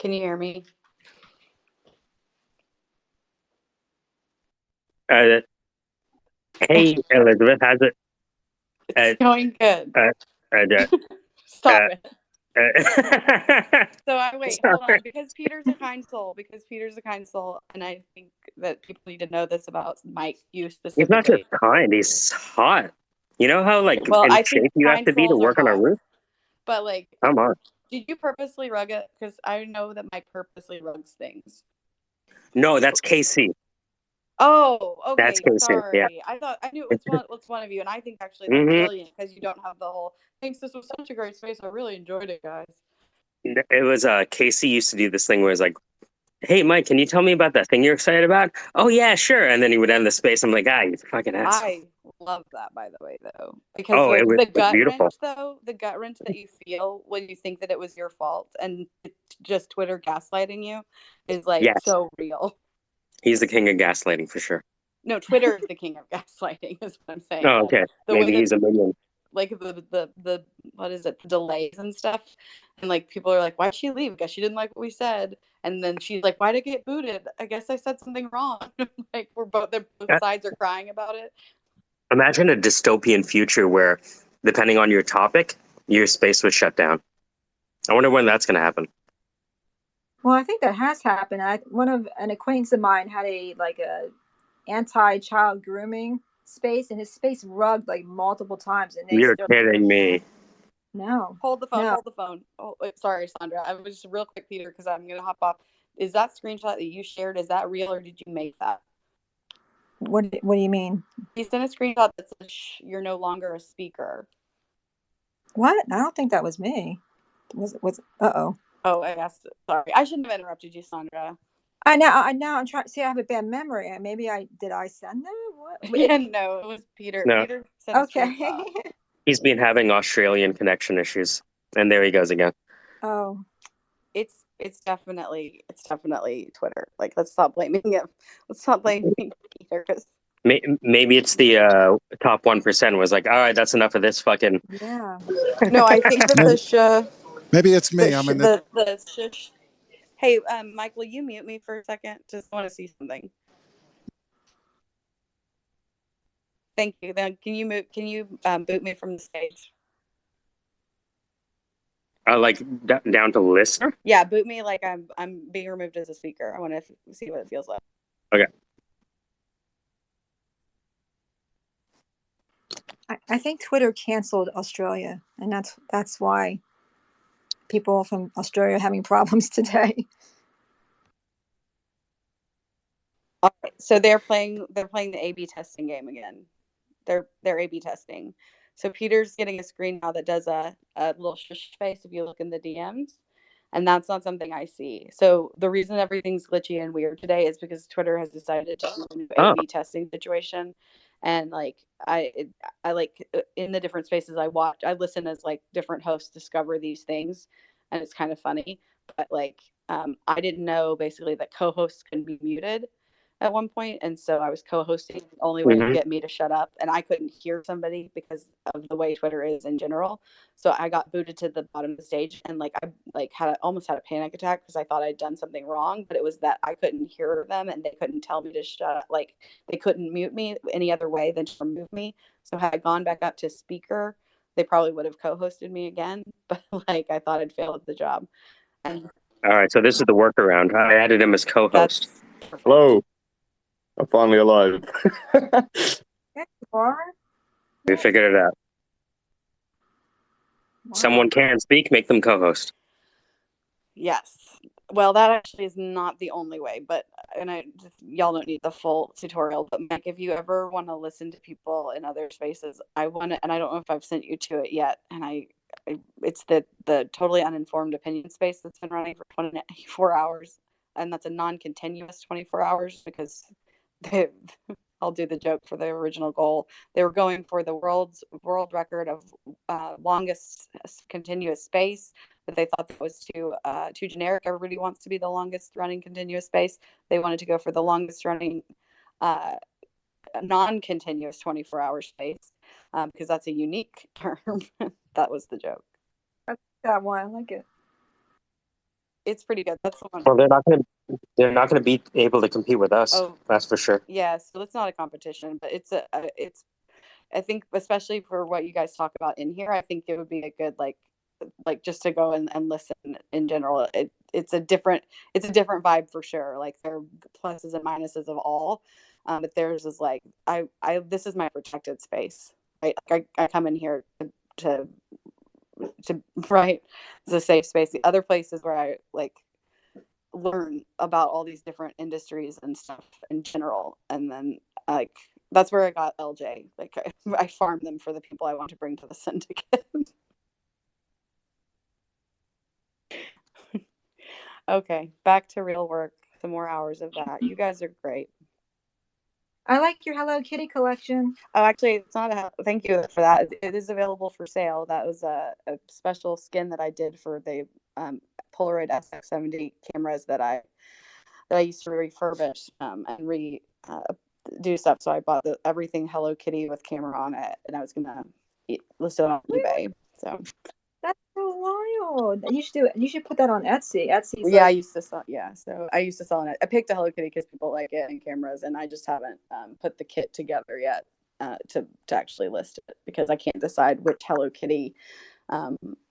Can you hear me? Hey, Elizabeth, how's it? It's going good. Uh, uh, Stop uh, it. uh, So hold on, because Peter's a kind soul. And I think that people need to know this about Mike, you He's not just specifically. kind, he's hot. You know how like Well, in I think shape you have kind to be to souls are work on a hot, roof? but like, Come on. did you purposely rug it? Because I know that Mike purposely rugs things. No, that's KC. Oh, That's okay. KC. Yeah. Sorry. I knew it was one of you, and I think actually that's hmm brilliant because you don't have the whole. Thanks. This was such a great space. I really enjoyed it, guys. It was KC used to do this thing where it's like, "Hey, Mike, can you tell me about that thing you're excited about?" "Oh yeah, sure." And then he would end the space. I'm like, "Ah, you fucking asshole." I love that, by the way, though, because Oh, it the was gut beautiful. wrench, the gut wrench that you feel when you think that it was your fault and it's just Twitter gaslighting you, is like Yes, so real. he's the king of gaslighting for sure. No, Twitter is the king of gaslighting, is what I'm saying. Oh, okay. The way Maybe that he's a minion. like the what is it, the delays and stuff, and like people are like, why'd she leave? I guess she didn't like what we said. And then she's like, why'd I get booted? I guess I said something wrong. Like both sides are crying about it. Imagine a dystopian future where, depending on your topic, your space was shut down. I wonder when that's going to happen. Well, I think that has happened. An acquaintance of mine had a anti-child grooming space, and his space rugged like multiple times, and You're kidding me. No. Hold the phone. No. Hold the phone. Oh, sorry, Sandra. I was just real quick, Peter, because I'm gonna hop off. Is that screenshot that you shared? Is that real, or did you make that? What do you mean? He sent a screenshot that says you're no longer a speaker. What? I don't think that was me. Was uh-oh. Oh, I guess. Sorry, I shouldn't have interrupted you, Sandra. I know. I'm trying. See, I have a bad memory. Maybe did I send that? What? Yeah, no, it was Peter. No. Peter sent a screenshot. He's been having Australian connection issues, and there he goes again. Oh. It's definitely Twitter. Like, let's stop blaming him. Let's stop blaming Peter, because maybe it's the top 1% was like, all right, that's enough of this fucking. Yeah. No, I think that maybe it's me. I'm in the shush. Hey, Mike, will you mute me for a second? Just want to see something. Thank you. Then can you boot me from the stage? Like down to listener? Yeah, boot me like I'm being removed as a speaker. I want to see what it feels like. Okay. I think Twitter canceled Australia, and that's why people from Australia are having problems today. All right, so they're playing the A/B testing game again. They're A/B testing. So Peter's getting a screen now that does a little shush face if you look in the DMs, and that's not something I see. So the reason everything's glitchy and weird today is because Twitter has decided to do a new A/B testing situation, and like I like in the different spaces I watch, I listen as like different hosts discover these things, and it's kind of funny. But like I didn't know basically that co-hosts can be muted at one point, and so I was co-hosting. The only way to get me to shut up, and I couldn't hear somebody because of the way Twitter is in general. So I got booted to the bottom of the stage, and like I almost had a panic attack because I thought I'd done something wrong, but it was that I couldn't hear them and they couldn't tell me to shut up. Like they couldn't mute me any other way than to remove me. So had I gone back up to speaker, they probably would have co-hosted me again. But like I thought I'd failed at the job. And all right, so this is the workaround. I added him as co-host. Hello. I'm finally alive. Yeah, you are. We figured it out. Wow. Someone can speak, make them co-host. Yes. Well, that actually is not the only way, but y'all don't need the full tutorial. But Mike, if you ever want to listen to people in other spaces, I want to, and I don't know if I've sent you to it yet. And it's the totally uninformed opinion space that's been running for 24 hours, and that's a non-continuous 24 hours because I'll do the joke for the original goal. They were going for the world record of longest continuous space, but they thought that was too generic. Everybody wants to be the longest running continuous space. They wanted to go for the longest running non-continuous 24-hour space because that's a unique term. That was the joke. I like that one. I like it. It's pretty good. That's the one. Well, they're not gonna be able to compete with us. Oh, that's for sure. Yeah, so it's not a competition, but it's I think especially for what you guys talk about in here, I think it would be a good like just to go and listen in general. It's a different vibe for sure. Like there are pluses and minuses of all, but theirs is like I this is my protected space. Right, like I come in here to right, it's a safe space. The other places where I like learn about all these different industries and stuff in general, and then like that's where I got LJ. Like I farm them for the people I want to bring to the syndicate. Okay, back to real work. Some more hours of that. You guys are great. I like your Hello Kitty collection. Oh, actually, it's not a. Thank you for that. It is available for sale. That was a special skin that I did for the Polaroid SX70 cameras that I used to refurbish and do stuff. So I bought everything Hello Kitty with camera on it, and I was gonna list it on eBay. So that's so wild. You should do it. You should put that on Etsy. Etsy's yeah, I used to sell. Yeah, so I used to sell it. I picked a Hello Kitty because people like it and cameras, and I just haven't put the kit together yet to actually list it because I can't decide which Hello Kitty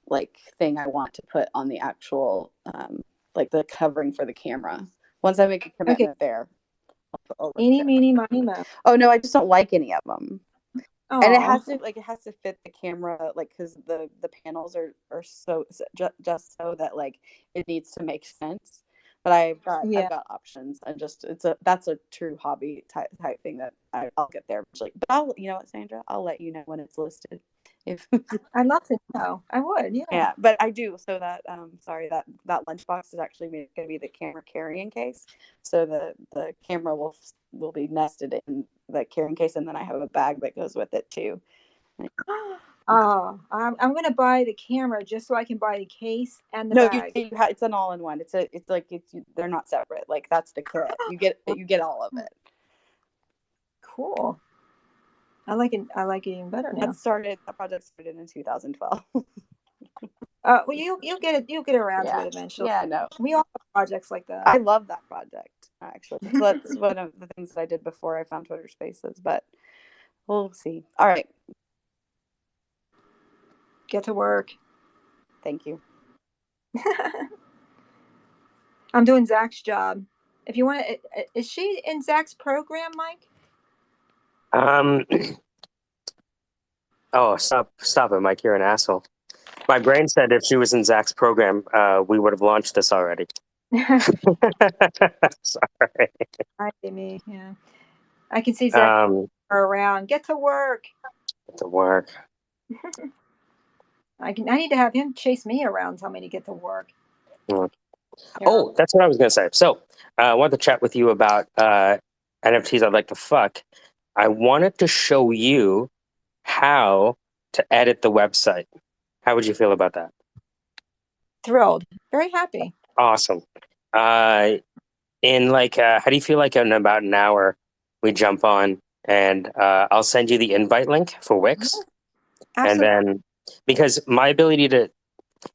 like thing I want to put on the actual like the covering for the camera. Once I make a commitment there. Eeny, meeny, miny, mo. Oh no, I just don't like any of them. Aww. And it has to fit the camera, like because the panels are so just so that like it needs to make sense. But I've got options, and just that's a true hobby type thing that I'll get there. But you know what, Sandra, I'll let you know when it's listed. If I'd love to know, I would. Yeah, but I do. So that sorry, that lunchbox is actually going to be the camera carrying case. So the camera will be nested in the carrying case, and then I have a bag that goes with it too. Oh, I'm going to buy the camera just so I can buy the case and the bag. It's an all-in-one. They're not separate. Like that's the kit. You get all of it. Cool. I like it even better now. That project started in 2012. Well, you'll get it. You'll get around to it eventually. Yeah, no. We all have projects like that. I love that project actually. So that's one of the things that I did before I found Twitter Spaces. But we'll see. All right. Get to work. Thank you. I'm doing Zach's job. If you want to, is she in Zach's program, Mike? Oh, stop it, Mike. You're an asshole. My brain said if she was in Zach's program, we would have launched this already. Sorry. I me, yeah. I can see Zach around. Get to work. Get to work. I need to have him chase me around, tell me to get to work. Mm. Oh, that's what I was going to say. So I wanted to chat with you about NFTs I'd like to fuck. I wanted to show you how to edit the website. How would you feel about that? Thrilled. Very happy. Awesome. How do you feel like in about an hour we jump on and I'll send you the invite link for Wix. And then, because my ability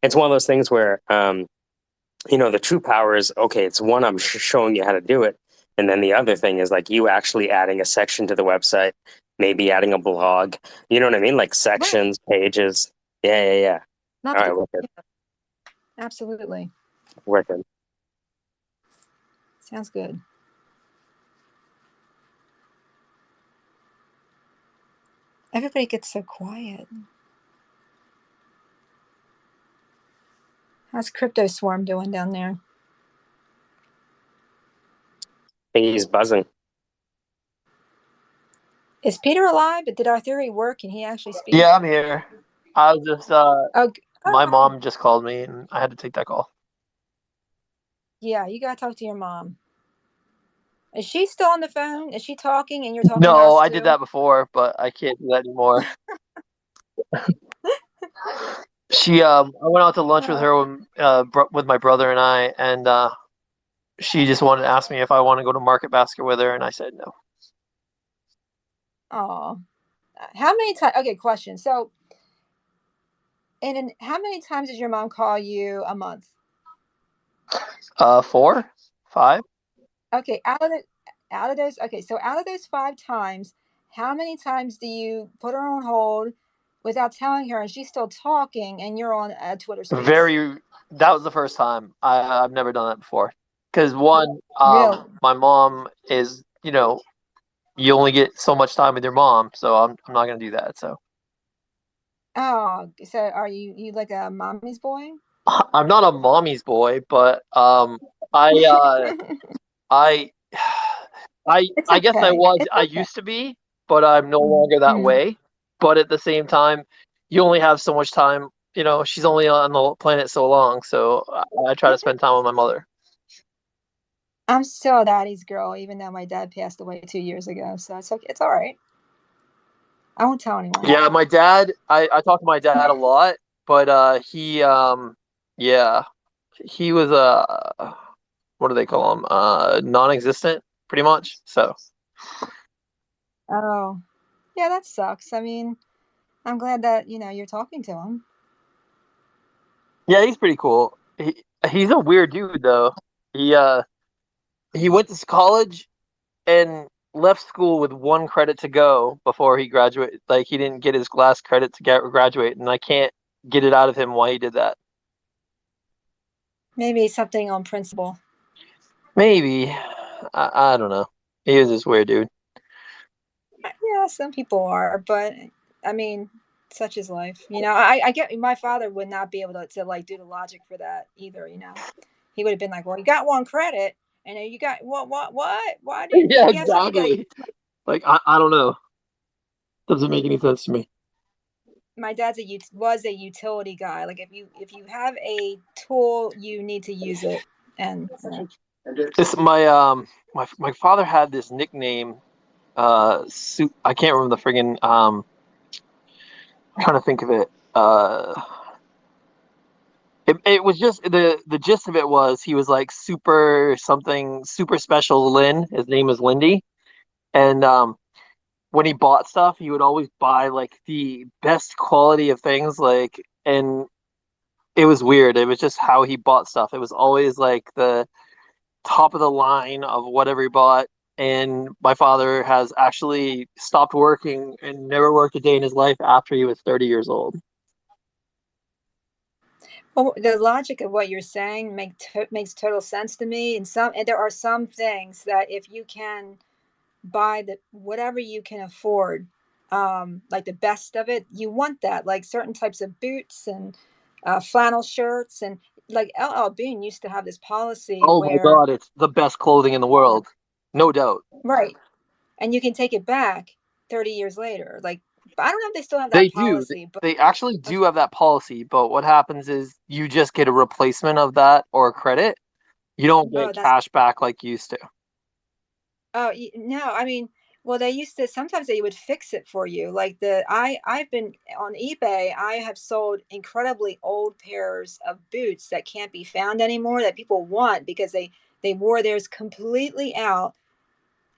it's one of those things where, the true power is, okay, it's one, I'm showing you how to do it. And then the other thing is like you actually adding a section to the website, maybe adding a blog, you know what I mean? Like sections, pages. Yeah. All right, wicked. Absolutely. Wicked. Sounds good. Everybody gets so quiet. How's Crypto Swarm doing down there? I think he's buzzing. Is Peter alive? Did our theory work? Can he actually speak? Yeah, I'm here. I was just my mom just called me and I had to take that call. Yeah, you gotta talk to your mom. Is she still on the phone? Is she talking and you're talking? No, I did that before, but I can't do that anymore. I went out to lunch with her with my brother and I, and she just wanted to ask me if I want to go to Market Basket with her, and I said no. Oh, how many times? Okay, question. So, how many times does your mom call you a month? 4, 5. Okay, out of those, okay, so out of those 5 times, how many times do you put her on hold without telling her, and she's still talking, and you're on a Twitter Space? That was the first time. I've never done that before. Because one, Really? my mom is, you only get so much time with your mom, so I'm not gonna do that. So Oh, so are you like a mommy's boy? I'm not a mommy's boy, but I I It's I guess I okay. was. It's I okay. used to be, but I'm no longer that Mm. way. But at the same time, you only have so much time. She's only on the planet so long, so I try to spend time with my mother. I'm still a daddy's girl, even though my dad passed away 2 years ago. So it's okay. It's all right. I won't tell anyone. Yeah, my dad. I talk to my dad a lot, but yeah, he was what do they call him? Non-existent, pretty much. So Oh, yeah, that sucks. I mean, I'm glad that you're talking to him. yeah, he's pretty cool. He's a weird dude though. He went to college and left school with 1 credit to go before he graduated. Like he didn't get his last credit to graduate, and I can't get it out of him why he did that. Maybe something on principle. Maybe I don't know. He was this weird dude. Yeah, some people are, but I mean, such is life. I get my father would not be able to like do the logic for that either. He would have been like, "Well, you got 1 credit, and then you got what? Why did Yeah, you have something you got?" exactly. Like I don't know. Doesn't make any sense to me. My dad's was a utility guy. Like if you have a tool, you need to use it, and This my father had this nickname. I can't remember the friggin' I'm trying to think of it. It was just the gist of it was he was like super something super special Lynn. His name was Lindy, and when he bought stuff, he would always buy like the best quality of things. And it was weird. It was just how he bought stuff. It was always like the top of the line of whatever he bought. And my father has actually stopped working and never worked a day in his life after he was 30 years old. well, the logic of what you're saying makes total sense to me. And there are some things that if you can buy the whatever you can afford, like the best of it, you want that. Like certain types of boots and flannel shirts, and like LL Bean used to have this policy Oh my where, God, it's the best clothing in the world. No doubt. right, and you can take it back 30 years later. Like, I don't know if they still have They that do. policy, but They actually do have that policy, but what happens is you just get a replacement of that or a credit. You don't oh, get that's cash back like you used to. oh no, I mean, well, they used to sometimes they would fix it for you. Like I've been on eBay. I have sold incredibly old pairs of boots that can't be found anymore that people want because they wore theirs completely out,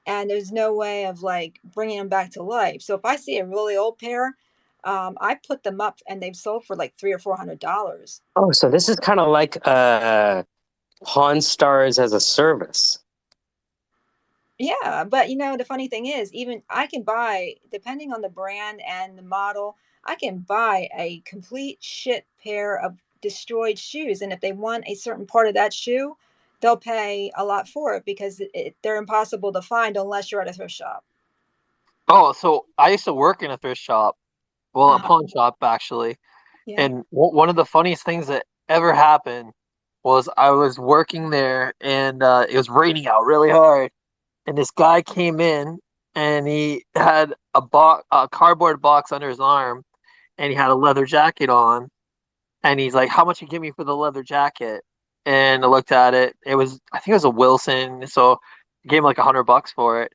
and there's no way of like bringing them back to life. So if I see a really old pair, I put them up and they've sold for like $300 or $400. Oh, so this is kind of like Pawn Stars as a service. Yeah, but the funny thing is, even I can buy, depending on the brand and the model, I can buy a complete shit pair of destroyed shoes. And if they want a certain part of that shoe, they'll pay a lot for it because they're impossible to find unless you're at a thrift shop. Oh, so I used to work in a thrift shop, well, a Uh-huh. pawn shop actually. Yeah. And one of the funniest things that ever happened was I was working there and it was raining out really hard. And this guy came in and he had a cardboard box under his arm, and he had a leather jacket on. And he's like, "How much you give me for the leather jacket?" And I looked at it. I think it was a Wilson. So I gave him like $100 for it.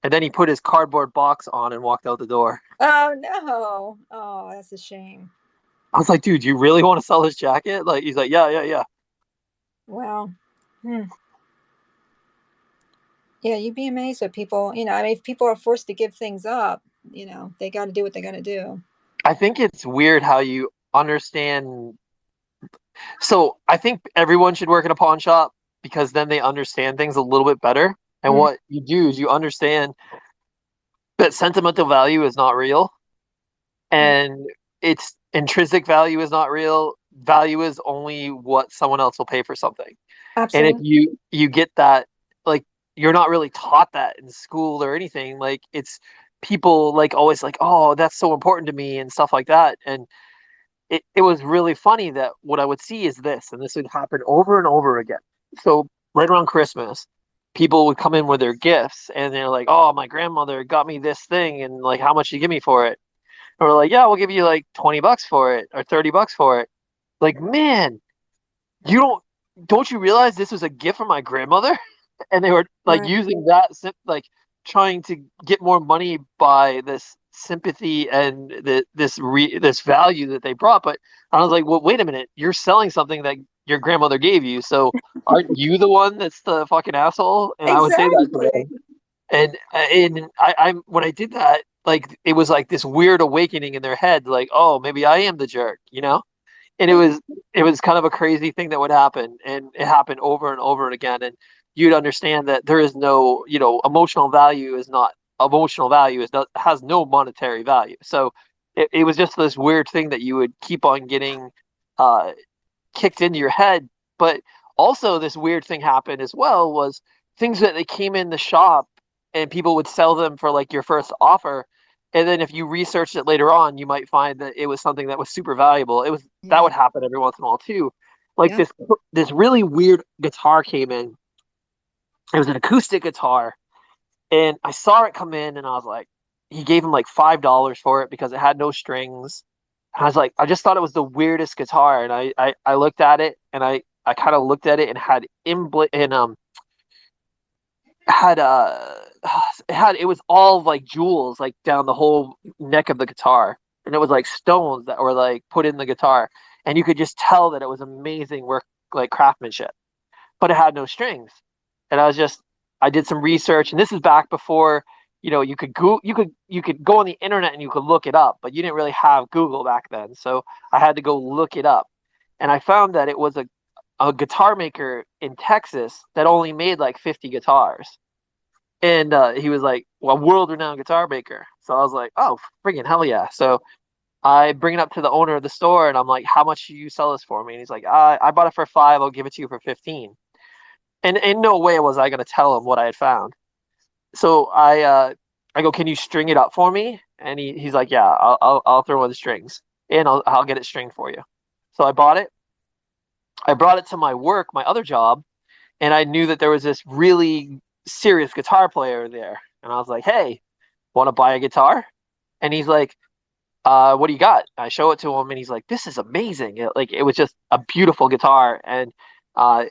And then he put his cardboard box on and walked out the door. Oh no. Oh, that's a shame. I was like, "Dude, you really want to sell this jacket?" Like, he's like, "Yeah, yeah, yeah." Well, hmm. Yeah, you'd be amazed what people, I mean, if people are forced to give things up, they got to do what they got to do. I think it's weird how you understand So I think everyone should work in a pawn shop because then they understand things a little bit better. And what you do is you understand that sentimental value is not real, and its intrinsic value is not real. Value is only what someone else will pay for something. And if Absolutely. you get that, like, you're not really taught that in school or anything. Like, it's people like always like, oh, that's so important to me and stuff like that. And it was really funny that what I would see is this, and this would happen over and over again. So right around Christmas, people would come in with their gifts, and they're like, "Oh, my grandmother got me this thing, and like, how much did you give me for it?" And we're like, "Yeah, we'll give you like $20 for it, or $30 for it." Like, man, you don't you realize this was a gift from my grandmother? And they were like Right. using that like trying to get more money by this sympathy and this value that they brought. But I was like, well, wait a minute, you're selling something that your grandmother gave you, so aren't you the one that's the fucking asshole? And I would say that to Exactly. them. And I when I did that, like, it was like this weird awakening in their head, like, oh, maybe I am the jerk, you know? And it was kind of a crazy thing that would happen, and it happened over and over again. And you'd understand that there is no, emotional value is not has no monetary value. So it was just this weird thing that you would keep on getting uh kicked into your head. But also this weird thing happened as well, was things that they came in the shop and people would sell them for like your first offer. And then if you researched it later on, you might find that it was something that was super valuable. That Yeah. would happen every once in a while too. Like Yeah. this really weird guitar came in. It was an acoustic guitar, and I saw it come in, and I was like, he gave him like $5 for it because it had no strings. And I was like, I just thought it was the weirdest guitar, and I looked at it, and I kind of looked at it and had had it was all like jewels like down the whole neck of the guitar, and it was like stones that were like put in the guitar, and you could just tell that it was amazing work, like craftsmanship, but it had no strings. And I did some research, and this is back before, you could go on the internet and you could look it up, but you didn't really have Google back then. So I had to go look it up, and I found that it was a guitar maker in Texas that only made like 50 guitars. And he was like, well, a world renowned guitar maker. So I was like, oh, freaking hell yeah. So I bring it up to the owner of the store, and I'm like, how much do you sell this for me? And he's like, I bought it for 5. I'll give it to you for 15. And in no way was I going to tell him what I had found. So I go, can you string it up for me? And he's like, yeah, I'll throw in the strings, and I'll get it stringed for you. So I bought it. I brought it to my work, my other job, and I knew that there was this really serious guitar player there. And I was like, hey, want to buy a guitar? And he's like, what do you got? I show it to him, and he's like, this is amazing. It was just a beautiful guitar. And I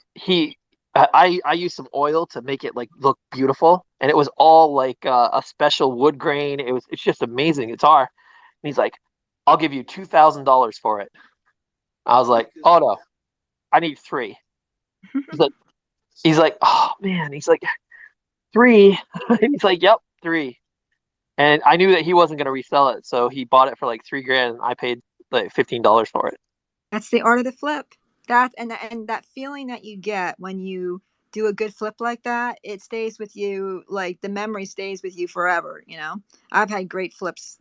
used some oil to make it like look beautiful, and it was all like a special wood grain. It's just amazing guitar. And he's like, I'll give you $2,000 for it. I was like, oh no, I need 3. He's like, oh man. He's like, 3. He's like, yep, 3. And I knew that he wasn't going to resell it, so he bought it for like 3 grand. And I paid like $15 for it. That's the art of the flip. That feeling that you get when you do a good flip like that, it stays with you. Like the memory stays with you forever. I've had great flips,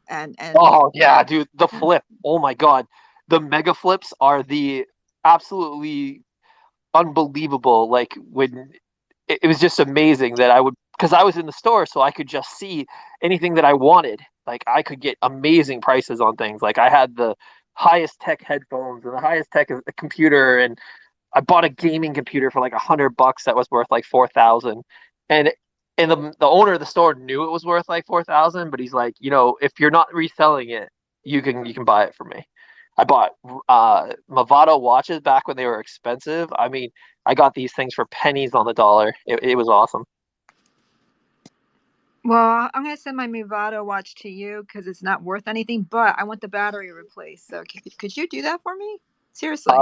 and Oh yeah, dude, the flip. Oh my god, the mega flips are the absolutely unbelievable. Like, when it was just amazing that because I was in the store, so I could just see anything that I wanted. Like, I could get amazing prices on things. Like, I had the highest tech headphones and the highest tech computer, and I bought a gaming computer for like $100 that was worth like 4,000. And the owner of the store knew it was worth like 4,000, but he's like, if you're not reselling it, you can buy it from me. I bought Movado watches back when they were expensive. I mean, I got these things for pennies on the dollar. It was awesome. well, I'm gonna send my Movado watch to you because it's not worth anything, but I want the battery replaced. So could you do that for me? Seriously.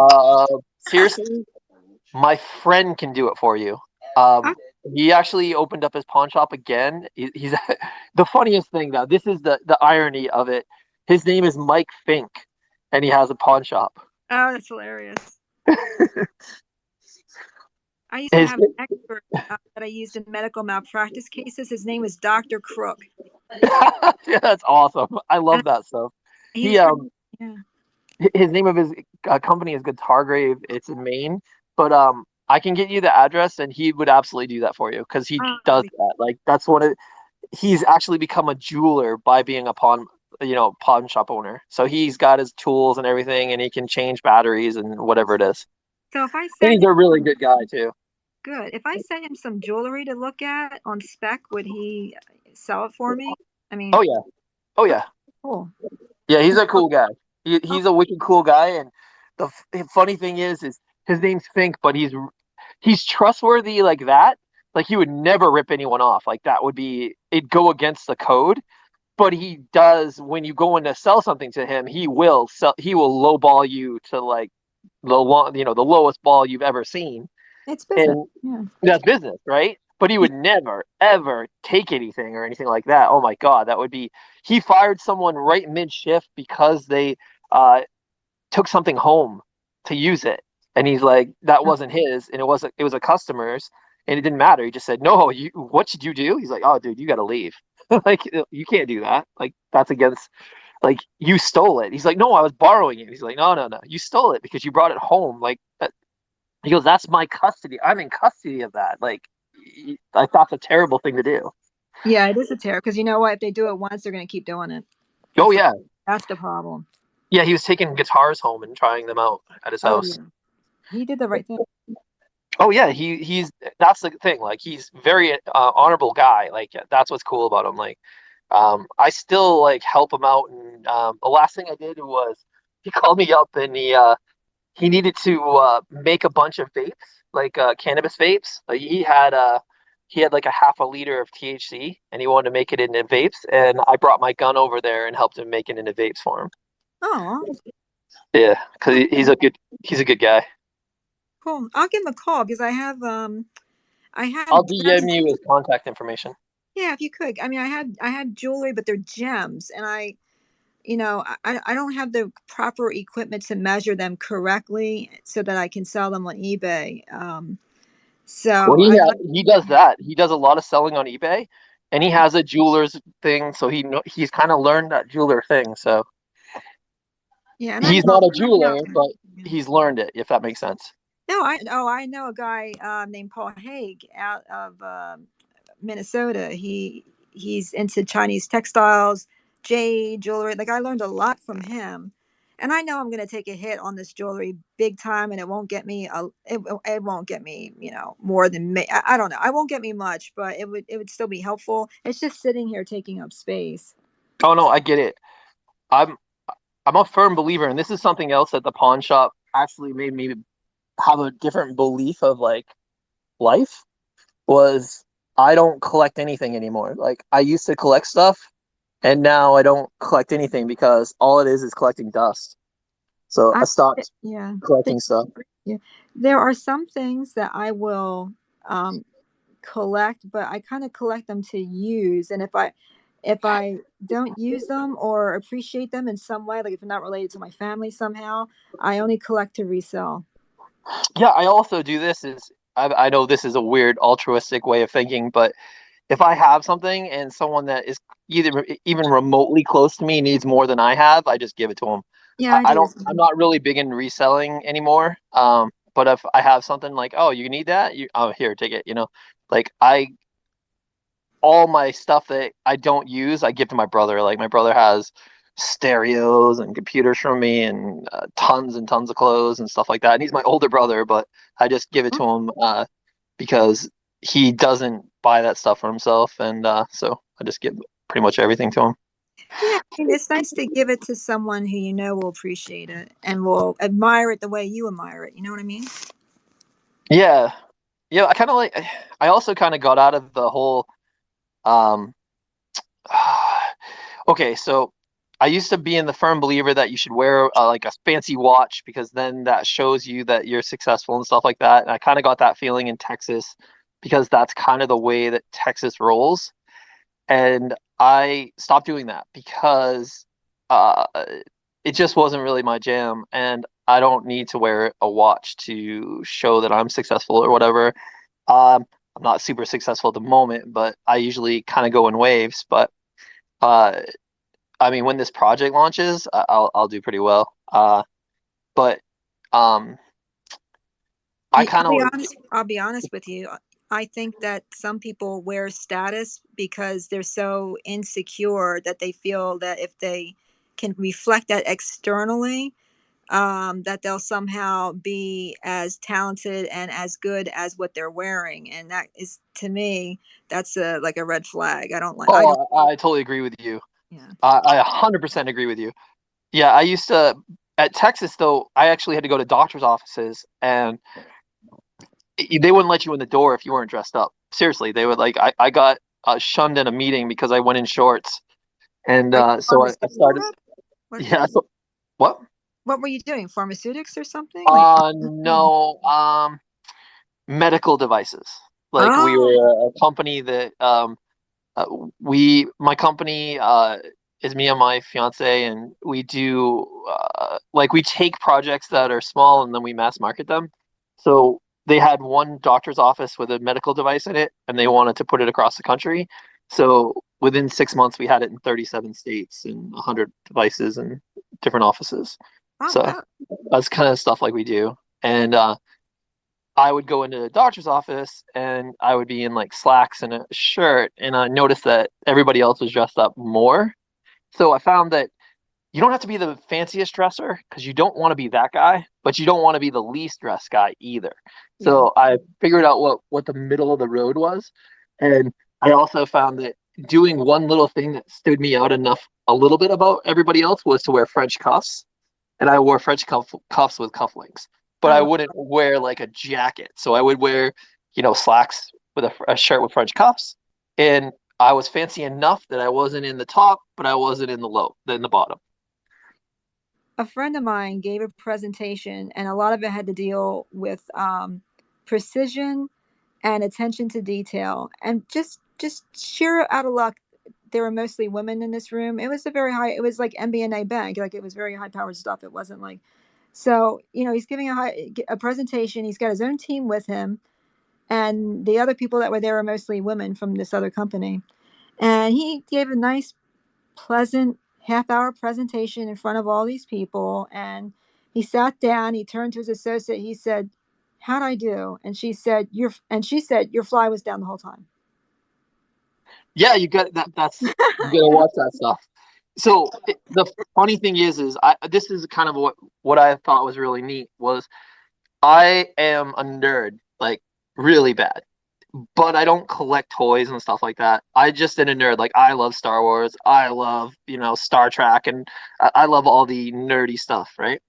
Seriously, my friend can do it for you. Um, he actually opened up his pawn shop again. He's the funniest thing now. This is the irony of it. His name is Mike Fink, and he has a pawn shop. Oh, that's hilarious. I used to His, have an expert that I used in medical malpractice cases. His name was Dr. Crook. yeah, that's awesome. I And love that stuff. he He was yeah. his name of his company is Guitar Grave. It's in Maine, but I can get you the address, and he would absolutely do that for you because he That'd does be, that. Like that's one of he's actually become a jeweler by being a pawn shop owner. So he's got his tools and everything, and he can change batteries and whatever it is. so if I And sent he's him a really good guy too. good, if I sent him some jewelry to look at on spec, would he sell it for me? I mean, Oh yeah, oh okay, yeah, cool. yeah. He's a cool guy. Oh, He's a wicked cool guy, and funny thing is his name's Fink, but he's trustworthy like that. Like he would never rip anyone off. Like that would be it'd go against the code. But he does when you go in to sell something to him, he will lowball you to like the lowest ball you've ever seen. it's business. And Yeah. that's business, right? But he would never, ever take anything or anything like that. Oh my God, that would be. He fired someone right mid shift because they uh, took something home to use it, and he's like, that wasn't his, and it was a customer's, and it didn't matter. He just said, no, what should you do? He's like, oh, dude, you got to leave. Like, you can't do that. Like, that's against. Like you stole it. He's like, no, I was borrowing it. He's like, no, no, no, you stole it because you brought it home. Like, he goes, that's my custody. I'm in custody of that. Like, I thought that's a terrible thing to do. Yeah, it is a terror because you know what? If they do it once, they're going to keep doing it. Oh That's yeah, that's the problem. yeah. He was taking guitars home and trying them out at his Oh house. yeah, he did the right thing. Oh yeah, he's that's the thing. Like he's very honorable guy. Like that's what's cool about him. Like I still like help him out. And the last thing I did was he called me up and he needed to make a bunch of vapes, like cannabis vapes. Like he had like a half a liter of THC, and he wanted to make it into vapes. And I brought my gun over there and helped him make it into vapes for him. Oh, Yeah, because he's a good guy. cool. I'll give him a call because I I'll had DM gems. you his contact information. Yeah, if you could. I mean, I had jewelry, but they're gems, and I don't have the proper equipment to measure them correctly so that I can sell them on eBay. Well, So I he does that. He does a lot of selling on eBay, and he has a jeweler's thing, so he's kind of learned that jeweler thing. So yeah, and I he's know not a I know. jeweler, but he's learned it, if that makes sense. No, I know a guy named Paul Haig out of Minnesota. He's into Chinese textiles, jade jewelry. Like I learned a lot from him, and I know I'm going to take a hit on this jewelry big time, and it won't get me it won't get me more than I don't know. I won't get me much, but it would still be helpful. It's just sitting here taking up space. Oh no, I get it. I'm I'm a firm believer, and this is something else that the pawn shop actually made me have a different belief of like life. Was I don't collect anything anymore. Like I used to collect stuff, and now I don't collect anything because all it is collecting dust. So I I stopped yeah. collecting stuff. Yeah, there are some things that I will um, collect, but I kind of collect them to use. And if I don't use them or appreciate them in some way, like if they're not related to my family somehow, I only collect to resell. Yeah, I also do this. I know this is a weird altruistic way of thinking, but if I have something and someone that is either even remotely close to me needs more than I have, I just give it to them. Yeah, I I do don't. this. I'm not really big in reselling anymore. But if I have something like, oh, you need that, oh, here, take it. Like all my stuff that I don't use, I give to my brother. Like my brother has stereos and computers from me and tons and tons of clothes and stuff like that. And he's my older brother, but I just give it to him because he doesn't buy that stuff for himself, and so I just give pretty much everything to him. Yeah, I mean, it's nice to give it to someone who you know will appreciate it and will admire it the way you admire it. You know what I mean? Yeah, yeah. I kind of like. I also kind of got out of the whole. Um, okay, so I used to be in the firm believer that you should wear like a fancy watch because then that shows you that you're successful and stuff like that. And I kind of got that feeling in Texas because that's kind of the way that Texas rolls. And I stopped doing that because uh, it just wasn't really my jam, and I don't need to wear a watch to show that I'm successful or whatever. I'm not super successful at the moment, but I usually kind of go in waves. But uh, I mean, when this project launches, I'll do pretty well. But um, I Yeah, kind of like, I'll be honest with you. I think that some people wear status because they're so insecure that they feel that if they can reflect that externally, that they'll somehow be as talented and as good as what they're wearing. And that is, to me, that's like a red flag. I don't, I totally agree with you. yeah. I 100% agree with you. Yeah, I used to at Texas though. I actually had to go to doctor's offices, and they wouldn't let you in the door if you weren't dressed up. Seriously, they would like I got shunned in a meeting because I went in shorts, and Are you so I started. pharmaceutical? What, Yeah. So, what? what were you doing? Pharmaceutics or something? Like, No. Medical devices. Like we oh, were a company that uh, my company is me and my fiance, and we do like we take projects that are small and then we mass market them. So they had one doctor's office with a medical device in it, and they wanted to put it across the country. So within 6 months, we had it in 37 states and 100 devices and different offices. oh, So wow. that's kind of stuff like we do. And I would go into the doctor's office and I would be in like slacks and a shirt, and I noticed that everybody else was dressed up more. So I found that you don't have to be the fanciest dresser because you don't want to be that guy, but you don't want to be the least dressed guy either. Yeah. So I figured out what the middle of the road was, and I also found that doing one little thing that stood me out enough a little bit about everybody else was to wear French cuffs, and I wore French cuffs with cufflinks, but I I love, wouldn't wear like a jacket. So I would wear, slacks with a shirt with French cuffs, and I was fancy enough that I wasn't in the top, but I wasn't in the bottom. a friend of mine gave a presentation, and a lot of it had to deal with precision and attention to detail, and just sheer out of luck, there were mostly women in this room. It was a very high. It was like MBNA Bank, like it was very high powered stuff. It wasn't like, so he's giving a presentation. He's got his own team with him, and the other people that were there were mostly women from this other company. And he gave a nice, pleasant half-hour presentation in front of all these people. And he sat down. He turned to his associate. He said, "How'd I do?" And she said, "Your fly was down the whole time." Yeah, you got that. You gotta watch that stuff. So the funny thing is this is kind of what I thought was really neat was I am a nerd, like really bad, but I don't collect toys and stuff like that. I just am a nerd. Like I love Star Wars. I love, Star Trek, and I love all the nerdy stuff, right?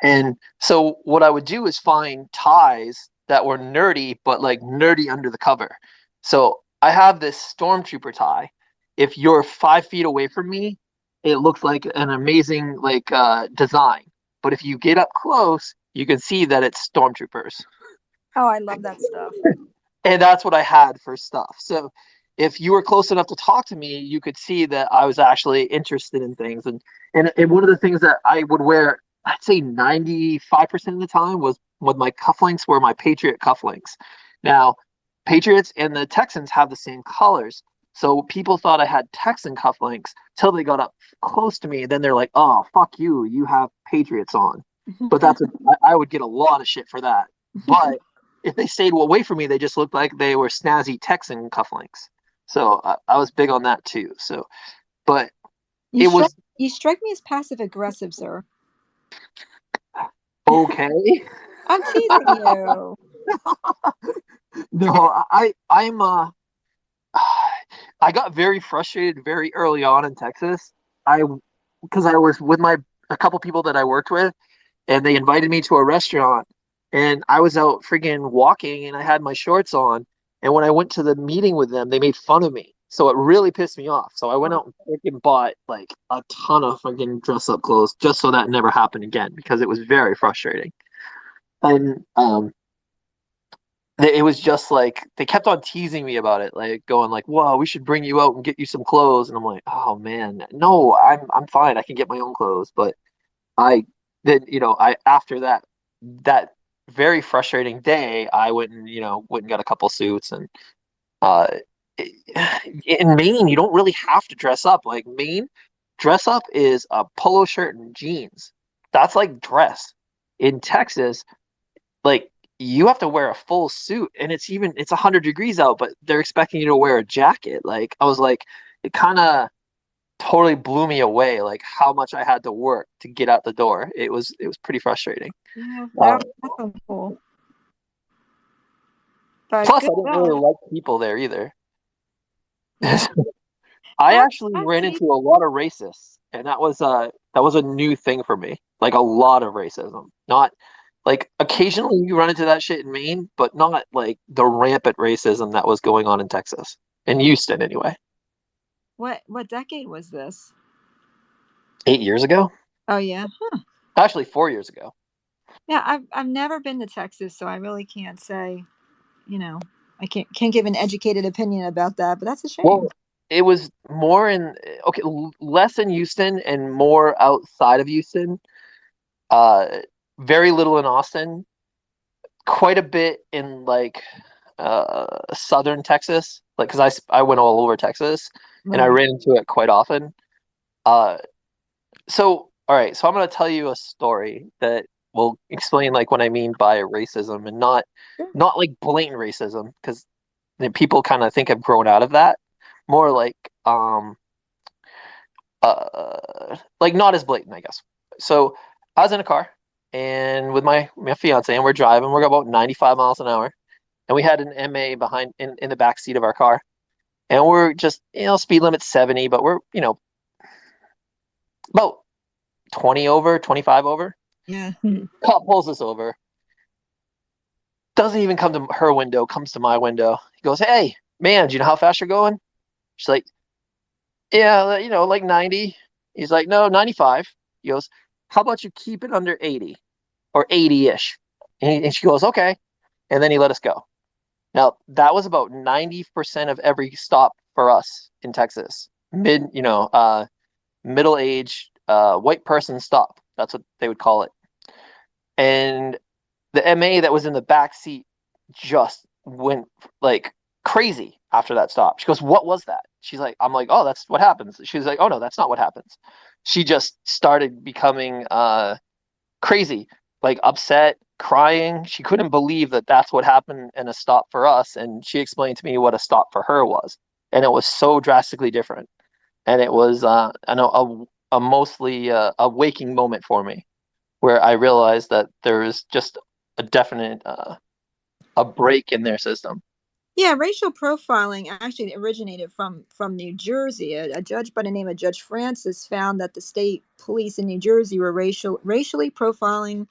And so what I would do is find ties that were nerdy, but like nerdy under the cover. So I have this stormtrooper tie. If you're 5 feet away from me, it looks like an amazing design. But if you get up close, you can see that it's stormtroopers. Oh, I love that stuff. And that's what I had for stuff. So if you were close enough to talk to me, you could see that I was actually interested in things. And one of the things that I would wear, I'd say 95% of the time was with my cufflinks were my Patriot cufflinks. Now, Patriots and the Texans have the same colors. So people thought I had Texan cufflinks till they got up close to me. And then they're like, oh, fuck you. You have Patriots on. But I would get a lot of shit for that. But if they stayed away from me, they just looked like they were snazzy Texan cufflinks. So I was big on that too. So, but You it strike, was you strike me as passive aggressive, sir. okay. I'm teasing you. No, I got very frustrated very early on in Texas. I because I was with a couple people that I worked with, and they invited me to a restaurant, and I was out freaking walking, and I had my shorts on, and when I went to the meeting with them, they made fun of me. So it really pissed me off. So I went out and freaking bought like a ton of freaking dress up clothes just so that never happened again because it was very frustrating. And it was just like they kept on teasing me about it, like going like, "Whoa, we should bring you out and get you some clothes." And I'm like, "Oh man, no, I'm fine. I can get my own clothes." But I then, I after that very frustrating day, I went and got a couple suits. And uh in Maine, you don't really have to dress up. Like, Maine, dress up is a polo shirt and jeans. That's like dress. In Texas, like, you have to wear a full suit, and it's 100 degrees out, but they're expecting you to wear a jacket. Like, I was like, it kind of totally blew me away, like how much I had to work to get out the door. It was pretty frustrating. Yeah, Uh, that's so cool. But Plus, I good didn't job. really like people there either. Yeah. I actually That's ran neat. into a lot of racists, and that was a new thing for me. Like, a lot of racism. Not like, occasionally you run into that shit in Maine, but not like the rampant racism that was going on in Texas, in Houston anyway. What decade was this? 8 years ago, Oh yeah. Huh. actually 4 years ago. Yeah, I've never been to Texas, so I really can't say, I can't give an educated opinion about that, but that's a shame. Well, it was more in okay, less in Houston and more outside of Houston. Uh, Very little in Austin. Quite a bit in, like, southern Texas, like, because I went all over Texas, and I Right. ran into it quite often. Uh, so all right, so I'm gonna tell you a story that will explain, like, what I mean by racism, and Sure. not like blatant racism, because people kind of think I've grown out of that. More like not as blatant, I guess. So I was in a car and with my fiance, and we're driving. We're about 95 miles an hour, and we had an MA behind in the back seat of our car, and we're just, speed limit 70, but we're, about 20 over, 25 over. Yeah. Cop pulls us over. Doesn't even come to her window, comes to my window. He goes, "Hey, man, do you know how fast you're going?" She's like, "Yeah, like 90." He's like, "No, 95." He goes, "How about you keep it under 80 or 80-ish?" And she goes, "Okay." And then he let us go. Now, that was about 90% of every stop for us in Texas. Middle age, white person stop. That's what they would call it. And the MA that was in the back seat just went like crazy after that stop. She goes, "What was that?" She's like, I'm like, "Oh, that's what happens." She's like, "Oh no, that's not what happens." She just started becoming crazy, like upset, crying. She couldn't believe that that's what happened in a stop for us, and she explained to me what a stop for her was, and it was so drastically different. And it was, I know, a mostly a waking moment for me, where I realized that there is just a definite a break in their system. Yeah, racial profiling actually originated from New Jersey. A judge by the name of Judge Francis found that the state police in New Jersey were racially profiling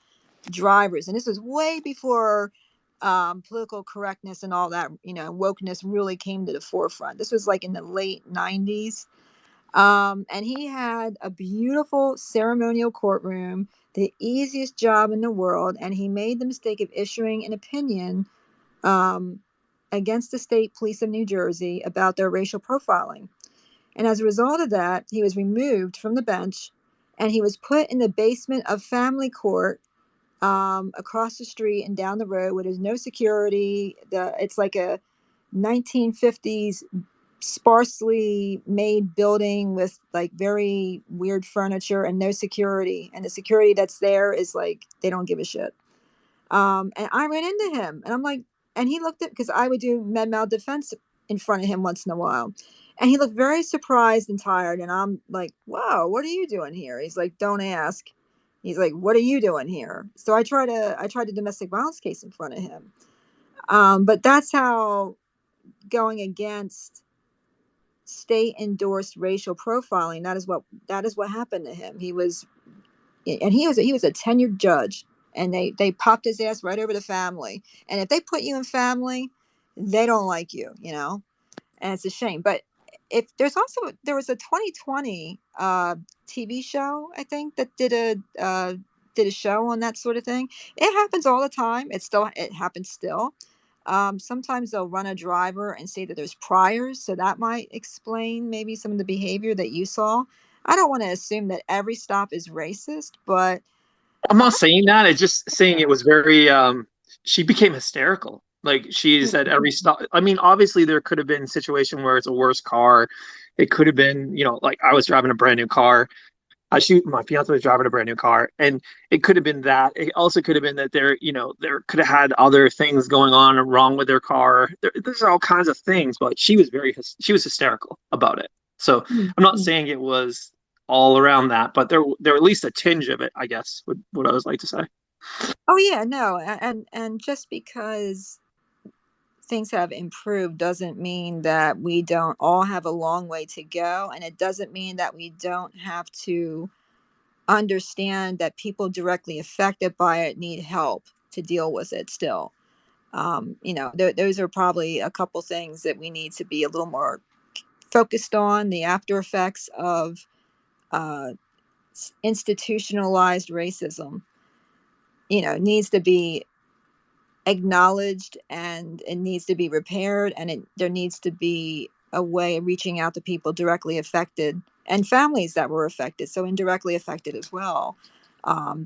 drivers, and this was way before political correctness and all that, wokeness really came to the forefront. This was like in the late '90s, and he had a beautiful ceremonial courtroom, the easiest job in the world, and he made the mistake of issuing an opinion um, against the state police of New Jersey about their racial profiling. And as a result of that, he was removed from the bench, and he was put in the basement of family court, across the street and down the road, where there's no security. It's like a 1950s sparsely made building with like very weird furniture and no security. And the security that's there is like, they don't give a shit. And I ran into him, and I'm like, and he looked at, because I would do med mal defense in front of him once in a while. And he looked very surprised and tired. And I'm like, "Wow, what are you doing here?" He's like, "Don't ask." He's like, "What are you doing here?" So I tried a domestic violence case in front of him. But that's how going against state endorsed racial profiling, that is what happened to him. He was a tenured judge, and they popped his ass right over the family. And if they put you in family, they don't like you. And it's a shame. But if there was a 2020 TV show, I think, that did a show on that sort of thing. It happens all the time. It happens still. Sometimes they'll run a driver and say that there's priors, so that might explain maybe some of the behavior that you saw. I don't want to assume that every stop is racist, but I'm not saying that. It's just saying it was very. She became hysterical. Like she's at every stop. I mean, obviously there could have been a situation where it's a worse car. It could have been, like I was driving a brand new car. My fiance was driving a brand new car, and it could have been that. It also could have been that there could have had other things going on wrong with their car. There's all kinds of things, but she was hysterical about it. So I'm not saying it was all around that, but there at least a tinge of it, I guess, would what I would like to say. oh yeah, no, and just because things have improved doesn't mean that we don't all have a long way to go, and it doesn't mean that we don't have to understand that people directly affected by it need help to deal with it still. Those are probably a couple things that we need to be a little more focused on. The after effects of uh, institutionalized racism, needs to be acknowledged, and it needs to be repaired, and there needs to be a way of reaching out to people directly affected and families that were affected, so indirectly affected as well,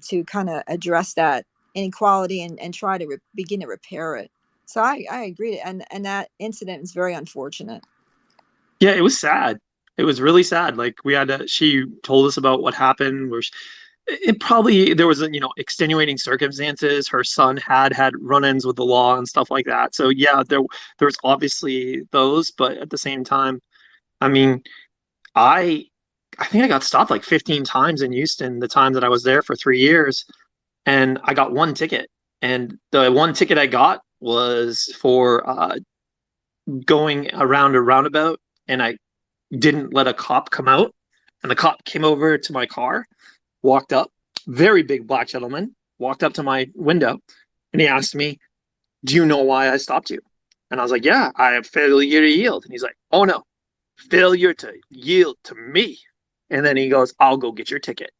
to kind of address that inequality and try to begin to repair it. So I agree, and that incident is very unfortunate. Yeah, it was sad. It was really sad. Like she told us about what happened, it probably there was extenuating circumstances. Her son had run-ins with the law and stuff like that. So yeah, there was obviously those, but at the same time, I mean, I I think I got stopped like 15 times in Houston the time that I was there for 3 years, and I got one ticket. And the one ticket I got was for going around a roundabout, and I didn't let a cop come out. And the cop came over to my car, walked up, very big black gentleman, walked up to my window, and he asked me, "Do you know why I stopped you?" And I was like, "Yeah, I have failure to yield." And he's like, "Oh no, failure to yield to me." And then he goes, "I'll go get your ticket."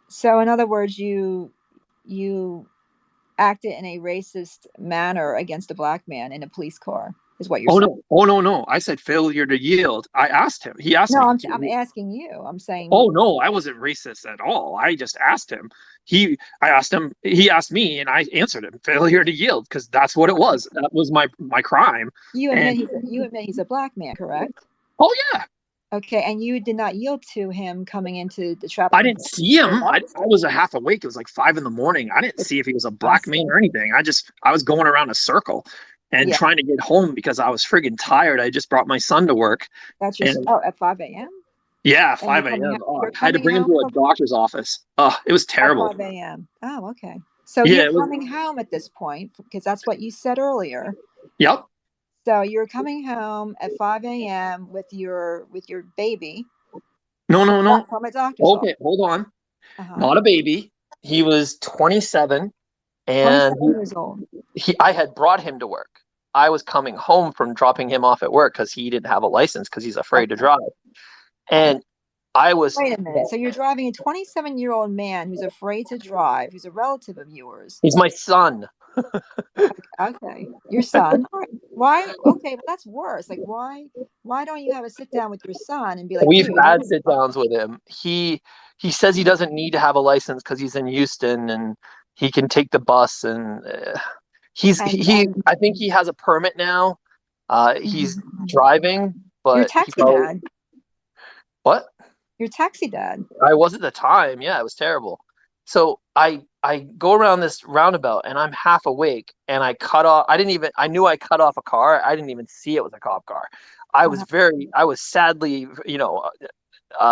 So in other words, you acted in a racist manner against a black man in a police car, is what you're Oh saying. no, oh no, no. I said failure to yield. I asked him. He asked No, me. I'm asking you. I'm saying, Oh no, I wasn't racist at all. I just asked him. I asked him. He asked me, and I answered him. Failure to yield, because that's what it was. That was my crime. you And admit he's a black man, correct? oh yeah, Okay, and you did not yield to him coming into the I traffic didn't see him. I enforcement. was a half awake. It was like 5 in the morning. I didn't see if he was a I black see. man or anything. I was going around a circle and Yeah, trying to get home because I was friggin' tired. I just brought my son to work, that's your. and Oh, at 5 a.m. yeah, And 5 a.m. Oh, you're I had to coming bring him home to a from doctor's office. Oh, it was at terrible. 5 a.m. Oh, okay. So Yeah, you're it was. coming home at this point because that's what you said earlier. Yep. So you're coming home at 5 a.m. with your baby No, no, no. from a doctor's office. Okay, hold on. Uh-huh. Not a baby. He was 27, and 27 years old. I had brought him to work. I was coming home from dropping him off at work because he didn't have a license because he's afraid to Okay. drive. And I was. Wait a minute. So you're driving a 27-year-old man who's afraid to drive, who's a relative of yours. He's my son. Okay. Your son. All right. Why? Okay, well, that's worse. Like, why don't you have a sit down with your son and be like, We've dude, had sit downs with him. He says he doesn't need to have a license because he's in Houston and he can take the bus, and he. and I think he has a permit now. He's driving, your but he taxi probably dad. what? Your taxi dad. I was at the time. Yeah, it was terrible. So I go around this roundabout and I'm half awake and I cut off. I knew I cut off a car. I didn't even see it was a cop car. Uh-huh. I was sadly,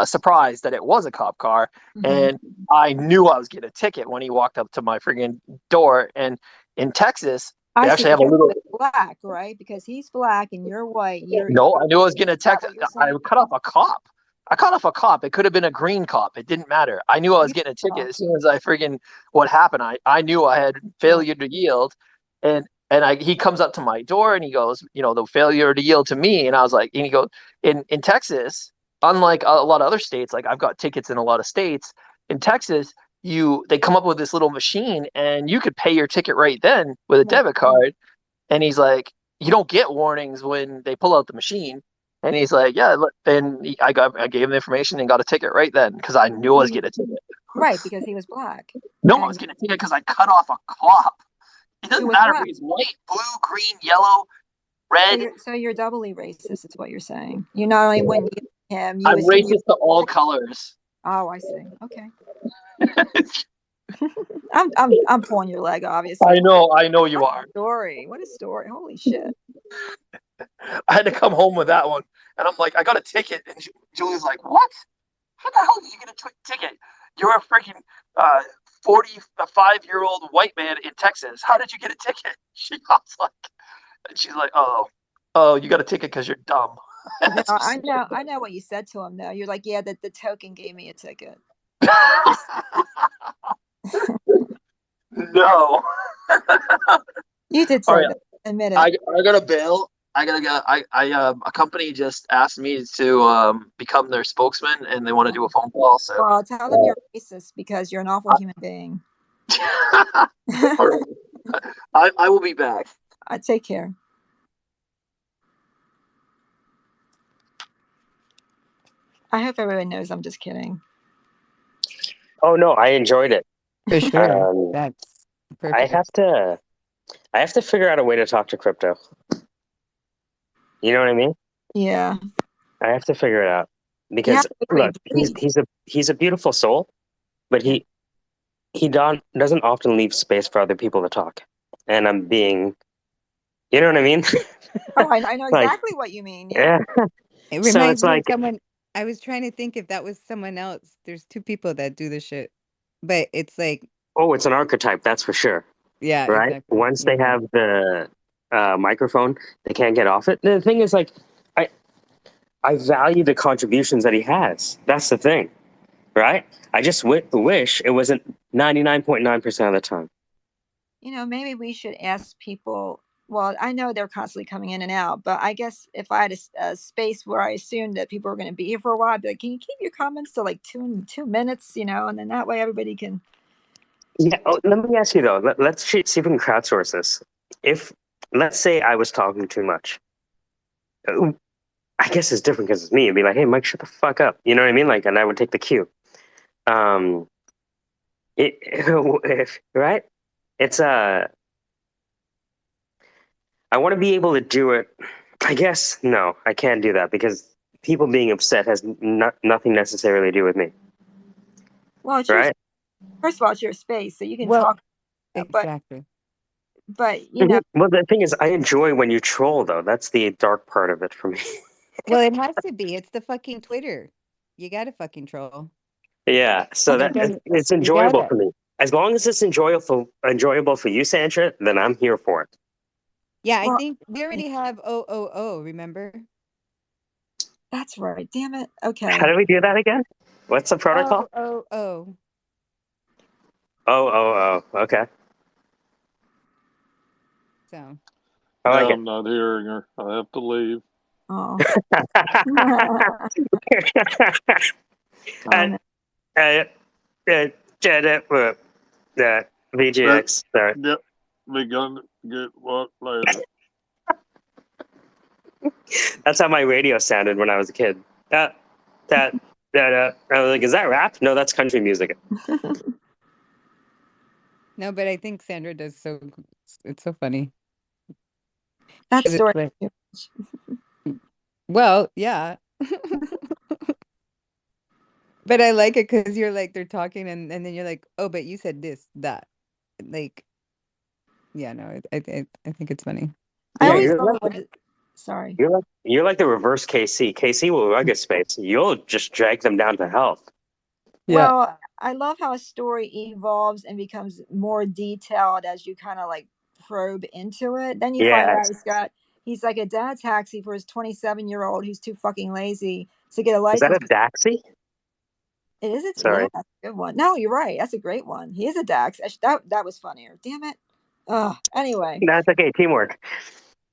surprised that it was a cop car. Mhm. And I knew I was getting a ticket when he walked up to my friggin' door. And in Texas, they I see. actually have a Because little. black, right? Because he's black and you're white. No, I knew I was getting a Is that text. what you're I saying? cut off a cop. I cut off a cop. It could have been a green cop. It didn't matter. I knew I was You getting a ticket oh, as soon as I friggin' what happened. I knew I had failure to yield, and he comes up to my door and he goes, the failure to yield to me, and I was like, and he goes, in Texas, unlike a lot of other states, like I've got tickets in a lot of states, in Texas, they come up with this little machine and you could pay your ticket right then with a right. debit card, and he's like, you don't get warnings when they pull out the machine. And he's like, yeah. And I gave him the information and got a ticket right then because I knew I was getting a ticket. Right, because he was black. No, I was getting a ticket because I cut off a cop. It doesn't matter if he's white, blue, green, yellow, red. So you're doubly racist, is what you're saying. You not only wouldn't use him, you I'm assume racist to all colors. Oh, I see. Okay. I'm pulling your leg, obviously. I know you are. What a story. Holy shit. I had to come home with that one. And I'm like, I got a ticket. And Julie's like, what? How the hell did you get a ticket? You're a freaking 45-year-old white man in Texas. How did you get a ticket? She's like, oh, you got a ticket because you're dumb. No, I know what you said to him though. You're like, yeah, the token gave me a ticket. No. You did say that. Admit it. I got a bill. A company just asked me to become their spokesman, and they want to do a phone call. So, well, tell them you're racist because you're an awful human being. I will be back. Take care. I hope everyone knows I'm just kidding. Oh no, I enjoyed it. For sure. That's perfect. I have to figure out a way to talk to crypto. You know what I mean? Yeah. I have to figure it out because look, he's a beautiful soul, but he doesn't often leave space for other people to talk. And I'm being, you know what I mean? Oh, I know exactly what you mean. Yeah. It reminds me of someone. I was trying to think if that was someone else. There's two people that do this shit, but it's like, oh, it's an archetype, that's for sure. Yeah, right. Exactly. Once they have the microphone, they can't get off it. The thing is, like, I value the contributions that he has. That's the thing, right? I just wish it wasn't 99.9% of the time. You know, maybe we should ask people. Well, I know they're constantly coming in and out, but I guess if I had a space where I assumed that people were going to be here for a while, I'd be like, can you keep your comments to like 2 minutes, you know, and then that way everybody can. Yeah. Oh, let me ask you though. Let's see if we can crowdsource this. If let's say I was talking too much, I guess it's different because it's me. It'd be like, hey, Mike, shut the fuck up. You know what I mean? Like, and I would take the cue. Right? It's I want to be able to do it. I guess no, I can't do that because people being upset has nothing necessarily to do with me. Well, it's right. First of all, it's your space, so you can talk. Exactly. But you know. Well, the thing is, I enjoy when you troll, though. That's the dark part of it for me. Well, it has to be. It's the fucking Twitter. You got to fucking troll. Yeah, so it's enjoyable for me. As long as it's enjoyable for you, Sandra, then I'm here for it. Yeah, I think we already have OOO, remember? That's right. Damn it. Okay. How do we do that again? What's the protocol? OOO. Oh, okay. So. I'm not hearing her. I have to leave. Oh. VGX. Sorry. Yep. We're gonna get what later. That's how my radio sounded when I was a kid. I was like, is that rap? No, that's country music. No, but I think Sandra does it's so funny. That story. Well, yeah. But I like it because you're like, they're talking and then you're like, oh, but you said this, that. Like, yeah, no, I think it's funny. I always love sorry. You're like the reverse KC. KC will rug a space. You'll just drag them down to hell. Yeah. Well, I love how a story evolves and becomes more detailed as you kind of like probe into it. Then you find out he's like a dad taxi for his 27-year-old who's too fucking lazy to get a license. Is that a Daxi? It is. Sorry. Yeah, that's a good one. No, you're right. That's a great one. He is a Dax. That was funnier. Damn it. Anyway. That's okay. Teamwork.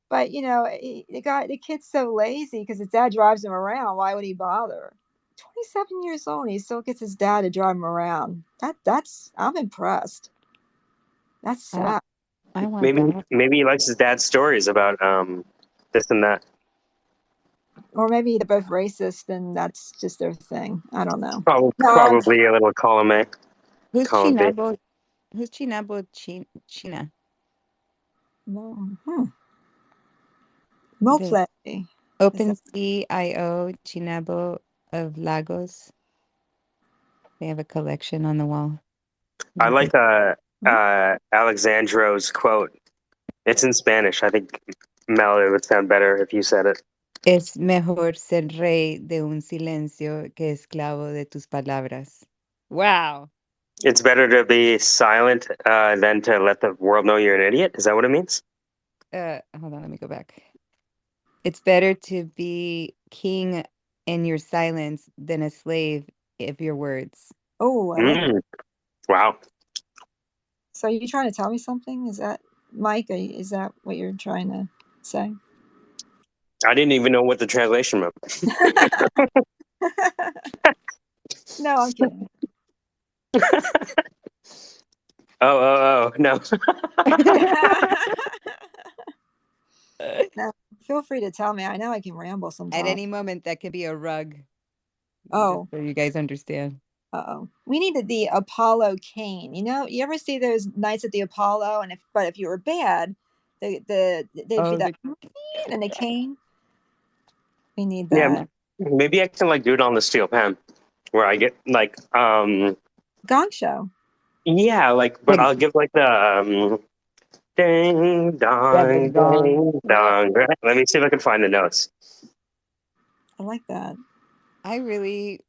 But you know, the kid's so lazy because his dad drives him around. Why would he bother? 27 years old, and he still gets his dad to drive him around. I'm impressed. That's sad. I want maybe he likes his dad's stories about this and that. Or maybe they're both racist and that's just their thing. I don't know. Probably a little column A. Who's Column B. Chinabo? Who's Chinabo China? Moplay. OpenSea.io Chinabo of Lagos. They have a collection on the wall. I like Alexandro's quote. It's in Spanish. I think, Mel, it would sound better if you said it. Es mejor ser rey de un silencio que esclavo de tus palabras. Wow. It's better to be silent than to let the world know you're an idiot. Is that what it means? Hold on, let me go back. It's better to be king in your silence than a slave of your words. Oh, I like that. Wow. So are you trying to tell me something? Is that, Mike, is that what you're trying to say? I didn't even know what the translation meant. No, I'm kidding. Oh, no. No, feel free to tell me. I know I can ramble sometimes. At any moment, that could be a rug. Oh. Just so you guys understand. Uh-oh. We needed the Apollo cane. You know, you ever see those nights at the Apollo? And if you were bad, they'd do that and the cane. We need that. Yeah, maybe I can do it on the steel pan, where I get Gong show. Yeah, but I'll give the ding dong, ding dong. Let me see if I can find the notes. I like that. I'm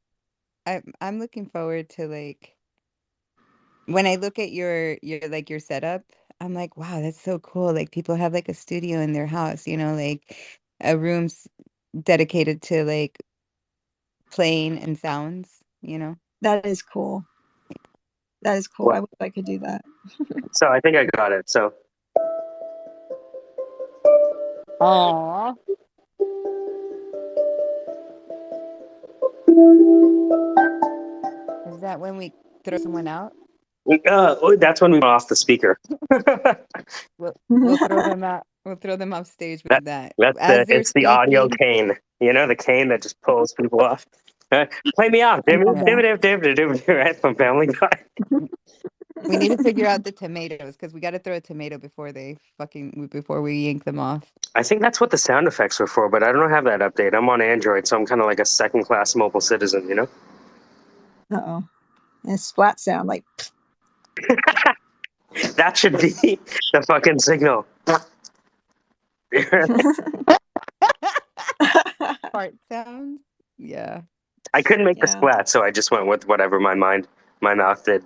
looking forward to when I look at your setup, I'm like, wow, that's so cool. People have a studio in their house, a room dedicated to playing and sounds, That is cool. That is cool. I wish I could do that. So I think I got it. So. Aww. Is that when we throw someone out? That's when we go off the speaker. We'll throw them out. We'll throw them off stage with that. It's the audio cane. The cane that just pulls people off. Play me off, right from Family Guy. We need to figure out the tomatoes because we got to throw a tomato before we yank them off. I think that's what the sound effects were for, but I don't have that update. I'm on Android, so I'm kind of like a second-class mobile citizen, Uh-oh. And splat sound That should be the fucking signal. Fart sounds? Yeah. I couldn't make the splat, so I just went with whatever my mouth did.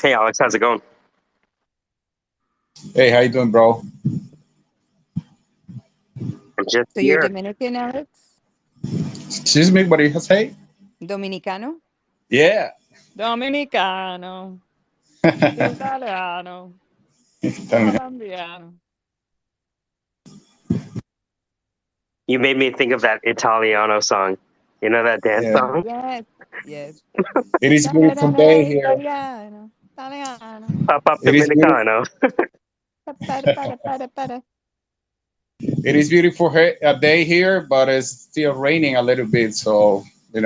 Hey, Alex, how's it going? Hey, how you doing, bro? So you're Dominican, Alex? Excuse me, what do you say? Dominicano? Yeah. Dominicano. Italiano. Colombiano. You made me think of that Italiano song. You know that dance song? Yes. It is beautiful day here. Italiano. Pop Dominicano. It is beautiful a day here, but it's still raining a little bit. So, it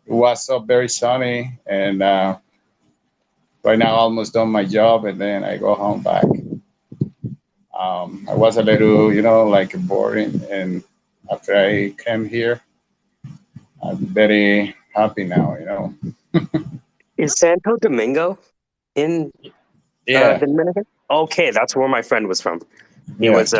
was very sunny. And right now, almost done my job. And then I go home back. I was a little, boring. And after I came here, I'm very happy now. Is Santo Domingo in the Dominican? Okay, that's where my friend was from. He was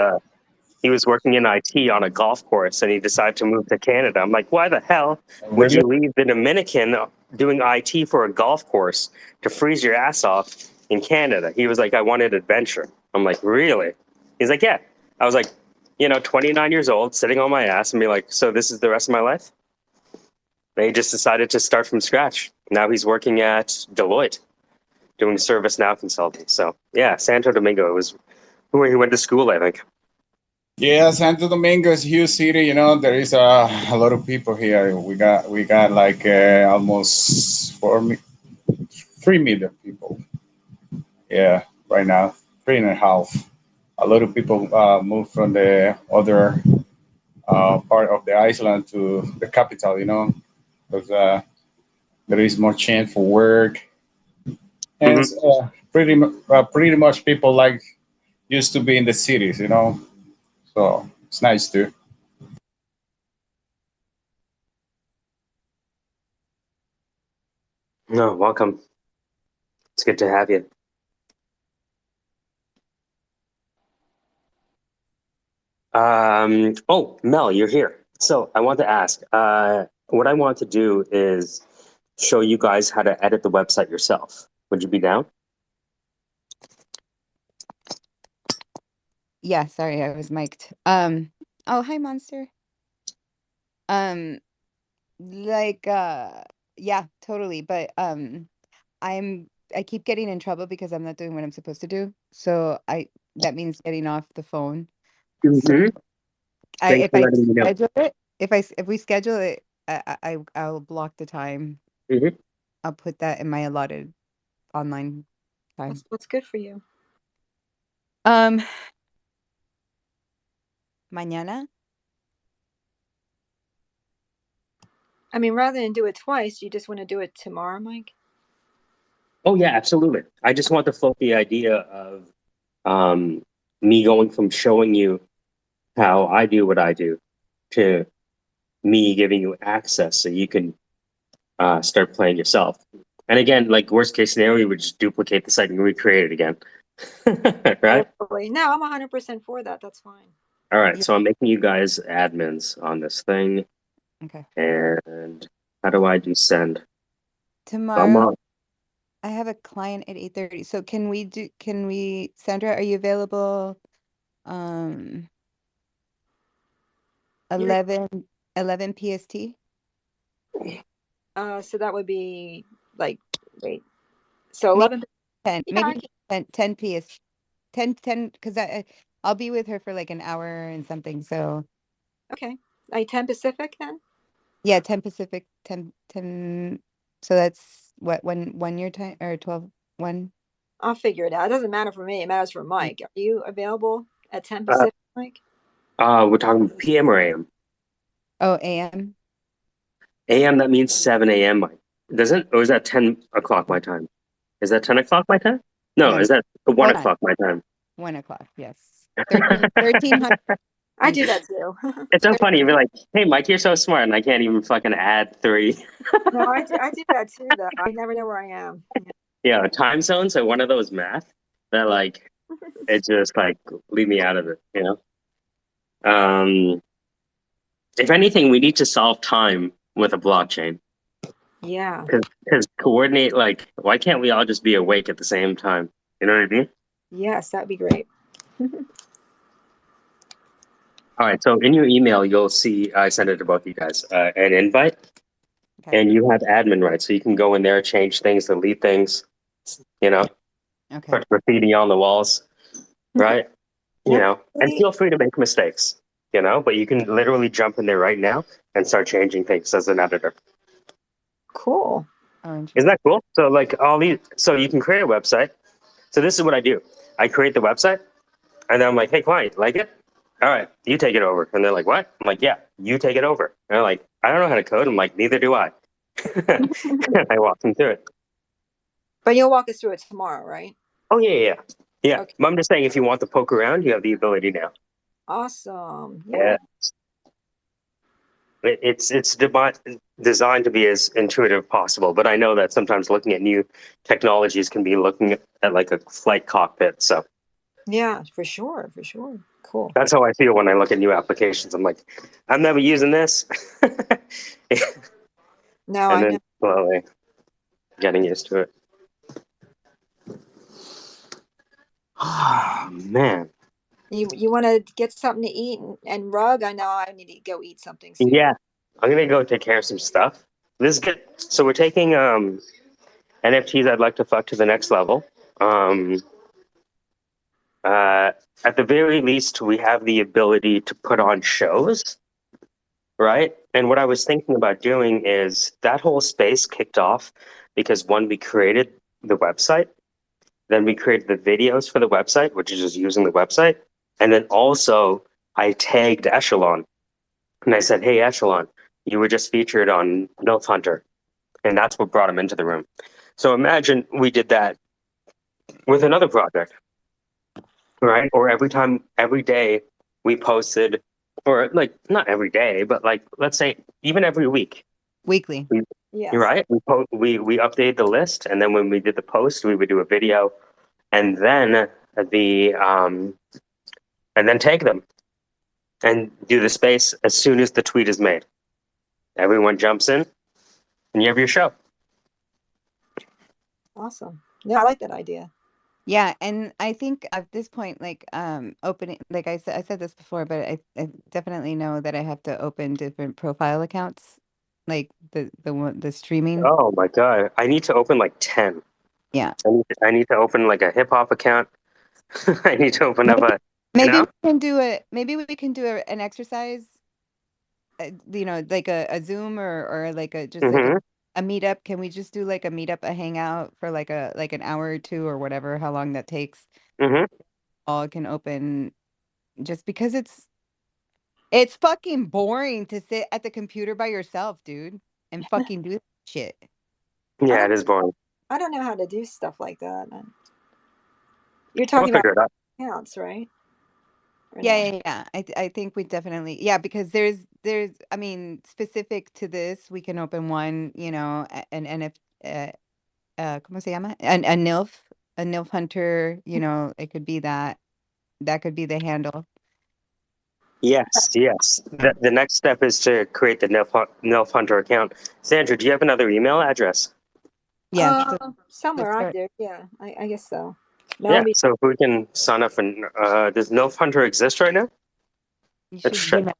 working in IT on a golf course, and he decided to move to Canada. I'm like, why the hell would you leave the Dominican doing IT for a golf course to freeze your ass off in Canada? He was like, I wanted adventure. I'm like, really? He's like, yeah. I was like, 29 years old, sitting on my ass, and be like, so this is the rest of my life? And he just decided to start from scratch. Now he's working at Deloitte, doing ServiceNow consulting. So yeah, Santo Domingo was where he went to school, I think. Yeah, Santo Domingo is a huge city. There is a lot of people here. We got almost 3 million people. Yeah, right now, 3.5. a lot of people move from the other part of the island to the capital, because there is more chance for work, and Mm-hmm. pretty much people like used to be in the cities, so it's nice too. No, welcome. It's good to have you. Oh, Mel, you're here. So I want to ask, what I want to do is show you guys how to edit the website yourself. Would you be down? Yeah, sorry, I was mic'd. Oh, hi, Monster. Um, like, yeah, totally. But I keep getting in trouble because I'm not doing what I'm supposed to do. So that means getting off the phone. So Mm-hmm. Thanks if for I letting me know. schedule it, if we schedule it, I'll block the time. Mm-hmm. I'll put that in my allotted online time. What's good for you? Mañana. I mean, rather than do it twice, you just want to do it tomorrow, Mike? Oh yeah, absolutely. I just want to float the idea of me going from showing you how I do what I do to me giving you access so you can start playing yourself. And again, like worst case scenario, we would just duplicate the site and recreate it again. Right? Totally. No, I'm 100% for that. That's fine. All right. So I'm making you guys admins on this thing. Okay. And how do I do send? Tomorrow, I have a client at 8:30. So Sandra, are you available 11 PST? So that would be like, wait. So 11. 10, Yeah, maybe 10 PS 10 because I'll be with her for like an hour and something. So okay. Like 10 Pacific then? yeah, 10 Pacific, 10. So that's what, 1 your time or 12 1? I'll figure it out. It doesn't matter for me. It matters for Mike. Are you available at 10 Pacific, Mike? We're talking PM or AM? Oh, AM. AM, that means 7 a.m. Doesn't? Or is that 10 o'clock my time? Is that 10 o'clock my time? No, is that 1 o'clock my time? 1 o'clock, yes. 1300. I do that too. It's so funny. You'd be like, hey, Mike, you're so smart, and I can't even fucking add 3. No, I do that too, though. I never know where I am. Yeah, time zones are one of those math that, like, it's just like, leave me out of it, If anything, we need to solve time with a blockchain. Yeah. Because coordinate, like, why can't we all just be awake at the same time? You know what I mean? Yes, that'd be great. All right, so in your email, you'll see I sent it to both of you guys an invite, and you have admin rights, so you can go in there, change things, delete things, put graffiti on the walls, right? And feel free to make mistakes, but you can literally jump in there right now and start changing things as an editor. Cool. Isn't that cool? So like so you can create a website. So this is what I do. I create the website, and then I'm like, hey, client, like it? All right, you take it over. And they're like, what? I'm like, yeah, you take it over. And they're like, I don't know how to code. I'm like, neither do I. I walk them through it. But you'll walk us through it tomorrow, right? Oh, yeah. Okay. I'm just saying, if you want to poke around, you have the ability now. Awesome. Yeah. It's designed to be as intuitive as possible, but I know that sometimes looking at new technologies can be looking at like a flight cockpit. So yeah, for sure. Cool. That's how I feel when I look at new applications. I'm like, I'm never using this. No, and I then know. slowly getting used to it. Oh, man. You want to get something to eat and rug? I know I need to go eat something soon. Yeah, I'm gonna go take care of some stuff. This is good. So we're taking NFTs. I'd like to fuck to the next level. At the very least, we have the ability to put on shows, right? And what I was thinking about doing is that whole space kicked off because one, we created the website, then we created the videos for the website, which is just using the website, And then also I tagged Echelon and I said, "Hey, Echelon, you were just featured on Milf Hunter." And that's what brought him into the room. So imagine we did that with another project, right? Or every day we posted, or like not every day, but like let's say even every week. Weekly. Yes. You're right. We updated the list, and then when we did the post, we would do a video, and then tag them and do the space as soon as the tweet is made. Everyone jumps in, and you have your show. Awesome. Yeah, I like that idea. Yeah, and I think at this point, like opening, like I said this before, but I definitely know that I have to open different profile accounts, like the streaming. Oh my god! I need to open like 10. Yeah. I need to open like a hip hop account. I need to open up a. Maybe we can do an exercise, like a Zoom or like a just like Mm-hmm. a meetup. Can we just do like a meetup, a hangout for like an hour or two or whatever, how long that takes? Mm-hmm. All can open just because it's fucking boring to sit at the computer by yourself, dude, and fucking do shit. Yeah, it is boring. I don't know how to do stuff like that. You're We'll talking about figure it out. accounts, right? Or Yeah, no? yeah, yeah. I think we definitely, yeah, because I mean, specific to this, we can open one, an NF, ¿cómo se llama? A NILF hunter, it could be that. That could be the handle. Yes, yes. The next step is to create the Nelf Hunter account. Sandra, do you have another email address? Yes. Somewhere out start. there. Yeah, I guess so. Yeah, so if we can sign up and does Nelf Hunter exist right now? You Let's should check.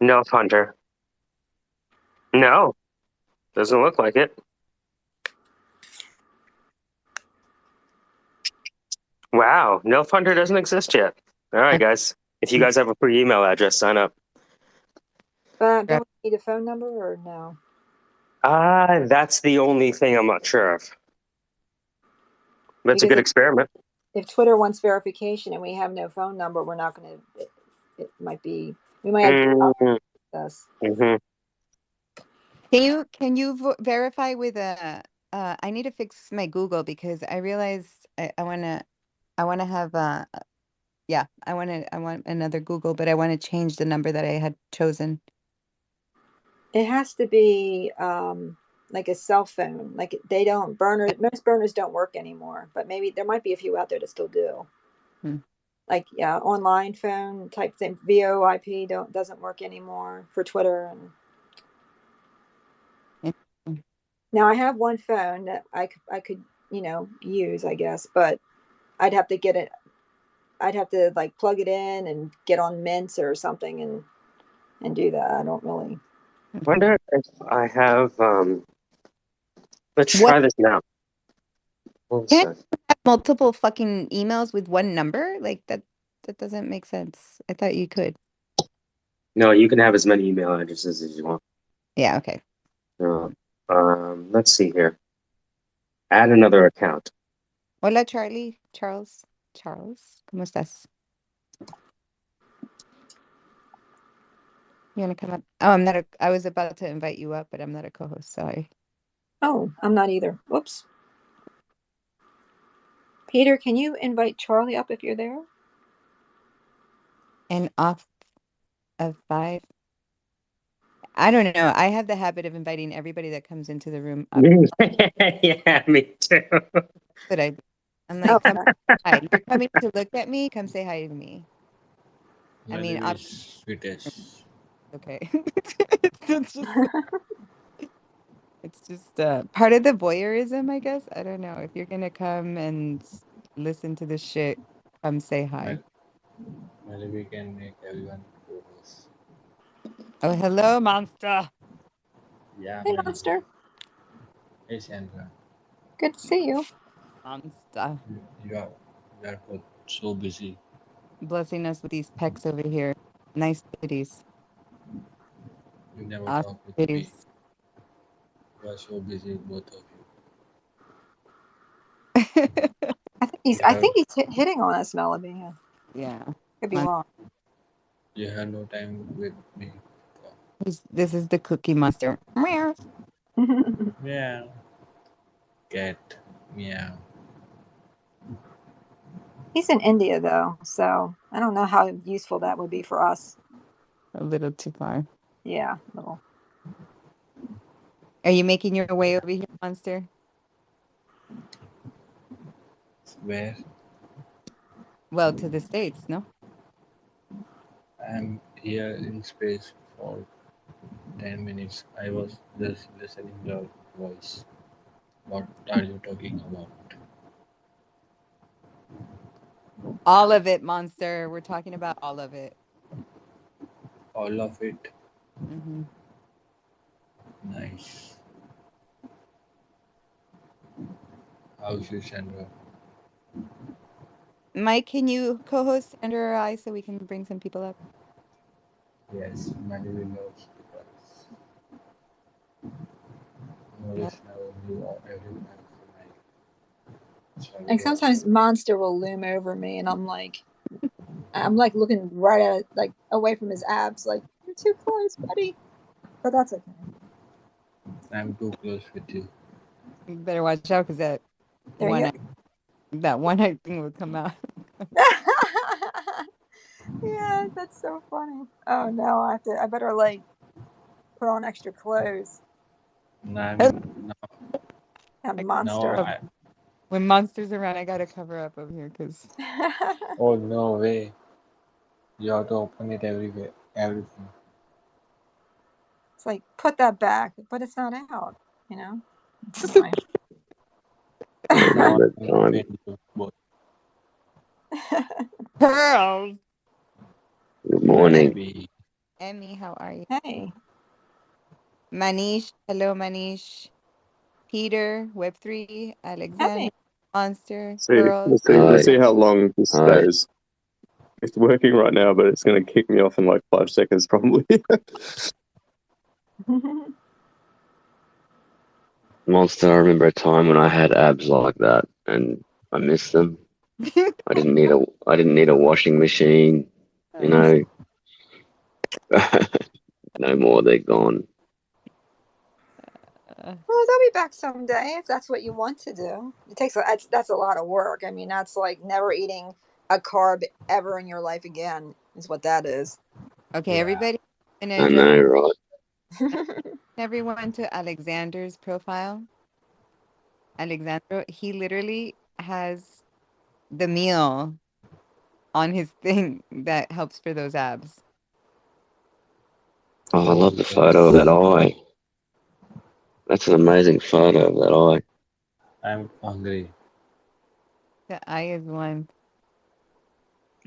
Nelf Hunter. No, doesn't look like it. Wow, Nelf Hunter doesn't exist yet. All right, guys. If you guys have a free email address, sign up. But don't we need a phone number or no? That's the only thing I'm not sure of. But it's a Because good experiment. if Twitter wants verification and we have no phone number, we're not going to. It might be. We might have to us. Mm-hmm. Can you verify with a? I need to fix my Google because I realized I want to have yeah, I want another Google, but I want to change the number that I had chosen. It has to be like a cell phone. Like they don't most burners don't work anymore, but maybe there might be a few out there that still do. Like online phone type thing. VoIP doesn't work anymore for Twitter. And now I have one phone that I could use, I guess, but I'd have to get it. I'd have to like plug it in and get on Mint or something and do that. I don't really. Wonder if I have. Let's try this now. Can't you have multiple fucking emails with one number? Like that doesn't make sense. I thought you could. No, you can have as many email addresses as you want. Yeah, okay. Let's see here. Add another account. Hola, Charles, ¿cómo estás? You want to come up? Oh, I was about to invite you up, but I'm not a co-host. Sorry. Oh, I'm not either. Whoops. Peter, can you invite Charlie up if you're there? And off of 5. I don't know. I have the habit of inviting everybody that comes into the room up. Yeah, me too. But I'm like, come hi. You're coming to look at me? Come say hi to me. My I mean, name is Vitesh. Okay. It's just part of the voyeurism, I guess. I don't know. If you're gonna come and listen to this shit, come say hi. Maybe we can make everyone co-host. Oh, hello, monster. Yeah. Hey, monster. Hey, Sandra. Good to see you. Monster. You are both so busy. Blessing us with these pecs over here. Nice titties. You never Awesome talk with me. titties. You are so busy, both of you. I think I think he's hitting on us, Melody. Yeah. Could be wrong. You have no time with me. This is the Cookie Monster. Meow. Meow. Cat. Meow. He's in India though, so I don't know how useful that would be for us. A little too far. Yeah, a little. Are you making your way over here, Monster? Where? Well, to the States, no? I'm here in space for 10 minutes. I was just listening your voice. What are you talking about? All of it, Monster. We're talking about all of it. All of it? Mm-hmm. Nice. How's you, Sandra? Mike, can you co-host Under Our Eyes so we can bring some people up? Yes, Mary loves because no Yep. listener you are everyone Like sometimes Monster will loom over me, and I'm like looking right at it, like away from his abs, like you're too close, buddy. But that's okay. I'm too close with you. You better watch out because that There one you eye, that one eye thing will come out. Yeah, that's so funny. Oh no, I better like put on extra clothes. I'm A now monster. I, When Monster's around, I gotta cover up over here because oh no way. You have to open it everywhere. Everything. It's like put that back, but it's not out. You know. Anyway. Now That I'm time. offended you both. Pearls. Good morning. Maybe. Emmy, how are you? Hey. Manish, hello Manish. Peter, Web3, Alexander, Emmy. Monster, See, Pearls. let's see Hi. how long this Hi. stays. It's working right now, but it's going to kick me off in like 5 seconds, probably. Monster, I remember a time when I had abs like that and I missed them. I didn't need a washing machine, you know. No more, they're gone. Well, they'll be back someday if that's what you want to do. That's a lot of work. I mean, that's like never eating a carb ever in your life again is what that is. Okay, Yeah. everybody, I'm gonna I address know, right? everyone to Alexander's profile. Alexander, he literally has the meal on his thing that helps for those abs. Oh, I Oh love the photo of yes. that eye. That's an amazing photo of that eye. I'm hungry. The eye is one.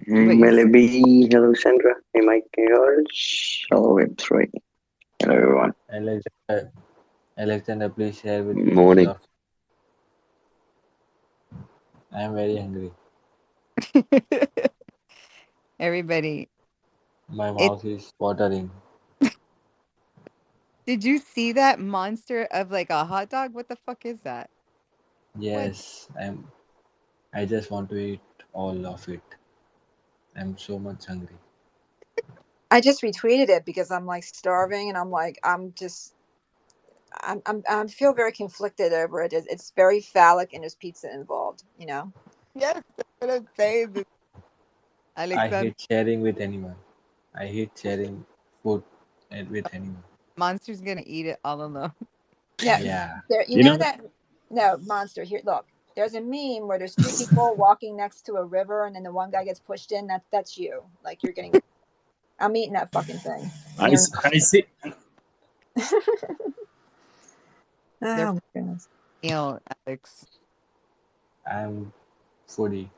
Hey, But you Melody. Hello, Sandra. Hey, Mike. Hey, George. Hello, Web3. Hello, everyone. Alexander, please share with me Morning. your. I am very hungry. everybody. My It mouth is watering. did you see that monster of like a hot dog? What the fuck is that? Yes, I just want to eat all of it. I'm so much hungry. I just retweeted it because I'm like starving, and I'm like I feel very conflicted over it. It's very phallic, and there's pizza involved. You know. Yes, that's what I'm saying. I Alexander, hate sharing with anyone. I hate sharing food with anyone. monster's gonna eat it all alone. Yeah. Yeah. There. You You know know, that. No, monster. Here, look. There's a meme where there's two people walking next to a river, and then the one guy gets pushed in. That's you. Like you're getting. I'm eating that fucking thing. I, You're I see. not. They're Oh my goodness. meal, Alex. I'm foodie.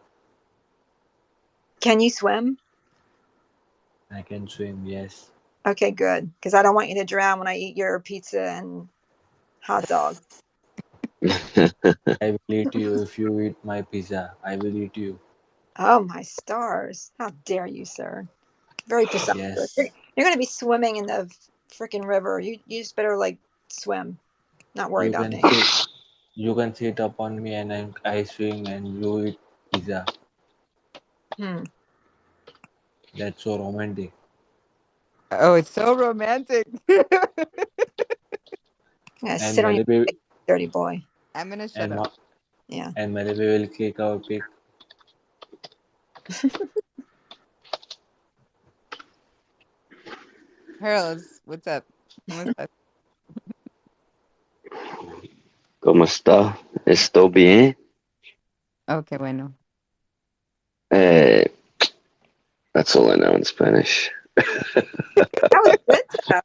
Can you swim? I can swim, yes. Okay, good. Because I don't want you to drown when I eat your pizza and hot dog. I will eat you if you eat my pizza. I will eat you. Oh my stars! How dare you, sir? Very presumptuous. Yes. You're going to be swimming in the freaking river. You just better like swim, not worry You about can me. sit you can sit upon me and I swim and you eat pizza. Hmm. That's so romantic. Oh, it's so romantic. Yeah, And sit on your Malibu face, dirty boy. I'm gonna shut and up. Yeah. and Malibu will kick our pig. Hurls, what's up? ¿Cómo estás? ¿Cómo está? ¿Estoy bien? Okay, bueno. Eh, that's all I know in Spanish. That was good though.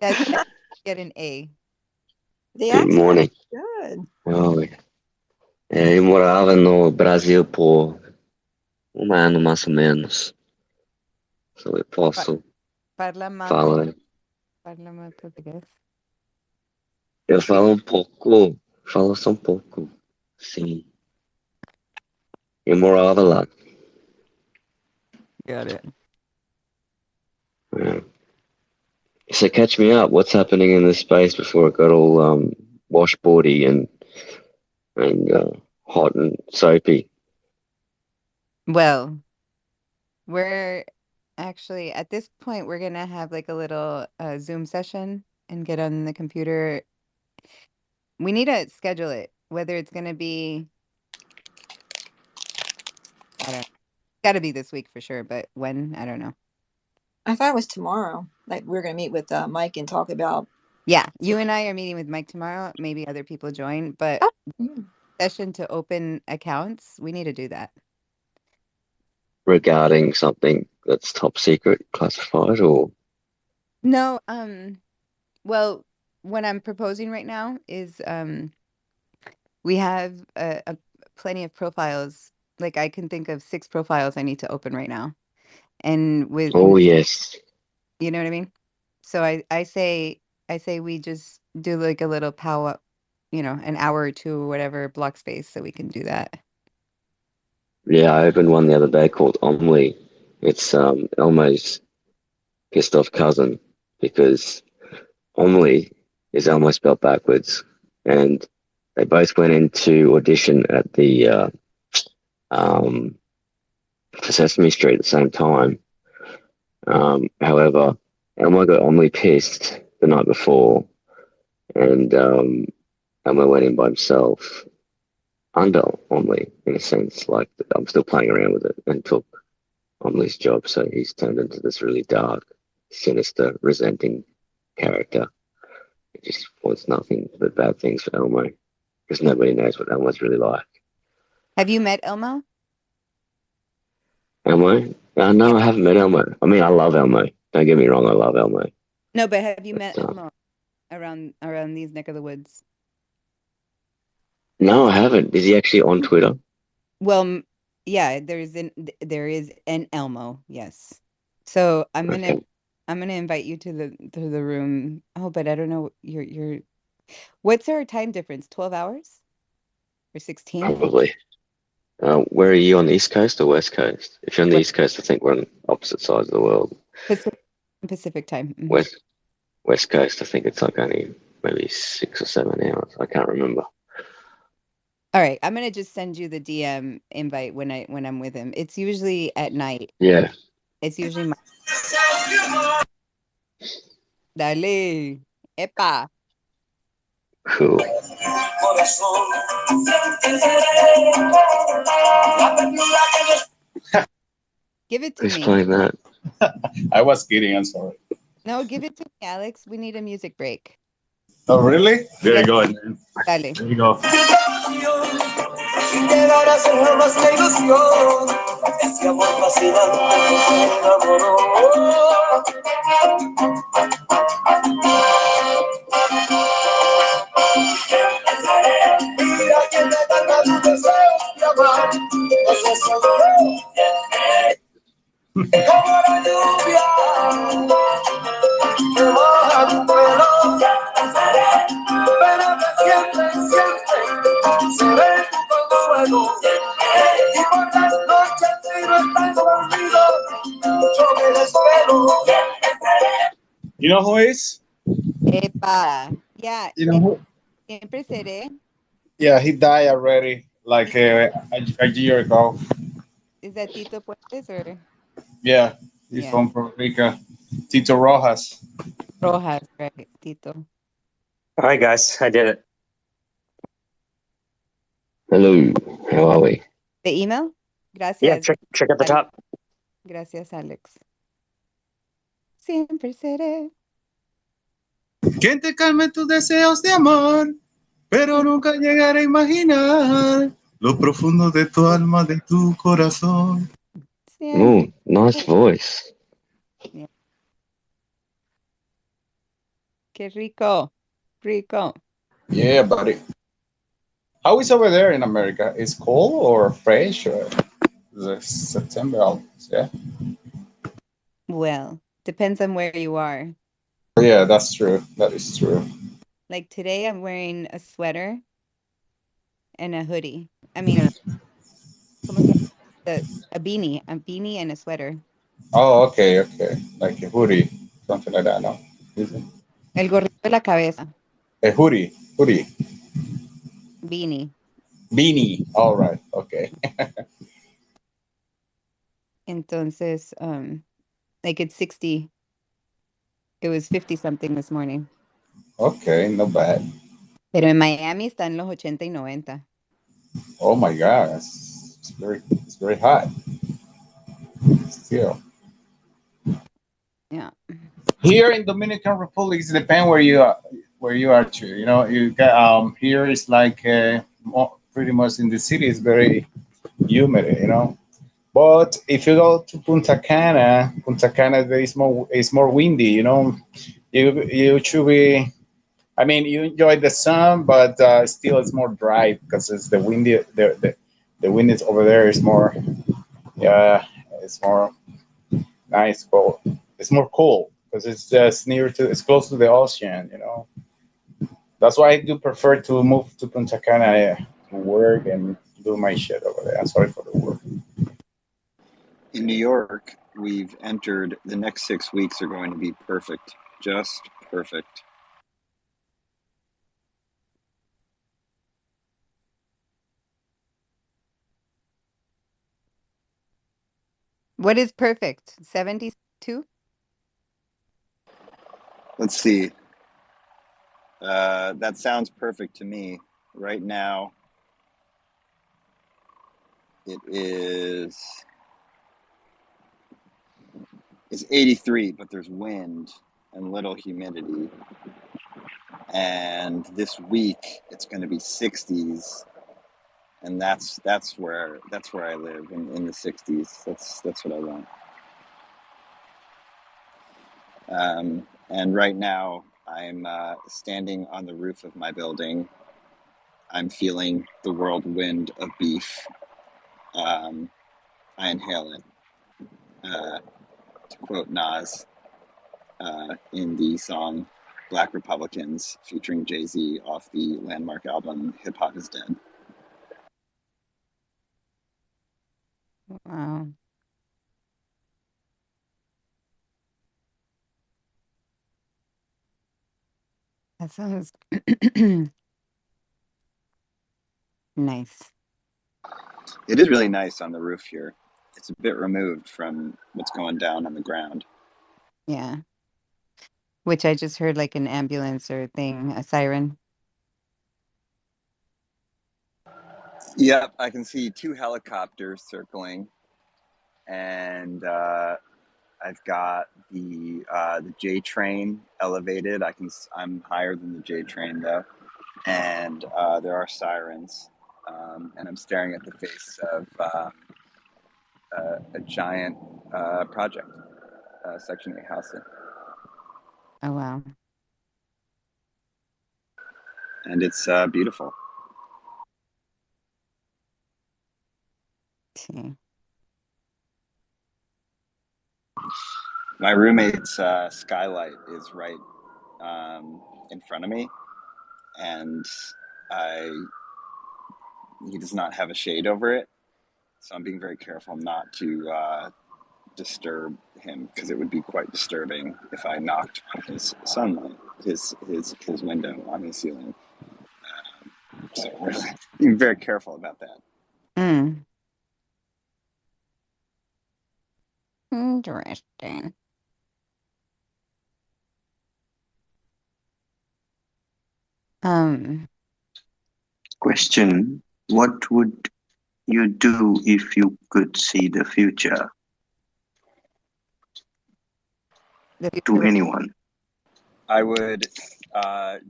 That's get an A. The Good accent morning. was good. Oh, eu morava no Brasil por ano mais ou menos. So eu posso Parla más, falar. parla más portugués. Eu falo só um pouco. Sim. Eu morava lá. Got it. Yeah. So catch me up. What's happening in this space before it got all washboardy and hot and soapy? Well, we're actually at this point we're gonna have like a little Zoom session and get on the computer. We need to schedule it, whether it's gonna be, I don't know. Gotta be this week for sure, but when, I don't know. I thought it was tomorrow. Like we were gonna meet with Mike and talk about. Yeah, you and I are meeting with Mike tomorrow. Maybe other people join, but session to open accounts, we need to do that. Regarding something that's top secret, classified, or No, well, what I'm proposing right now is we have plenty of profiles. Like I can think of 6 profiles I need to open right now. And with, oh yes, you know what I mean? So I say we just do like a little power, an hour or 2 or whatever block space so we can do that. yeah. I opened one the other day called Omni. It's Elmo's pissed off cousin because Omni is Elmo spelled backwards, and they both went into audition at the um, for Sesame Street at the same time. However, Elmo got Omni pissed the night before, and Elmo went in by himself under Omni in a sense. Like I'm still playing around with it, and took Omni's job. So he's turned into this really dark, sinister, resenting character. It just wants nothing but bad things for Elmo because nobody knows what Elmo's really like. Have you met Elmo? Elmo? Yeah. No, I haven't met Elmo. I mean, I love Elmo. Don't get me wrong, I love Elmo. No, but have you met But, Elmo around these neck of the woods? no, I haven't. Is he actually on Twitter? Well, yeah, there is an Elmo, yes. So I'm Okay, gonna invite you to the room. Oh, but I don't know what's our time difference? 12 hours or 16? probably. Where are you, on the East Coast or West Coast? If you're on the East Coast, I think we're on opposite sides of the world. Pacific time. Mhm. West Coast, I think it's like only maybe 6 or 7 hours. I can't remember. All right, I'm gonna just send you the DM invite when I'm with him. It's usually at night. Yeah, It's usually Dale. Epa. cool. Give it to Who's me. playing that? I was kidding. I'm sorry. No, give it to me, Alex. We need a music break. Oh, really? There Yes. you go, man. Dale. There you go. You know who is? Epa. Yeah. You know who? Siempre seré. Yeah, he died already. like a year ago. Is that Tito Puentes or Yeah, he's yeah, from Puerto Rico. Tito Rojas. Rojas, right? Tito. All right, guys, I did it. Hello, how are we? The email? Yeah, Gracias. check at the Alex. top. Gracias, Alex. Siempre seré. ¿Quién te calme tus deseos de amor? Pero nunca llegaré a imaginar lo profundo de tu alma, de tu corazón. Oh, Siempre. nice voice. Yeah. Qué rico. Rico. Yeah, buddy. How is over there in America? Is cold or fresh or is it September almost? Yeah. Well, depends on where you are. Yeah, that's true. That is true. Like today, I'm wearing a sweater and a hoodie. I mean, ¿cómo se llama? A beanie. A beanie and a sweater. Oh, okay, okay. Like a hoodie, something like that. No, is it? El gorrito de la cabeza. A hoodie, Beanie. beanie. All right, okay. Entonces, like it's 60. It was 50 something this morning. Okay, not bad. Pero en Miami está en los 80 y 90. Oh my God, it's very hot still. Yeah. Here in Dominican Republic, it depends where you are too. You know, you got here is like pretty much in the city is very humid. You know, but if you go to Punta Cana there is more windy. You know, you should be. I mean, you enjoy the sun, but still it's more dry because it's the windy. The wind is over there is more. Yeah, it's more nice cold. It's more cold because it's just it's close to the ocean. You know, that's why I do prefer to move to Punta Cana to work and do my shit over there. I'm sorry for the word. In New York, we've entered the next 6 weeks are going to be perfect, just perfect. What is perfect? 72? Let's see. That sounds perfect to me. Right now, it's 83, but there's wind and little humidity. And this week, it's going to be 60s, and that's where I live in the 60s. That's what I want. And right now, I'm standing on the roof of my building. I'm feeling the whirlwind of beef. I inhale it. To quote Nas in the song Black Republicans featuring Jay-Z off the landmark album Hip Hop Is Dead. Wow. That sounds nice. It is really nice on the roof here. It's a bit removed from what's going down on the ground. Yeah. Which I just heard like an ambulance or thing, a siren. Yep, I can see 2 helicopters circling, and I've got the J train elevated. I'm higher than the J train though, and there are sirens, and I'm staring at the face of a giant project, Section 8 housing, Oh, wow. and it's beautiful. Okay. My roommate's skylight is right in front of me, and he does not have a shade over it, so I'm being very careful not to disturb him, because it would be quite disturbing if I knocked on his sunlight, his window on his ceiling. So really, be very careful about that. Interesting. Question: what would you do if you could see the future? To anyone. I would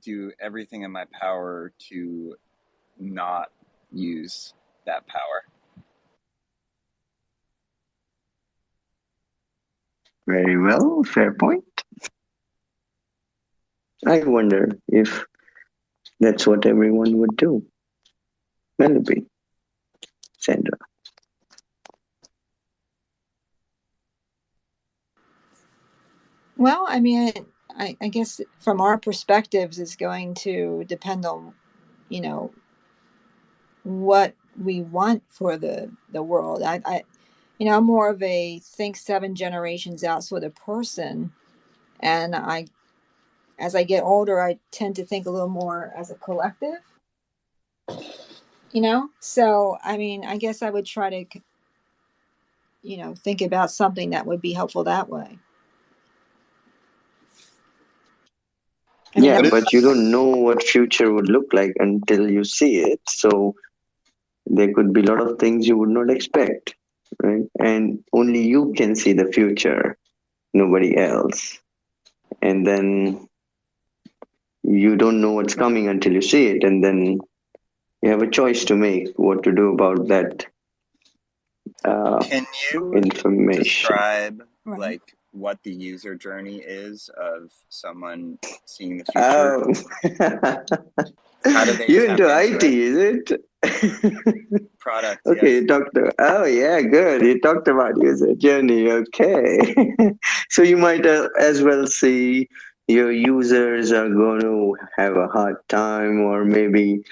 do everything in my power to not use that power. Very well, fair point. I wonder if that's what everyone would do. Maybe. Sandra. Well, I mean, I guess from our perspectives, it's going to depend on, you know, what we want for the world. You know, I'm more of a think 7 generations out sort of person, and as I get older, I tend to think a little more as a collective. You know, so I mean, I guess I would try to, you know, think about something that would be helpful that way. I mean, Yeah, but you don't know what future would look like until you see it. So there could be a lot of things you would not expect, right? And only you can see the future, nobody else. And then you don't know what's coming until you see it, and then you have a choice to make what to do about that Can you information. describe like what the user journey is of someone seeing the future? How do they You're tap into into IT, is it? product? Okay, Yes. you talked. Oh yeah, good. You talked about user journey. Okay, so you might as well see your users are going to have a hard time, or maybe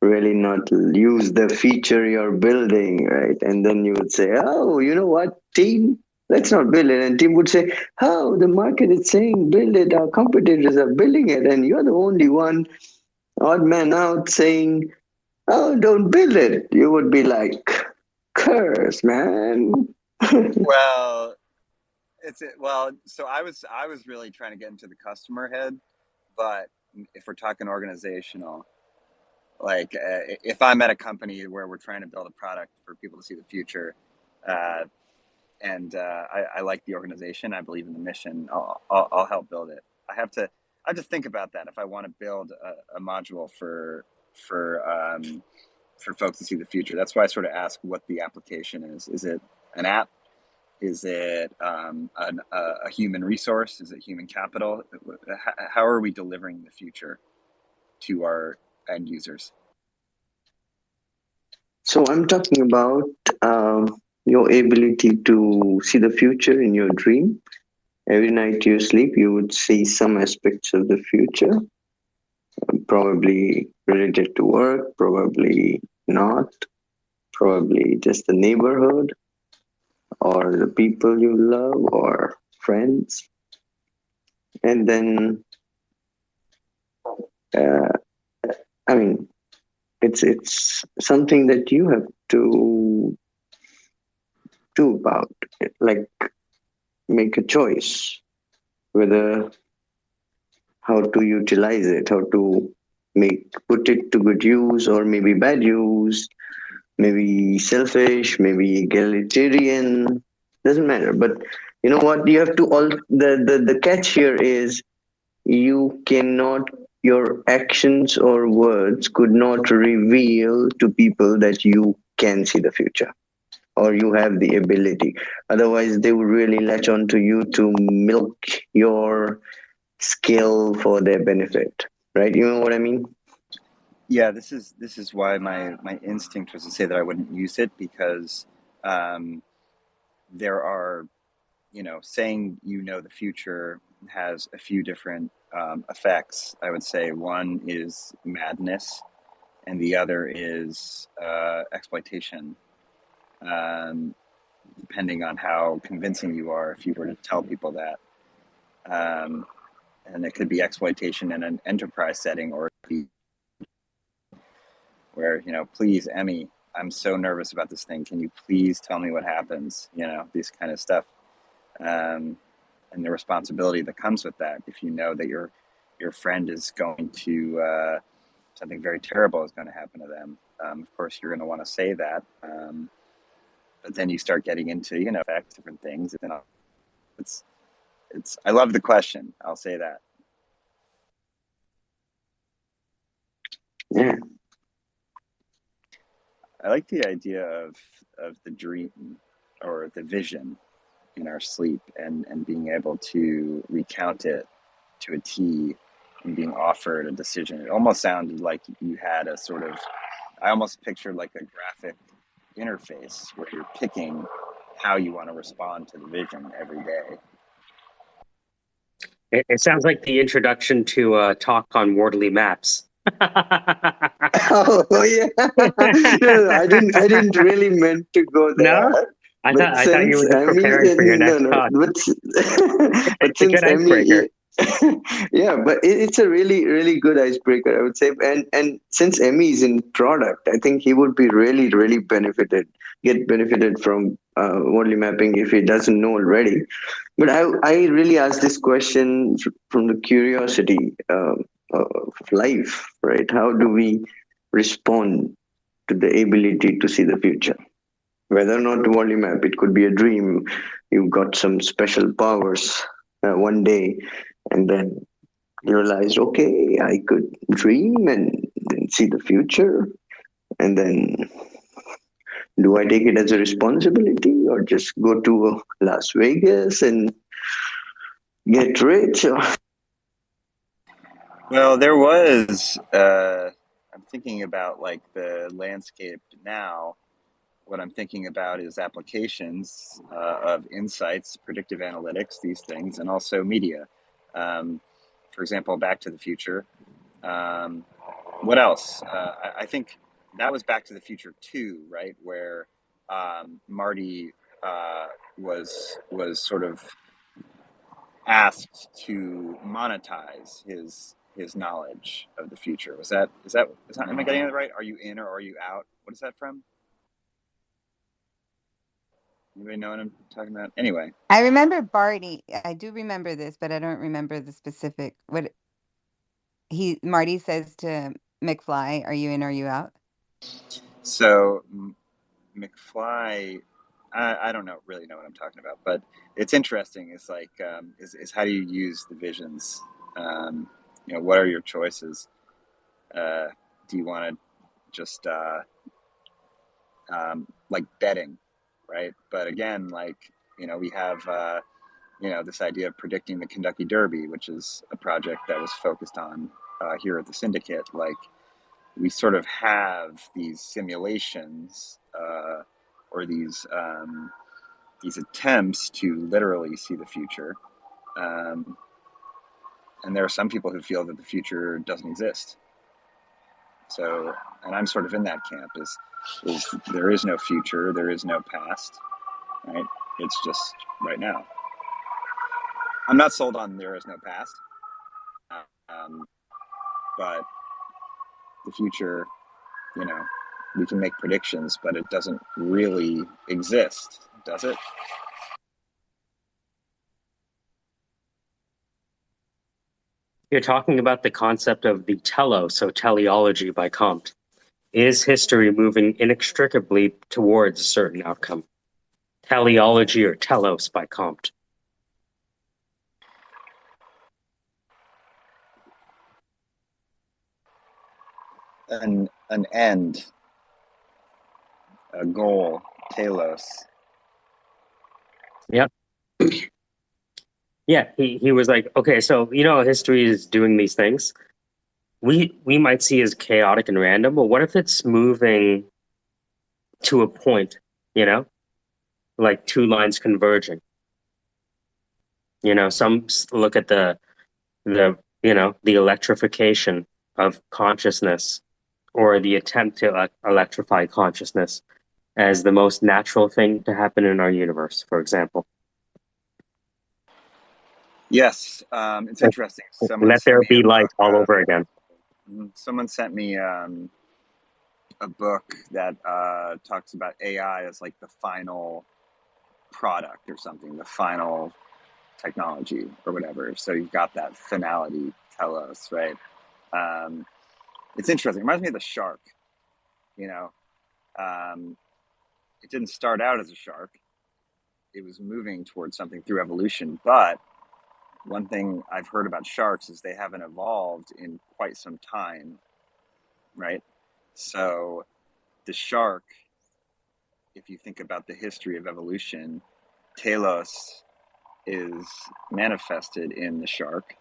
really not use the feature you're building, right? And then you would say, oh, you know what, team, let's not build it. And team would say, oh, the market is saying build it. Our competitors are building it, and you're the only one odd man out saying, oh, don't build it. You would be like, curse, man. Well, so I was really trying to get into the customer head, but if we're talking organizational, like if I'm at a company where we're trying to build a product for people to see the future, and I like the organization, I believe in the mission, I'll help build it. I have to think about that if I want to build a module for folks to see the future. That's why I sort of ask what the application is. Is it an app? Is it a human resource? Is it human capital? How are we delivering the future to our end users? So I'm talking about your ability to see the future in your dream. Every night you sleep, you would see some aspects of the future, probably related to work, probably not, probably just the neighborhood or the people you love or friends. And then, I mean, it's something that you have to do about it, like make a choice whether how to utilize it, how to put it to good use or maybe bad use, maybe selfish, maybe egalitarian, doesn't matter. But you know what? You have to the catch here is you cannot your actions or words could not reveal to people that you can see the future or you have the ability. Otherwise they would really latch on to you to milk your skill for their benefit, right? You know what I mean? Yeah, this is why my instinct was to say that I wouldn't use it, because there are, saying the future has a few different effects. I would say one is madness, and the other is exploitation. Depending on how convincing you are, if you were to tell people that. And it could be exploitation in an enterprise setting, or where, please, Emmy, I'm so nervous about this thing. Can you please tell me what happens? This kind of stuff. And the responsibility that comes with that. If you know that your friend is going to, something very terrible is going to happen to them. Of course, you're going to want to say that. But then you start getting into, different things. And I love the question. I'll say that. Yeah. I like the idea of the dream or the vision in our sleep and being able to recount it to a T and being offered a decision. It almost sounded like you had a sort of, I almost pictured like a graphic interface where you're picking how you want to respond to the vision every day. It sounds like the introduction to talk on Wardley maps. Oh yeah. No, I didn't really meant to go there. No? I But thought you since were just Emmy, preparing for your next no, talk. but, but It's a since good Emmy, icebreaker. yeah, but it's a really, really good icebreaker, I would say. And since Emmy is in product, I think he would be really, really get benefited from Wordly mapping if he doesn't know already. But I really asked this question from the curiosity of life, right? How do we respond to the ability to see the future? Whether or not to Wordly map, it could be a dream. You got some special powers one day, and then you realized, okay, I could dream and see the future. And then, do I take it as a responsibility or just go to Las Vegas and get rich? Well, there was, I'm thinking about like the landscape now. What I'm thinking about is applications of insights, predictive analytics, these things, and also media. For example, Back to the Future. What else? I think that was Back to the Future 2, right? Where Marty was sort of asked to monetize his knowledge of the future. Is that am I getting it right? Are you in or are you out? What is that from? Anybody know what I'm talking about? Anyway. I remember Barney. I do remember this, but I don't remember the specific. What Marty says to McFly, "Are you in? Are you out?" So McFly, I don't really know what I'm talking about, but it's interesting. It's like is how do you use the visions? What are your choices? Do you want to just like betting, right? But again, like we have this idea of predicting the Kentucky Derby, which is a project that was focused on here at the Syndicate. Like we sort of have these simulations or these attempts to literally see the future, and there are some people who feel that the future doesn't exist. So, and I'm sort of in that camp. Is there is no future, there is no past, right? It's just right now. I'm not sold on there is no past, but the future, we can make predictions, but it doesn't really exist, does it? You're talking about the concept of the telos, so teleology by Comte. Is history moving inextricably towards a certain outcome? Teleology or telos by Comte. An end, a goal, telos. Yep. Yeah, he was like, okay, so history is doing these things. We might see as chaotic and random, but what if it's moving to a point, like two lines converging? Some look at the electrification of consciousness or the attempt to electrify consciousness as the most natural thing to happen in our universe, for example. Yes, it's interesting. Someone Let sent there me be a light book. all over again. Someone sent me a book that talks about AI as like the final product or something, the final technology or whatever. So you've got that finality telos, right? It's interesting. It reminds me of the shark. You know, it didn't start out as a shark. It was moving towards something through evolution. But one thing I've heard about sharks is they haven't evolved in quite some time, right? So the shark, if you think about the history of evolution, telos is manifested in the shark.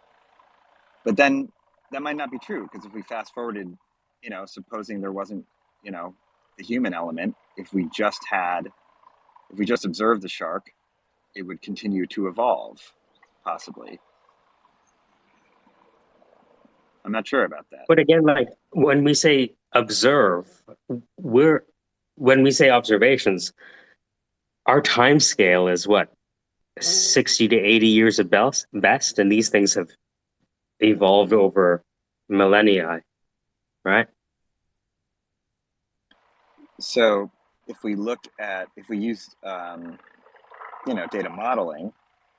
But then that might not be true, because if we fast forwarded, you know, supposing there wasn't, you know, the human element, if we just observed the shark, it would continue to evolve, possibly. I'm not sure about that. But again, like when we say observe, when we say observations, our time scale is what, 60 to 80 years at best, and these things have evolved over millennia, right? So if we used, you know, data modeling,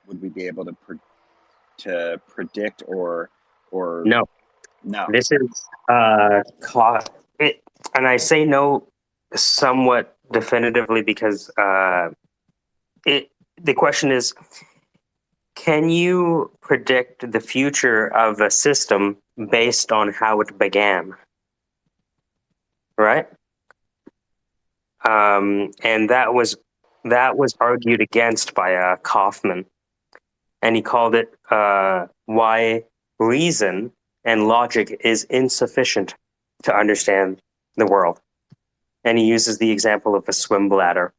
would we be able to predict or No. This is and I say no somewhat definitively because the question is, can you predict the future of a system based on how it began? Right? And that was argued against by Kaufman, and he called it why reason and logic is insufficient to understand the world. And he uses the example of a swim bladder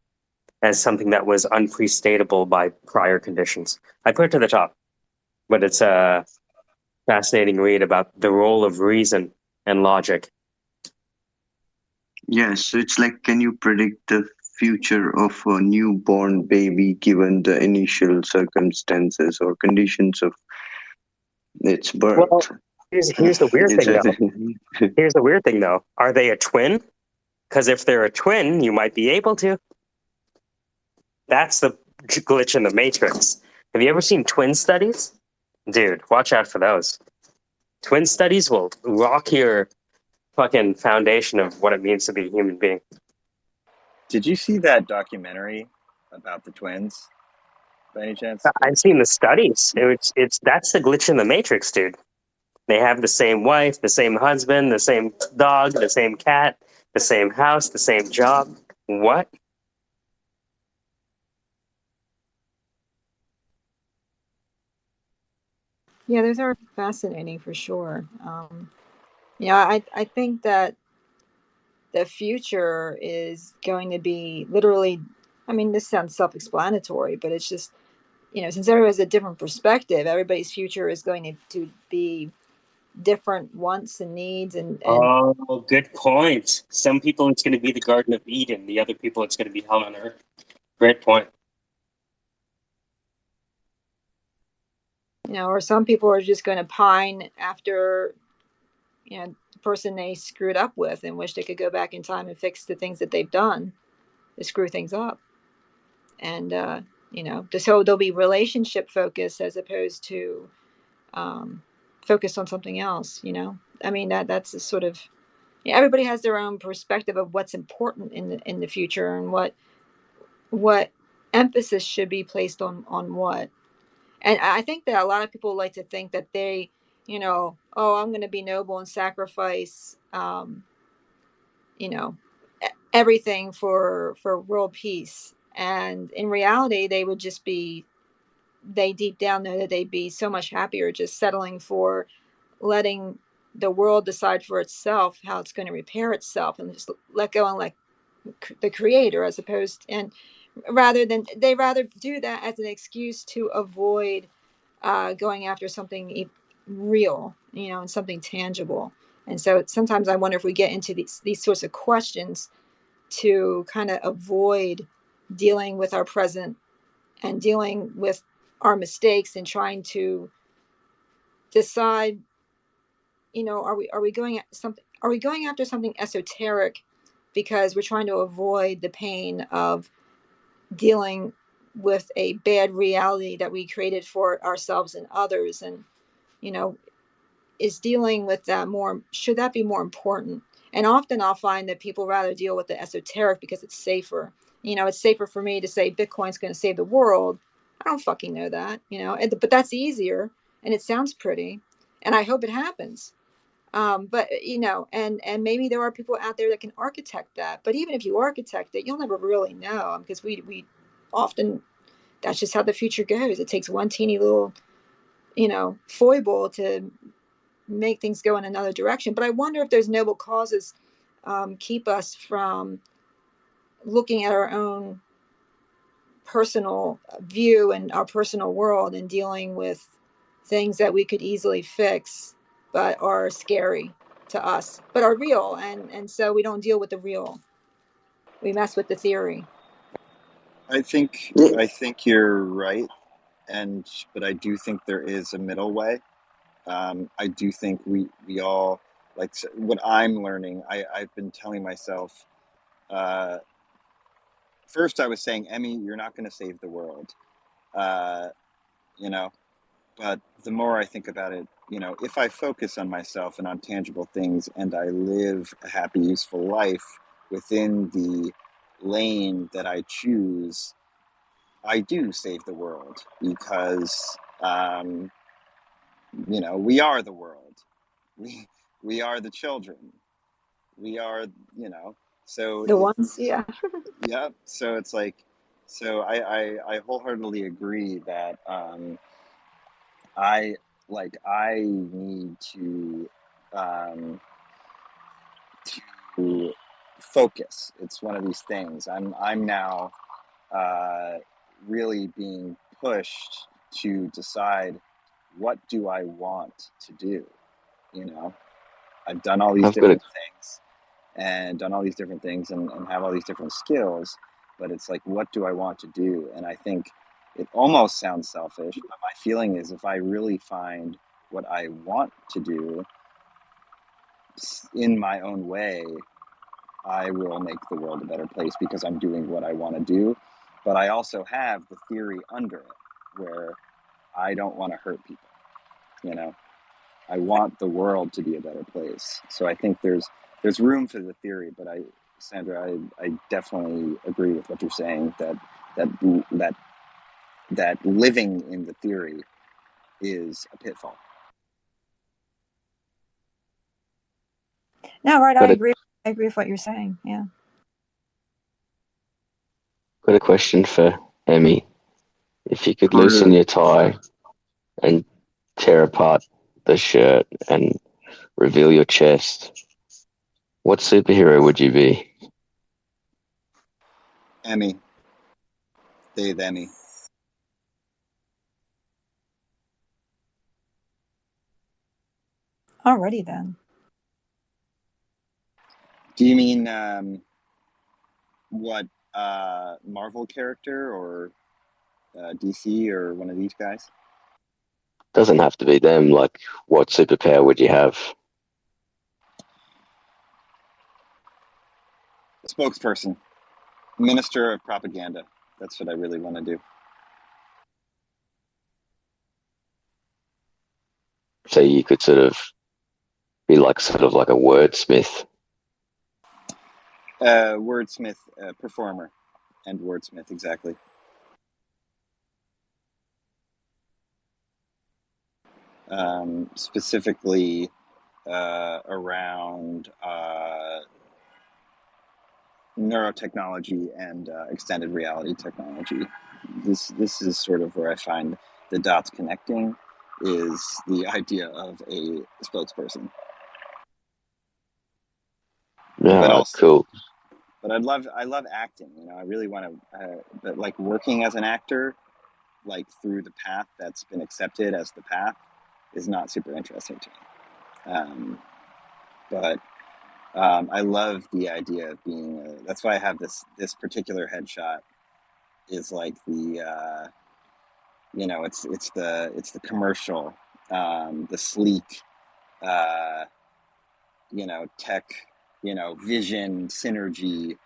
as something that was unprestatable by prior conditions. I put it to the top, but it's a fascinating read about the role of reason and logic. Yes, so it's like, can you predict the future of a newborn baby given the initial circumstances or conditions of its birth? Well, here's the weird thing, though. Here's the weird thing, though. Are they a twin? Because if they're a twin, you might be able to. That's the glitch in the matrix. Have you ever seen twin studies? Dude, watch out for those. Twin studies will rock your fucking foundation of what it means to be a human being. Did you see that documentary about the twins, by any chance? I've seen the studies. That's the glitch in the matrix, dude. They have the same wife, the same husband, the same dog, the same cat, the same house, the same job. What? Yeah, those are fascinating for sure. Yeah, I think that the future is going to be literally, I mean, this sounds self-explanatory, but it's just, you know, since everybody has a different perspective, everybody's future is going to be different wants and needs and Oh, good point. Some people it's going to be the Garden of Eden. The other people it's going to be hell on earth. Great point. you know, or some people are just going to pine after, you know, the person they screwed up with and wish they could go back in time and fix the things that they've done to screw things up. And you know, so there'll be relationship focus as opposed to focus on something else. You know, I mean that's a sort of, yeah, everybody has their own perspective of what's important in the future and what emphasis should be placed on what. And I think that a lot of people like to think that they, you know, oh, I'm going to be noble and sacrifice, you know, everything for world peace. And in reality, they would just be, they deep down know that they'd be so much happier just settling for letting the world decide for itself how it's going to repair itself and just let go and let the creator, as opposed, and rather than, they rather do that as an excuse to avoid going after something real, you know, and something tangible. And so sometimes I wonder if we get into these sorts of questions to kind of avoid dealing with our present and dealing with our mistakes and trying to decide, you know, are we going at something, are we going after something esoteric because we're trying to avoid the pain of dealing with a bad reality that we created for ourselves and others. And, you know, is dealing with that more, should that be more important? And often I'll find that people rather deal with the esoteric because it's safer. You know, it's safer for me to say Bitcoin's going to save the world. I don't fucking know that, you know, but that's easier and it sounds pretty and I hope it happens. But you know, and maybe there are people out there that can architect that. But even if you architect it, you'll never really know, because we often, that's just how the future goes. It takes one teeny little, you know, foible to make things go in another direction. But I wonder if those noble causes keep us from looking at our own personal view and our personal world and dealing with things that we could easily fix but are scary to us but are real, and so we don't deal with the real, we mess with the theory. I think you're right, but I do think there is a middle way. I do think we all, like what I'm learning. I've been telling myself. First, I was saying, Emmy, you're not going to save the world, you know. But the more I think about it, you know, if I focus on myself and on tangible things, and I live a happy, useful life within the lane that I choose, I do save the world, because you know, we are the world. We are the children. We are, you know, so The ones, yeah. yeah. So it's like, so I wholeheartedly agree that I need um, to focus. It's one of these things. I'm now really being pushed to decide, what do I want to do? You know, I've done all these different things and have all these different skills, but it's like, what do I want to do? And I think it almost sounds selfish, but my feeling is, if I really find what I want to do in my own way, I will make the world a better place, because I'm doing what I want to do. But I also have the theory under it, where I don't want to hurt people. You know, I want the world to be a better place. So I think there's room for the theory, but Sandra, I definitely agree with what you're saying, that living in the theory is a pitfall. No, right. I agree with what you're saying. Yeah. Got a question for Emmy. If you could loosen your tie and tear apart the shirt and reveal your chest, what superhero would you be? Emmy. Dave Emmy. Alrighty then. Do you mean what Marvel character, or DC, or one of these guys? Doesn't have to be them. Like, what superpower would you have? Spokesperson, minister of propaganda. That's what I really want to do. So you could sort of be like a wordsmith. Wordsmith, performer, and wordsmith, exactly. Specifically around neurotechnology and extended reality technology. This is sort of where I find the dots connecting, is the idea of a spokesperson. But also, cool. But I love acting. You know, I really want to. But like, working as an actor, like through the path that's been accepted as the path, is not super interesting to me. But I love the idea of being. That's why I have this particular headshot. Is like the you know, it's the commercial, the sleek, you know, tech vision synergy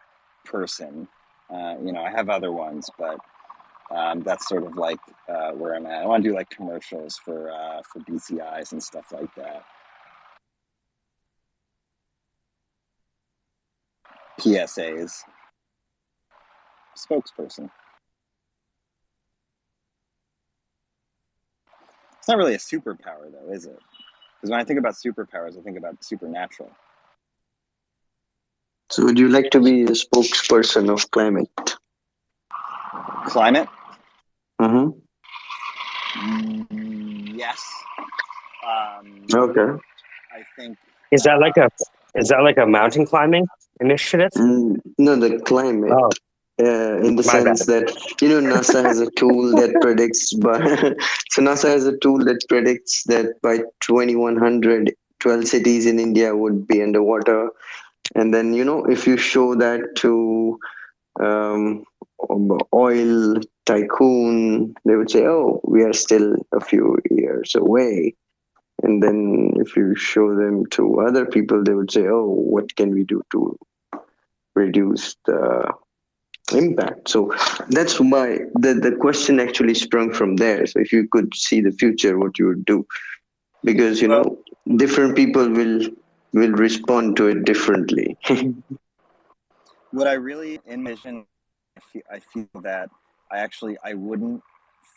person. I have other ones, but that's sort of like where I'm at. I want to do like commercials for BCIs and stuff like that. PSAs. Spokesperson. It's not really a superpower, though, is it? Because when I think about superpowers, I think about supernatural. So would you like to be the spokesperson of climate? Climate? Mm-hmm. Yes. Okay. I think. Is that like a mountain climbing initiative? No, the climate. Oh, In the my bad. sense that NASA has a tool that predicts so NASA has a tool that predicts that by 2100 12 cities in India would be underwater, and then if you show that to um, oil tycoon, they would say, oh, we are still a few years away. And then if you show them to other people, they would say, oh, what can we do to reduce the impact? So that's why the question actually sprung from there. So if you could see the future, what you would do, because different people will respond to it differently. What I really envision, I feel that I wouldn't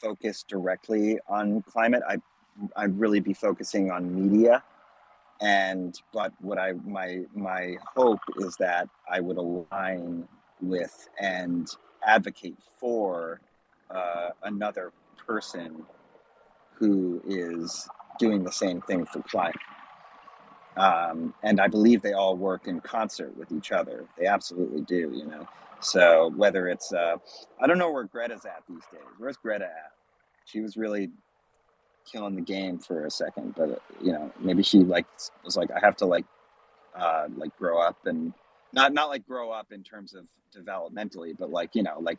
focus directly on climate. I'd really be focusing on media. But what my hope is that I would align with and advocate for another person who is doing the same thing for climate. And I believe they all work in concert with each other. They absolutely do, So whether it's, I don't know where Greta's at these days. Where's Greta at? She was really killing the game for a second, but maybe she was like, I have to grow up, and not like grow up in terms of developmentally, but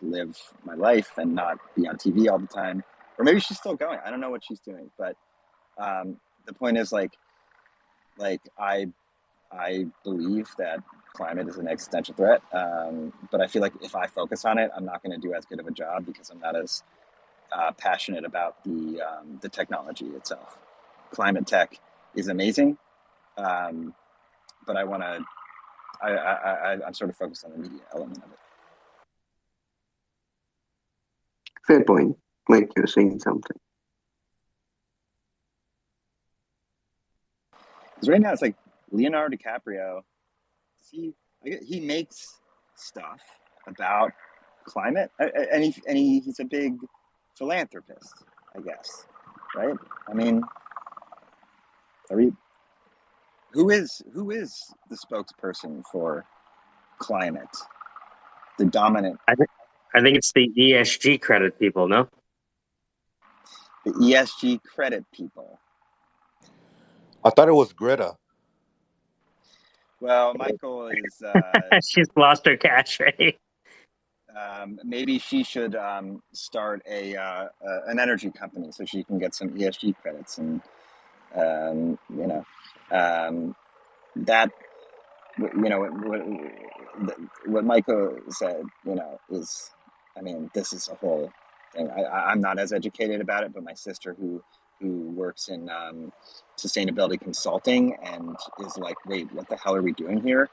live my life and not be on TV all the time. Or maybe she's still going. I don't know what she's doing, but the point is I believe that climate is an existential threat, but I feel like if I focus on it, I'm not going to do as good of a job because I'm not as passionate about the technology itself. Climate tech is amazing, but I want to. I'm sort of focused on the media element of it. Fair point. Mike, you're saying something. Because right now it's like Leonardo DiCaprio. He makes stuff about climate, and he's a big philanthropist, I guess, right? I mean, who is the spokesperson for climate? The dominant. I think it's the ESG credit people, no? The ESG credit people. I thought it was Greta. Well, Michael is. She's lost her cash, right? Maybe she should start an energy company so she can get some ESG credits, and that what Michael said, is, I mean, this is a whole thing. I'm not as educated about it, but my sister who works in sustainability consulting and is like, wait, what the hell are we doing here?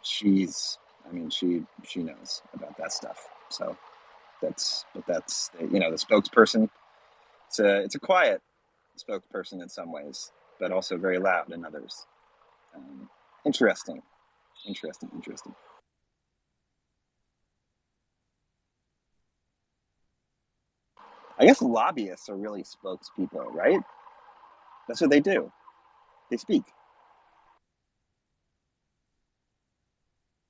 She knows about that stuff. So that's the spokesperson. It's a quiet spokesperson in some ways, but also very loud in others. Interesting. I guess lobbyists are really spokespeople, right? That's what they do. They speak.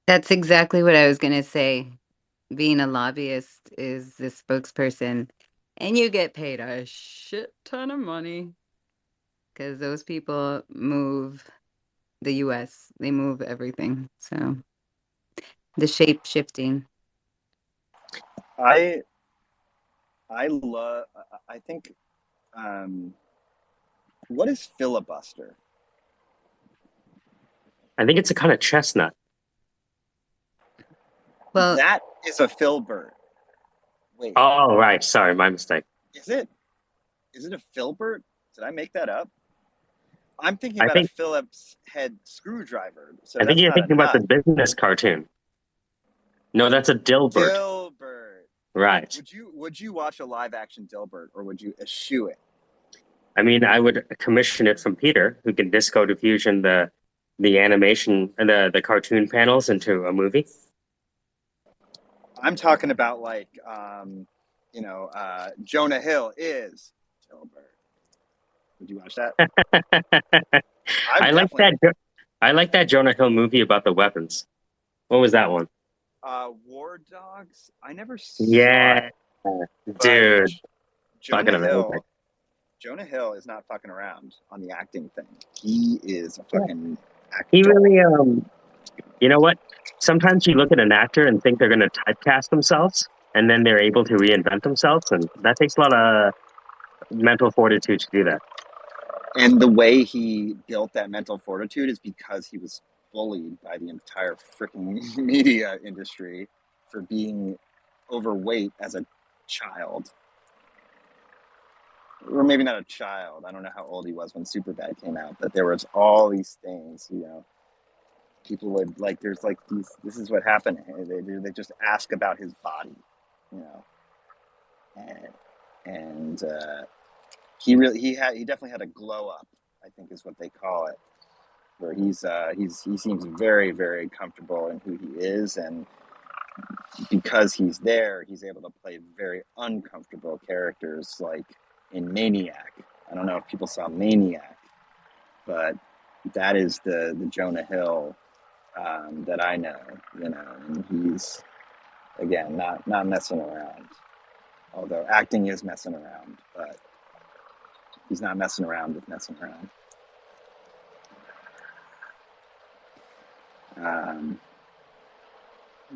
That's exactly what I was going to say. Being a lobbyist is the spokesperson, and you get paid a shit ton of money because those people move the US. They move everything. So the shape shifting. I think, what is filibuster? I think it's a kind of chestnut. Well, That is a filbert. Wait. Oh, right. Sorry, my mistake. Is it a filbert? Did I make that up? I'm thinking I about think a Phillips head screwdriver. So I think that's you're not a thinking about the nut. business cartoon. No, that's a Dilbert. Dilbert. Right. Would you watch a live action Dilbert, or would you eschew it? I mean, I would commission it from Peter, who can disco diffusion the animation and the cartoon panels into a movie. I'm talking about like Jonah Hill is Dilbert. Would you watch that? I like that. I like that Jonah Hill movie about the weapons. What was that one? War Dogs. I never Yeah, saw it. dude. Fucking Jonah amazing. Hill is not fucking around on the acting thing. He is a fucking actor. He really, you know what? Sometimes you look at an actor and think they're going to typecast themselves, and then they're able to reinvent themselves, and that takes a lot of mental fortitude to do that. And the way he built that mental fortitude is because he was bullied by the entire freaking media industry for being overweight as a child. Or maybe not a child. I don't know how old he was when Superbad came out, but there was all these things, people would there's like these, this is what happened. They just ask about his body, and he definitely had a glow up, I think is what they call it, where he seems very, very comfortable in who he is, and because he's there, he's able to play very uncomfortable characters, like in Maniac. I don't know if people saw Maniac, but that is the Jonah Hill that I know, and he's, again, not messing around. Although acting is messing around, but he's not messing around with messing around.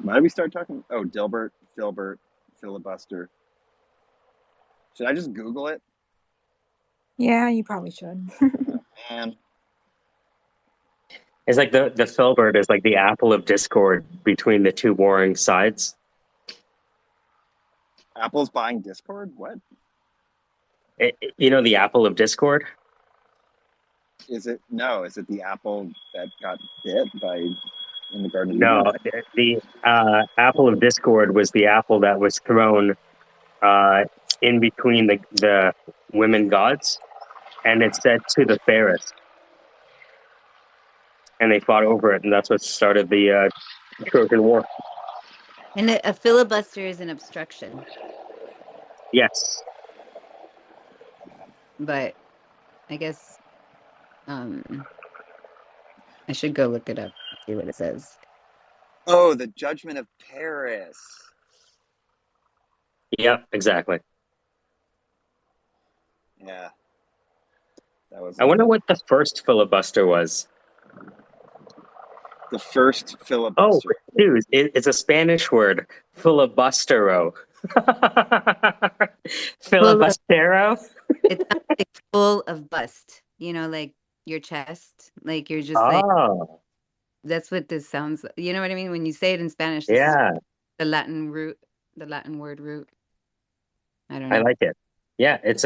Why did we start talking? Oh, Dilbert, Filbert, filibuster. Should I just Google it? Yeah, you probably should. Man. It's like the filbert is like the apple of discord between the two warring sides. Apple's buying Discord? What? You know the apple of discord? Is it the apple that got bit by in the Garden of No, Eden? the apple of discord was the apple that was thrown in between the women gods, and it said to the fairest. And they fought over it, and that's what started the Trojan War. And a filibuster is an obstruction. Yes. But I guess I should go look it up, see what it says. Oh, the Judgment of Paris. Yep, exactly. Yeah. That was. I wonder what the first filibuster was. The first Oh, filibuster. dude, it's a Spanish word, filibustero. Filibustero? It's not like full of bust, like your chest, like you're just like, that's what this sounds like. You know what I mean? When you say it in Spanish, this is the Latin word root. I don't know. I like it. Yeah, it's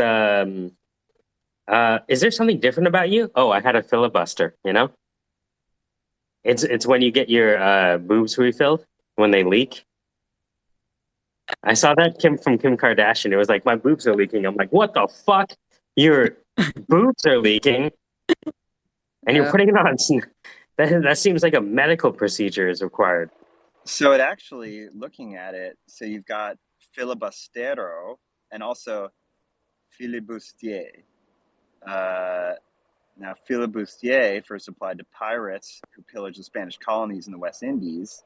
is there something different about you? Oh, I had a filibuster, It's when you get your boobs refilled when they leak. I saw that from Kim Kardashian. It was like, my boobs are leaking. I'm like, what the fuck? Your boobs are leaking, and you're putting it on. That seems like a medical procedure is required. So it actually, looking at it, so you've got filibustero and also filibustier. Now, filibustier first applied to pirates who pillaged the Spanish colonies in the West Indies.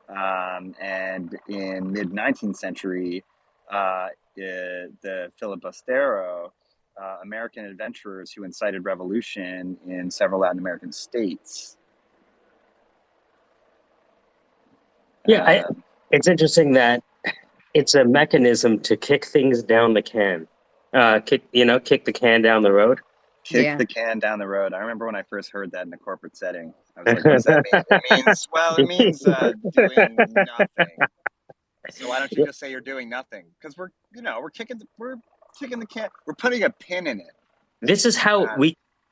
And in mid-19th century, the filibustero, American adventurers who incited revolution in several Latin American states. Yeah, it's interesting that it's a mechanism to kick things down the can. Kick the can down the road. Kick Yeah. the can down the road. I remember when I first heard that in a corporate setting. I was like, what does that mean? It means doing nothing. So why don't you just say you're doing nothing? Because we're kicking the can. We're putting a pin in it. This is how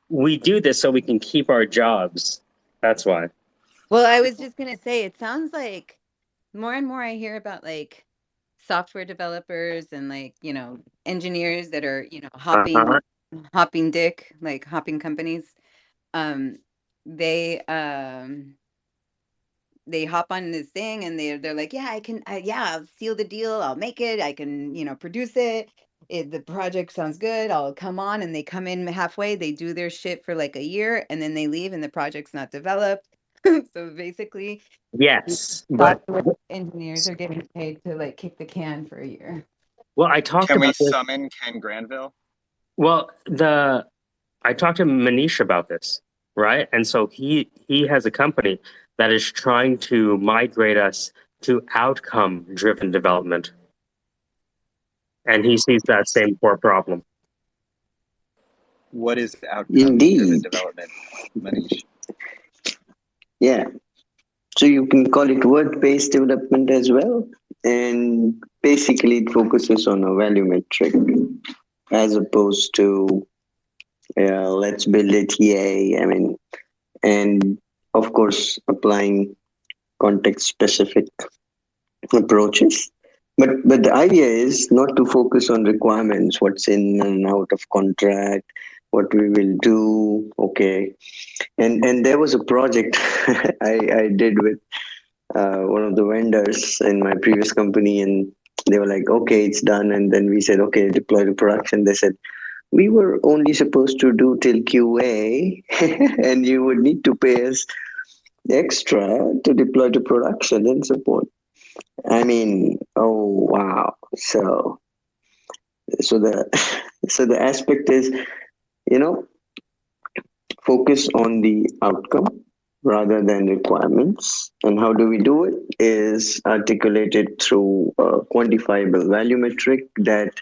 we do this so we can keep our jobs. That's why. Well, I was just gonna say, it sounds like more and more I hear about like software developers and like, engineers that are, hopping dick, like hopping companies. Um, they they hop on this thing and they're like, yeah, I'll seal the deal, I'll make it, I can, produce it. The project sounds good, I'll come on, and they come in halfway, they do their shit for like a year, and then they leave and the project's not developed. So basically, yes, but software engineers are getting paid to like kick the can for a year. Well, I talked Can we about this. summon Ken Granville? Well, I talked to Manish about this, right? And so he has a company that is trying to migrate us to outcome-driven development, and he sees that same core problem. What is outcome-driven development, Manish? Yeah. So you can call it word-based development as well. And basically it focuses on a value metric as opposed to let's build it, yay. And of course applying context-specific approaches. But the idea is not to focus on requirements, what's in and out of contract, what we will do. Okay. And there was a project I did with one of the vendors in my previous company, and they were like, okay, it's done. And then we said, okay, deploy to production. They said, we were only supposed to do till QA, and you would need to pay us extra to deploy to production and support. Oh wow. So the aspect is, focus on the outcome rather than requirements. And how do we do it? Is articulated through a quantifiable value metric that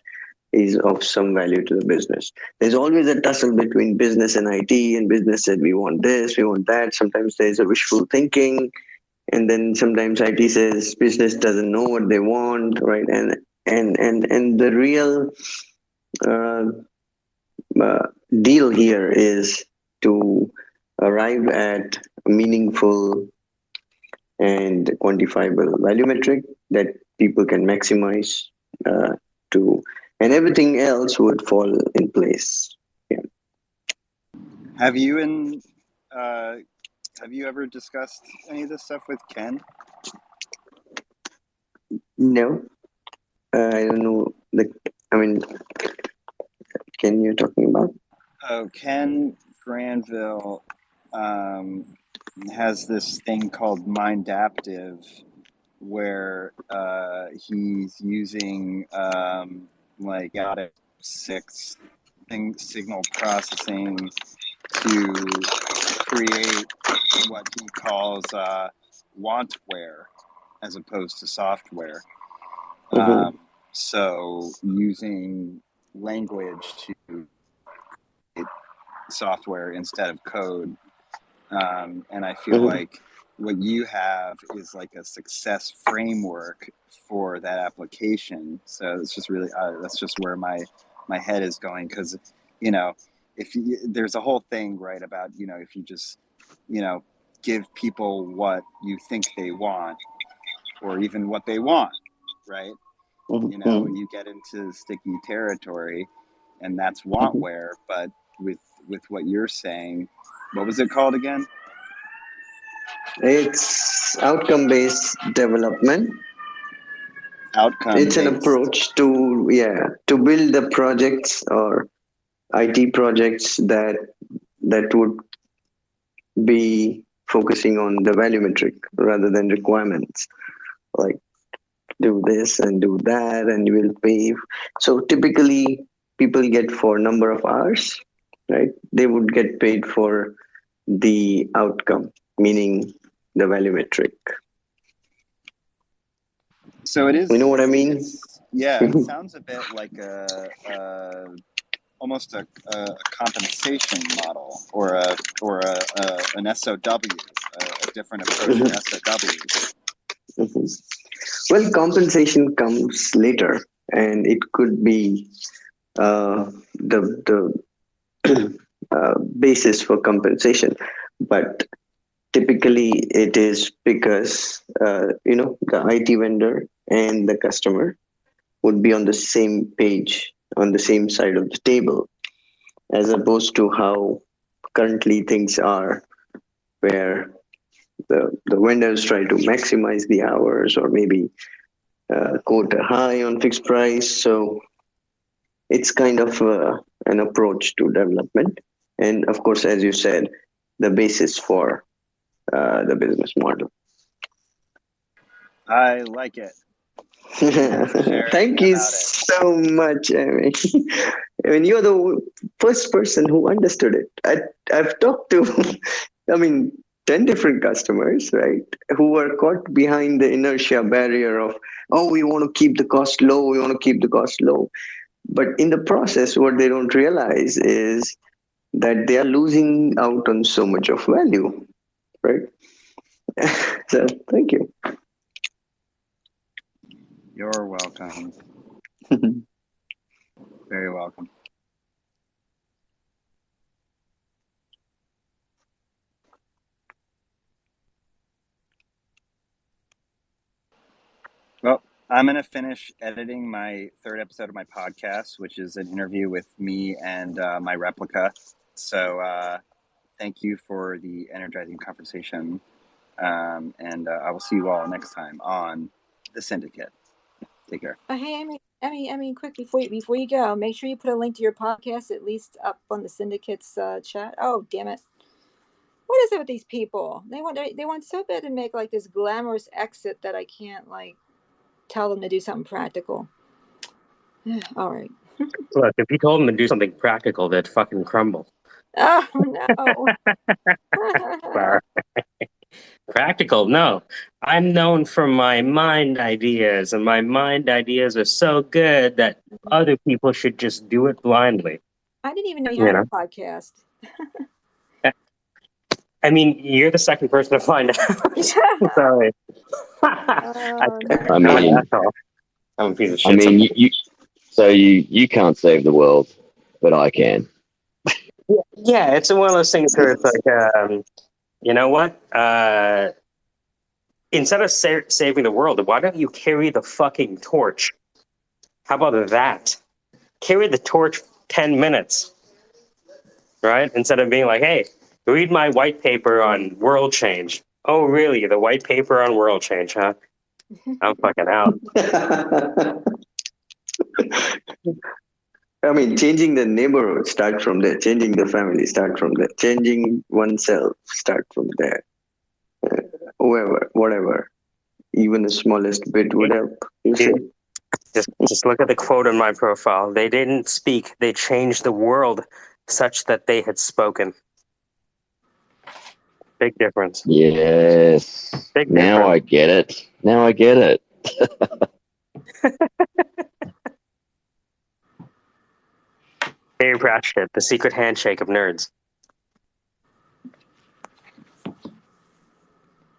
is of some value to the business. There's always a tussle between business and IT, and business said we want this, we want that. Sometimes there's a wishful thinking, and then sometimes IT says business doesn't know what they want, right? And the real uh, deal here is to arrive at a meaningful and quantifiable value metric that people can maximize to, and everything else would fall in place. Yeah. Have you ever discussed any of this stuff with Ken? No, I don't know. Ken you're talking about? Oh, Ken Granville has this thing called Mindaptive, where he's using like out of 6 signal processing to create what he calls wantware as opposed to software. So using language to create software instead of code. And I feel like what you have is like a success framework for that application. So it's just really, that's just where my head is going. Because, there's a whole thing, right, about, if you just, give people what you think they want, or even what they want, right? You get into sticky territory, and that's wantware. But with what you're saying, what was it called again? It's outcome-based development. It's an approach to build the projects or IT projects that would be focusing on the value metric rather than requirements. Like do this and do that, and you will pay. So typically, people get for number of hours, right? They would get paid for the outcome, meaning the value metric. So it is. You know what I mean? Yeah, it sounds a bit like a almost a compensation model or an SOW, a different approach Mhm. to SOWs. Mhm. Well, compensation comes later, and it could be the basis for compensation, but typically it is because the IT vendor and the customer would be on the same page, on the same side of the table, as opposed to how currently things are, where the vendors try to maximize the hours or maybe quote a high on fixed price. So it's kind of an approach to development. And of course, as you said, the basis for the business model. I like it. Thanks for sharing Thank you about it. so much. I mean, you're the first person who understood it. I've talked to, I mean, 10 different customers, right, who were caught behind the inertia barrier of, oh, we want to keep the cost low, we want to keep the cost low. But in the process, what they don't realize is that they are losing out on so much of value, right? So, thank you. You're welcome. Very welcome. Well, I'm going to finish editing my third episode of my podcast, which is an interview with me and my replica. So thank you for the energizing conversation. And I will see you all next time on The Syndicate. Take care. Hey, Emmy, quick before you go, make sure you put a link to your podcast at least up on the Syndicate's chat. Oh, damn it! What is it with these people? They want so bad to make like this glamorous exit that I can't like tell them to do something practical. All right. Look, if you told them to do something practical, they'd fucking crumble. Oh no. Sorry. Practical? No. I'm known for my mind ideas, and my mind ideas are so good that other people should just do it blindly. I didn't even know you had a podcast. I mean, you're the second person to find out. Sorry. I mean, I'm a piece of I shit. mean, you can't save the world, but I can. Yeah, it's one of those things where it's like, you know what? Instead of saving the world, why don't you carry the fucking torch? How about that? Carry the torch 10 minutes, right? Instead of being like, hey, read my white paper on world change. Oh, really? The white paper on world change, huh? I'm fucking out. I mean, changing the neighborhood start from there. Changing the family start from there. Changing oneself start from there. Whoever, whatever, even the smallest bit would help. You see? Just look at the quote on my profile. They didn't speak. They changed the world such that they had spoken. Big difference. Yes. Big now difference. I get it. Now I get it. Harry Pratchett, the secret handshake of nerds.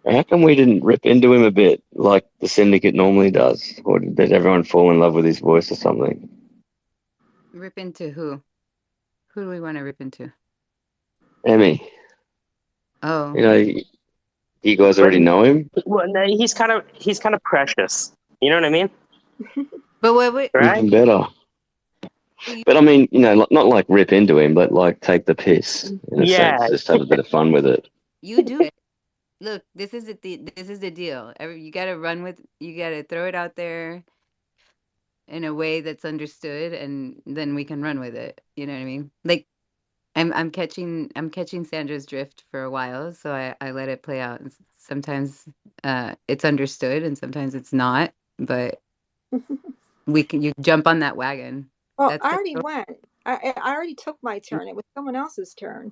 How come we didn't rip into him a bit like the Syndicate normally does? Or did everyone fall in love with his voice or something? Rip into who? Who do we want to rip into? Emmy. Oh. You know, you guys already know him? Well, no, he's kind of precious. You know what I mean? But wait, right? Even better. But I mean, not like rip into him, but like take the piss in a sense. Just have a bit of fun with it. You do it. Look, this is the deal. You got to you got to throw it out there in a way that's understood, and then we can run with it. You know what I mean? Like, I'm catching Sandra's drift for a while, so I let it play out. And sometimes it's understood, and sometimes it's not. But you jump on that wagon. Well, I already went. I already took my turn. It was someone else's turn.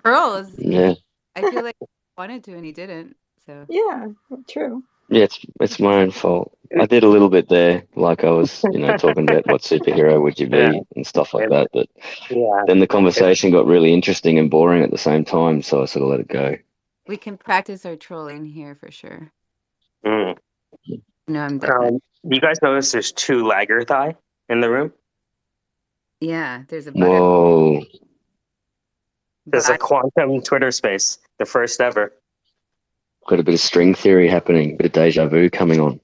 Pearls. Yeah. I feel like he wanted to and he didn't. So yeah, true. Yeah, it's my own fault. I did a little bit there, like I was, talking about what superhero would you be Yeah. and stuff like And, that. But yeah. then the conversation got really interesting and boring at the same time, so I sort of let it go. We can practice our trolling here for sure. Mm. No, I'm done. You guys notice there's 2 lager thigh in the room? Yeah, there's a butterfly. Whoa. There's a quantum Twitter space, the first ever. Got a bit of string theory happening, bit of deja vu coming on.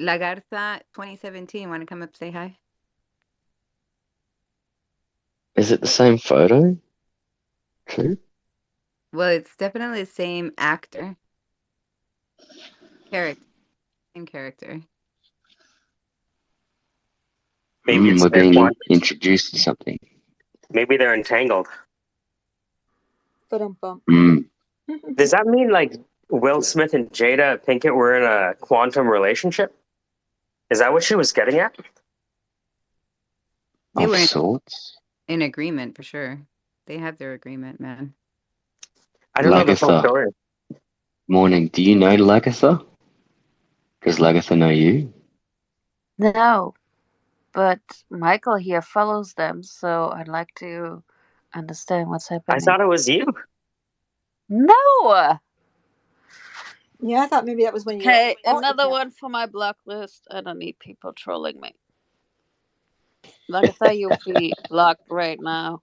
Lagartha 2017. Want to come up say hi? Is it the same photo? True. Well, it's definitely the same actor. Same character. Maybe it's We're their being quantum. introduced to something. Maybe they're entangled. Mm. Does that mean like Will Smith and Jada Pinkett were in a quantum relationship? Is that what she was getting at? They were sorts. in agreement for sure. They have their agreement, man. I don't know the full Lagatha. story. Morning. Do you know Lagatha? Does Lagatha know you? No, but Michael here follows them, so I'd like to understand what's happening. I thought it was you. No! Yeah, I thought maybe that was when you. Okay, another one for my block list. I don't need people trolling me. Like I thought you'll be blocked right now.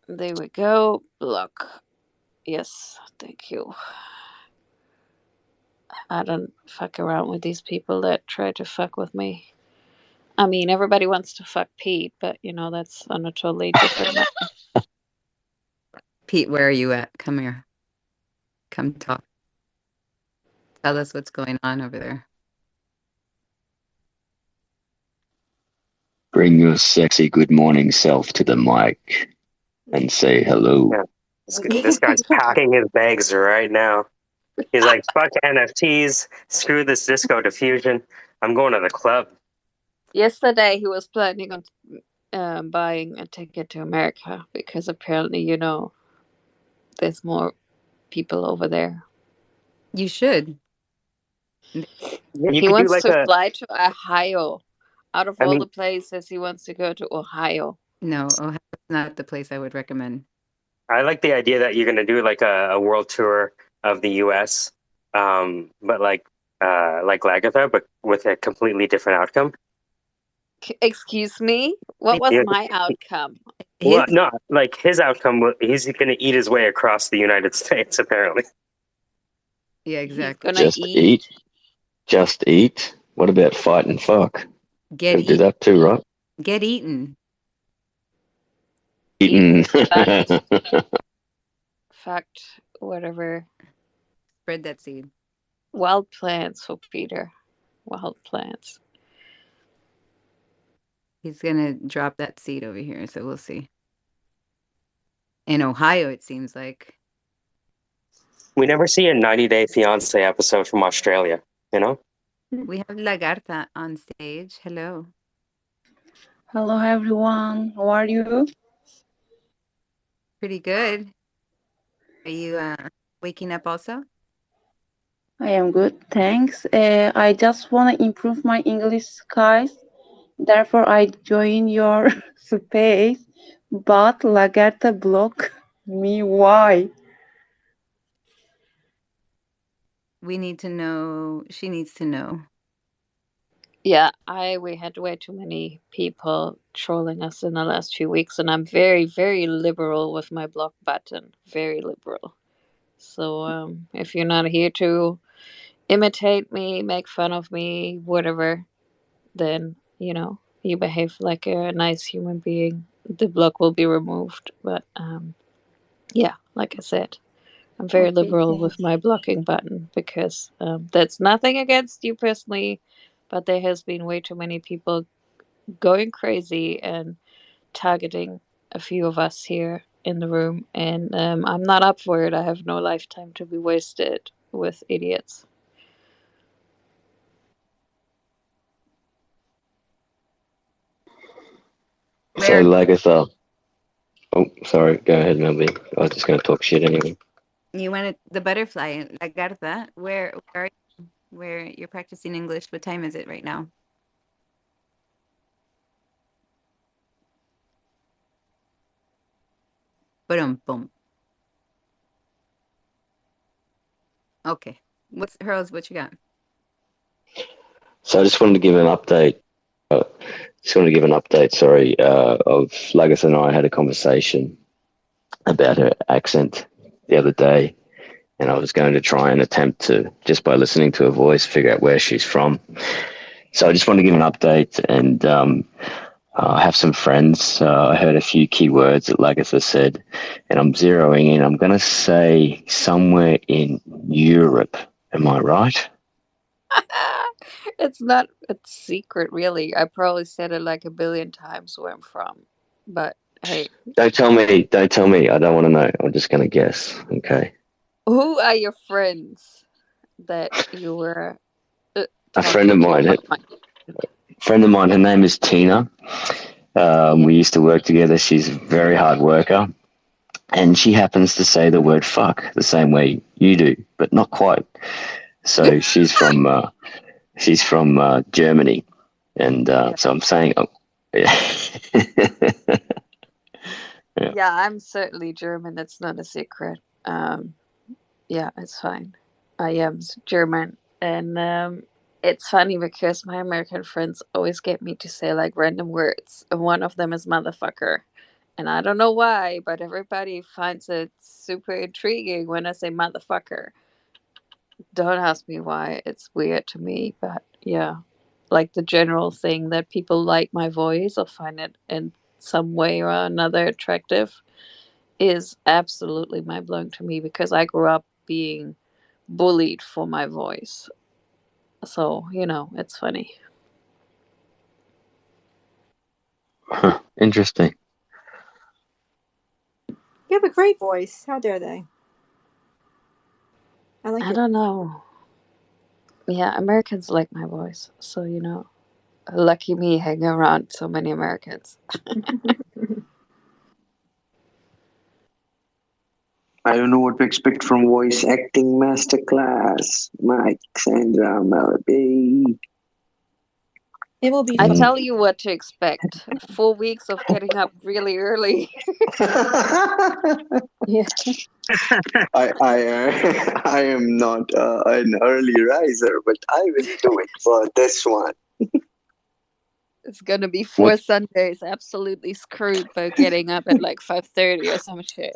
There we go. Block. Yes, thank you. I don't fuck around with these people that try to fuck with me. I mean, everybody wants to fuck Pete, but that's on a totally different matter. Pete, where are you at? Come here. Come talk. Tell us what's going on over there. Bring your sexy good morning self to the mic and say hello. Yeah. This guy's packing his bags right now. He's like, fuck NFTs, screw this disco diffusion. I'm going to the club. Yesterday, he was planning on buying a ticket to America because apparently, there's more people over there. You should. You He could do wants like to fly to Ohio. Out of all mean, the places, he wants to go to Ohio. No, Ohio's not the place I would recommend. I like the idea that you're going to do like a world tour of the U.S., but like Lagatha, but with a completely different outcome. Excuse me? What was my outcome? Well, no, like his outcome, he's going to eat his way across the United States, apparently. Yeah, exactly. He's gonna eat. Just eat? What about fight and fuck? Get Gotta do that too, right? Get eaten. Eaten. Fact, whatever. Spread that seed. Wild plants for Peter. Wild plants. He's gonna drop that seed over here, so we'll see. In Ohio, it seems like. We never see a 90 Day Fiance episode from Australia, We have Lagarta on stage. Hello. Hello, everyone. How are you? Pretty good. Are you waking up also? I am good, thanks. I just want to improve my English skills. Therefore, I join your space. But Lagarta block me. Why? We need to know. She needs to know. Yeah, we had way too many people trolling us in the last few weeks, and I'm very, very liberal with my block button. Very liberal. So if you're not here to imitate me, make fun of me, whatever, then you behave like a nice human being. The block will be removed. But yeah, like I said, I'm very Okay, liberal thanks. with my blocking button because that's nothing against you personally, but there has been way too many people going crazy and targeting a few of us here in the room, and I'm not up for it. I have no lifetime to be wasted with idiots. So Lagatha. Oh, sorry. Go ahead, Melby. I was just going to talk shit anyway. You wanted the butterfly, Lagarta. Where are you where you're practicing English. What time is it right now? Boom, boom. Okay. Hurls, what you got? So I just wanted to give an update. Sorry, of Lagatha and I had a conversation about her accent the other day, and I was going to try and attempt to, just by listening to her voice, figure out where she's from. So I just want to give an update, and I have some friends. I heard a few key words that Lagatha said, and I'm zeroing in. I'm going to say somewhere in Europe. Am I right? It's not a secret, really. I probably said it like a billion times where I'm from. But hey, Don't tell me. Don't tell me. I don't want to know. I'm just going to guess. Okay. who are your friends that you were A friend talking of to mine. about my Friend of mine. Her name is Tina. yeah. We used to work together. She's a very hard worker, and she happens to say the word "fuck" the same way you do, but not quite. So she's from Germany, and Yeah. so I'm saying, oh, yeah. Yeah. Yeah, I'm certainly German. It's not a secret. Yeah, it's fine. I am German, and it's funny because my American friends always get me to say like random words, and one of them is motherfucker. And I don't know why, but everybody finds it super intriguing when I say motherfucker. Don't ask me why. It's weird to me, but yeah. Like the general thing that people like my voice or find it in some way or another attractive is absolutely mind blowing to me because I grew up being bullied for my voice. So, it's funny. Huh, interesting. You have a great voice. How dare they? I like I it. don't know. Yeah, Americans like my voice. So, lucky me hanging around so many Americans. I don't know what to expect from voice acting masterclass. Mike, Sandra, Melody. It will be I fun. tell you what to expect. 4 weeks of getting up really early. Yeah. I am not an early riser, but I will do it for this one. It's gonna be What 4 Sundays absolutely screwed by getting up at like 5:30 or some shit.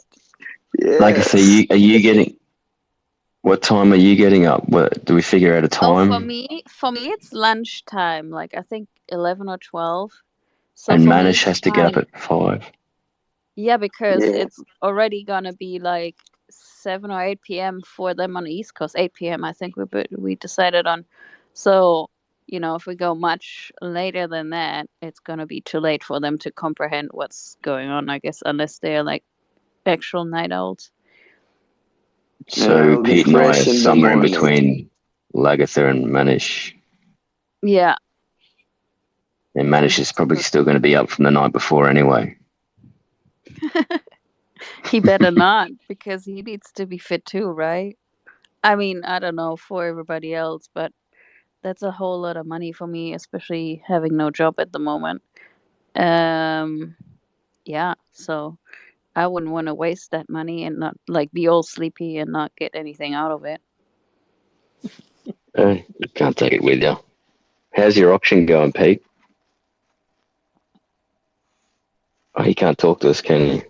Lagatha, Yes. are you getting? What time are you getting up? What do we figure out a Oh, for time? me, it's lunchtime. Like I think 11 or 12. So And for me, Manish it's has to get up fine. at 5. Yeah, because Yeah. it's already gonna be like 7 or 8 p.m. for them on the East Coast. 8 p.m. I think we decided on. So if we go much later than that, it's gonna be too late for them to comprehend what's going on. I guess unless they're like actual night owls. Yeah, So I'll be Pete and I are fresh in the somewhere in morning. between Lagatha and Manish. Yeah. And Manish is probably still going to be up from the night before anyway. He better not, because he needs to be fit too, right? I mean, I don't know for everybody else, but that's a whole lot of money for me, especially having no job at the moment. Yeah, so I wouldn't want to waste that money and not like be all sleepy and not get anything out of it. You can't take it with you. How's your auction going, Pete? Oh, he can't talk to us, can he?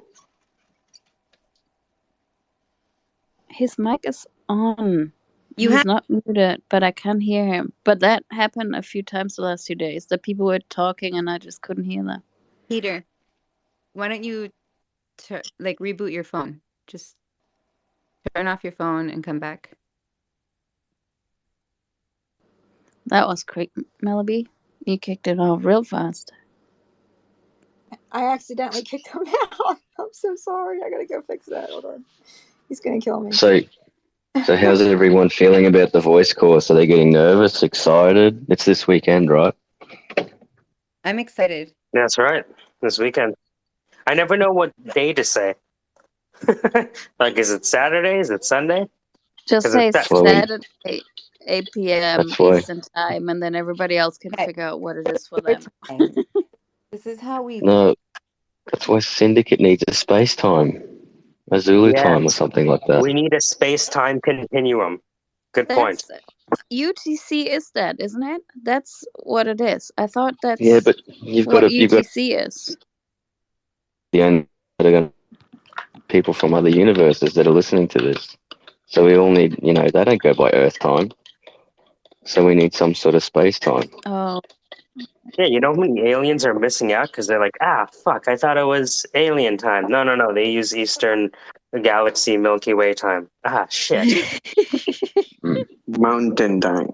His mic is on. You He's have not muted, but I can't hear him. But that happened a few times the last 2 days. The people were talking and I just couldn't hear them. Peter. Why don't you reboot your phone? Just turn off your phone and come back. That was quick, Melody. You kicked it off real fast. I accidentally kicked him out. I'm so sorry. I gotta go fix that. Hold on. He's gonna kill me. So how's everyone feeling about the voice course? Are they getting nervous, excited? It's this weekend, right? I'm excited. That's right. This weekend. I never know what day to say. Like, is it Saturday? Is it Sunday? Just Because say it's that. Well, Saturday. 8 p.m. That's why. Eastern time, and then everybody else can Okay. figure out what it is for them. This is how we No, that's why Syndicate needs a space time, a Zulu time or Yes. something like that. We need a space-time continuum. Good point. That's UTC is that, isn't it? That's what it is. I thought that's Yeah, but you've what got UTC is. the only people from other universes that are listening to this. So we all need, they don't go by Earth time. So we need some sort of space time. Oh. Yeah, you know how many aliens are missing out because they're like, fuck, I thought it was alien time. No, they use Eastern Galaxy Milky Way time. Shit. Mountain time.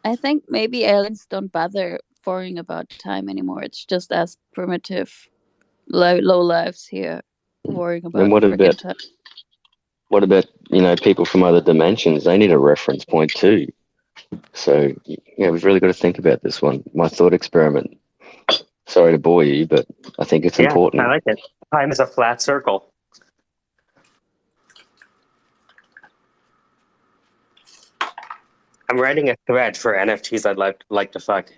I think maybe aliens don't bother worrying about time anymore. It's just us primitive, low lives here worrying And about freaking time. what about, people from other dimensions? They need a reference point too. So, yeah, we've really got to think about this one. My thought experiment. Sorry to bore you, but I think it's important. I like it. Time is a flat circle. I'm writing a thread for NFTs I'd like to fuck.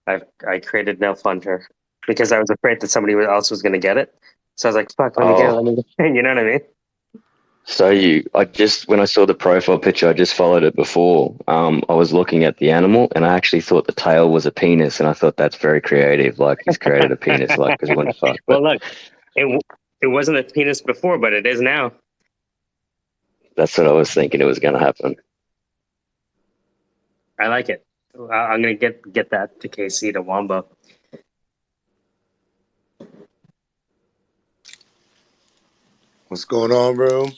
I created Nelf Hunter because I was afraid that somebody else was going to get it. So I was like, fuck, let me get it. You know what I mean? So when I saw the profile picture, I just followed it before. I was looking at the animal, and I actually thought the tail was a penis, and I thought that's very creative. Like he's created a penis, like because he wanted to fuck. Well, look, it wasn't a penis before, but it is now. That's what I was thinking it was going to happen. I like it. I'm gonna get that to KC to Wombo. What's going on, bro?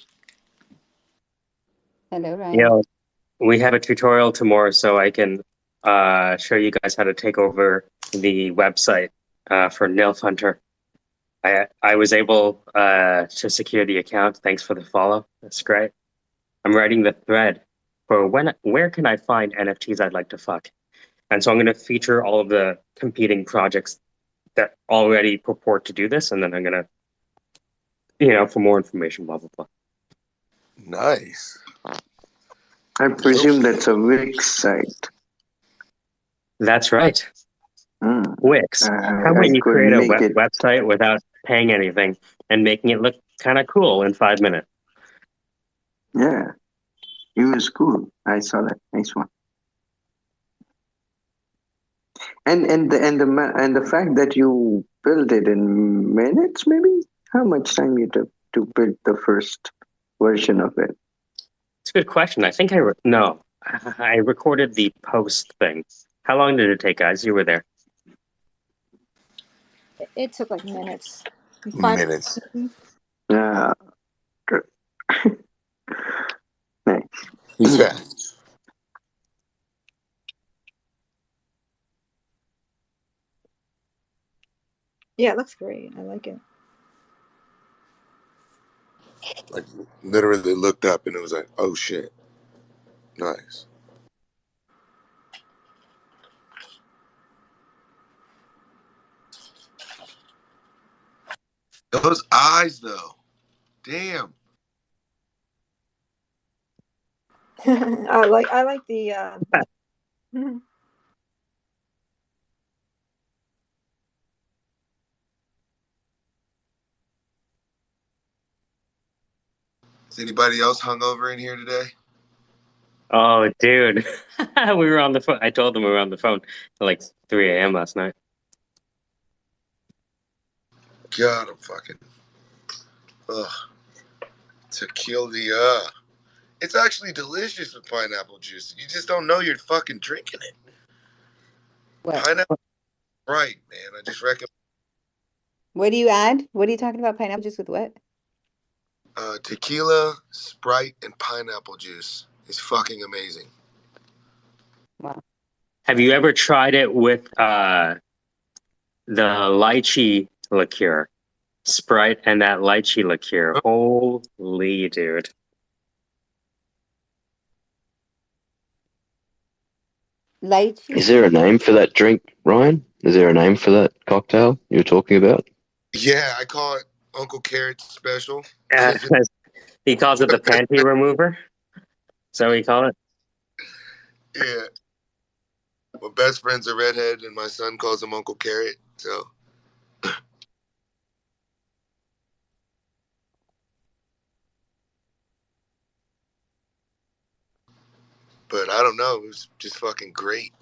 Hello, Ryan. Yeah, we have a tutorial tomorrow, so I can show you guys how to take over the website for Nilf Hunter. I was able to secure the account. Thanks for the follow. That's great. I'm writing the thread for where can I find NFTs I'd like to fuck? And so I'm going to feature all of the competing projects that already purport to do this, and then I'm going to, for more information, blah, blah, blah. Nice. I presume that's a Wix site. That's right. Wix. How I about you could create a make it. website without paying anything and making it look kind of cool in 5 minutes? Yeah, it was cool. I saw that. Nice one. And the fact that you built it in minutes, maybe. How much time you took to build the first version of it? It's a good question. I think I recorded the post thing. How long did it take, guys? You were there. It took like minutes. Minutes. Yeah. Nice. He's fast. Yeah, it looks great. I like it. Like literally looked up and it was like, oh shit. Nice. Those eyes though. Damn. I like the Is anybody else hungover in here today? Oh, dude. We were on the phone. I told them we were on the phone at like 3 a.m. last night. God, I'm fucking. Ugh. Tequila. It's actually delicious with pineapple juice. You just don't know you're fucking drinking it. What? Pineapple, right, man. I just recommend. What do you add? What are you talking about? Pineapple juice with what? Tequila, Sprite, and pineapple juice is fucking amazing. Wow. Have you ever tried it with the lychee liqueur? Sprite and that lychee liqueur. Holy dude. Lychee? Is there a name for that drink, Ryan? Is there a name for that cocktail you're talking about? Yeah, I call it Uncle Carrot's special. He calls it the panty remover. So we call it. Yeah. My best friend's a redhead, and my son calls him Uncle Carrot. So. But I don't know. It was just fucking great.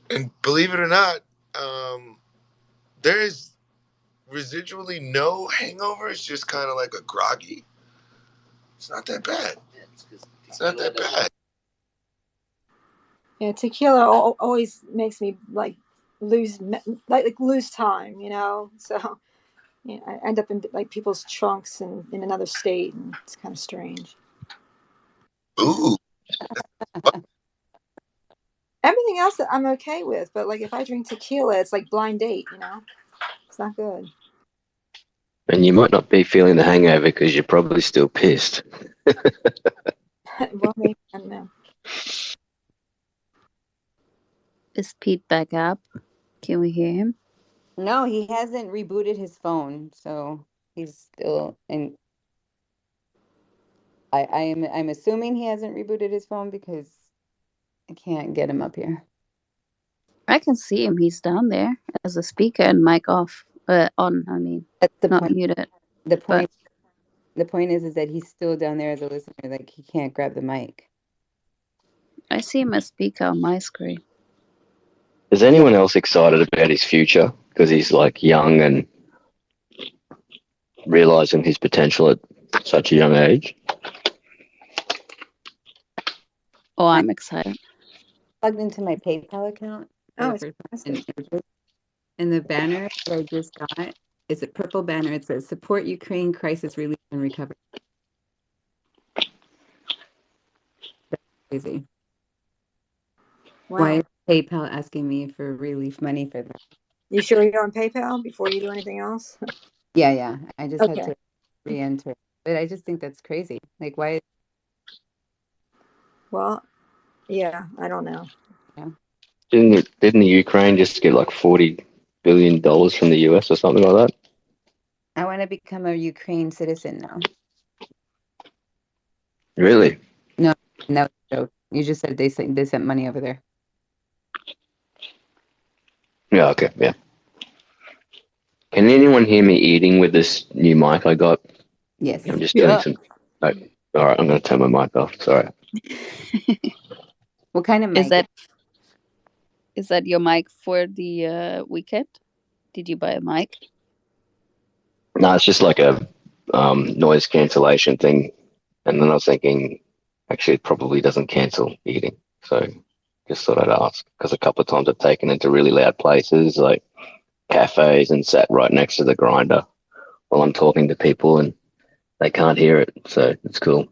And believe it or not, there is residually no hangover. It's just kind of like a groggy. It's not that bad. It's not that bad. Yeah, tequila always makes me like lose time, you know. So yeah, I end up in like people's trunks and in another state, and it's kind of strange. Ooh. Everything else that I'm okay with, but like if I drink tequila, it's like blind date, you know. It's not good. And you might not be feeling the hangover because you're probably still pissed. Well, maybe, I don't know. Is Pete back up? Can we hear him? No, he hasn't rebooted his phone, so he's still in. I'm assuming he hasn't rebooted his phone because I can't get him up here. I can see him. He's down there as a speaker and mic off. On. I mean, That's the not point. muted. The point is that he's still down there as a listener. Like he can't grab the mic. I see him as speaker on my screen. Is anyone else excited about his future? Because he's like young and realizing his potential at such a young age. Oh, I'm excited. Plugged into my PayPal account. Oh, and the banner that I just got is a purple banner. It says "Support Ukraine Crisis Relief and Recovery." That's crazy. Wow. Why is PayPal asking me for relief money for that? You sure you're on PayPal before you do anything else? Yeah. I just had Okay. to re-enter. But I just think that's crazy. Like why? Well, yeah, I don't know. Yeah. Didn't the Ukraine just get like $40 billion from the US or something like that? I want to become a Ukraine citizen now. Really? No, joke. You just said they sent money over there. Yeah, okay, yeah. Can anyone hear me eating with this new mic I got? Yes. I'm just doing some. Oh, all right, I'm going to turn my mic off. Sorry. What kind of mic? Is that your mic for the weekend? Did you buy a mic? No, it's just like a noise cancellation thing. And then I was thinking, actually, it probably doesn't cancel eating. So just thought I'd ask because a couple of times I've taken it to really loud places like cafes and sat right next to the grinder while I'm talking to people and they can't hear it. So it's cool.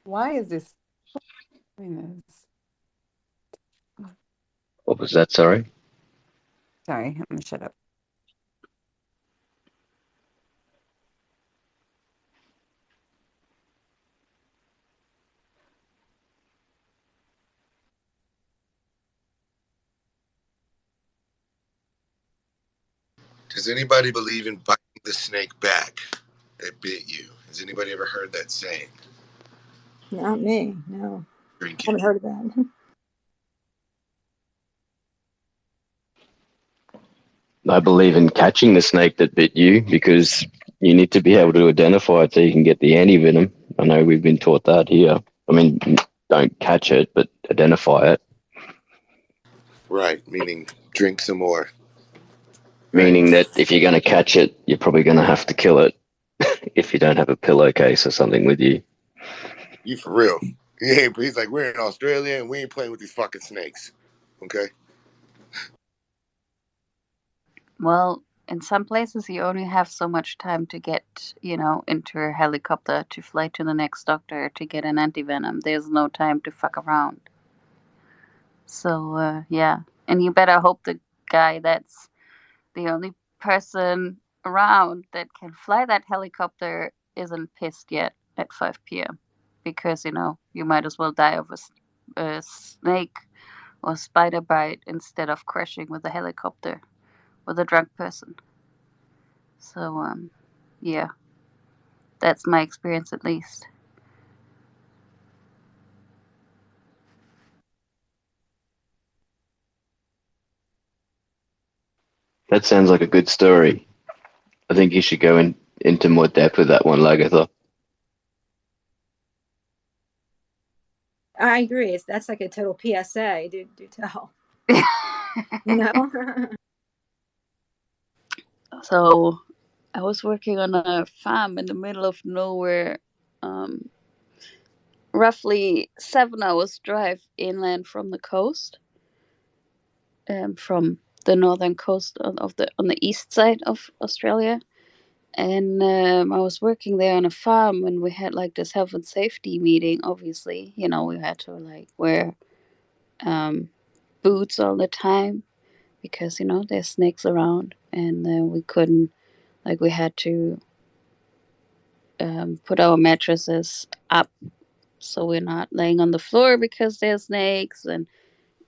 Why is this? What was that? Sorry. Sorry, I'm gonna shut up. Does anybody believe in biting the snake back that bit you? Has anybody ever heard that saying? Not me. No. Drink I haven't heard of that. I believe in catching the snake that bit you because you need to be able to identify it so you can get the antivenom. I know we've been taught that here. I mean, don't catch it, but identify it. Right, meaning drink some more. Meaning that if you're going to catch it, you're probably going to have to kill it if you don't have a pillowcase or something with you. You for real? Yeah, but he's like, we're in Australia and we ain't playing with these fucking snakes. Okay. Well, in some places you only have so much time to get, into a helicopter to fly to the next doctor to get an antivenom. There's no time to fuck around. So, yeah. And you better hope the guy that's the only person around that can fly that helicopter isn't pissed yet at 5 p.m. Because, you might as well die of a snake or spider bite instead of crashing with a helicopter with a drunk person. So, yeah, that's my experience at least. That sounds like a good story. I think you should go into more depth with that one, Lagatha. I agree. That's like a total PSA. Do tell. You know. So I was working on a farm in the middle of nowhere, roughly 7 hours drive inland from the coast, from the northern coast of the on the east side of Australia. And I was working there on a farm, and we had like this health and safety meeting. Obviously, you know, we had to like wear boots all the time because you know there's snakes around, and we couldn't, like, we had to put our mattresses up so we're not laying on the floor because there's snakes, and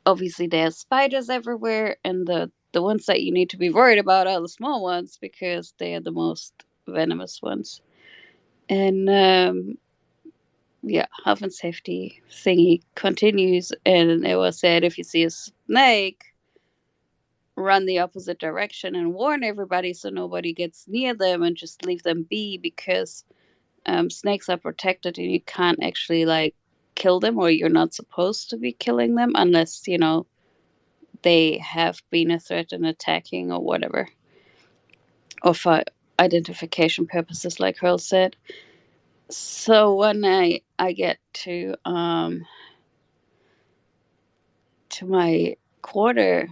obviously there's spiders everywhere, and the ones that you need to be worried about are the small ones because they are the most venomous ones. And yeah, health and safety thingy continues, and it was said if you see a snake, run the opposite direction and warn everybody so nobody gets near them, and just leave them be because snakes are protected and you can't actually like kill them, or you're not supposed to be killing them unless you know they have been a threat and attacking or whatever, or for identification purposes like Hurl said. So when I get to my quarter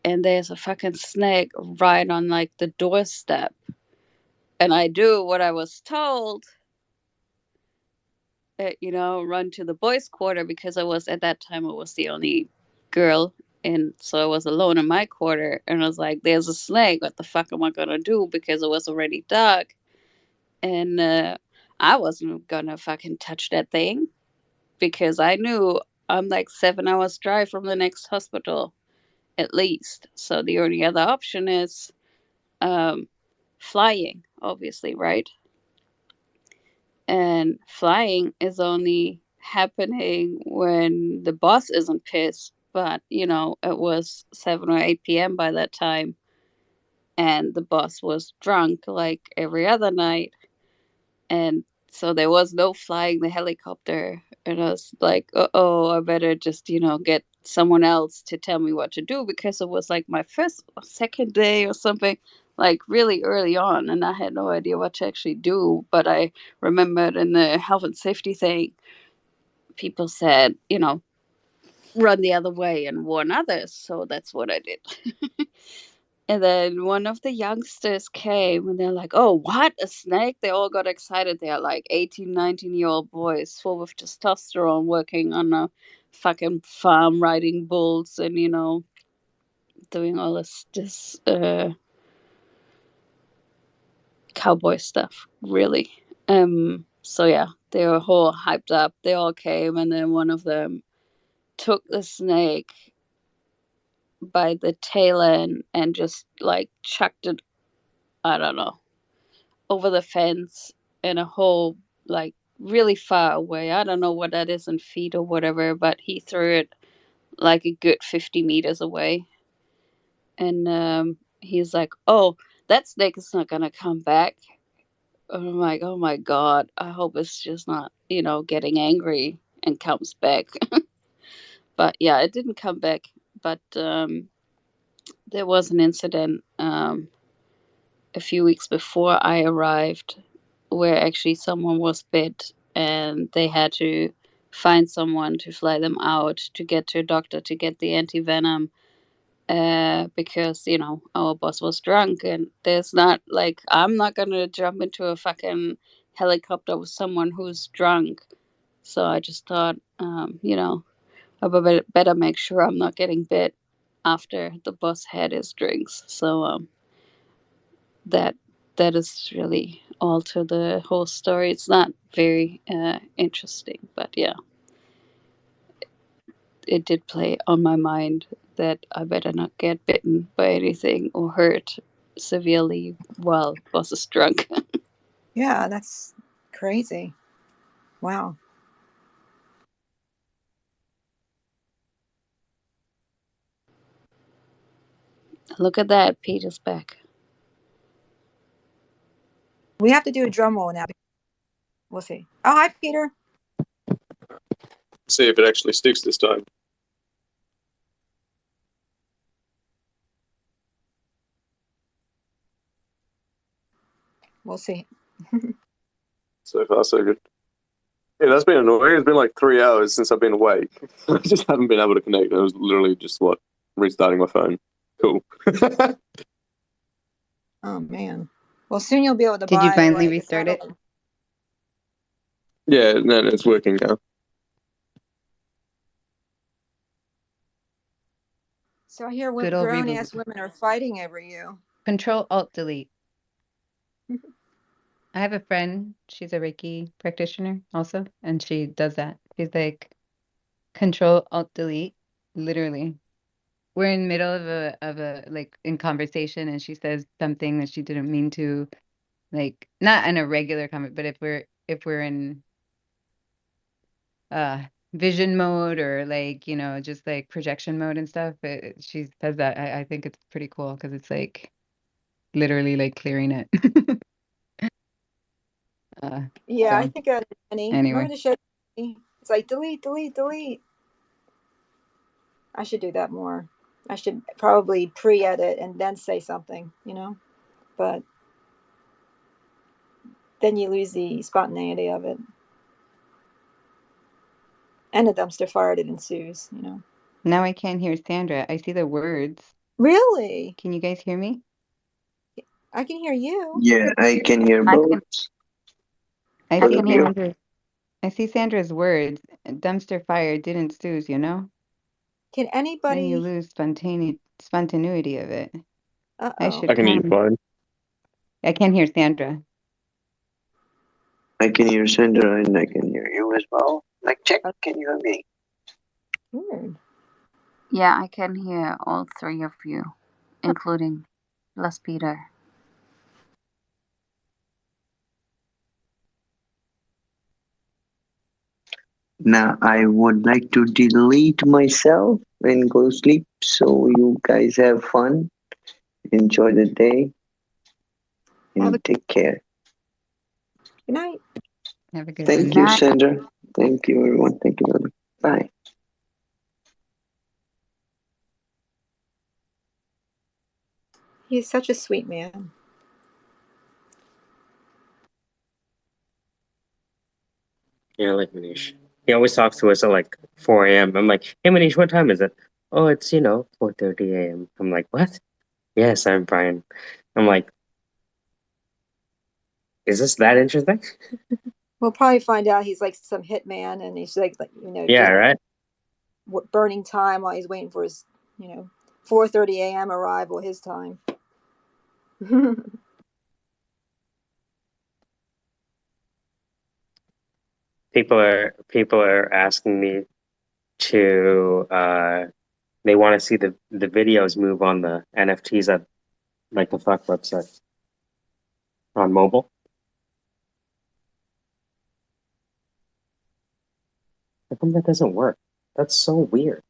and there's a fucking snake right on like the doorstep, and I do what I was told, you know, run to the boys' quarter because I was, at that time, I was the only girl. And so I was alone in my quarter. And I was like, there's a snake. What the fuck am I going to do? Because it was already dark. And I wasn't going to fucking touch that thing because I knew I'm like 7 hours drive from the next hospital at least. So the only other option is flying, obviously, right? And flying is only happening when the boss isn't pissed. But, you know, it was 7 or 8 p.m. by that time. And the boss was drunk like every other night. And so there was no flying the helicopter. And I was like, oh, I better just, you know, get someone else to tell me what to do, because it was like my first or second day or something, like really early on. And I had no idea what to actually do. But I remembered in the health and safety thing, people said, you know, run the other way and warn others. So that's what I did. And then one of the youngsters came and they're like, oh, what? A snake? They all got excited. They're like 18, 19-year-old boys full of testosterone working on a fucking farm, riding bulls and, you know, doing all this cowboy stuff, really. So yeah, they were all hyped up. They all came, and then one of them took the snake by the tail end and just like chucked it, I don't know, over the fence in a hole like really far away. I don't know what that is in feet or whatever, but he threw it like a good 50 meters away. And he's like, oh, that snake is not gonna come back. And I'm like, oh my god, I hope it's just not, you know, getting angry and comes back. But yeah, it didn't come back. But there was an incident a few weeks before I arrived where actually someone was bit and they had to find someone to fly them out to get to a doctor to get the anti-venom, because, you know, our boss was drunk, and there's not like, I'm not gonna jump into a fucking helicopter with someone who's drunk. So I just thought, you know, I better make sure I'm not getting bit after the boss had his drinks. So that that is really all to the whole story. It's not very interesting, but yeah, it did play on my mind that I better not get bitten by anything or hurt severely while boss is drunk. Yeah, that's crazy. Wow. Look at that, Peter's back. We have to do a drum roll now. We'll see. Oh, hi, Peter. See if it actually sticks this time. We'll see. So far, so good. Yeah, that's been annoying. It's been like 3 hours since I've been awake. I just haven't been able to connect. I was literally just, restarting my phone. Cool. Oh, man. Well, soon you'll be able to Did you buy finally like restart it? Yeah, no, it's working now. So I hear Good old grown reboot. ass women are fighting over you. Control Alt Delete. I have a friend. She's a Reiki practitioner also, and she does that. She's like Control Alt Delete, literally. We're in the middle of a like in conversation, and she says something that she didn't mean to, like not in a regular comment, but if we're in vision mode or like just like projection mode and stuff, she says that. I think it's pretty cool because it's like literally like clearing it. Yeah, I So think Jenny. anyway, Remember the show? It's like delete, delete, delete. I should do that more. I should probably pre-edit and then say something, but then you lose the spontaneity of it. And a dumpster fire that ensues. now I can't hear Sandra. I see the words. Really? Can you guys hear me? I can hear you. Yeah, I can hear I both. can I I Both see of can hear you. Sandra's. I see Sandra's words. Dumpster fire didn't snooze, Can Then you anybody? lose spontaneity of it. I Uh-oh. I should can hear you come. fine. I can't hear Sandra. I can hear Sandra and I can hear you as well. Like, check, can you hear me? Weird. Yeah, I can hear all three of you, including Les Peter. Now, I would like to delete myself and go sleep so you guys have fun. Enjoy the day Have a and take care. good night. Have a good Thank one. you, Night. Sandra. Thank you, everyone. Thank you, everyone. Bye. He's such a sweet man. Yeah, I like Manish. He always talks to us at like 4 a.m. I'm like, hey Manish, what time is it? Oh, it's 4:30 a.m. I'm like, what? Yes, I'm Brian. I'm like, is this that interesting? We'll probably find out he's like some hitman and he's like Yeah, just right. burning time while he's waiting for his 4:30 a.m. arrival his time. People are asking me to they want to see the videos move on the NFTs at like the fuck website on mobile. How come that doesn't work? That's so weird.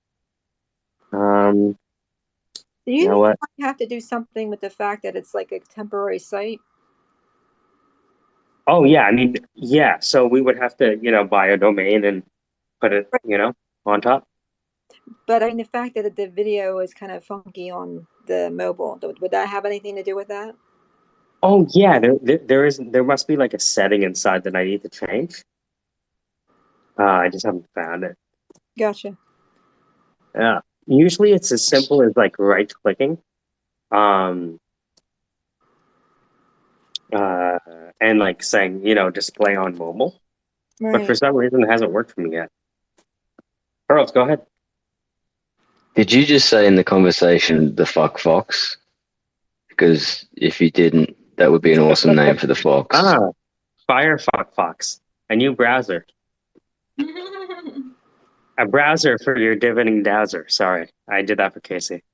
Do you You know think what? you might have to do something with the fact that it's like a temporary site? Oh yeah, I mean, yeah. So we would have to, buy a domain and put it, on top. But I mean, the fact that the video is kind of funky on the mobile, would that have anything to do with that? Oh yeah, there must be like a setting inside that I need to change. I just haven't found it. Gotcha. Yeah. Usually it's as simple as like right clicking, um, and like saying, display on mobile. But for Right. some reason it hasn't worked for me yet. Pearls, go ahead. Did you just say in the conversation the fuck fox? Because if you didn't, that would be an awesome name for the fox. Firefox, a new browser. A browser for your dividend dowser. Sorry, I did that for Casey.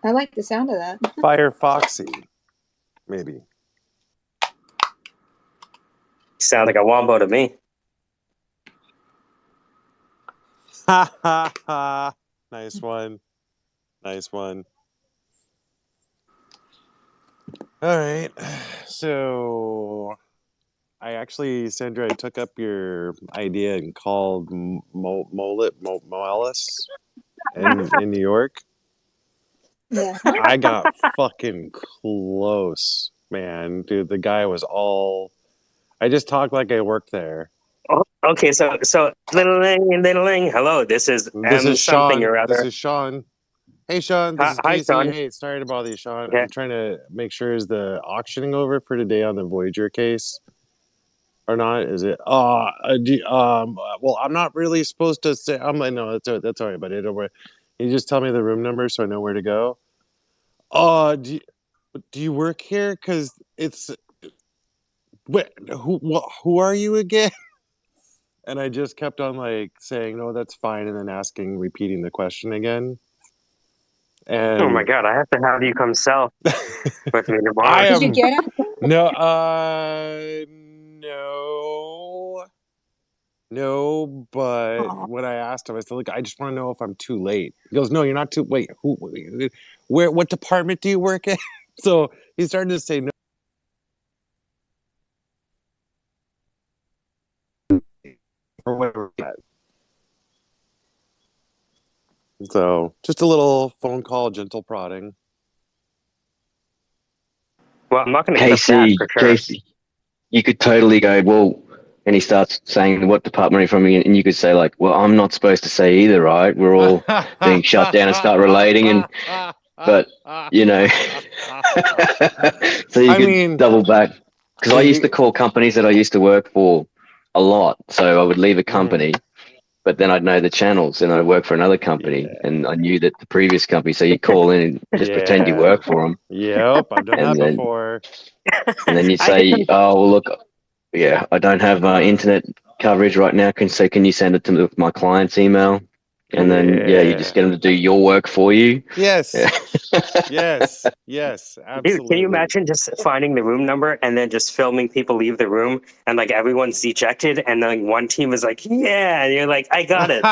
I like the sound of that. Firefoxy, maybe. Sound like a wombo to me. Ha ha ha! Nice one. Nice one. All right. So I actually, Sandra, I took up your idea and called Moelis in New York. Yeah. I got fucking close, man. Dude, the guy was all... I just talked like I worked there. Oh, okay, so littling. Hello, this is This is something Sean. or This other. is Sean. Hey, Sean. This is Hi, Casey. Sean. Hey, sorry to bother you, Sean. Yeah. I'm trying to make sure, is the auctioning over for today on the Voyager case or not? Is it? Well, I'm not really supposed to say. No, that's all right. But don't worry. You just tell me the room number so I know where to go. Do you work here? Because it's... who are you again? And I just kept on like saying, no, that's fine, and then repeating the question again. And Oh my god, I have to have you come sell with me tomorrow. I am... Did you get him? No, no. But when I asked him, I said, "Look, I just want to know if I'm too late." He goes, "No, you're not too. Wait, what department do you work in?" So he started to say no. Or whatever. So just a little phone call, gentle prodding. Well, I'm not going to accept that for sure. Casey, you could totally go, well, and he starts saying, what department are you from? And you could say, like, well, I'm not supposed to say either, right? We're all being shut down and start relating. But, you know, so you could double back. Because I used to call companies that I used to work for a lot. So I would leave a company, but then I'd know the channels and I'd work for another company. And I knew that the previous company. So you call in and just pretend you work for them. Yep, I've done that before. And then you say, oh, well, look, yeah, I don't have internet coverage right now. Can you send it to my client's email? And then, you just get them to do your work for you. Yes. Yeah. Yes, absolutely. Dude, can you imagine just finding the room number and then just filming people leave the room and like everyone's ejected and then one team is like, yeah, and you're like, I got it.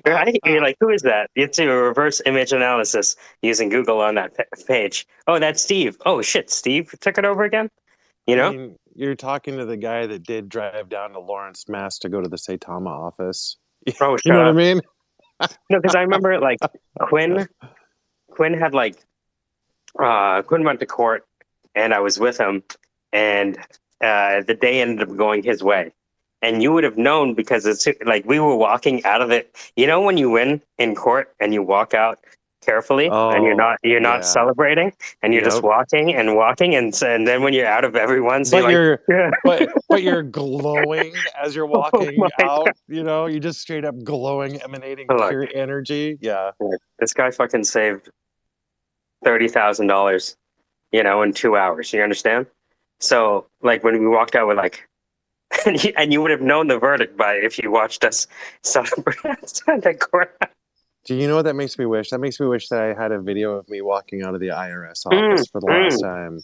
Right? You're like, who is that? You do a reverse image analysis using Google on that page. Oh, that's Steve. Oh shit, Steve took it over again? You know? I mean, you're talking to the guy that did drive down to Lawrence, Mass to go to the Saitama office. Oh, you know what I mean? No, because I remember like Quinn had like Quinn went to court and I was with him and the day ended up going his way. And you would have known because it's like we were walking out of it. You know when you win in court and you walk out carefully and you're not celebrating and you're just walking and then when you're out of everyone's but you're like, but you're glowing as you're walking out, you know, you just straight up glowing, emanating pure energy. Yeah. This guy fucking saved $30,000, you know, in 2 hours. You understand? So like when we walked out with like and you would have known the verdict by if you watched us celebrate outside the court. Do you know what that makes me wish? That makes me wish that I had a video of me walking out of the IRS office for the last time.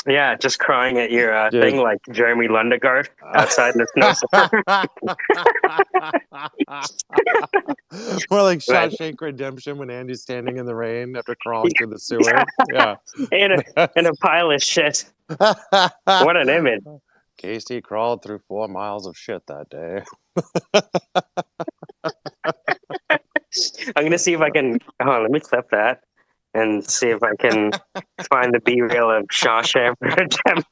Yeah, just crying at your thing like Jeremy Lundegaard outside in the snowstorm. More like Shawshank Redemption when Andy's standing in the rain after crawling through the sewer. Yeah. in a pile of shit. What an image. Casey crawled through 4 miles of shit that day. I'm going to see if I can... let me clip that and see if I can find the B-reel of Shawshank Redemption.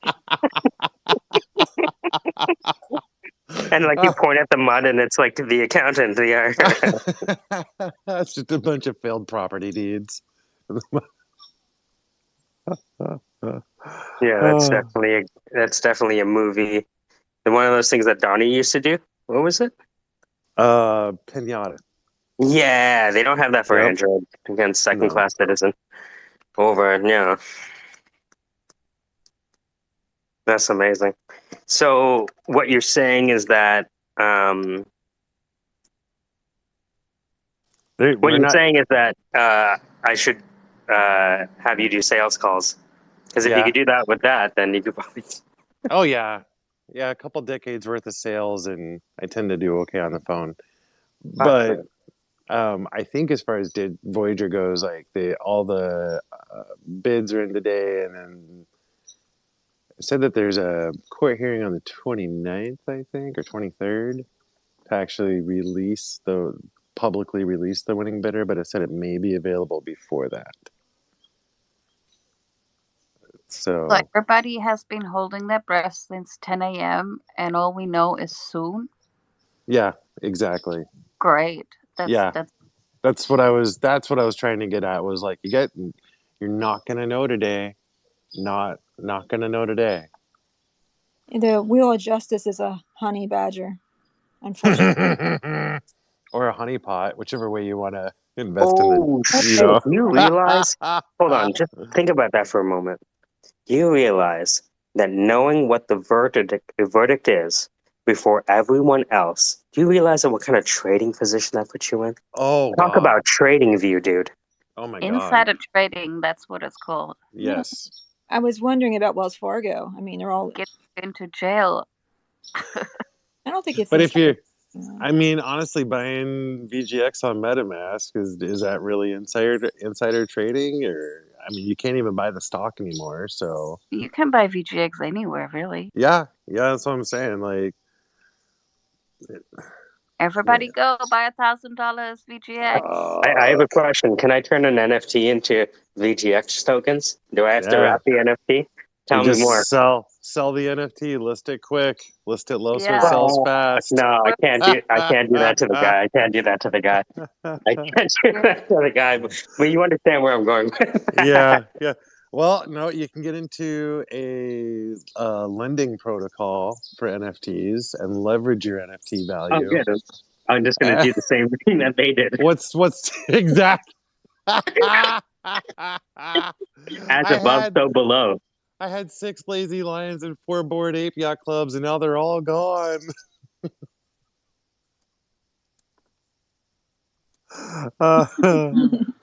And like you point at the mud and it's like the accountant. That's just a bunch of failed property deeds. Yeah, that's definitely a movie. And one of those things that Donnie used to do. What was it? Pinata. Yeah, they don't have that for Android. Against Second Class Citizen. Over, yeah. That's amazing. So what you're saying is that I should have you do sales calls, because if you Yeah. could do that with that, then you could probably. Oh yeah, yeah. A couple decades worth of sales, and I tend to do okay on the phone. But I think as far as did Voyager goes, like all the bids are in today, and then it said that there's a court hearing on the 29th, I think, or 23rd, to actually publicly release the winning bidder. But it said it may be available before that. So So everybody has been holding their breath since 10 a.m. and all we know is soon. yeah, exactly. Great. Yeah, that's what I was trying to get at, was like you're not gonna know today. Not gonna know today. The wheel of justice is a honey badger, unfortunately. Or a honeypot, whichever way you want to invest in Oh it. shit! You realize? Hold on, just think about that for a moment. You realize that knowing what the verdict is before everyone else. Do you realize that what kind of trading position that puts you in? Oh Talk God. about trading view, dude. Oh my God. Insider trading, that's what it's called. Yes. I was wondering about Wells Fargo. I mean, they're all get into jail. I don't think it's. But if you, I mean, honestly, buying VGX on MetaMask is that really insider trading? Or I mean, you can't even buy the stock anymore. So You can buy VGX anywhere, really. yeah, that's what I'm saying. Like, Everybody go buy $1,000 VGX. I have a question. Can I turn an NFT into VGX tokens? Do I have to wrap the NFT? Tell you me just more. sell the NFT, list it quick, list it low so it Yeah. sells fast. No, I can't do that to the guy. I can't do that to the guy. I can't do that to the guy. But you understand where I'm going with that. Yeah. Well, no, you can get into a lending protocol for NFTs and leverage your NFT Oh, value. good. I'm just going to do the same thing that they did. What's exact? As above, so below. I had 6 lazy lions and 4 Bored Ape yacht clubs, and now they're all gone.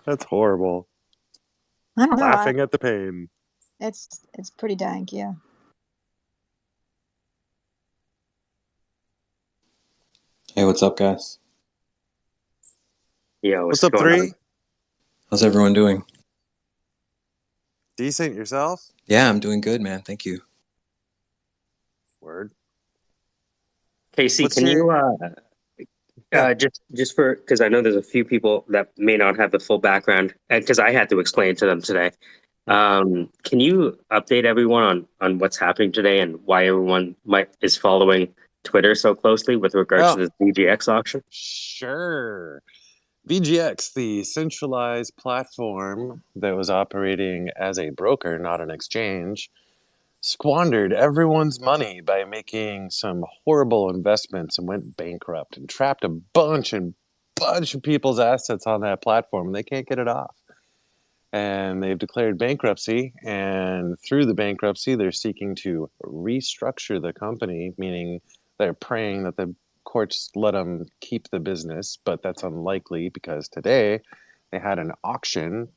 That's horrible. I don't know. Laughing at the pain. It's pretty dank, yeah. Hey, what's up, guys? Yo, what's up, 3? How's everyone doing? Decent. Yourself? Yeah, I'm doing good, man. Thank you. Word. Casey, can you just for, because I know there's a few people that may not have the full background, because I had to explain to them today. Can you update everyone on what's happening today and why everyone is following Twitter so closely with regards to this VGX auction? Sure. VGX, the centralized platform that was operating as a broker, not an exchange, squandered everyone's money by making some horrible investments and went bankrupt and trapped a bunch of people's assets on that platform, and they can't get it off. And they've declared bankruptcy, and through the bankruptcy, they're seeking to restructure the company, meaning they're praying that the courts let them keep the business, but that's unlikely because today they had an auction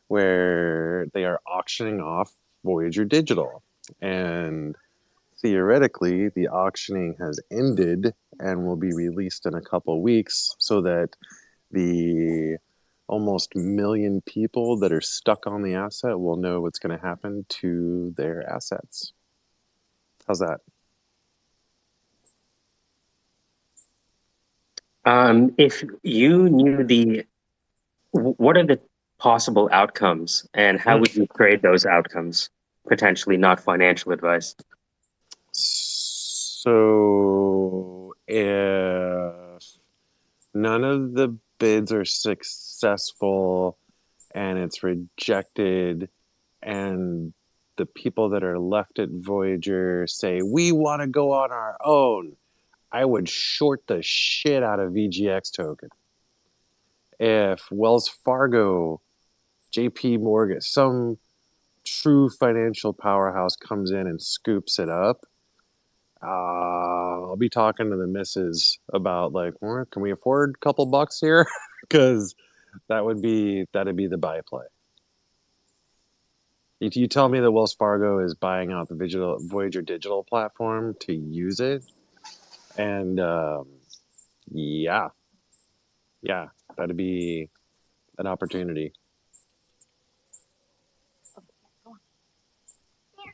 where they are auctioning off Voyager Digital. And theoretically, the auctioning has ended and will be released in a couple weeks so that the almost million people that are stuck on the asset will know what's going to happen to their assets. How's that? If you knew what are the possible outcomes and how would you trade those outcomes? Potentially not financial advice. So if none of the bids are successful and it's rejected and the people that are left at Voyager say, we want to go on our own, I would short the shit out of VGX token. If Wells Fargo, JP Morgan, some true financial powerhouse comes in and scoops it up, I'll be talking to the missus about like, well, can we afford a couple bucks here? Because that'd be the buy play. You tell me that Wells Fargo is buying out the Voyager digital platform to use it, and yeah, that'd be an opportunity.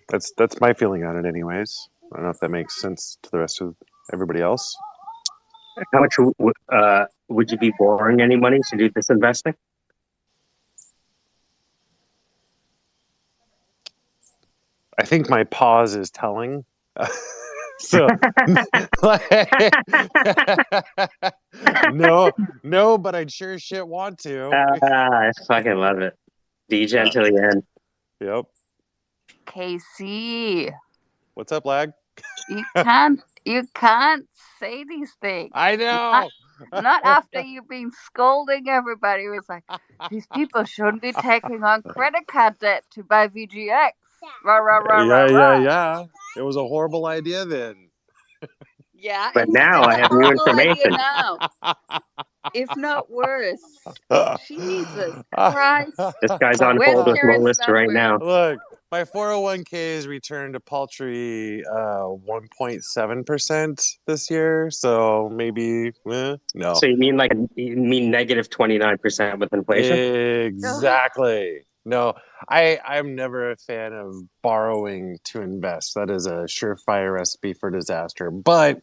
That's my feeling on it, anyways. I don't know if that makes sense to the rest of everybody else. How much would you be borrowing any money to do this investing? I think my pause is telling. So no, but I'd sure as shit want to. I fucking love it. DJ till the end. Yep. KC. What's up, Lag? You can't say these things. I know. Not after you've been scolding everybody. It was like, these people shouldn't be taking on credit card debt to buy VGX. Rah, rah, rah, rah, rah. Yeah. It was a horrible idea then. Yeah, But it's now still I a have new horrible idea information. now. If not worse. Jesus Christ. This guy's on Where's hold with Karen's Lois right number? now. Look, my 401k has returned a paltry 1.7% this year, so maybe no. So you mean negative 29% with inflation? Exactly. No, I'm never a fan of borrowing to invest. That is a surefire recipe for disaster. But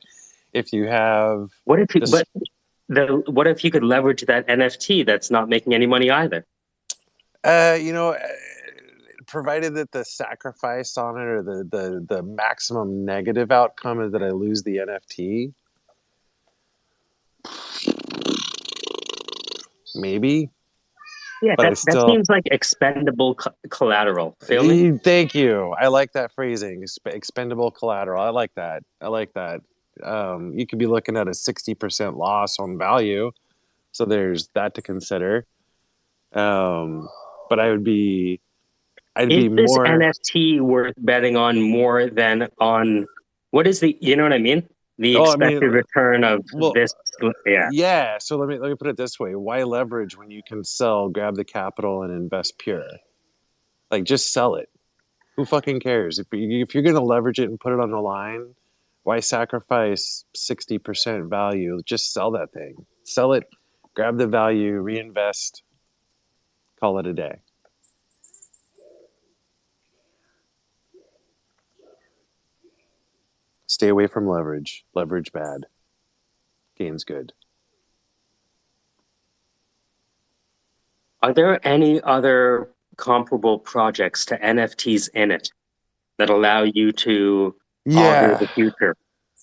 if you have what if you could leverage that NFT that's not making any money either? Provided that the sacrifice on it or the maximum negative outcome is that I lose the NFT, maybe. Yeah, But that seems like expendable collateral. Feel me? Thank you. I like that phrasing. Expendable collateral. I like that. You could be looking at a 60% loss on value, so there's that to consider. But I'd be Is this more NFT worth betting on more than on what is you know what I mean? The expected return of this. Yeah. Yeah. So let me put it this way: why leverage when you can sell, grab the capital, and invest pure? Like, just sell it. Who fucking cares? If you're gonna leverage it and put it on the line, why sacrifice 60% value? Just sell that thing. Sell it, grab the value, reinvest, call it a day. Stay away from leverage. Leverage bad. Gain's good. Are there any other comparable projects to NFTs in it that allow you to augur the future?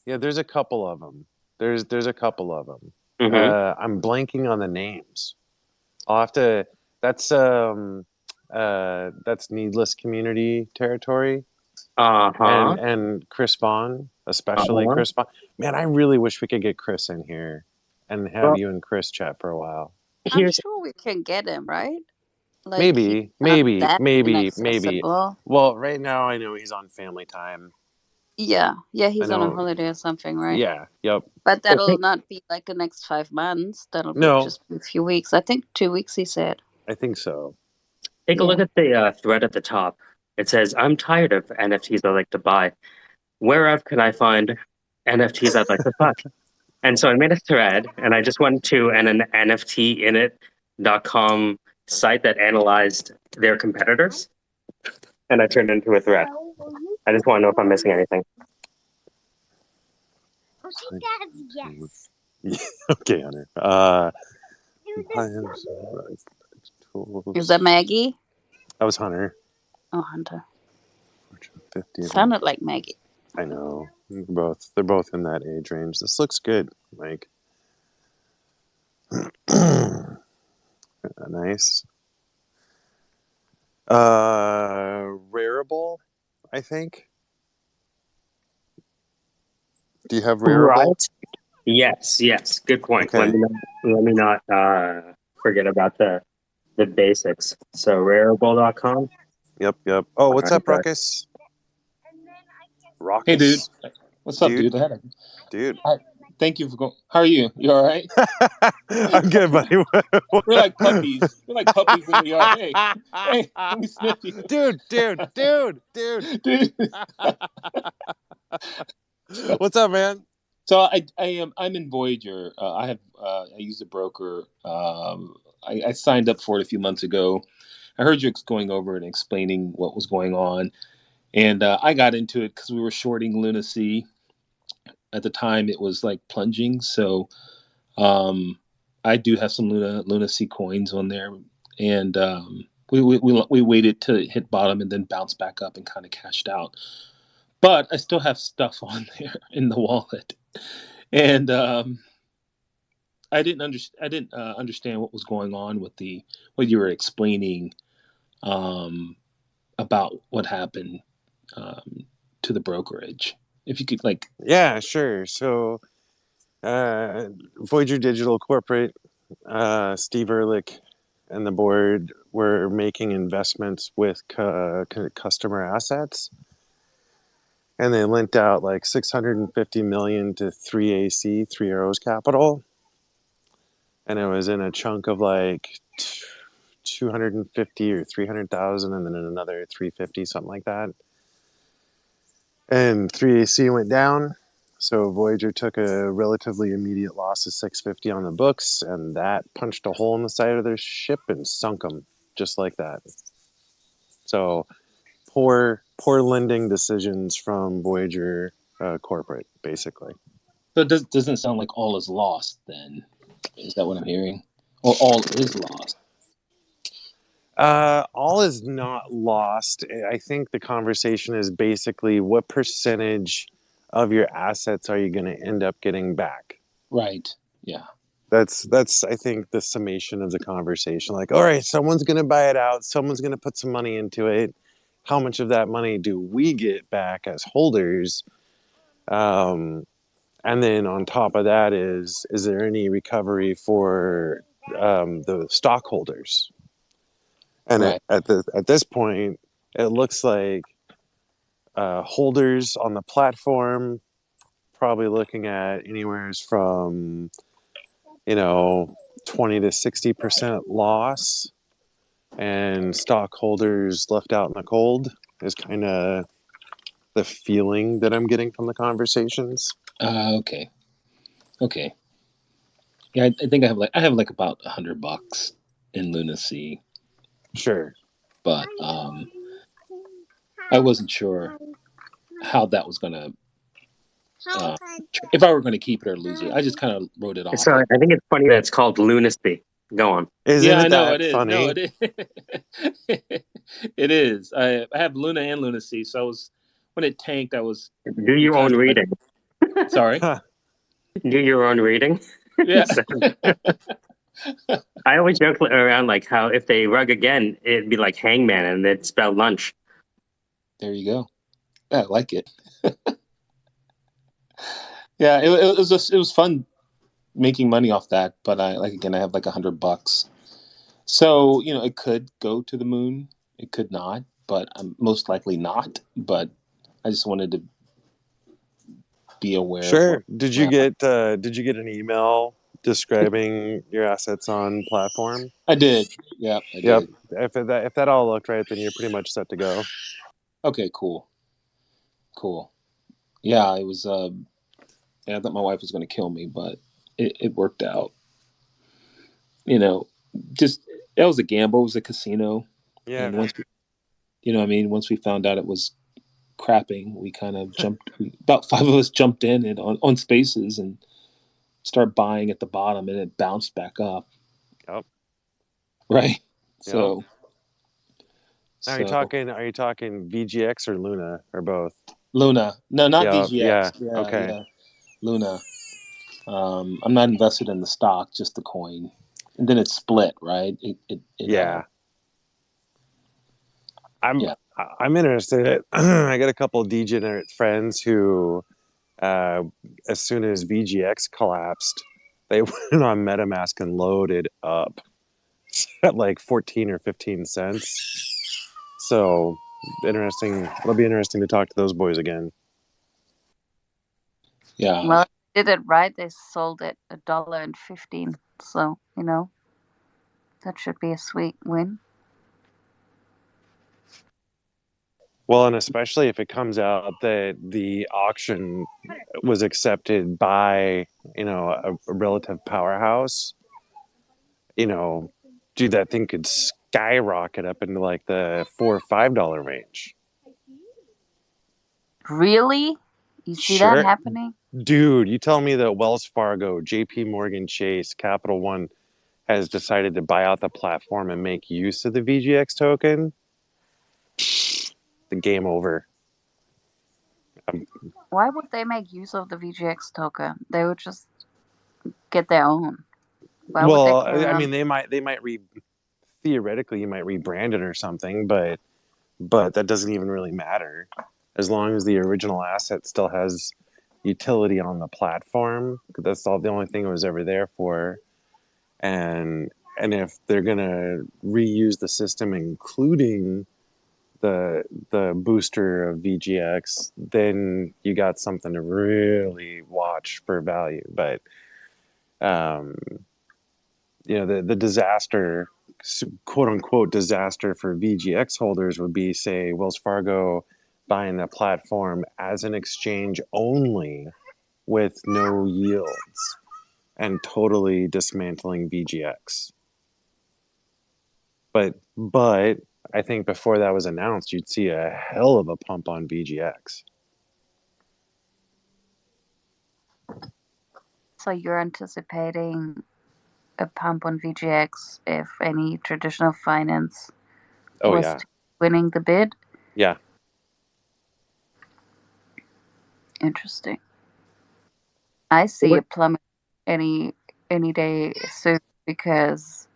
Yeah, there's a couple of them. There's a couple of them. Mm-hmm. I'm blanking on the names. I'll have to. That's Needless Community territory. And Chris Vaughn, especially Chris Vaughn. Man, I really wish we could get Chris in here and have you and Chris chat for a while. I'm sure we can get him, right? Like, maybe. Inaccessible. Well, right now I know he's on family time. Yeah, he's on a holiday or something, right? Yeah, yep. But that'll not be like the next 5 months. That'll be just a few weeks. I think 2 weeks, he said. I think so. Take a look at the thread at the top. It says, "I'm tired of NFTs I like to buy. Where can I find NFTs I'd like to buy?" And so I made a thread, and I just went to an NFTinit.com site that analyzed their competitors, and I turned it into a thread. I just want to know if I'm missing anything. Yes. Okay, Hunter. Is that Maggie? That was Hunter. Oh, Hunter. 50. Sounded like Maggie. I know. They're both in that age range. This looks good, Mike. Nice. Rareable, I think. Do you have Rareable? Right. Yes. Good point. Okay. Let me not forget about the basics. So Rareable.com. Yep. Oh, what's up, Ruckus? Hey, dude. What's up, dude? Dude. Thank you for going. How are you? You all right? I'm good, buddy. We're like puppies. We're like puppies in the yard. Hey, let me sniff you. Dude. What's up, man? So I'm in Voyager. I use a broker. I signed up for it a few months ago. I heard you going over and explaining what was going on, and I got into it because we were shorting Lunacy. At the time, it was like plunging, so I do have some Lunacy coins on there, and we waited to hit bottom and then bounce back up and kind of cashed out. But I still have stuff on there in the wallet, and I didn't understand what was going on with what you were explaining about what happened to the brokerage. If you could Yeah, sure. So Voyager Digital Corporate, Steve Ehrlich and the board were making investments with customer assets, and they lent out like 650 million to 3AC, Three Arrows Capital, and it was in a chunk of like 250 or 300,000, and then another 350, something like that. And 3AC went down, so Voyager took a relatively immediate loss of 650 on the books, and that punched a hole in the side of their ship and sunk them just like that. So poor lending decisions from Voyager corporate, basically. So it doesn't sound like all is lost then. Is that what I'm hearing? Or all is lost? All is not lost. I think the conversation is basically what percentage of your assets are you going to end up getting back? Right. Yeah. That's I think the summation of the conversation. Like, all right, someone's going to buy it out. Someone's going to put some money into it. How much of that money do we get back as holders? And then on top of that is there any recovery for the stockholders? And right. at this point, it looks like holders on the platform probably looking at anywhere from 20 to 60% loss, and stockholders left out in the cold is kind of the feeling that I'm getting from the conversations. Okay. Yeah, I think I have about $100 in Lunacy. Sure. But I wasn't sure how that was gonna if I were going to keep it or lose it. I just kind of wrote it off. So I think it's funny that it's called Lunacy. Go on. Isn't I know that it is. funny? No, it is. It is. I have Luna and Lunacy, so when it tanked, I was. Do your own reading. Sorry. Do your own reading. Yeah. I always joke around like how if they rug again, it'd be like Hangman and it'd spell lunch. There you go. I like it. Yeah, it was fun making money off that, but I have like $100. So it could go to the moon, it could not, but I'm most likely not. But I just wanted to be aware. Sure. Did you get an email describing your assets on platform? I did. Yeah, I did. If that all looked right, then you're pretty much set to go. Okay, cool. Yeah, it was. I thought my wife was going to kill me, but it worked out. Just that was a gamble. It was a casino. Yeah. And once we found out it was crapping, we kind of jumped. About 5 of us jumped in and on spaces and start buying at the bottom, and it bounced back up. Yep. Right. Yep. So. Are you talking VGX or Luna or both? Luna. No, not VGX. Yeah. Yeah, Okay. yeah. Luna. I'm not invested in the stock, just the coin, and then it's split, right? I'm interested. I got a couple of degenerate friends who, as soon as VGX collapsed, they went on MetaMask and loaded up at like 14 or 15 cents. So interesting. It'll be interesting to talk to those boys again. Yeah. Well, they did it right. They sold it $1.15. So, that should be a sweet win. Well, and especially if it comes out that the auction was accepted by, a relative powerhouse, dude, that thing could skyrocket up into like the $4 or $5 range. Really? You see that Sure. happening? Dude, you tell me that Wells Fargo, JP Morgan Chase, Capital One has decided to buy out the platform and make use of the VGX token, the game over. Why would they make use of the VGX token? They would just get their own. Why would they Well, carry I on? mean, they might theoretically you might rebrand it or something, but that doesn't even really matter as long as the original asset still has utility on the platform. That's the only thing it was ever there for. And if they're gonna reuse the system, including the booster of VGX, then you got something to really watch for value. But the disaster, quote unquote disaster for VGX holders would be, say, Wells Fargo buying the platform as an exchange only with no yields and totally dismantling VGX. But I think before that was announced, you'd see a hell of a pump on VGX. So you're anticipating a pump on VGX if any traditional finance Oh was yeah. winning the bid? Yeah. Interesting. I see a plummet any day soon because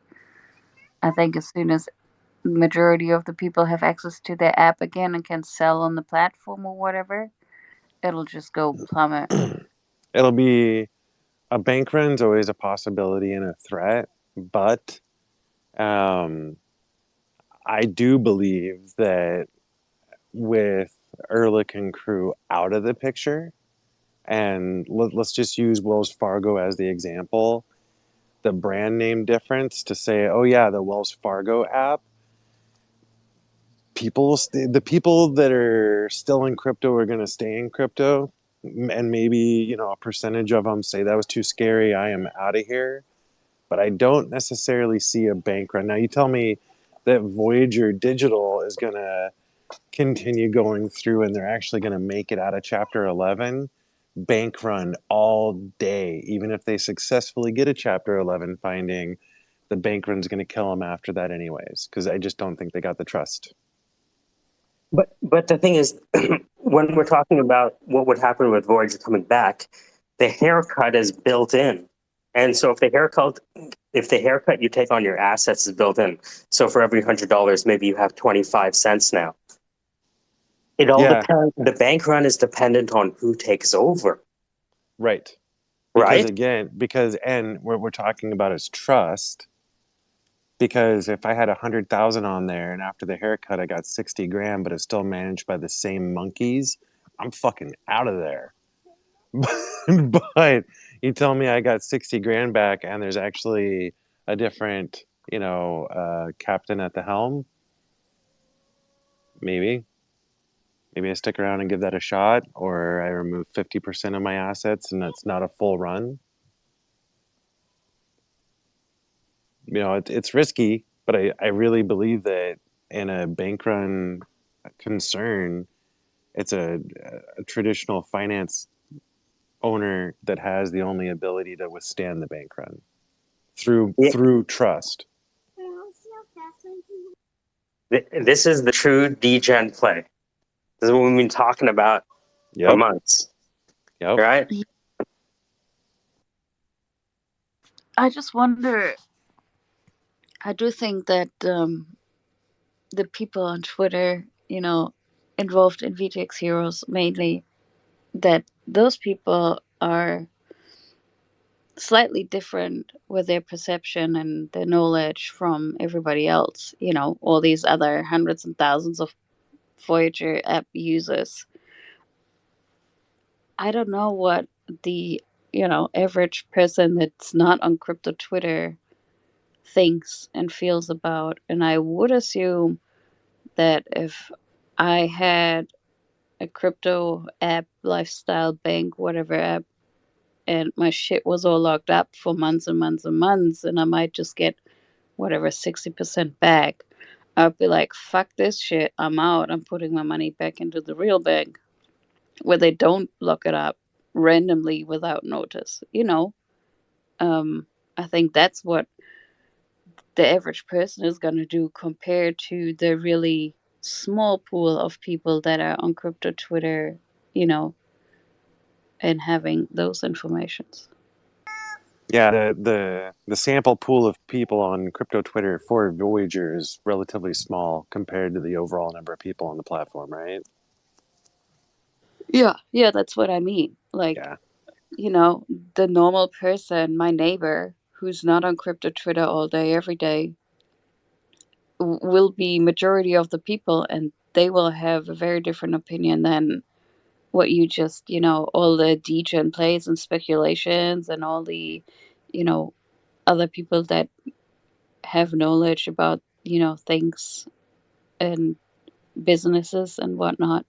I think as soon as the majority of the people have access to their app again and can sell on the platform or whatever, it'll just go plummet. It'll be a bank run's always a possibility and a threat, but I do believe that with Ehrlich and crew out of the picture, and let's just use Wells Fargo as the example, the brand name difference to say, oh yeah, the Wells Fargo app, the people that are still in crypto are going to stay in crypto, and maybe a percentage of them say that was too scary, I am out of here. But I don't necessarily see a bank run. Now you tell me that Voyager Digital is going to continue going through and they're actually going to make it out of Chapter 11, bank run all day. Even if they successfully get a Chapter 11 finding, the bank run's going to kill them after that anyways, because I just don't think they got the trust. But the thing is, when we're talking about what would happen with Voyager coming back, the haircut is built in. And so if the haircut you take on your assets is built in, so for every $100, maybe you have 25 cents now. It all depends. The bank run is dependent on who takes over. Right. Right? And what we're talking about is trust. Because if I had 100,000 on there and after the haircut I got 60 grand, but it's still managed by the same monkeys, I'm fucking out of there. But you tell me I got 60 grand back and there's actually a different, captain at the helm. Maybe I stick around and give that a shot, or I remove 50% of my assets and it's not a full run. It's risky, but I really believe that in a bank run concern, it's a traditional finance owner that has the only ability to withstand the bank run through trust. This is the true degen play. This is what we've been talking about for months. Yep. Right? I just wonder, I do think that the people on Twitter, involved in VGX Heroes mainly, that those people are slightly different with their perception and their knowledge from everybody else. All these other hundreds and thousands of Voyager app users I don't know what the average person that's not on crypto Twitter thinks and feels about, and I would assume that if I had a crypto app, lifestyle bank, whatever app, and my shit was all locked up for months and months and months, and I might just get whatever 60% back, I'd be like, fuck this shit, I'm out, I'm putting my money back into the real bank where they don't lock it up randomly without notice. I think that's what the average person is going to do compared to the really small pool of people that are on crypto Twitter, you know, and having those informations. Yeah, the sample pool of people on crypto Twitter for Voyager is relatively small compared to the overall number of people on the platform, right? Yeah, that's what I mean. Like, Yeah. The normal person, my neighbor, who's not on crypto Twitter all day, every day, will be majority of the people, and they will have a very different opinion than what you just, all the degen plays and speculations and all the, you know, other people that have knowledge about, things and businesses and whatnot.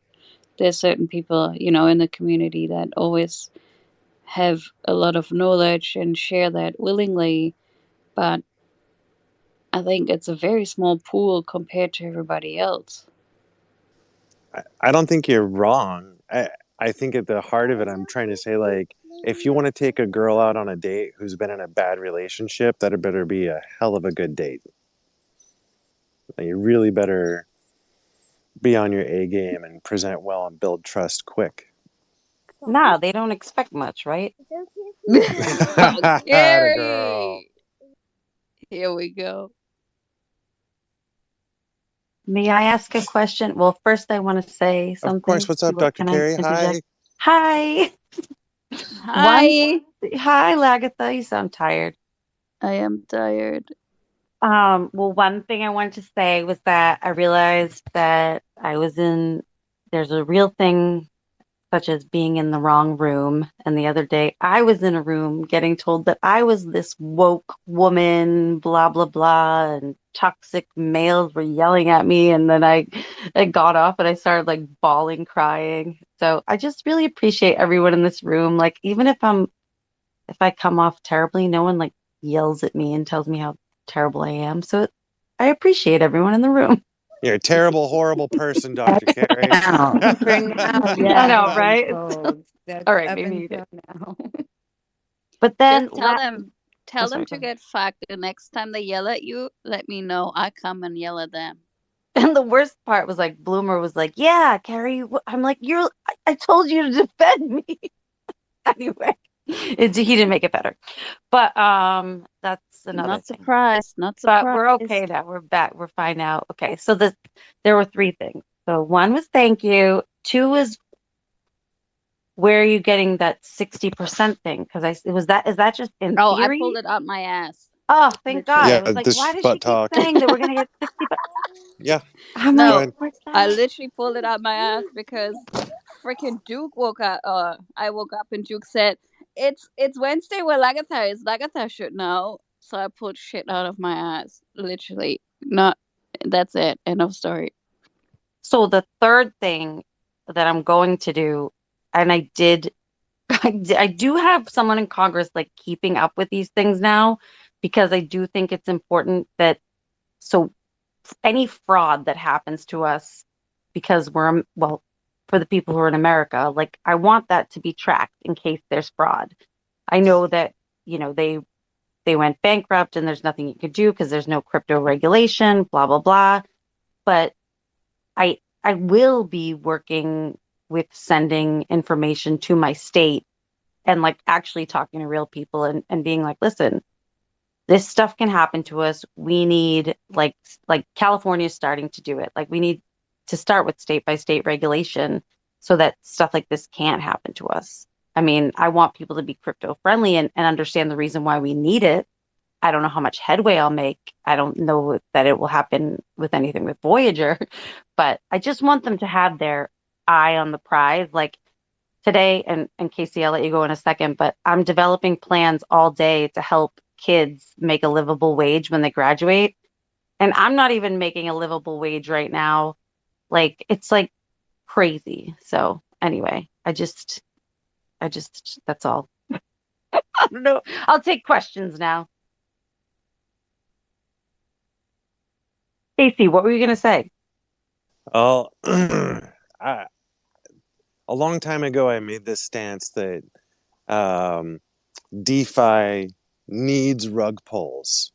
There's certain people, in the community that always have a lot of knowledge and share that willingly, but I think it's a very small pool compared to everybody else. I don't think you're wrong. I think at the heart of it, I'm trying to say, like, if you want to take a girl out on a date who's been in a bad relationship, that better be a hell of a good date. You really better be on your A game and present well and build trust quick. Nah, they don't expect much, right? Oh, Atta girl. Gary! Here we go. May I ask a question? Well, first I want to say Of something. course. What's up, Dr. Can I Carey? interject? Hi. Hi. Hi. Hi, Lagatha. You sound tired. I am tired. Well, one thing I wanted to say was that I realized that there's a real thing such as being in the wrong room. And the other day I was in a room getting told that I was this woke woman, blah, blah, blah, and toxic males were yelling at me. And then I got off and I started like bawling, crying. So I just really appreciate everyone in this room. Like, even if I come off terribly, no one like yells at me and tells me how terrible I am. So I appreciate everyone in the room. You're a terrible, horrible person, Dr. Carey. For now, Yeah. I know, I've been right? told. That's All right, up maybe you did. until now. But then Just tell them sorry, to go ahead. get fucked. The next time they yell at you, let me know. I come and yell at them. And the worst part was like Bloomer was like, "Yeah, Carrie." I'm like, I told you to defend me." Anyway, he didn't make it better, but that's another Not thing. surprised. Not But we're okay surprised. now. We're back. We're fine now. Okay, so there were three things. So one was thank you. Two was where are you getting that 60% thing? Because is that just in Oh, I theory? pulled it out my ass. Oh, thank God. Literally. I was like, why does she butt keep talk. saying that we're gonna get 60? Yeah. I'm Go like, ahead. No, what's I that? literally pulled it out my ass because freaking Duke woke up. I woke up and Duke said, "It's Wednesday where Lagatha is. Lagatha should know." So I pulled shit out of my ass. Literally, not. That's it. End of story. So the third thing that I'm going to do, and I do have someone in Congress like keeping up with these things now, because I do think it's important that so any fraud that happens to us, because well, for the people who are in America, like I want that to be tracked in case there's fraud. I know that, they went bankrupt and there's nothing you could do because there's no crypto regulation, blah, blah, blah. But I will be working with sending information to my state and like actually talking to real people and being like, listen, this stuff can happen to us. We need like California is starting to do it. Like we need to start with state by state regulation so that stuff like this can't happen to us. I mean, I want people to be crypto friendly and understand the reason why we need it. I don't know how much headway I'll make. I don't know that it will happen with anything with Voyager, but I just want them to have their eye on the prize. Like today, and Casey, I'll let you go in a second, but I'm developing plans all day to help kids make a livable wage when they graduate. And I'm not even making a livable wage right now. Like, it's like crazy. So anyway, I just, that's all. I don't know. I'll take questions now. Casey, what were you going to say? Oh, a long time ago, I made this stance that DeFi needs rug pulls.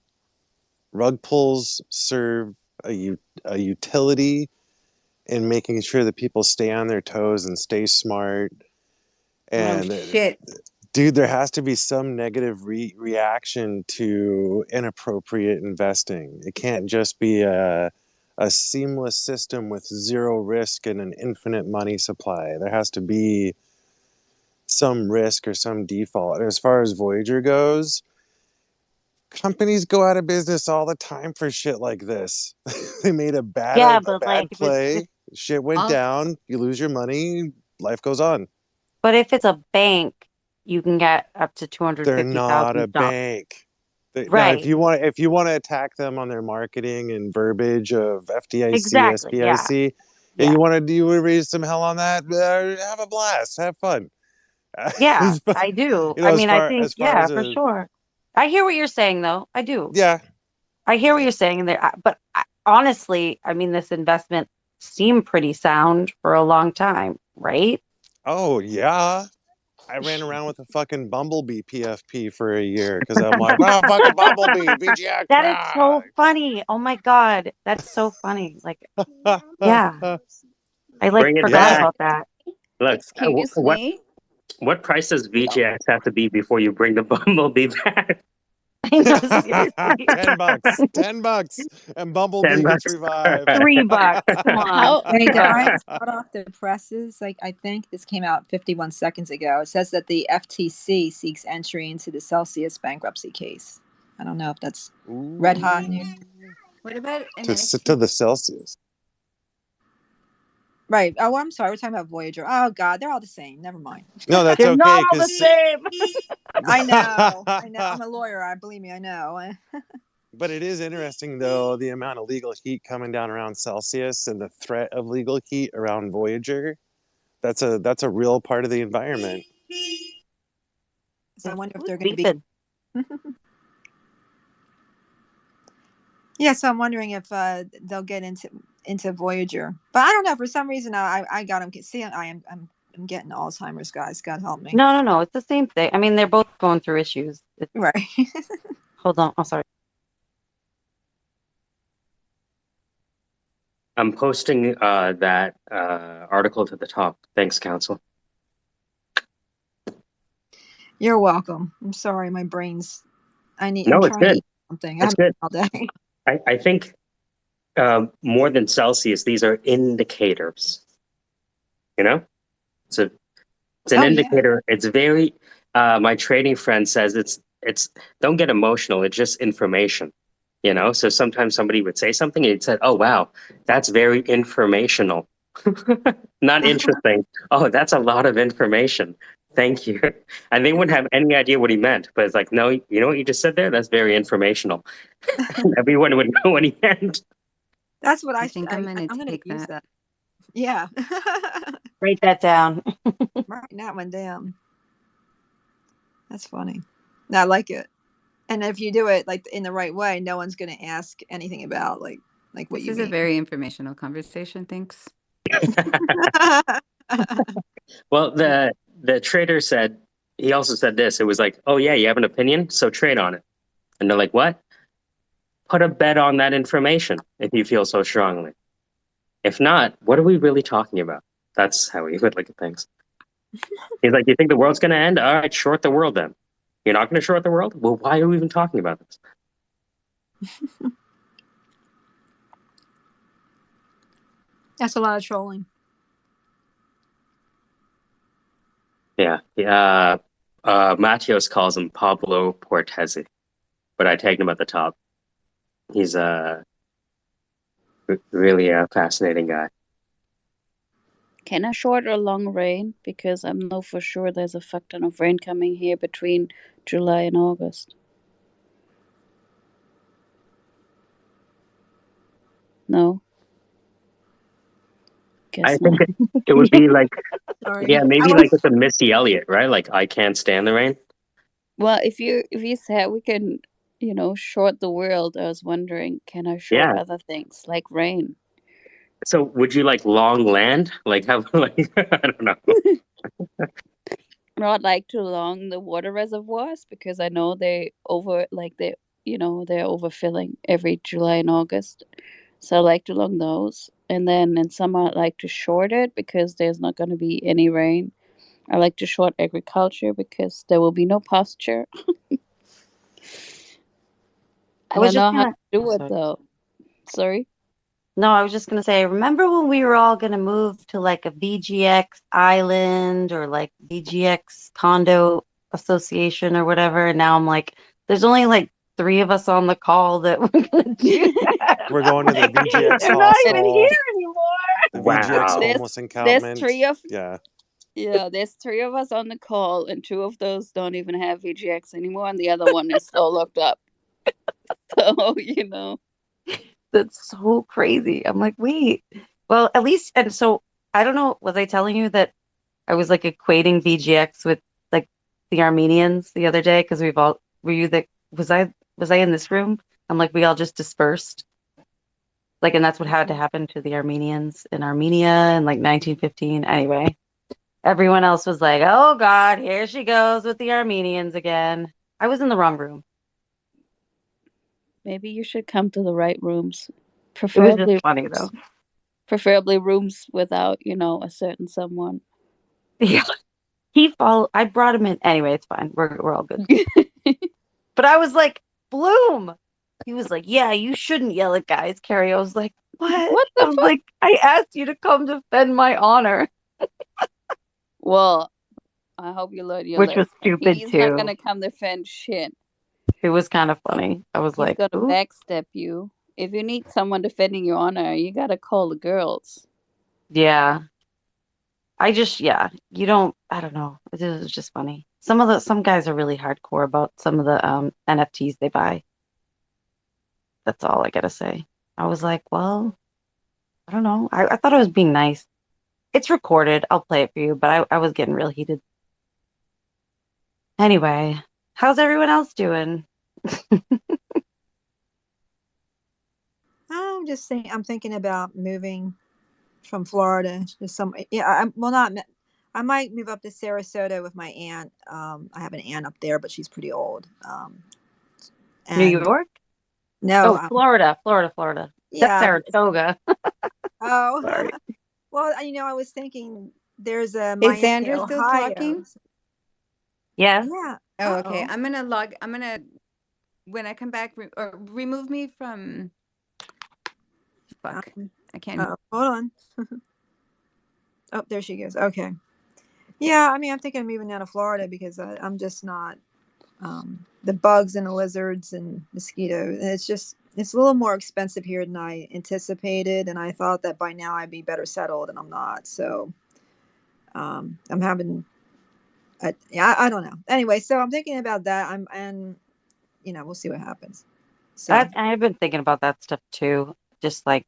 Rug pulls serve a utility in making sure that people stay on their toes and stay smart. And shit. dude, there has to be some negative reaction to inappropriate investing. It can't just be a seamless system with zero risk and an infinite money supply. There has to be some risk or some default. And as far as Voyager goes, companies go out of business all the time for shit like this. They made a bad play, shit went down, you lose your money, life goes on. But if it's a bank, you can get up to They're not a $250,000. bank. Right. Now, if you want to attack them on their marketing and verbiage of FDIC, Exactly, SBIC, yeah. you want to raise some hell on that, have a blast, have fun. Yeah, I do. I mean, I think, yeah, for sure. I hear what you're saying, though. I do. Yeah. I hear what you're saying there. But honestly, I mean, this investment seemed pretty sound for a long time, right? Oh, yeah. I ran around with a fucking Bumblebee PFP for a year because I'm like, wow, fucking Bumblebee, VGX. That is so funny. Oh my God. That's so funny. Like, yeah. I Bring it forgot back. about that. Look, what price does VGX have to be before you bring the Bumblebee back? I know, seriously. $10, and Bumblebee gets revived. $3. Come on. Hey, did I just hot off the presses? Like, I think this came out 51 seconds ago. It says that the FTC seeks entry into the Celsius bankruptcy case. I don't know if that's red hot news. What about to the Celsius? Right. Oh, I'm sorry. We're talking about Voyager. Oh God, they're all the same. Never mind. No, that's They're okay. not all the same. I know. I'm a lawyer. I believe me. I know. But it is interesting, though, the amount of legal heat coming down around Celsius and the threat of legal heat around Voyager. That's a real part of the environment. So I wonder if they're going to be. Yeah, so I'm wondering if they'll get into Voyager, but I don't know. For some reason, I got them. See, I'm getting Alzheimer's, guys. God help me. No. It's the same thing. I mean, they're both going through issues. Right. Hold on. Oh, sorry. I'm posting that article to the top. Thanks, Council. You're welcome. I'm sorry, my brain's. I'm It's trying good. to eat something. It's good. All day. I think more than Celsius, these are indicators. You know, it's an indicator. Yeah. It's very. My trading friend says it's. Don't get emotional. It's just information. You know, so sometimes somebody would say something and it said, "Oh wow, that's very informational." Not interesting. Oh, that's a lot of information. Thank you. And they wouldn't have any idea what he meant, but it's like, no, you know what you just said there? That's very informational. Everyone would know what he meant. That's what I think I'm gonna take use that. Yeah. Write that down. Write that one down. That's funny. I like it. And if you do it like in the right way, no one's going to ask anything about like what this you is mean. a very informational conversation. Thanks. Well, the trader said, he also said this. It was like, oh yeah, you have an opinion, so trade on it. And they're like, what? Put a bet on that information if you feel so strongly. If not, what are we really talking about? That's how he would look at things. He's like, you think the world's going to end? All right, short the world then. You're not going to short the world? Well, why are we even talking about this? That's a lot of trolling. Yeah. Matios calls him Pablo Portesi, but I tagged him at the top. He's really a fascinating guy. Can I short or long rain? Because I know for sure there's a fuck ton of rain coming here between July and August. No. I Guess think not. it would be like, Sorry. yeah, maybe like with the Missy Elliott, right? Like I can't stand the rain. Well, if you said we can, short the world, I was wondering, can I short Yeah. other things like rain? So would you like long land? Like have like I don't know. Not like to long the water reservoirs because I know they're overfilling every July and August. So I like to long those. And then in summer I like to short it because there's not gonna be any rain. I like to short agriculture because there will be no pasture. I I was don't just know how gonna. to do it Sorry. though. Sorry. No, I was just gonna say. Remember when we were all gonna move to like a VGX island or like VGX condo association or whatever? And now I'm like, there's only like 3 of us on the call that we're gonna do that. We're going to the Like, VGX they're not even hostel, here anymore. the VGX Wow. homeless There's encampment. three of Yeah. there's 3 of us on the call, and 2 of those don't even have VGX anymore, and the other one is still looked up. So That's so crazy. I'm like, wait. Well, at least, and so I don't know, was I telling you that I was like equating VGX with like the Armenians the other day? Because were you the, was I in this room? I'm like, we all just dispersed. Like, and that's what had to happen to the Armenians in Armenia in like 1915. Anyway, everyone else was like, oh God, here she goes with the Armenians again. I was in the wrong room. maybe you should come to the right rooms. It was just funny though. Preferably rooms without, a certain someone. Yeah. I brought him in. Anyway, it's fine. We're all good. But I was like, Bloom. He was like, yeah, you shouldn't yell at guys, Carrie. I was like, what? What I the was fuck? like, I asked you to come defend my honor. Well, I hope you learn your Which was lesson. stupid He's not too. gonna come defend shit. It was kind of funny. I was He's like, gonna ooh. backstep you. If you need someone defending your honor, you gotta call the girls. Yeah. You don't, I don't know. It was just funny. Some guys are really hardcore about some of the NFTs they buy. That's all I gotta say. I was like, well, I don't know. I thought I was being nice. It's recorded. I'll play it for you, but I was getting real heated. Anyway, how's everyone else doing? I'm thinking about moving from Florida to I might move up to Sarasota with my aunt. I have an aunt up there, but she's pretty old. New And York? no, Oh, Florida. That's yeah. Saratoga. Oh, Sorry. well, I was thinking there's a Is Miami, Sandra still Ohio. talking? Yes. Yeah. Oh, okay. Uh-oh. I'm gonna when I come back or remove me from fuck. I can't. Hold on. Oh, there she goes. Okay. Yeah, I'm thinking of moving down to Florida because I'm just not the bugs and the lizards and mosquitoes. And it's a little more expensive here than I anticipated, and I thought that by now I'd be better settled, and I'm not. So I'm having, I don't know. Anyway, so I'm thinking about that. We'll see what happens. So I've been thinking about that stuff too. Just like,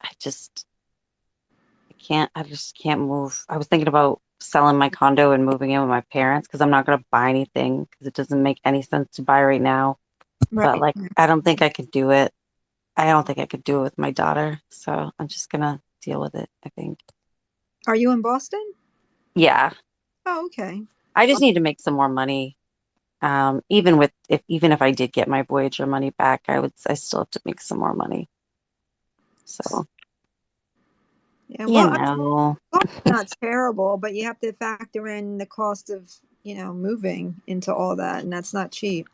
I just can't move. I was thinking about selling my condo and moving in with my parents because I'm not going to buy anything because it doesn't make any sense to buy right now. But right. like, I don't think I could do it. I don't think I could do it with my daughter. So I'm just going to deal with it, I think. Are you in Boston? Yeah. Oh, okay. I just need to make some more money. Even if I did get my Voyager money back, I still have to make some more money. So, Yeah, you well, know, it's not terrible, but you have to factor in the cost of, moving into all that, and that's not cheap.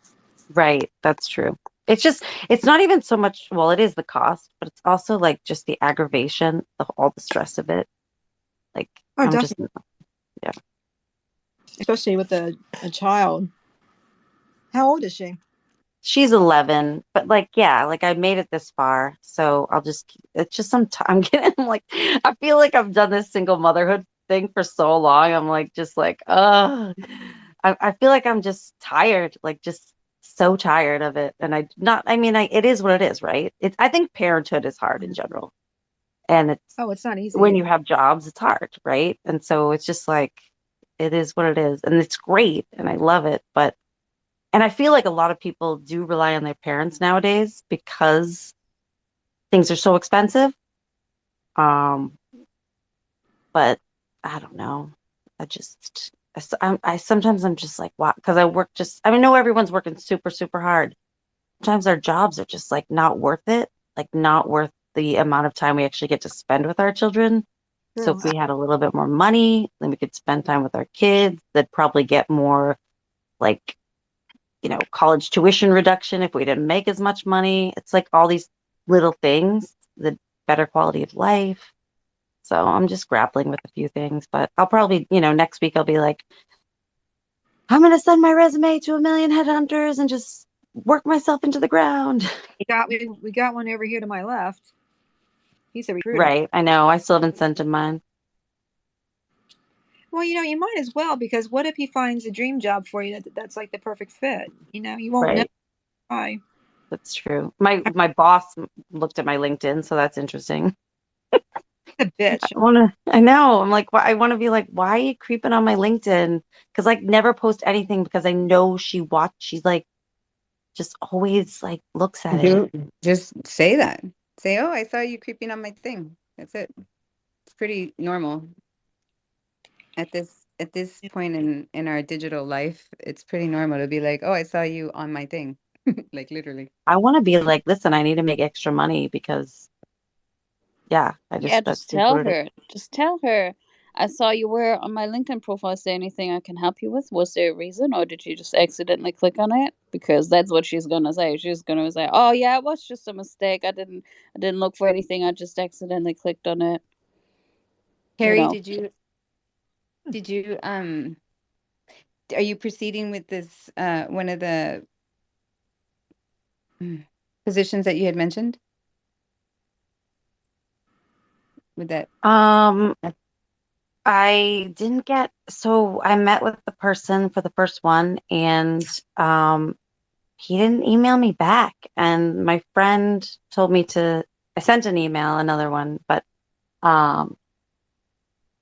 right. That's true. It's not even so much, well, it is the cost, but it's also like just the aggravation of all the stress of it. Like, Oh, I'm just, definitely. yeah. Especially with a child. How old is she? she's 11, but like, yeah, like I made it this far, so it's just I'm getting like, I feel like I've done this single motherhood thing for so long. I'm like, just like, I feel like I'm just tired, like just so tired of it. And I mean, it is what it is, right? I think parenthood is hard in general. And it's not easy. when you have jobs, it's hard, right? And so it's just like, it is what it is. And it's great. And I love it. And I feel like a lot of people do rely on their parents nowadays because things are so expensive. Um, but I don't know. I sometimes I'm just like, wow, because I mean, know everyone's working super, super hard. Sometimes our jobs are just like not worth it, like not worth the amount of time we actually get to spend with our children. So True. if we had a little bit more money, then we could spend time with our kids. They'd probably get more like, college tuition reduction if we didn't make as much money. It's like all these little things, the better quality of life. So I'm just grappling with a few things, but I'll probably, next week I'll be like, I'm going to send my resume to a million headhunters and just work myself into the ground. We got one over here to my left. He's a recruiter. Right. I know. I still haven't sent him mine. Well, you might as well, because what if he finds a dream job for you that's like the perfect fit? You won't know why. That's true. My boss looked at my LinkedIn, so that's interesting. A bitch. I know. I'm like, I want to be like, why are you creeping on my LinkedIn? Because like never post anything because I know she's like, just always like looks at it. Just say that. Say, oh, I saw you creeping on my thing. That's it. It's pretty normal. At this point in our digital life, it's pretty normal to be like, oh, I saw you on my thing. Like literally. I want to be like, listen, I need to make extra money because just tell her. Just tell her. I saw you were on my LinkedIn profile. Is there anything I can help you with? Was there a reason, or did you just accidentally click on it? Because that's what she's gonna say. She's gonna say, "Oh yeah, it was just a mistake. I didn't look for anything. I just accidentally clicked on it." Carrie, did you are you proceeding with this one of the positions that you had mentioned? With that I didn't so I met with the person for the first one, and he didn't email me back. And my friend told me I sent an email, another one, but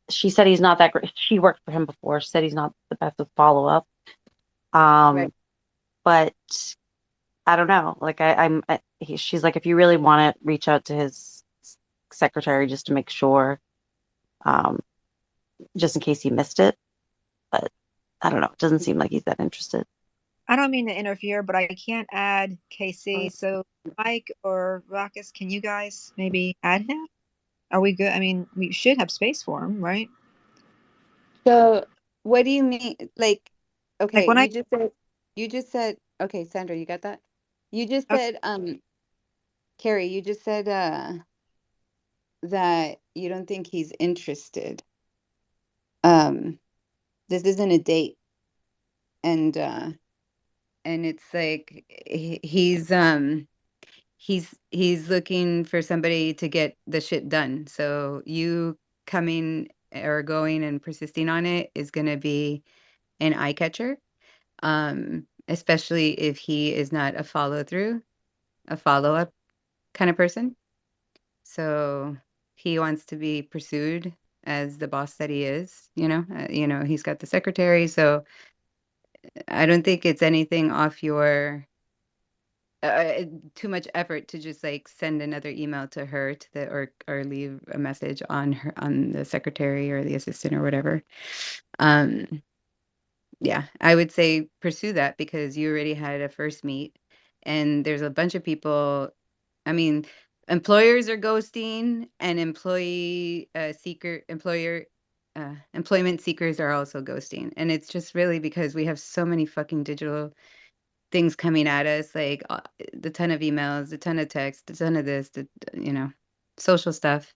she said he's not that great. She worked for him before. She said he's not the best with follow up. But I don't know. Like she's like, if you really want it, reach out to his secretary just to make sure, just in case he missed it. But I don't know. It doesn't seem like he's that interested. I don't mean to interfere, but I can't add KC. So Mike or Ruckus, can you guys maybe add him? Are we good? I mean, we should have space for him, right? So what do you mean? Like, okay, Like you just said, okay, Sandra, you got that? You just said, Carrie, you just said that you don't think he's interested. This isn't a date. And it's like he's looking for somebody to get the shit done. So you coming or going and persisting on it is going to be an eye catcher, especially if he is not a follow-up kind of person. So he wants to be pursued as the boss that he is, he's got the secretary. So I don't think it's anything off your too much effort to just like send another email to her or leave a message on the secretary or the assistant or whatever. Yeah, I would say pursue that because you already had a first meet and there's a bunch of people. I mean, employers are ghosting and employment seekers are also ghosting. And it's just really because we have so many fucking digital things coming at us, like the ton of emails, the ton of text, the ton of this, social stuff.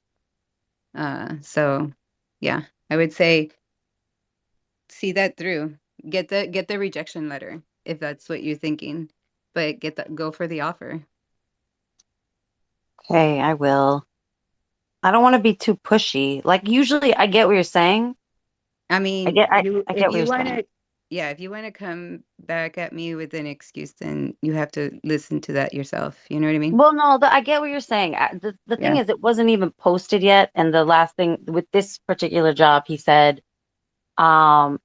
So yeah, I would say see that through. Get the rejection letter if that's what you're thinking. but go for the offer. Okay, I will. I don't want to be too pushy. Like usually I get what you're saying. I mean, I get if what you you're want saying. to, yeah, if you want to come back at me with an excuse, then you have to listen to that yourself. You know what I mean? Well, no, I get what you're saying. The thing Yeah. is, it wasn't even posted yet. And the last thing with this particular job, he said, I'll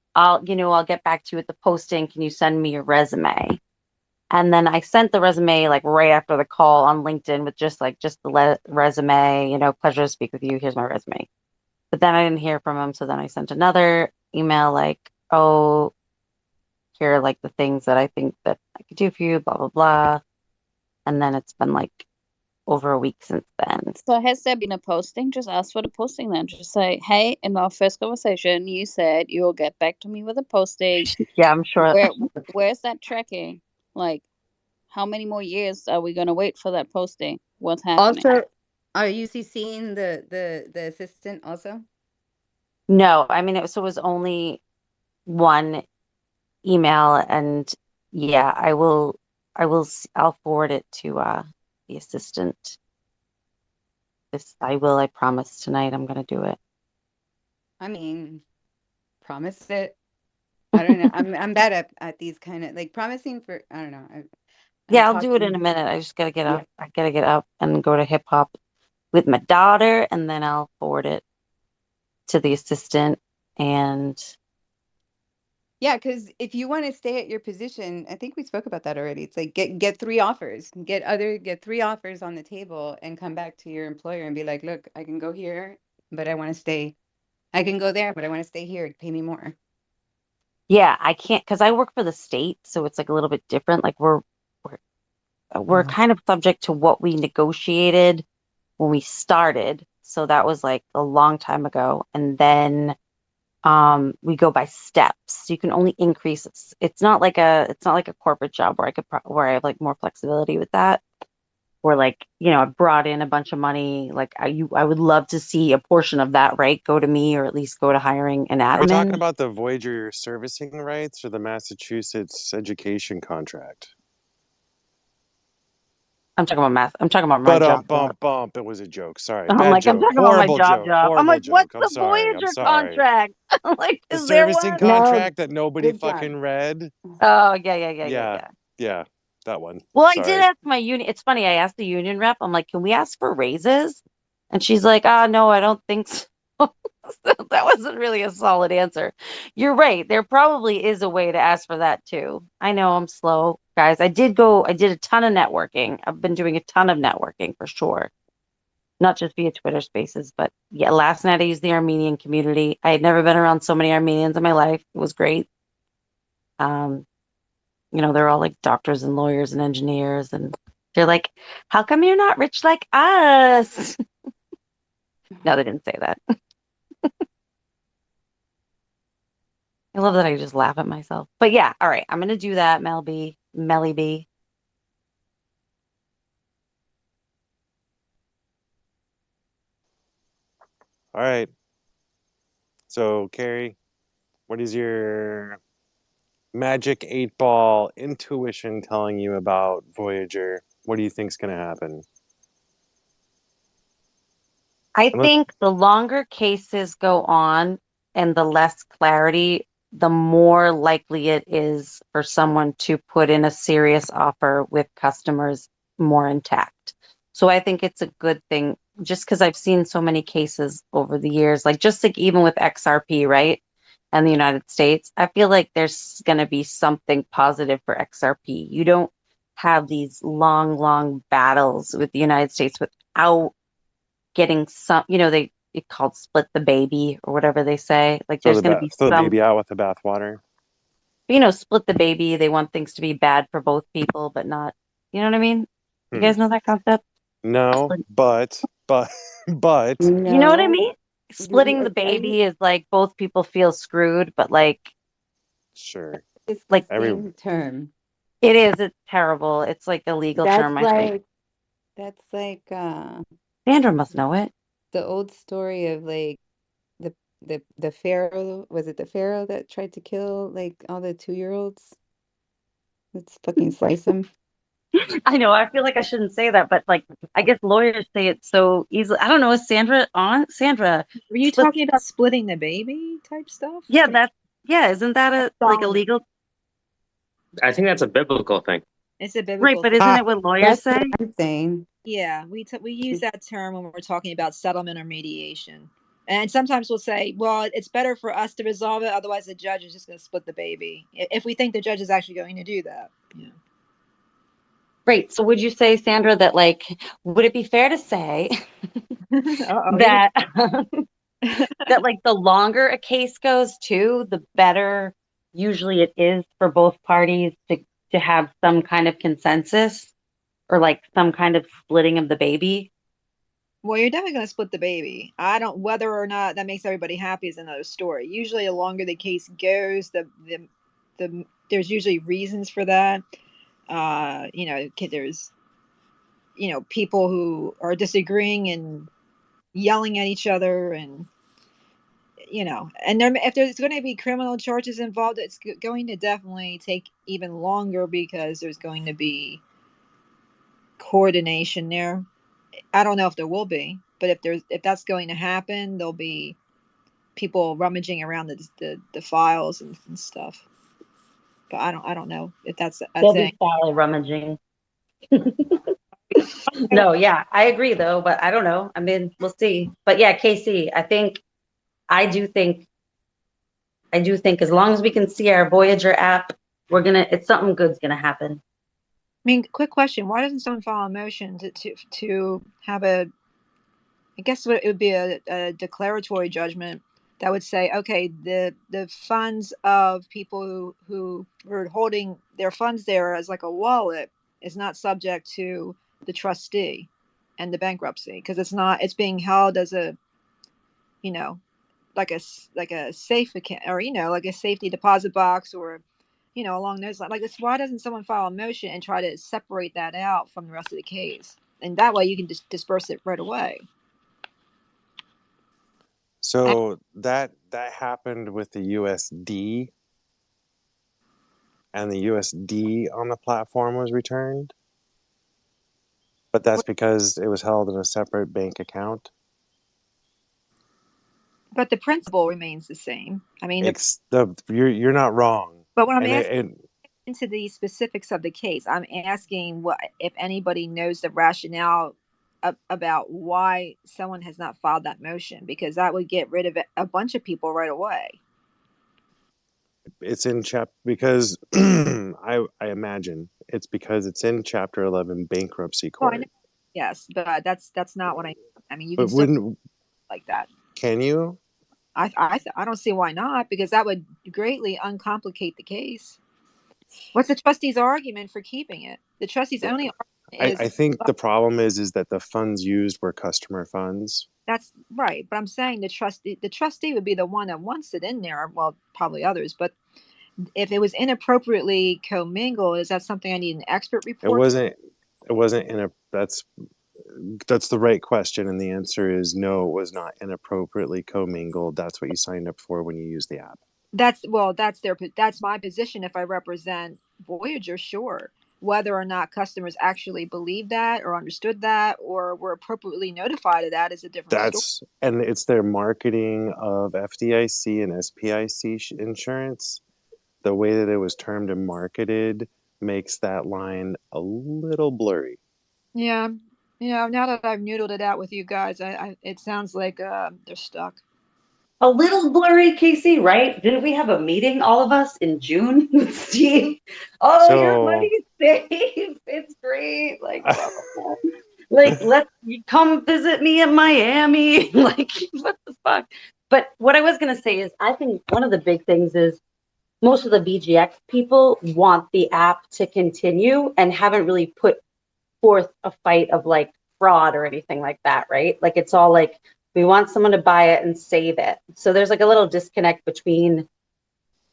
get back to you with the posting. Can you send me your resume? And then I sent the resume like right after the call on LinkedIn with just the resume, pleasure to speak with you. Here's my resume. But then I didn't hear from him. So then I sent another email like, oh, here are like the things that I think that I could do for you, blah, blah, blah. And then it's been like over a week since then. So has there been a posting? Just ask for the posting then. Just say, hey, in our first conversation, you said you'll get back to me with a posting. Yeah, I'm sure. Where's that tracking? Like, how many more years are we gonna wait for that posting? What's happening? Also, are you seeing the assistant also? No, I mean, it was only one email, and yeah, I'll forward it to the assistant. I promise tonight I'm gonna do it. I mean, promise it. I don't know. I'm bad at these kind of like promising for. I don't know. Yeah, I'll do it in a minute. I just gotta get up. I gotta get up and go to hip hop with my daughter, and then I'll forward it to the assistant. And yeah, because if you want to stay at your position, I think we spoke about that already. It's like get 3 offers, get 3 offers on the table, and come back to your employer and be like, look, I can go here, but I want to stay. I can go there, but I want to stay here. Pay me more. yeah, I can't because I work for the state, so it's like a little bit different. Like we're kind of subject to what we negotiated when we started. So that was like a long time ago. And then we go by steps. So you can only increase. It's not like a corporate job where where I have like more flexibility with that. Or like, I brought in a bunch of money. Like I would love to see a portion of that, right, go to me or at least go to hiring an Are we talking admin. about the Voyager servicing rights or the Massachusetts education contract? I'm talking about my But job. bump. It was a joke. Sorry, I'm bad like, I'm joke. talking about my Horrible job. joke. I'm Horrible like, what's joke. I'm the sorry. I'm Voyager sorry. contract? Like, The is there servicing one? contract that nobody Good job. fucking read. Oh, yeah. Yeah, that one. Well, I did Sorry. ask my union. It's funny. I asked the union rep. I'm like, can we ask for raises? And she's like, no, I don't think so. So that wasn't really a solid answer. You're right. There probably is a way to ask for that too. I know I'm slow, guys. I did a ton of networking. I've been doing a ton of networking for sure. Not just via Twitter Spaces, but yeah, last night I used the Armenian community. I had never been around so many Armenians in my life. It was great. Um, they're all like doctors and lawyers and engineers, and they're like, "How come you're not rich like us?" No, they didn't say that. I love that I just laugh at myself. But yeah, all right, I'm gonna do that, Melly B. All right. So, Carrie, what is your magic 8-ball intuition telling you about Voyager? What do you think's going to happen? I think the longer cases go on and the less clarity, the more likely it is for someone to put in a serious offer with customers more intact. So I think it's a good thing just because I've seen so many cases over the years, like just like even with XRP, right? And the United States, I feel like there's going to be something positive for XRP. You don't have these long battles with the United States without getting some, it called split the baby or whatever they say. Like there's going to be throw the some, baby out with the bathwater. split the baby. They want things to be bad for both people, but not, you know what I mean? You guys know that concept? No, but You know what I No. mean? Splitting the baby is like both people feel screwed, but like, sure. Like Disgusting term. it is, it's terrible. It's like a legal term, I think. That's like Sandra must know it. the old story of like the pharaoh. Was it the pharaoh that tried to kill like all the 2-year-olds? Let's fucking slice them. I know. I feel like I shouldn't say that, but like, I guess lawyers say it so easily. I don't know. Is Sandra on? Sandra, Were you split. talking about splitting the baby type stuff? Yeah, isn't that a like a Solomon. legal? I think that's a biblical thing. It's a Right, biblical but thing. isn't it what lawyers That's what say? I'm saying. Yeah, we use that term when we're talking about settlement or mediation. And sometimes we'll say, well, it's better for us to resolve it, otherwise the judge is just going to split the baby. If we think the judge is actually going to do that. Yeah. Right. So would you say, Sandra, that like, would it be fair to say Uh-oh, that that like the longer a case goes too, the better usually it is for both parties to have some kind of consensus or like some kind of splitting of the baby? Well, you're definitely going to split the baby. I don't, whether or not that makes everybody happy is another story. Usually, the longer the case goes, the there's usually reasons for that. There's people who are disagreeing and yelling at each other, and and if there's going to be criminal charges involved, it's going to definitely take even longer because there's going to be coordination there. I don't know if there will be, but if that's going to happen, there'll be people rummaging around the files and stuff. But I don't know if that's a They'll thing. be foul rummaging. No, yeah, I agree though, but I don't know. I mean, we'll see. But yeah, Casey, I do think as long as we can see our Voyager app, it's something good's gonna happen. I mean, quick question: why doesn't someone file a motion to have I guess it would be a declaratory judgment that would say, okay, the funds of people who were holding their funds there as like a wallet is not subject to the trustee and the bankruptcy because it's being held as a like a safe account or like a safety deposit box or along those lines. Like this, why doesn't someone file a motion and try to separate that out from the rest of the case, and that way you can just disperse it right away. So that happened with the USD, and the USD on the platform was returned, but that's because it was held in a separate bank account. But the principle remains the same. I mean, you're not wrong. But when I'm asking into the specifics of the case, I'm asking what if anybody knows the rationale about why someone has not filed that motion, because that would get rid of a bunch of people right away. It's in because I imagine it's because it's in Chapter 11 bankruptcy court. Well, I know, yes, but that's not what I mean. You But can still like that. Can you? I don't see why not, because that would greatly uncomplicate the case. What's the trustee's argument for keeping it? The trustee's only argument is I think the problem is that the funds used were customer funds. That's right, but I'm saying the trustee would be the one that wants it in there. Well, probably others, but if it was inappropriately commingled, is that something I need an expert report? It wasn't that's the right question, and the answer is no, it was not inappropriately commingled. That's what you signed up for when you use the app. That's my position. If I represent Voyager, sure. Whether or not customers actually believe that or understood that or were appropriately notified of that is a different story. And it's their marketing of FDIC and SPIC insurance. The way that it was termed and marketed makes that line a little blurry. Yeah, now that I've noodled it out with you guys, it sounds like they're stuck. A little blurry, Casey, right? Didn't we have a meeting, all of us, in June with Steve? Oh, your money's safe. It's great. Like, let's come visit me in Miami. Like, what the fuck? But what I was going to say is, I think one of the big things is most of the VGX people want the app to continue and haven't really put forth a fight of like fraud or anything like that, right? Like, it's all like, we want someone to buy it and save it. So there's like a little disconnect between,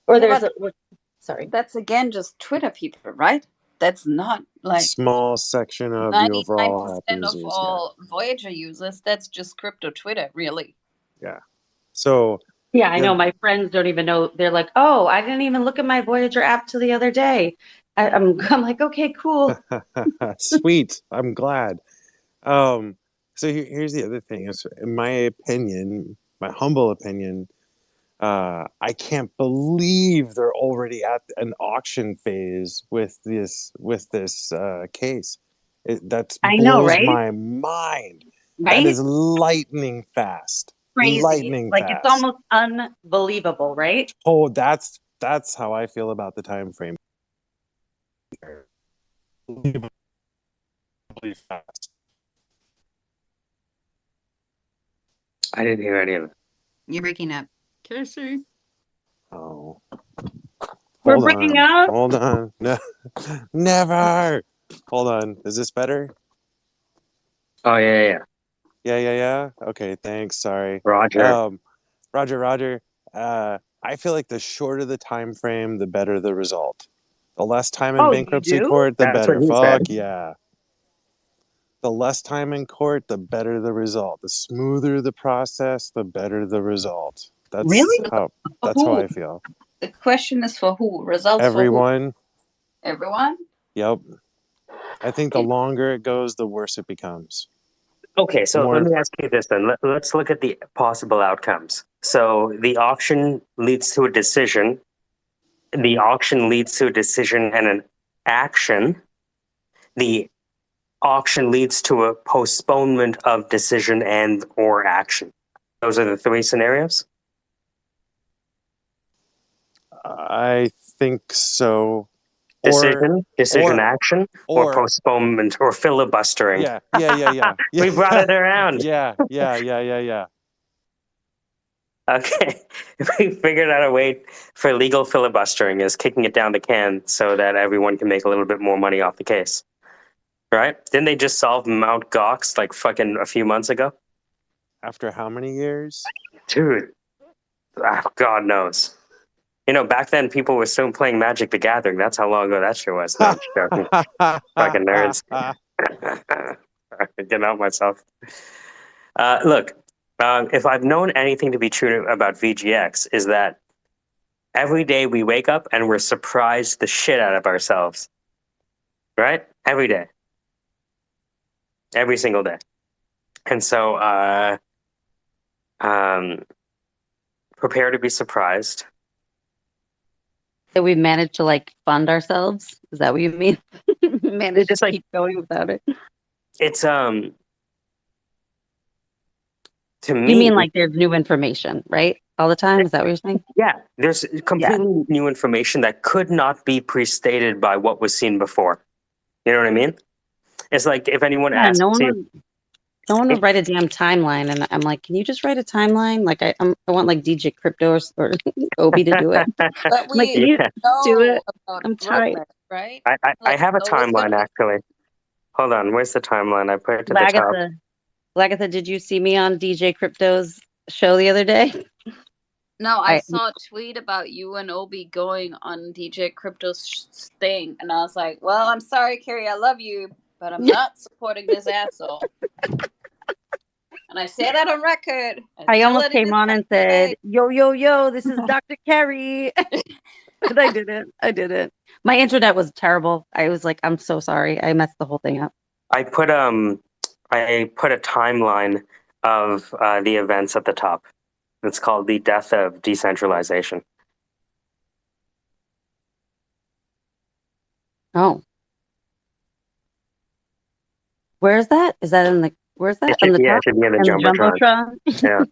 sorry. That's again just Twitter people, right? That's not like small section of the overall app 99% users. of all Voyager users. That's just crypto Twitter, really. Yeah. So. Yeah, I know. My friends don't even know. They're like, oh, I didn't even look at my Voyager app till the other day. I'm like, okay, cool. Sweet. I'm glad. So here's the other thing. Is, in my opinion, my humble opinion, I can't believe they're already at an auction phase with this case. That I know, blows right? my mind. That Right? is lightning fast. Crazy. Lightning Like it's fast. almost unbelievable, right? Oh, that's how I feel about the time frame. Unbelievably fast. I didn't hear any of it. You're breaking up. Casey. Oh. We're breaking up. Hold on. No, never. Hold on. Is this better? Oh yeah. Yeah. Okay, thanks. Sorry. Roger. Roger. I feel like the shorter the time frame, the better the result. The less time in Oh, you bankruptcy do? court, the That's what better. he said. Fuck yeah. The less time in court, the better the result. The smoother the process, the better the result. Really? That's how Who? I feel. The question is for who? Results for who? Everyone. Everyone? Yep. I think the longer it goes, the worse it becomes. Okay, so More. let me ask you this then. Let's look at the possible outcomes. So the auction leads to a decision. The auction leads to a decision and an action. The auction leads to a postponement of decision and or action. Those are the three scenarios? I think so. Decision, action, or postponement, or filibustering. Yeah. We brought it around. Yeah. Okay. We figured out a way for legal filibustering is kicking it down the can so that everyone can make a little bit more money off the case. Right? Didn't they just solve Mount Gox like fucking a few months ago? After how many years? Dude, God knows. You know, back then people were still playing Magic the Gathering. That's how long ago that shit was. No, I'm just joking. Fucking nerds. Getting out myself. Look, if I've known anything to be true about VGX is that every day we wake up and we're surprised the shit out of ourselves. Right? Every day. Every single day. And so prepare to be surprised. That we managed to like fund ourselves? Is that what you mean? Managed It's to like, keep going without it? It's to me. You mean like there's new information, right? All the time? Is that what you're saying? Yeah, there's completely new information that could not be prestated by what was seen before. You know what I mean? It's like if anyone Yeah, asks you, no one would write a damn timeline, and I'm like, can you just write a timeline? Like I want like DJ Crypto or Obi to do it. But Like, we can you do know it? about I'm tired. roadmap, right? I Like, have a so what's timeline gonna actually. Hold on, where's the timeline? I put it to the top. Lagatha, did you see me on DJ Crypto's show the other day? No, I saw a tweet about you and Obi going on DJ Crypto's thing, and I was like, well, I'm sorry, Carrie, I love you, but I'm not supporting this asshole. And I say that on record. I almost came on and said, yo, this is Dr. Carrie. But I didn't. My internet was terrible. I was like, I'm so sorry. I messed the whole thing up. I put a timeline of the events at the top. It's called The Death of Decentralization. Oh. Where's that? Is that in the where's that? On the top? It should be in the Jumbotron. Yeah.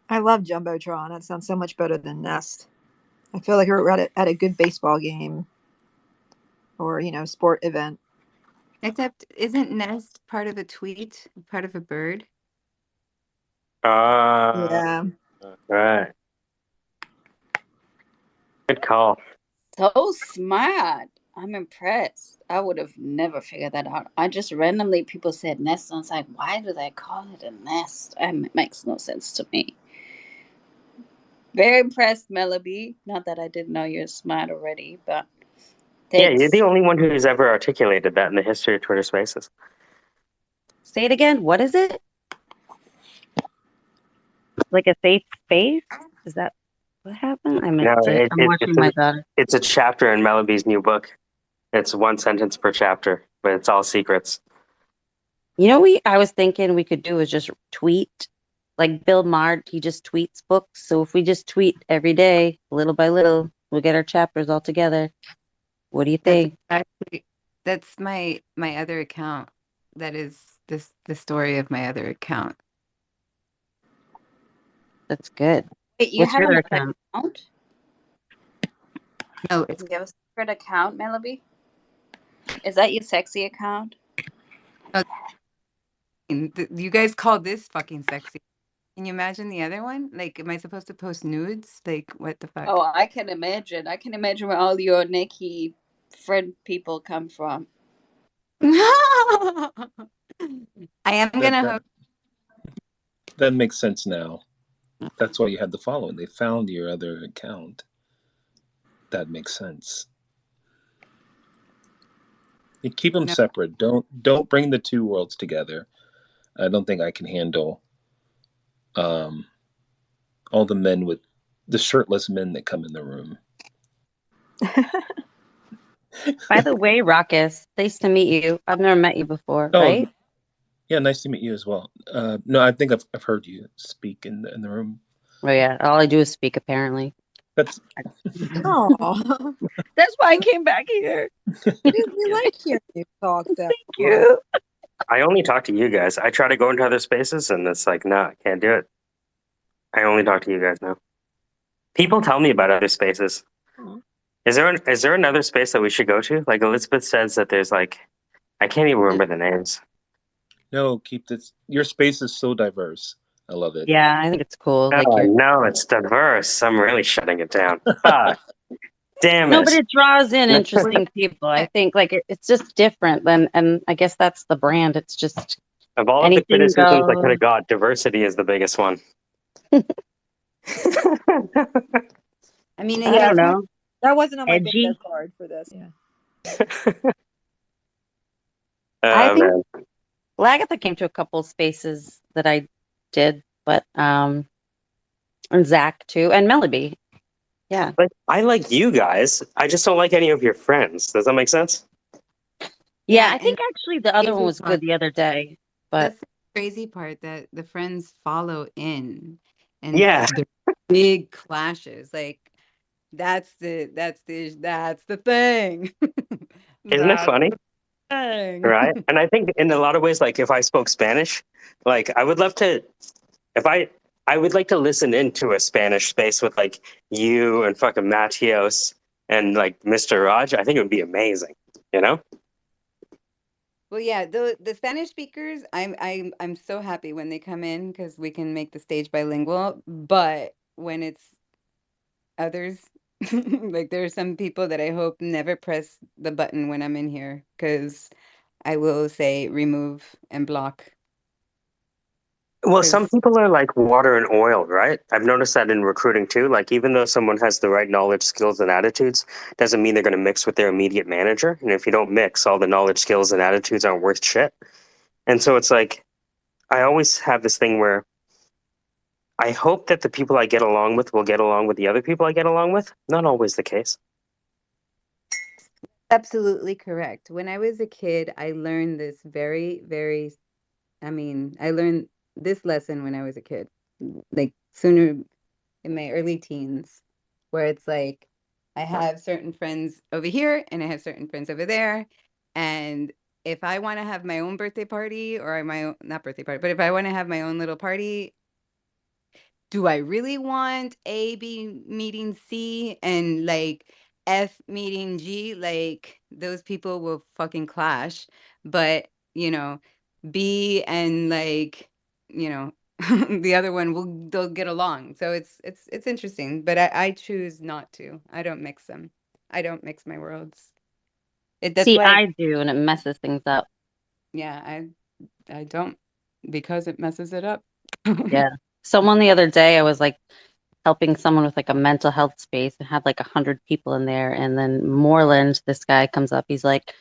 I love Jumbotron. That sounds so much better than Nest. I feel like we're at a good baseball game or, sport event. Except, isn't Nest part of a tweet, part of a bird? Yeah. Right. Good call. So smart. I'm impressed. I would have never figured that out. I just randomly people said nest, and I was like, why do they call it a nest? And it makes no sense to me. Very impressed, Melody. Not that I didn't know you're smart already, but thanks. Yeah, you're the only one who's ever articulated that in the history of Twitter Spaces. Say it again. What is it? Like a safe space? Is that? What happened? I No, missed it. I'm watching my daughter. it's a chapter in Melody's new book. It's one sentence per chapter, but it's all secrets. You know, I was thinking we could do is just tweet. Like Bill Maher, he just tweets books. So if we just tweet every day, little by little, we'll get our chapters all together. What do you think? That's my other account. That is the story of my other account. That's good. Wait, you What's have your other another account? account? No, it's You have a secret account, Melody? Is that your sexy account? you guys call this fucking sexy. Can you imagine the other one? Like, am I supposed to post nudes? Like, what the fuck? Oh, I can imagine. I can imagine where all your Nikki friend people come from. I am gonna hope. That makes sense now. That's why you had the following. They found your other account. That makes sense. You keep them separate. Don't bring the two worlds together. I don't think I can handle all the men with the shirtless men that come in the room. By the way, Ruckus, nice to meet you. I've never met you before, Oh, right? yeah, nice to meet you as well. No, I think I've heard you speak in the room. Oh yeah, all I do is speak apparently. That's Oh, that's why I came back here. we like hearing you talk. Though. Thank you. I only talk to you guys. I try to go into other spaces, and it's like, nah, I can't do it. I only talk to you guys now. People tell me about other spaces. Is there another space that we should go to? Like Elizabeth says that there's like, I can't even remember the names. No, keep this. Your space is so diverse. I love it. Yeah, I think it's cool. Like Oh, no, it's diverse. I'm really shutting it down. Fuck. Damn it. No, but it draws in interesting people. I think like it's just different than, and I guess that's the brand. It's just Of all of the anything criticisms I goes. could have got, diversity is the biggest one. I mean, I don't know. That wasn't on my Edgy. bingo card for this. Yeah. I think Man. Lagatha came to a couple spaces that I did, but and Zach too, and Melody. Yeah. Like, I like you guys. I just don't like any of your friends. Does that make sense? Yeah, I think actually the other one crazy was part- good the other day, but That's the crazy part, that the friends follow in, and Yeah. the big clashes. Like, that's the thing. Isn't it funny? Thing. Right. And I think in a lot of ways, like if I spoke Spanish, like I would love to, I would like to listen into a Spanish space with like you and fucking Matios and like Mr. Raj. I think it would be amazing, you know? Well, yeah, the Spanish speakers, I'm so happy when they come in because we can make the stage bilingual. But when it's others, like there are some people that I hope never press the button when I'm in here, because I will say remove and block. Well, some people are like water and oil, right? I've noticed that in recruiting too. Like, even though someone has the right knowledge, skills, and attitudes, doesn't mean they're going to mix with their immediate manager. And if you don't mix, all the knowledge, skills, and attitudes aren't worth shit. And so it's like, I always have this thing where I hope that the people I get along with will get along with the other people I get along with. Not always the case. Absolutely correct. When I was a kid, I learned this I learned this lesson when I was a kid, like sooner in my early teens, where it's like I have certain friends over here and I have certain friends over there. And if I want to have my own birthday party, or my own, not birthday party, but if I want to have my own little party, do I really want A be meeting C and like F meeting G? Like, those people will fucking clash. But, B and like, the other one they'll get along. So it's interesting. But I choose not to. I don't mix them. I don't mix my worlds. That's see, why I do, and it messes things up. yeah, I don't, because it messes it up. Yeah. Someone the other day, I was like helping someone with like a mental health space and had like 100 people in there. And then Moreland, this guy comes up, he's like,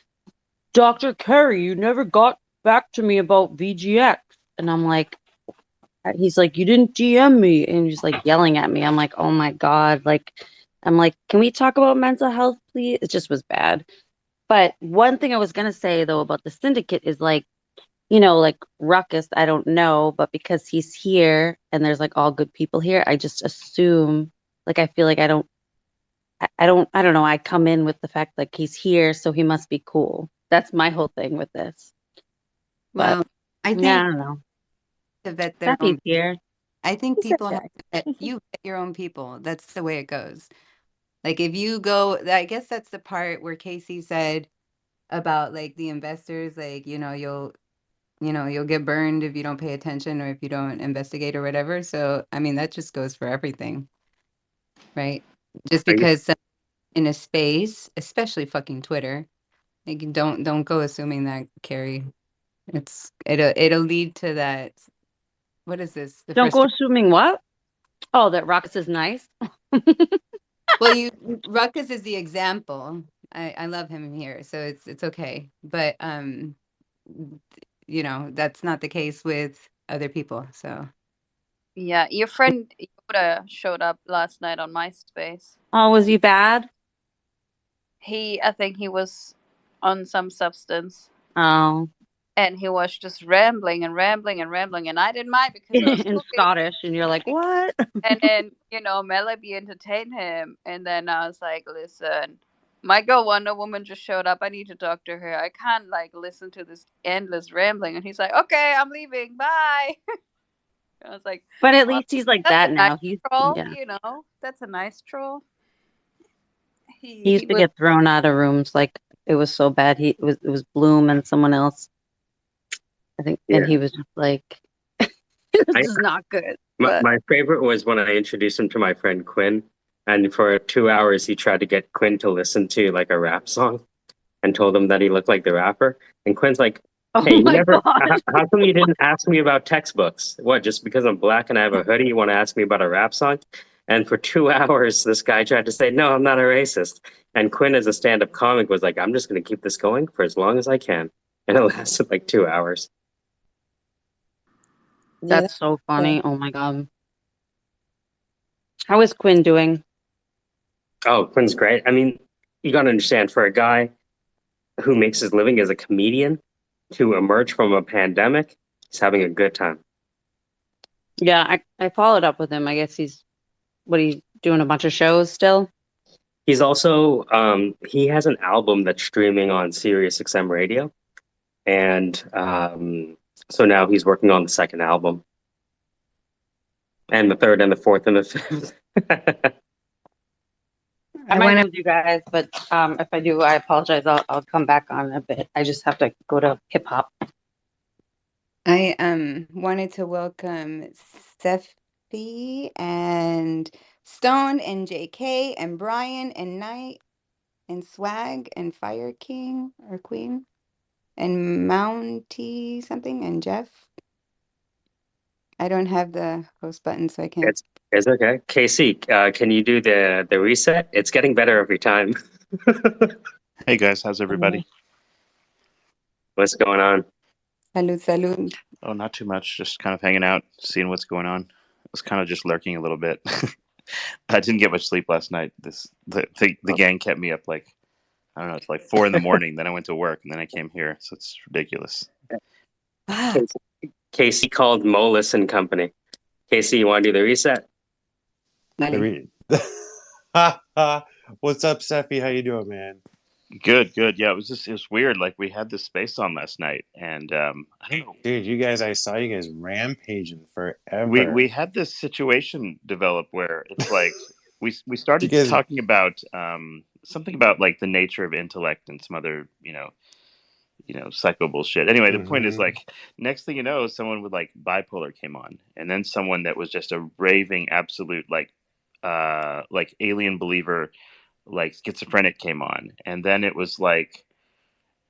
Dr. Curry, you never got back to me about VGX. And I'm like, he's like, you didn't DM me, and he's like yelling at me. I'm like, oh my God, like, I'm like, can we talk about mental health, please? It just was bad. But one thing I was gonna say though about the syndicate is like, like Ruckus, I don't know, but because he's here and there's like all good people here, I just assume, like, I feel like I don't know. I come in with the fact like he's here, so he must be cool. That's my whole thing with this. But Well, I yeah, I think don't know. to vet their Steffi's own. here. I think He's people have okay. to you vet your own people. That's the way it goes. Like if you go, I guess that's the part where Casey said about like the investors, like, you'll get burned if you don't pay attention or if you don't investigate or whatever. So, I mean, that just goes for everything, right? Just because in a space, especially fucking Twitter, like don't go assuming that, Carrie. It'll lead to that. What is this? The Don't go frustration. assuming what? Oh, that Ruckus is nice. Well, Ruckus is the example. I love him here, so it's okay. But that's not the case with other people. So Yeah, your friend Yoda showed up last night on MySpace. Oh, was he bad? I think he was on some substance. Oh. And he was just rambling and rambling and rambling, and I didn't mind because I was In cooking. Scottish, and you're like, what? And then Melody entertained him, and then I was like, listen, my girl Wonder Woman just showed up. I need to talk to her. I can't like listen to this endless rambling. And he's like, okay, I'm leaving. Bye. I was like, But at well, least he's like that's that a nice now. He's troll. yeah. That's a nice troll. He He used to was. get thrown out of rooms like it was so bad. It was Bloom and someone else, I think, and Yeah. he was just like, this I, is not good. my, But my favorite was when I introduced him to my friend Quinn, and for 2 hours he tried to get Quinn to listen to like a rap song, and told him that he looked like the rapper. And Quinn's like, "Hey, oh you my never. God. How come you didn't ask me about textbooks? What? Just because I'm black and I have a hoodie, you want to ask me about a rap song?" And for 2 hours, this guy tried to say, "No, I'm not a racist." And Quinn, as a stand-up comic, was like, "I'm just going to keep this going for as long as I can," and it lasted like 2 hours. Yeah, That's so funny. Oh my God. How is Quinn doing? Oh, Quinn's great. I mean, you got to understand, for a guy who makes his living as a comedian to emerge from a pandemic, he's having a good time. Yeah, I followed up with him. I guess he's doing a bunch of shows still? He's also he has an album that's streaming on Sirius XM radio, and so now he's working on the second album, and the third, and the fourth, and the fifth. I might lose you guys, but if I do, I apologize. I'll come back on a bit. I just have to go to hip hop. I wanted to welcome Steffi and Stone and JK and Brian and Knight and Swag and Fire King or Queen and Mountie something and Jeff. I don't have the host button, so I can't. It's okay. Casey, can you do the reset? It's getting better every time. Hey guys, how's everybody? What's going on? Salud. Oh, not too much. Just kind of hanging out, seeing what's going on. I was kind of just lurking a little bit. I didn't get much sleep last night. The gang kept me up like, I don't know, it's like 4 a.m. Then I went to work and then I came here, so it's ridiculous. Casey called Moelis and Company. Casey, you want to do the reset? What's up, Steffi? How you doing, man? Good. Yeah, it was weird. Like we had this space on last night, and I don't know. Dude, I saw you guys rampaging forever. We had this situation develop where it's like we started talking about something about like the nature of intellect and some other psycho bullshit. Anyway, the point is like next thing you know, someone with like bipolar came on, and then someone that was just a raving absolute like alien believer, like schizophrenic came on, and then it was like,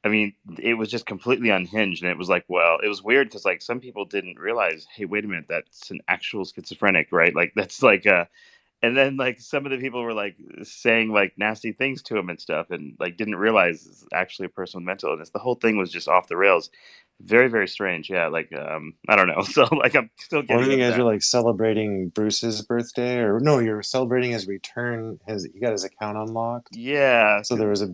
I mean, it was just completely unhinged, and it was like, well, it was weird because like some people didn't realize, hey, wait a minute, that's an actual schizophrenic, right? Like that's like and then like some of the people were like saying like nasty things to him and stuff, and like didn't realize it's actually a person with mental illness. The whole thing was just off the rails. Very, very strange. Yeah, like I don't know. So like I'm still Or getting you over guys that. are like celebrating Bruce's birthday, or no, you're celebrating his return. He got his account unlocked. Yeah. So there was a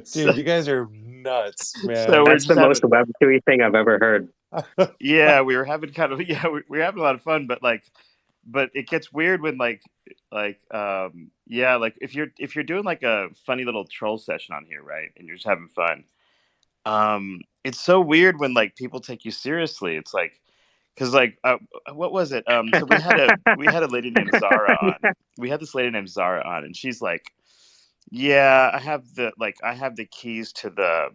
So, dude, you guys are nuts, so man. we're That's the just most having. Web 2 thing I've ever heard. Yeah, we were having kind of we were having a lot of fun, but like, but it gets weird when yeah, like if you're doing like a funny little troll session on here, right, and you're just having fun. It's so weird when like people take you seriously. It's like because like what was it? So we had a lady named Zara on. We had this lady named Zara on, and she's like, yeah, I have the keys to the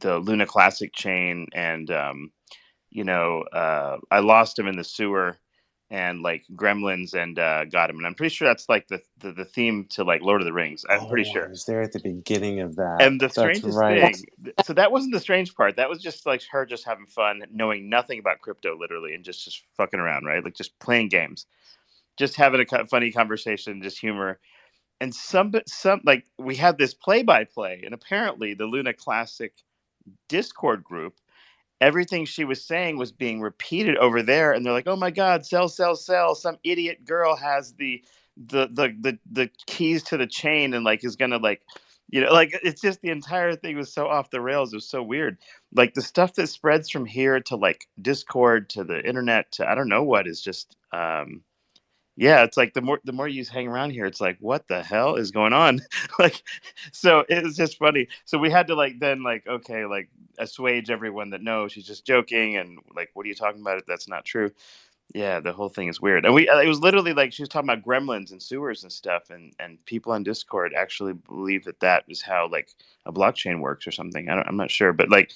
Luna Classic chain, and I lost him in the sewer, and like gremlins and got him, and I'm pretty sure that's like the theme to like Lord of the Rings. I'm pretty Oh, I sure. was there at the beginning of that. And the That's strangest right. thing, so that wasn't the strange part. That was just like her just having fun, knowing nothing about crypto, literally, and just fucking around, right? Like just playing games, just having a funny conversation, just humor. And some like we had this play by play, and apparently the Luna Classic Discord group, everything she was saying was being repeated over there, and they're like, "Oh my god, sell, sell, sell! Some idiot girl has the keys to the chain, and like is gonna like." Like it's just the entire thing was so off the rails. It was so weird. Like the stuff that spreads from here to like Discord to the internet to I don't know what is just yeah, it's like the more you hang around here, it's like, what the hell is going on? Like, so it was just funny. So we had to like then like okay, like assuage everyone that no, she's just joking, and like, what are you talking about? That's not true. Yeah, the whole thing is weird. And it was literally like she was talking about gremlins and sewers and stuff, and people on Discord actually believe that is how like a blockchain works or something. I'm not sure, but like,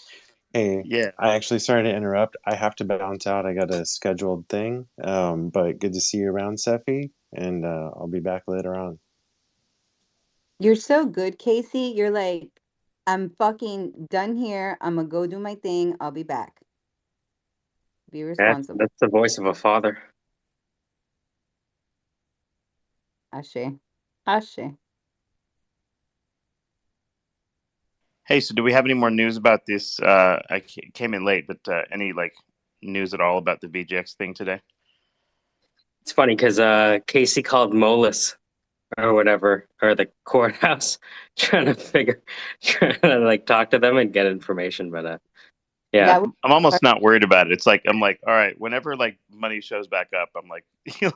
Hey, yeah. I actually sorry to interrupt. I have to bounce out. I got a scheduled thing. But good to see you around, Seffi, and I'll be back later on. You're so good, Casey. You're like, I'm fucking done here. I'm gonna go do my thing. I'll be back. Be responsible. That's the voice of a father. Ashe. Ashe. Hey, so do we have any more news about this? I came in late, but any like news at all about the VGX thing today? It's funny because Casey called Molus or whatever, or the courthouse, trying to like talk to them and get information. But yeah, I'm almost not worried about it. It's like I'm like, all right, whenever like money shows back up, I'm like,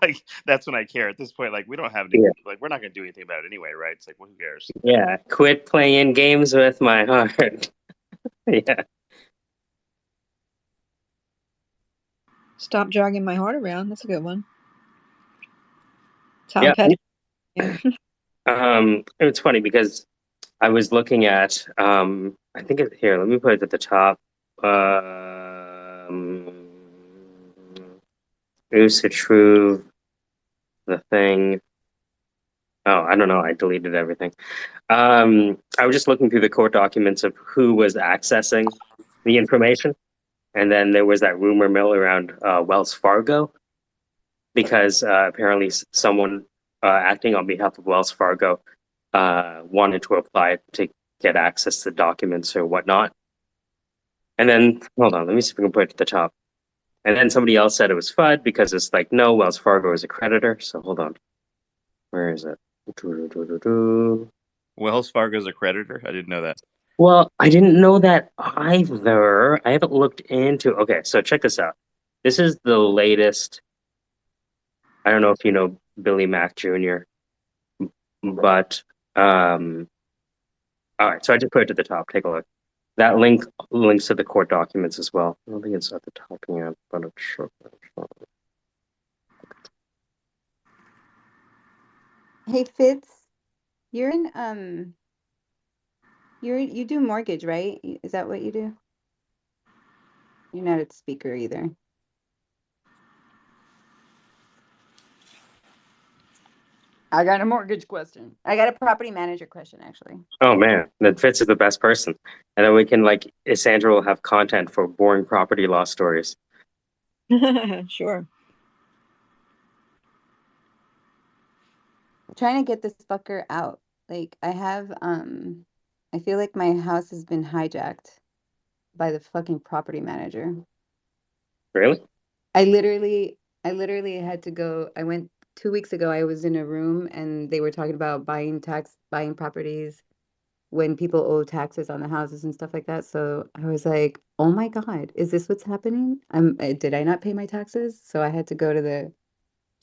like that's when I care. At this point, like we don't have any, like we're not gonna do anything about it anyway, right? It's like, well, who cares? yeah. Quit playing games with my heart. Yeah. Stop dragging my heart around. That's a good one. Tom Yeah. Petty. It's funny because I was looking at I think it's here. Let me put it at the top. Usage True, the thing. Oh, I don't know. I deleted everything. I was just looking through the court documents of who was accessing the information, and then there was that rumor mill around Wells Fargo, because apparently someone acting on behalf of Wells Fargo wanted to apply to get access to documents or whatnot. And then, hold on, let me see if we can put it at the top. And then somebody else said it was FUD because it's like, no, Wells Fargo is a creditor. So hold on. Where is it? Wells Fargo's a creditor. I didn't know that. Well, I didn't know that either. I haven't looked into. Okay, so check this out. This is the latest. I don't know if you know Billy Mack Jr., but all right. So I just put it to the top. Take a look. That links to the court documents as well. I don't think it's at the top yet, but I'm sure. Hey Fitz, you're in you do mortgage, right? Is that what you do? You're not a speaker either. I got a mortgage question. I got a property manager question, actually. Oh man, then Fitz is the best person, and then we can like Sandra will have content for boring property law stories. Sure. I'm trying to get this fucker out. Like I I feel like my house has been hijacked by the fucking property manager. Really? I literally had to go. I went 2 weeks ago. I was in a room and they were talking about buying properties when people owe taxes on the houses and stuff like that. So I was like, oh my God, is this what's happening? Did I not pay my taxes? So I had to go to the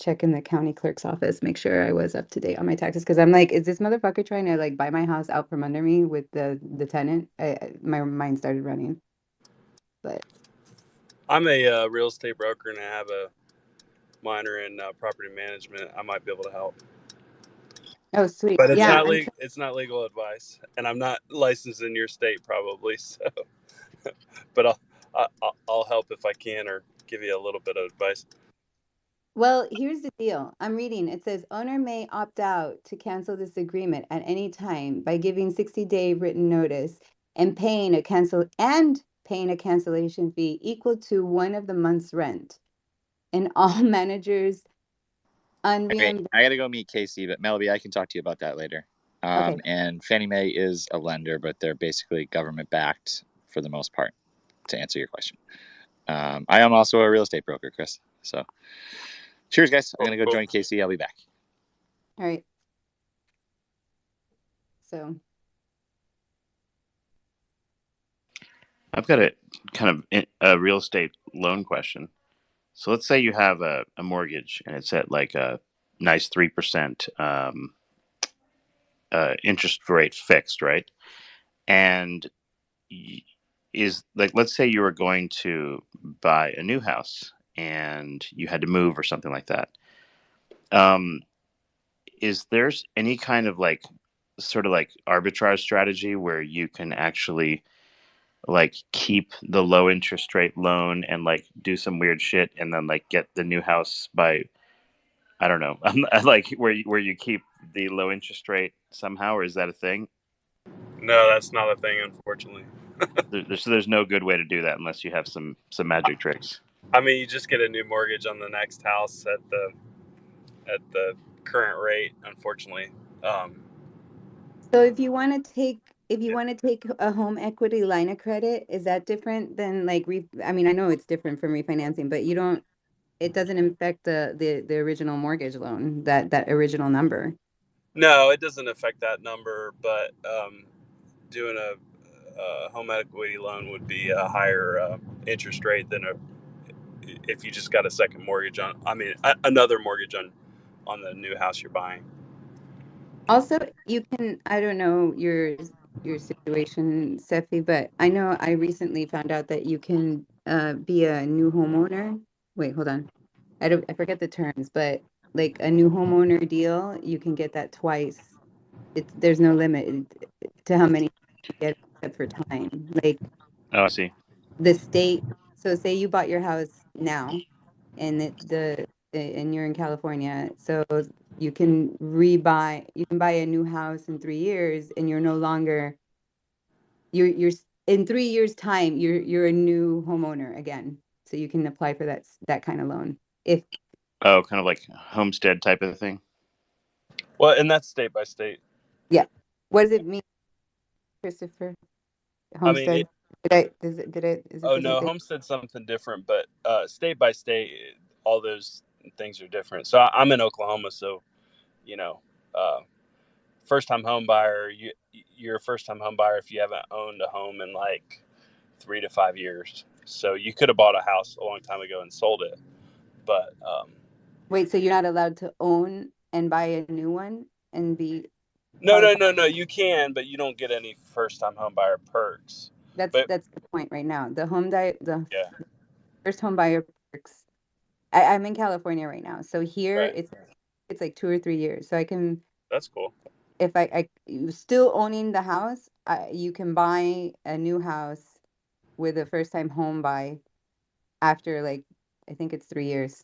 check in the county clerk's office, make sure I was up to date on my taxes. Cause I'm like, is this motherfucker trying to like buy my house out from under me with the tenant? My mind started running. But I'm a real estate broker and I have a minor in property management. I might be able to help. oh sweet. But Yeah. it's not legal advice, and I'm not licensed in your state probably. So, but I'll help if I can, or give you a little bit of advice. Well, here's the deal. I'm reading. It says owner may opt out to cancel this agreement at any time by giving 60-day written notice and paying a cancellation fee equal to one of the month's rent. And all managers unreimbursed. I gotta go meet Casey, but Melody, I can talk to you about that later. Okay. And Fannie Mae is a lender, but they're basically government backed for the most part. To answer your question, I am also a real estate broker, Chris. So, cheers, guys. I'm gonna go join Casey. I'll be back. All right. So I've got a kind of a real estate loan question. So let's say you have a mortgage and it's at like a nice 3% interest rate fixed, right? And is like, let's say you were going to buy a new house and you had to move or something like that. Is there's any kind of like sort of like arbitrage strategy where you can actually like keep the low interest rate loan and like do some weird shit and then like get the new house by, I don't know, like where you keep the low interest rate somehow, or is that a thing? No, that's not a thing, unfortunately. There's no good way to do that unless you have some magic tricks. I mean, you just get a new mortgage on the next house at the current rate, unfortunately. So if you want to take a home equity line of credit, is that different than like I mean, I know it's different from refinancing, but it doesn't affect the original mortgage loan, that original number. No, it doesn't affect that number, but doing a home equity loan would be a higher interest rate than if you just got a second mortgage on. I mean, another mortgage on the new house you're buying. Also, you can, I don't know your situation, Sefi, but I know I recently found out that you can be a new homeowner. Wait, hold on. I forget the terms, but like a new homeowner deal, you can get that twice. There's no limit to how many you get except for time. Like Oh, I see. the state, so say you bought your house now and and you're in California, so you can buy a new house in 3 years and you're no longer you're in 3 years time you're a new homeowner again, so you can apply for that kind of loan if Oh, kind of like homestead type of thing. Well, and that's state by state. yeah. What does it mean, Christopher? Homestead? I mean, is it oh the same no, thing? homestead's something different, but state by state, all those things are different. So I'm in Oklahoma, so you know, uh, first time home buyer, you're a first time home buyer if you haven't owned a home in like 3 to 5 years. So you could have bought a house a long time ago and sold it, but Wait, so you're not allowed to own and buy a new one and be no, you can, but you don't get any first time home buyer perks. But that's the point right now. The yeah, first home buyer perks. I'm in California right now, so here right, it's like 2 or 3 years. So I can, that's cool. if I still owning the house, you can buy a new house with a first time home buy after like I think it's 3 years.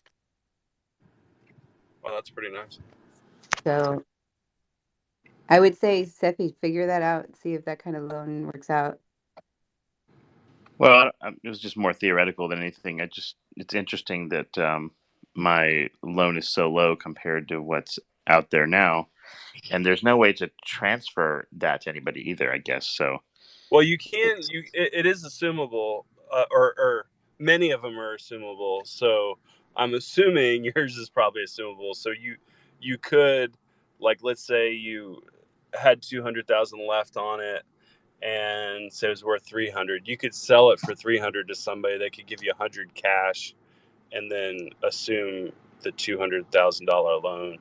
Well, that's pretty nice. So I would say, Sefi, figure that out. See if that kind of loan works out. Well, it was just more theoretical than anything. It's interesting that my loan is so low compared to what's out there now. and there's no way to transfer that to anybody either, I guess. So, well, you can. It is assumable, or many of them are assumable. So I'm assuming yours is probably assumable. So you could, like, let's say you had 200,000 left on it, and say it was worth 300. You could sell it for 300 to somebody that could give you 100 cash, and then assume the $200,000 loan.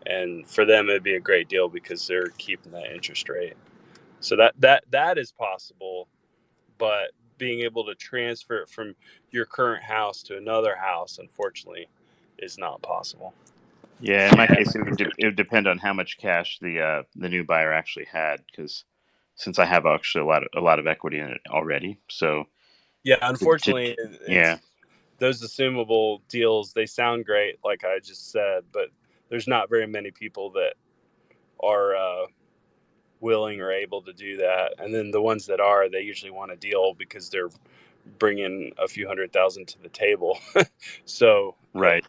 And for them, it'd be a great deal because they're keeping that interest rate. So that is possible, but being able to transfer it from your current house to another house, unfortunately, is not possible. yeah, in my case, it would depend on how much cash the new buyer actually had, because since I have actually a lot of equity in it already, so Yeah, unfortunately, yeah, it's those assumable deals. They sound great, like I just said, but there's not very many people that are willing or able to do that. And then the ones that are, they usually want a deal because they're bringing a few 100,000 to the table. So, right.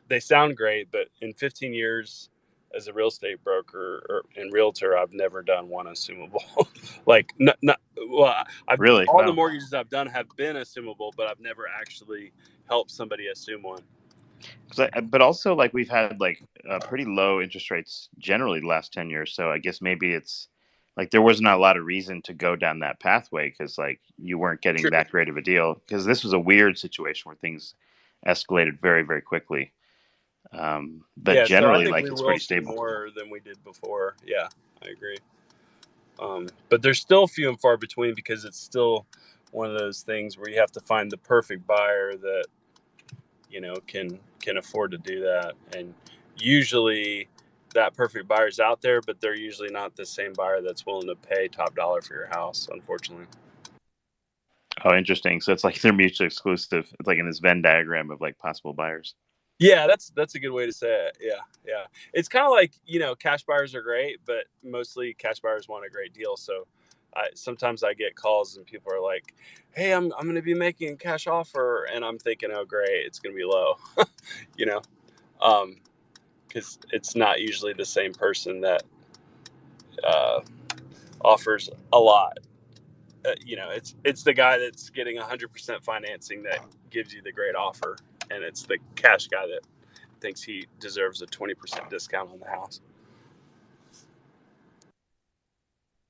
They sound great, but in 15 years as a real estate broker or in realtor, I've never done one assumable. Like, Really? all the Wow. mortgages I've done have been assumable, but I've never actually helped somebody assume one. But also, like, we've had like pretty low interest rates generally the last 10 years. So I guess maybe it's like there was not a lot of reason to go down that pathway, because like you weren't getting True. that great of a deal, because this was a weird situation where things escalated very, very quickly. But Yeah, so I generally, think like, we it's will pretty see stable. more than we did before. Yeah, I agree. But there's still few and far between because it's still one of those things where you have to find the perfect buyer that can afford to do that. And usually that perfect buyer's out there, but they're usually not the same buyer that's willing to pay top dollar for your house, unfortunately. Oh, interesting. So it's like they're mutually exclusive. It's like in this Venn diagram of like possible buyers. Yeah, that's a good way to say it. Yeah. It's kind of like, cash buyers are great, but mostly cash buyers want a great deal. So sometimes I get calls and people are like, "Hey, I'm going to be making a cash offer," and I'm thinking, "Oh, great, it's going to be low," you know, because it's not usually the same person that uh, offers a lot. It's the guy that's getting 100% financing that gives you the great offer, and it's the cash guy that thinks he deserves a 20% discount on the house.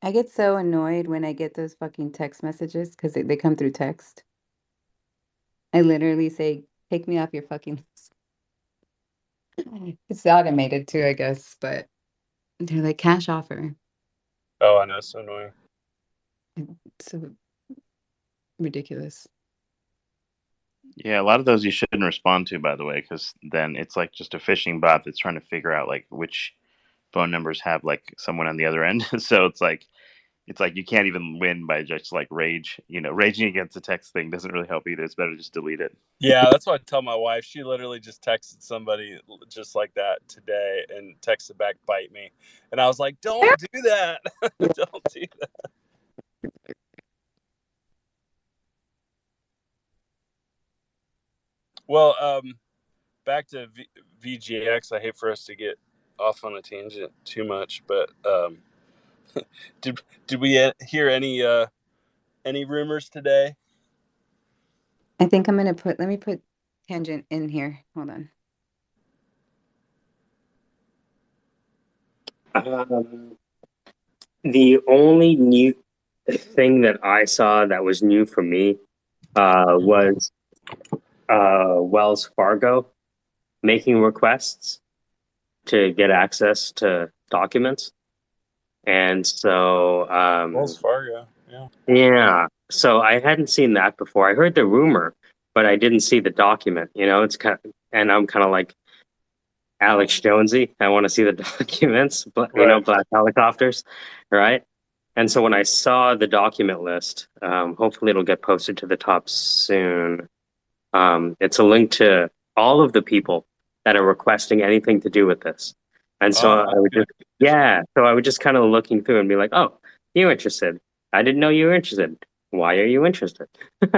I get so annoyed when I get those fucking text messages because they come through text. I literally say, take me off your fucking list. It's automated too, I guess, but they're like cash offer. Oh, I know, it's so annoying. It's so ridiculous. Yeah, a lot of those you shouldn't respond to, by the way, because then it's like just a phishing bot that's trying to figure out like which phone numbers have like someone on the other end. So it's like you can't even win by just like rage. Raging against the text thing doesn't really help either. It's better to just delete it. Yeah, that's what I tell my wife. She literally just texted somebody just like that today and texted back, "Bite me," and I was like, "Don't do that! Don't do that." Well, back to VGX. I hate for us to get off on a tangent too much, but did we hear any rumors today? I think I'm gonna let me put tangent in here. Hold on. The only new thing that I saw that was new for me was Wells Fargo making requests to get access to documents. And so, Wells Fargo, yeah. yeah. So I hadn't seen that before. I heard the rumor, but I didn't see the document. It's and I'm kind of like Alex Jonesy. I want to see the documents, but Right. black helicopters, right? And so when I saw the document list, hopefully it'll get posted to the top soon. It's a link to all of the people that are requesting anything to do with this. And so Oh, I would good. so I would just kind of looking through and be like, oh, you're interested. I didn't know you were interested. Why are you interested? Yeah,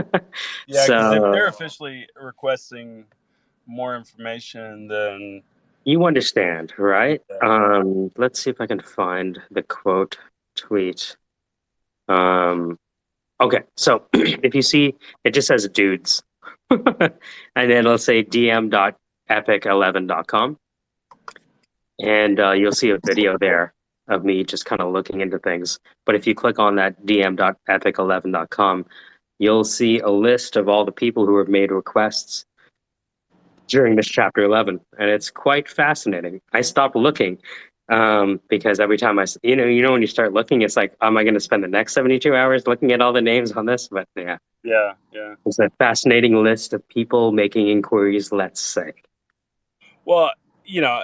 because if So they're officially requesting more information, then You understand, right? Yeah. Let's see if I can find the quote tweet. Okay, so if you see, it just says dudes. And then it'll say dm.epic11.com. And you'll see a video there of me just kind of looking into things. But if you click on that dm.epic11.com, you'll see a list of all the people who have made requests during this chapter 11, and it's quite fascinating. I stopped looking because every time when you start looking, it's like, am I going to spend the next 72 hours looking at all the names on this? But yeah, Yeah. it's a fascinating list of people making inquiries, let's say. Well, I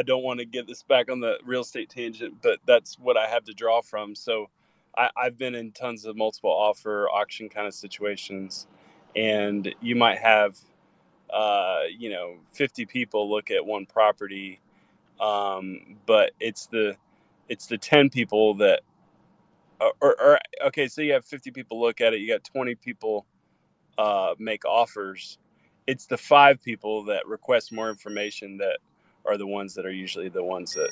don't want to get this back on the real estate tangent, but that's what I have to draw from. So I've been in tons of multiple offer auction kind of situations, and you might have 50 people look at one property, but it's the 10 people that or okay, so you have 50 people look at it, you got 20 people make offers. It's the 5 people that request more information that are the ones that are usually the ones that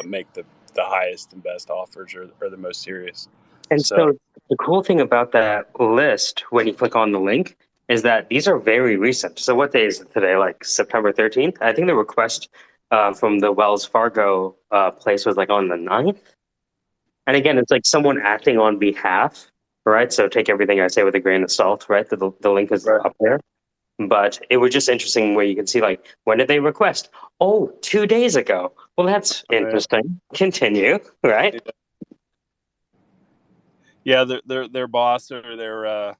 make the highest and best offers, or the most serious. And So so the cool thing about that list, when you click on the link, is that these are very recent. So what day is it today? Like September 13th? I think the request from the Wells Fargo place was like on the 9th. And again, it's like someone acting on behalf, right? So take everything I say with a grain of salt, right? The link is right. up there. But it was just interesting where you can see, like, when did they request? Oh, 2 days ago. Well, that's interesting. Continue, right? Yeah, their boss or their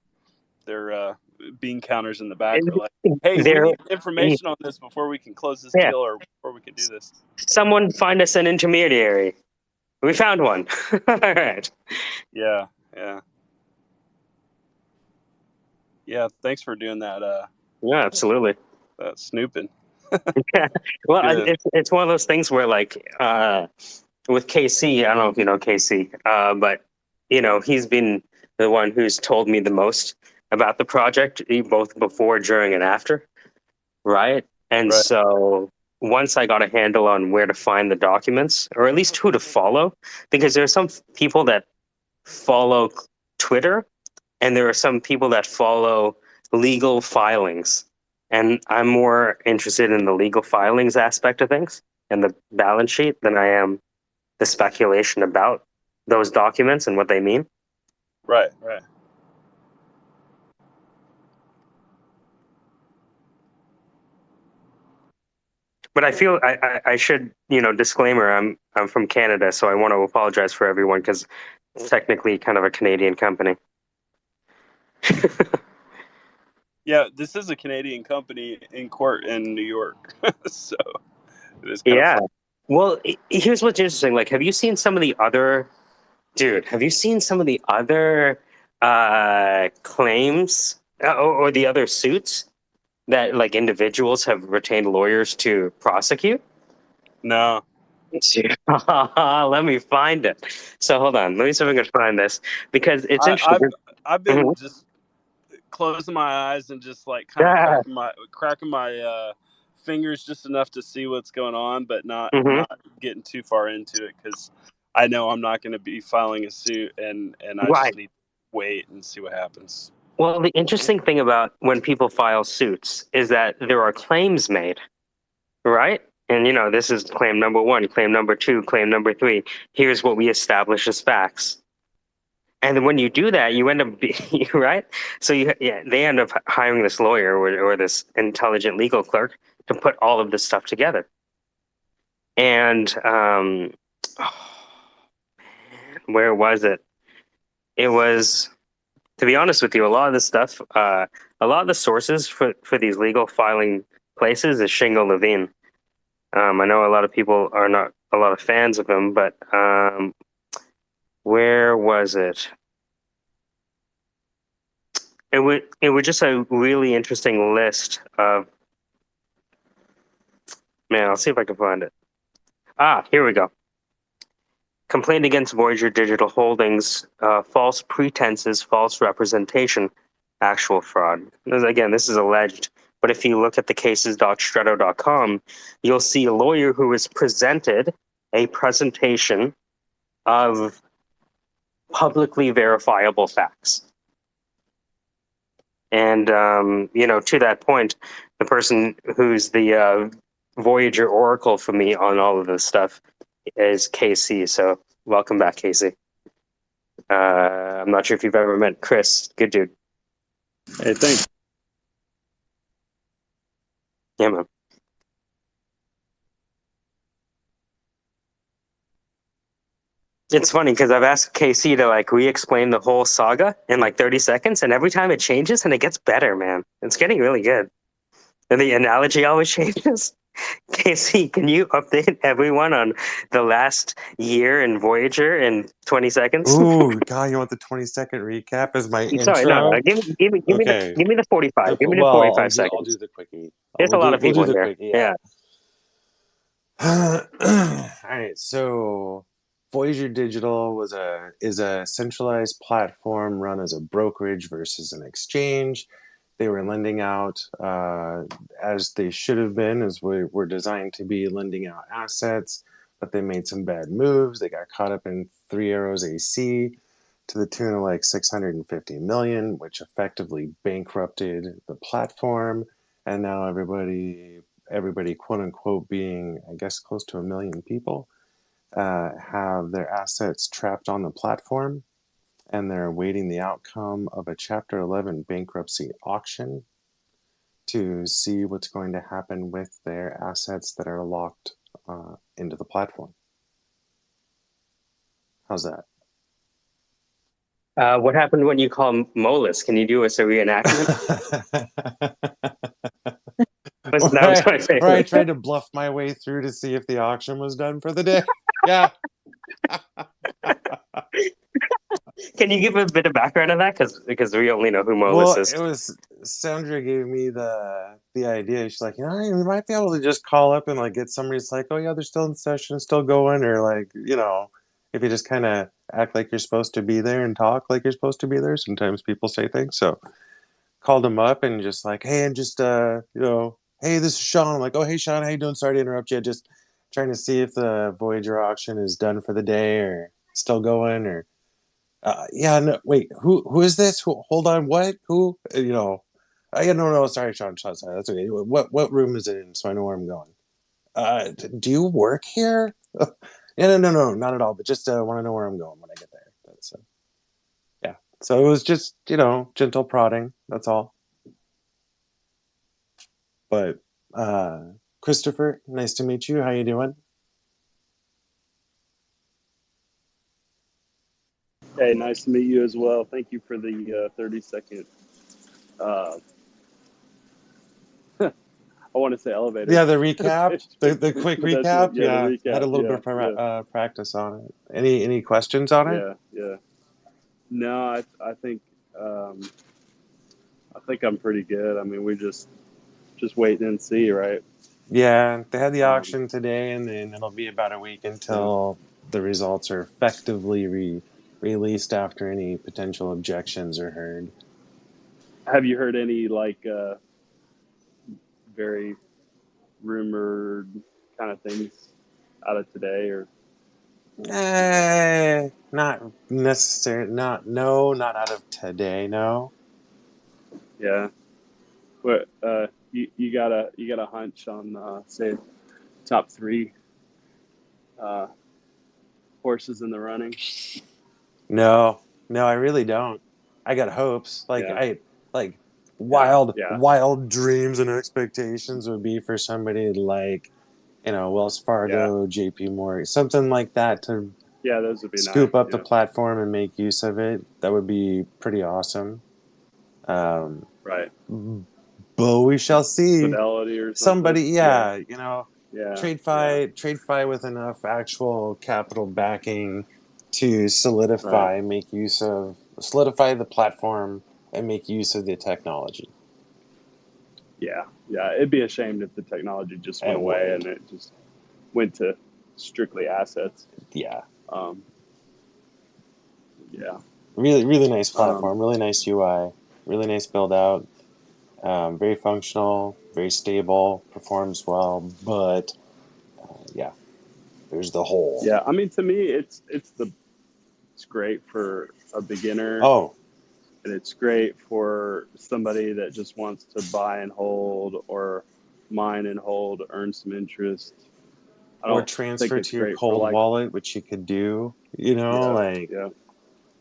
bean counters in the back are like, hey, we need information on this before we can close this deal, or before we can do this. Someone find us an intermediary. We found one. All right. Yeah. Thanks for doing that. Yeah, absolutely. Snooping. Yeah. Well, Good. it's one of those things where, like, with KC, I don't know if you know KC, but he's been the one who's told me the most about the project, both before, during, and after, right? And Right. so once I got a handle on where to find the documents, or at least who to follow, because there are some people that follow Twitter, and there are some people that follow legal filings. And I'm more interested in the legal filings aspect of things and the balance sheet than I am the speculation about those documents and what they mean. Right. But I feel I should, disclaimer, I'm from Canada, so I want to apologize for everyone because it's technically kind of a Canadian company. Yeah, this is a Canadian company in court in New York, so it is kind of fun. Well, here's what's interesting. Like, have you seen some of the other claims or the other suits that, like, individuals have retained lawyers to prosecute? No. Let me find it. So hold on. Let me see if I can find this, because it's interesting. I've been just closing my eyes and just like kind of cracking my fingers just enough to see what's going on, but not getting too far into it, because I know I'm not going to be filing a suit, and I just need to wait and see what happens. Well, the interesting thing about when people file suits is that there are claims made, right? And this is claim number 1, claim number 2, claim number 3. Here's what we establish as facts. And then when you do that, you end up right. So they end up hiring this lawyer or this intelligent legal clerk to put all of this stuff together. And where was it? It was, to be honest with you, a lot of this stuff, a lot of the sources for these legal filing places is Shingo Levine. I know a lot of people are not a lot of fans of him, but where was it? It was just a really interesting list of, man, I'll see if I can find it. Here we go. Complaint against Voyager Digital Holdings, false pretenses, false representation, actual fraud. Again, this is alleged But if you look at the cases.stretto.com, you'll see a lawyer who has presented a presentation of publicly verifiable facts. And, to that point, the person who's the Voyager oracle for me on all of this stuff is KC. So welcome back, KC. I'm not sure if you've ever met Chris. Good dude. Hey, thanks. Yeah, man. It's funny because I've asked KC to re-explain the whole saga in 30 seconds, and every time it changes and it gets better, man. It's getting really good. And the analogy always changes. KC, can you update everyone on the last year in Voyager in 20 seconds? Ooh, God, you want the 20-second recap as my Sorry, no. intro? Give me Okay. the 45. Give me the Well, 45 I'll seconds. do the quickie. There's a lot of people we'll do in the here. quickie, Yeah. All right, so Voyager Digital is a centralized platform run as a brokerage versus an exchange. They were lending out as they should have been, as we were designed to be, lending out assets, but they made some bad moves. They got caught up in Three Arrows AC to the tune of 650 million, which effectively bankrupted the platform. And now everybody quote unquote being, I guess, close to 1 million people, have their assets trapped on the platform, and they're awaiting the outcome of a Chapter 11 bankruptcy auction to see what's going to happen with their assets that are locked into the platform. How's that? What happened when you call Molus? Can you do us a reenactment? That was I tried to bluff my way through to see if the auction was done for the day. Yeah. Can you give a bit of background on that? Because we only know who Molus is. It was Sandra gave me the idea. She's like, you might be able to just call up and get somebody. It's like, oh yeah, they're still in session, still going, or if you just kind of act like you're supposed to be there and talk like you're supposed to be there. Sometimes people say things. So called him up and just hey, and just hey, this is Sean. I'm like, oh hey Sean, how you doing? Sorry to interrupt you. Just trying to see if the Voyager auction is done for the day or still going or. Yeah, no, wait, who is this? Hold on, what? Who? No, sorry, Sean, sorry, that's okay. What room is it in so I know where I'm going? Do you work here? Yeah, no, not at all, but just want to know where I'm going when I get there. That's yeah. So it was just, gentle prodding, that's all. But Christopher, nice to meet you. How you doing? Hey, nice to meet you as well. Thank you for the 30-second. I want to say elevator. Yeah, the recap, the quick recap. The recap. Had a little bit of practice on it. Any questions on it? Yeah. No, I think I'm pretty good. I mean, we just wait and see, right? Yeah, they had the auction today, and then it'll be about a week until the results are effectively released after any potential objections are heard. Have you heard any very rumored kind of things out of today, or? Not necessarily. Not out of today. No. Yeah. What you got a hunch on say top 3 horses in the running? No, I really don't. I got hopes. Wild dreams and expectations would be for somebody like, Wells Fargo, JP Morgan, something like that to those would be scoop nice. up the platform and make use of it. That would be pretty awesome. Right. But we shall see. Fidelity or somebody, trade fight with enough actual capital backing to solidify the platform and make use of the technology. Yeah, it'd be a shame if the technology just went away and it just went to strictly assets. Yeah. Yeah. Really nice platform, really nice UI, really nice build out. Very functional, very stable, performs well, but yeah, there's the hole. Yeah, I mean, to me, it's great for a beginner, Oh, and it's great for somebody that just wants to buy and hold or mine and hold, earn some interest. I or don't think transfer it's to your great for cold like, wallet, which you could do, you know, yeah, like yeah,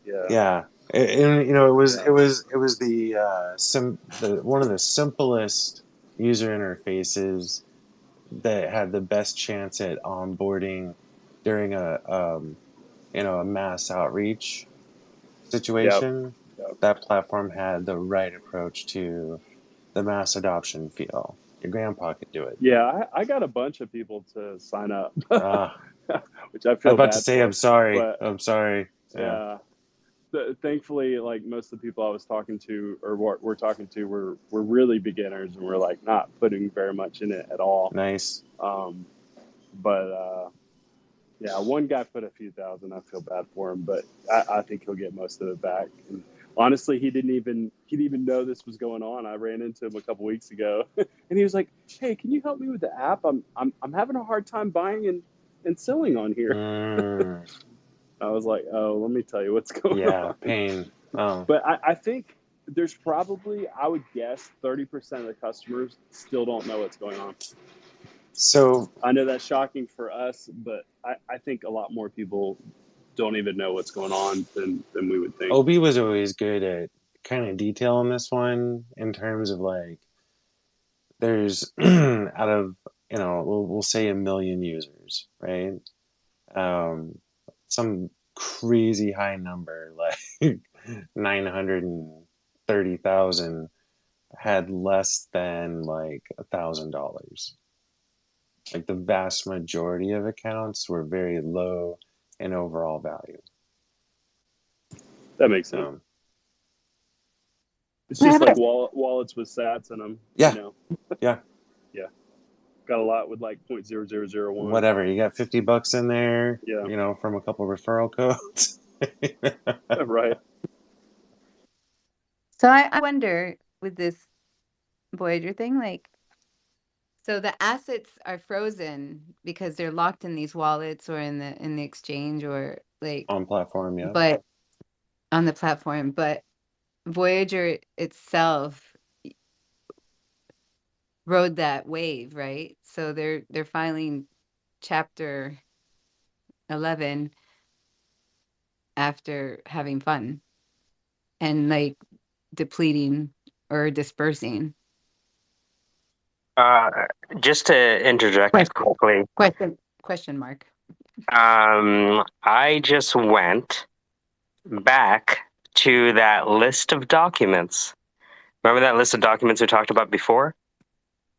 yeah, yeah. And you know, yeah, it was the one of the simplest user interfaces that had the best chance at onboarding during a you know, a mass outreach yep, situation. yep. That platform had the right approach to the mass adoption feel. Your grandpa could do it. Yeah, I got a bunch of people to sign up, Ah, which I I was feel about to bad say for, I'm sorry. but I'm sorry. Yeah, yeah. Thankfully, like most of the people I was talking to or what we're talking to were really beginners and we're like not putting very much in it at all. nice. Um, but yeah, one guy put a few thousand. I feel bad for him, but I think he'll get most of it back. And honestly, he didn't even know this was going on. I ran into him a couple weeks ago, and he was like, "Hey, can you help me with the app? I'm having a hard time buying and selling on here." Mm, I was like, "Oh, let me tell you what's going yeah, on." pain. Oh, But I think there's probably, I would guess, 30% of the customers still don't know what's going on. so I know that's shocking for us, but I think a lot more people don't even know what's going on than we would think. Obi was always good at kind of detail on this one in terms of like there's out of you know we'll say 1 million users, right? Um, some crazy high number like 930,000 had less than like $1,000. Like the vast majority of accounts were very low in overall value. That makes sense. So It's just like wallets with sats in them, you yeah, know. yeah, Yeah, got a lot with like 0.0001. whatever. You got $50 in there, Yeah, you know, from a couple referral codes. right. So I wonder with this Voyager thing, like, so the assets are frozen because they're locked in these wallets or in the exchange or like, On platform, yeah. but on the platform, but Voyager itself rode that wave, right? So they're filing chapter 11 after having fun and like depleting or dispersing. Uh, just to interject Question, quickly, question mark. I just went back to that list of documents. Remember that list of documents we talked about before?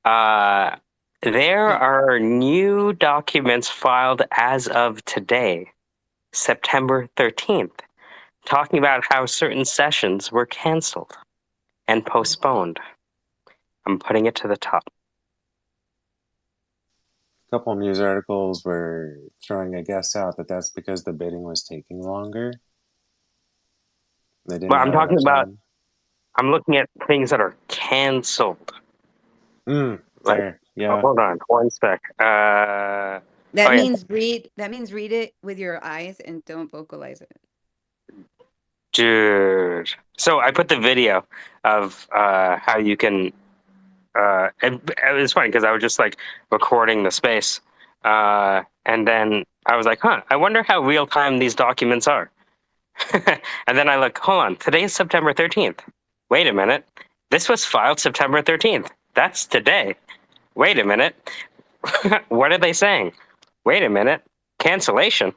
Uh, there Yeah. are new documents filed as of today, September 13th, talking about how certain sessions were canceled and postponed. I'm putting it to the top. A couple of news articles were throwing a guess out that that's because the bidding was taking longer. They didn't But I'm have talking enough about, time. I'm looking at things that are canceled. Like, Fair. oh, Yeah. hold on, one sec. Oh That yeah, means read it with your eyes and don't vocalize it. dude. So I put the video of how you can. And it was funny because I was just like recording the space, and then I was like, "Huh, I wonder how real time these documents are." And then I look, hold on, today is September 13th. Wait a minute, this was filed September 13th. That's today. Wait a minute, what are they saying? Wait a minute, cancellation.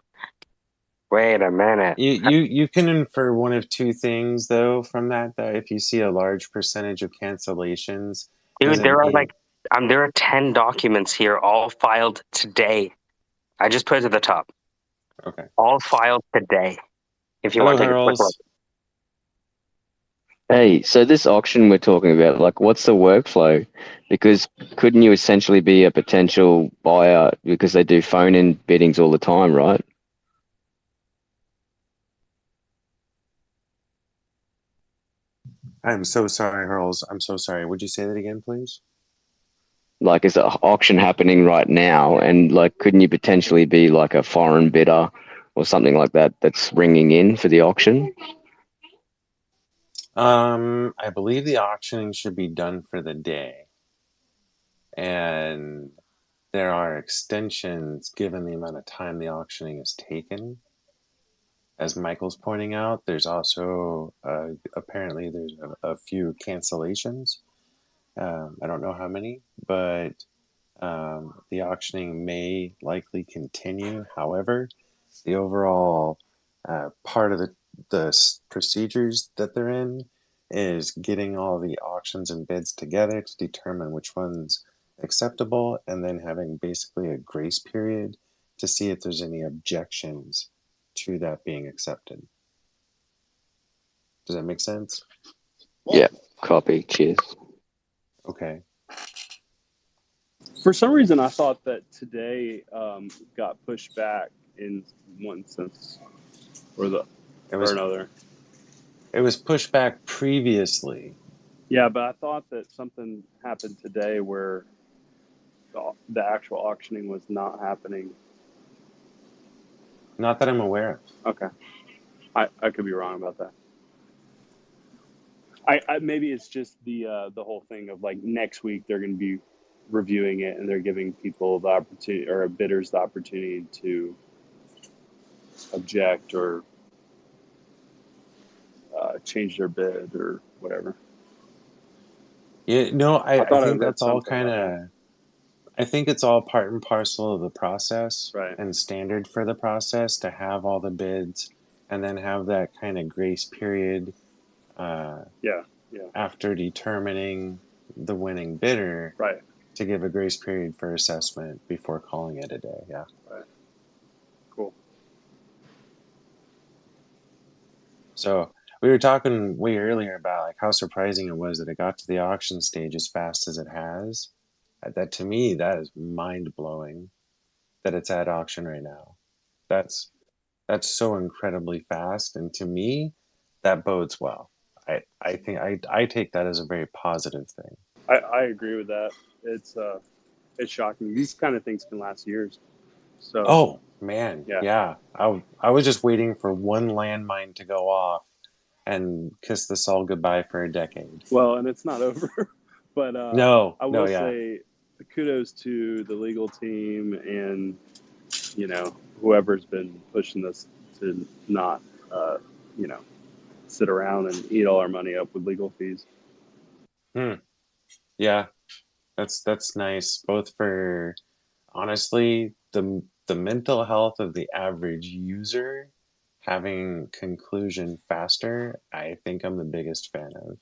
Wait a minute. You can infer one of two things though from that. That if you see a large percentage of cancellations, Dude, doesn't mean there are 10 documents here, all filed today. I just put it at the top. okay. All filed today. If you Hello, want to take a quick look. Hurls. Hey, so this auction we're talking about, like, what's the workflow? Because couldn't you essentially be a potential buyer because they do phone-in biddings all the time, right? I'm so sorry, Hurls. I'm so sorry. Would you say that again, please? Like, is the auction happening right now? And like, couldn't you potentially be like a foreign bidder or something like that that's ringing in for the auction? I believe the auctioning should be done for the day, and there are extensions given the amount of time the auctioning is taken. As Michael's pointing out, there's also apparently there's a few cancellations. I don't know how many, but the auctioning may likely continue. However, the overall part of the procedures that they're in is getting all the auctions and bids together to determine which one's acceptable, and then having basically a grace period to see if there's any objections to that being accepted. Does that make sense? Yeah, copy. Cheers. Okay. For some reason, I thought that today got pushed back in one sense or another. It was pushed back previously. Yeah, but I thought that something happened today where the actual auctioning was not happening. Not that I'm aware of. Okay. I could be wrong about that. I maybe it's just the whole thing of like next week they're going to be reviewing it and they're giving people the opportunity or bidders the opportunity to object or change their bid or whatever. Yeah, no, I thought I think read that's all something kind about of, I think it's all part and parcel of the process, right, and standard for the process to have all the bids and then have that kind of grace period yeah. after determining the winning bidder, Right. to give a grace period for assessment before calling it a day. Yeah. Right. Cool. So we were talking way earlier about like how surprising it was that it got to the auction stage as fast as it has. That to me, that is mind blowing that it's at auction right now. That's so incredibly fast, and to me, that bodes well. I think I take that as a very positive thing. I agree with that. It's shocking. These kind of things can last years. So Oh man, yeah. yeah. I was just waiting for one landmine to go off and kiss this all goodbye for a decade. Well, and it's not over, but No, I will yeah. say kudos to the legal team and whoever's been pushing this to not sit around and eat all our money up with legal fees. Yeah, that's nice. Both for honestly the mental health of the average user, having conclusion faster. I think I'm the biggest fan of.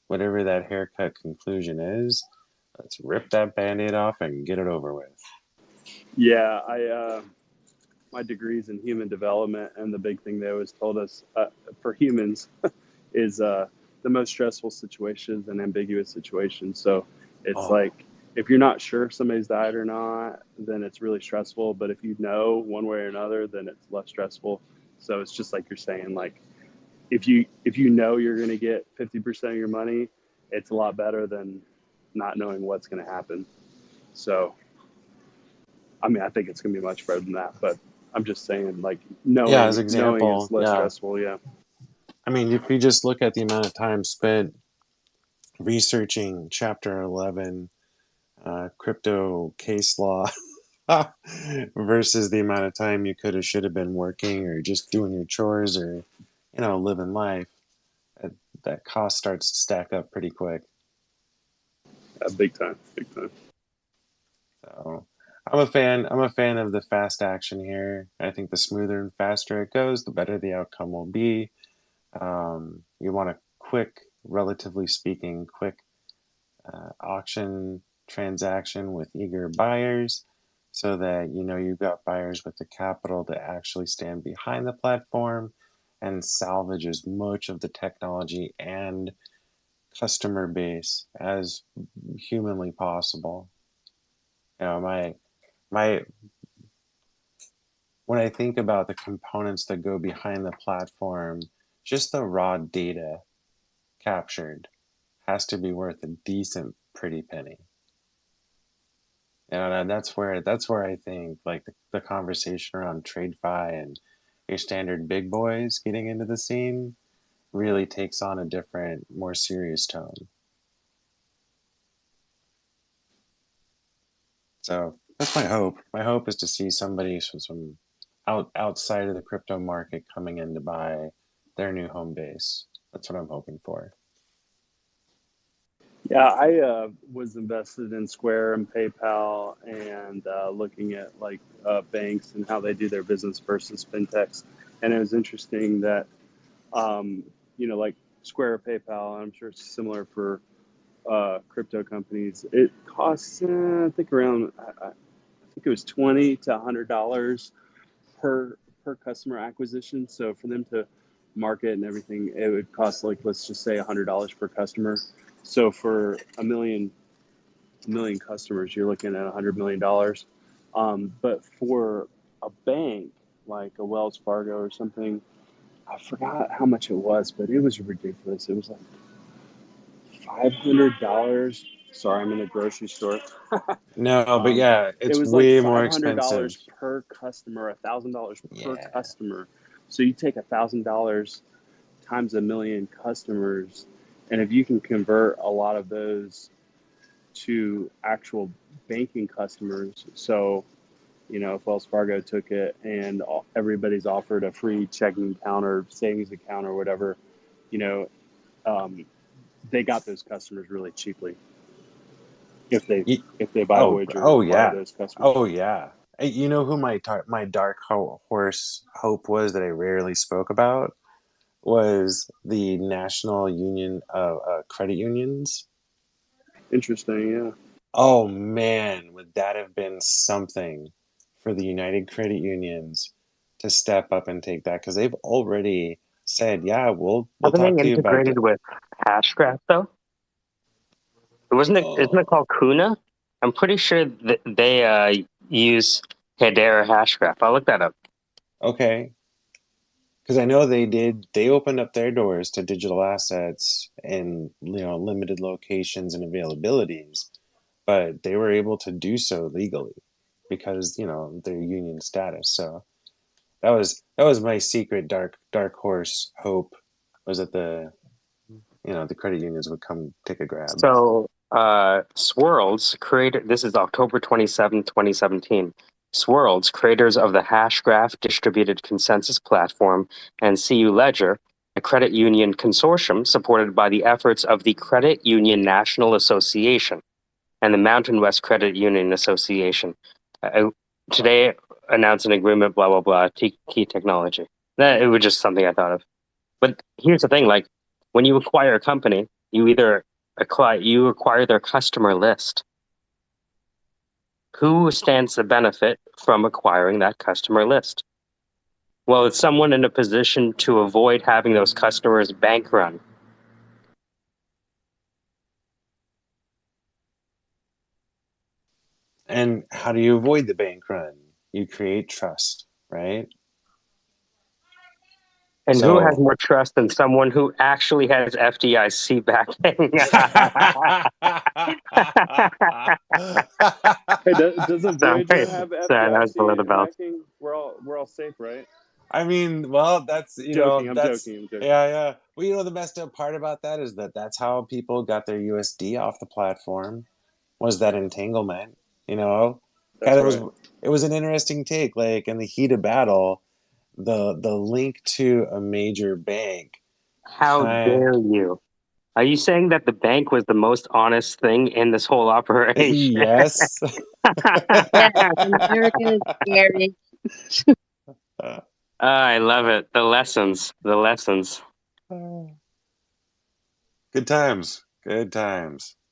Whatever that haircut conclusion is, let's rip that band-aid off and get it over with. Yeah, my degree's in human development, and the big thing they always told us for humans is the most stressful situations and ambiguous situations. So it's like if you're not sure if somebody's died or not, then it's really stressful. But if you know one way or another, then it's less stressful. So it's just like you're saying, like if you know you're going to get 50% of your money, it's a lot better than not knowing what's going to happen. So, I mean, I think it's going to be much better than that, but I'm just saying, like knowing As example, is less stressful. Yeah. I mean, if you just look at the amount of time spent researching Chapter 11 crypto case law versus the amount of time you could have should have been working or just doing your chores or living life, that cost starts to stack up pretty quick. Big time. So I'm a fan of the fast action here. I think the smoother and faster it goes, the better the outcome will be. You want a quick, relatively speaking, quick auction transaction with eager buyers, so that you've got buyers with the capital to actually stand behind the platform and salvage as much of the technology and customer base as humanly possible. My when I think about the components that go behind the platform, just the raw data captured has to be worth a decent pretty penny. And that's where I think like the conversation around TradeFi and your standard big boys getting into the scene really takes on a different, more serious tone. So that's my hope. My hope is to see somebody from some outside of the crypto market coming in to buy their new home base. That's what I'm hoping for. Yeah, I was invested in Square and PayPal and looking at like banks and how they do their business versus fintechs. And it was interesting that, like Square or PayPal, I'm sure it's similar for crypto companies. It costs, I think around, I think it was $20 to $100 per customer acquisition. So for them to market and everything, it would cost like, let's just say $100 per customer. So for a million customers, you're looking at $100 million. But for a bank like a Wells Fargo or something, I forgot how much it was, but it was ridiculous. It was like $500. Sorry, I'm in a grocery store. No, but yeah, It it's was like way more expensive. $500 per customer, $1,000 per customer. So you take $1,000 times a million customers, and if you can convert a lot of those to actual banking customers, so if Wells Fargo took it and everybody's offered a free checking account or savings account or whatever, they got those customers really cheaply if they buy Voyager and acquire those customers. Oh yeah. Hey, you know who my dark horse hope was that I rarely spoke about was the National Union of Credit Unions. Interesting, yeah. Oh man, would that have been something for the United Credit Unions to step up and take that? Because they've already said, yeah, we'll Haven't talk they to you about integrated with Hashgraph though? Isn't it called Kuna? I'm pretty sure that they use Hedera Hashgraph. I'll look that up. Okay. Because I know they opened up their doors to digital assets in limited locations and availabilities, but they were able to do so legally because their union status. So that was my secret dark horse hope, was that the credit unions would come take a grab. So Swirls created, this is October 27, 2017. Swirls, creators of the Hashgraph distributed consensus platform, and CU Ledger, a credit union consortium supported by the efforts of the Credit Union National Association and the Mountain West Credit Union Association, today announced an agreement, blah, blah, blah, key technology. It was just something I thought of. But here's the thing, like when you acquire a company, you acquire their customer list. Who stands to benefit from acquiring that customer list? Well, it's someone in a position to avoid having those customers bank run. And how do you avoid the bank run? You create trust, right? And who has more trust than someone who actually has FDIC backing? Hey, doesn't Voyager have FDIC belt. backing? We're all safe, right? I mean, well, that's I'm joking. Yeah. Well, the messed up part about that is that's how people got their USD off the platform, was that entanglement. That's right. It was an interesting take. Like in the heat of battle, the link to a major bank. How dare you? Are you saying that the bank was the most honest thing in this whole operation? Yes. Yeah, America is scary. I love it. The lessons. Good times.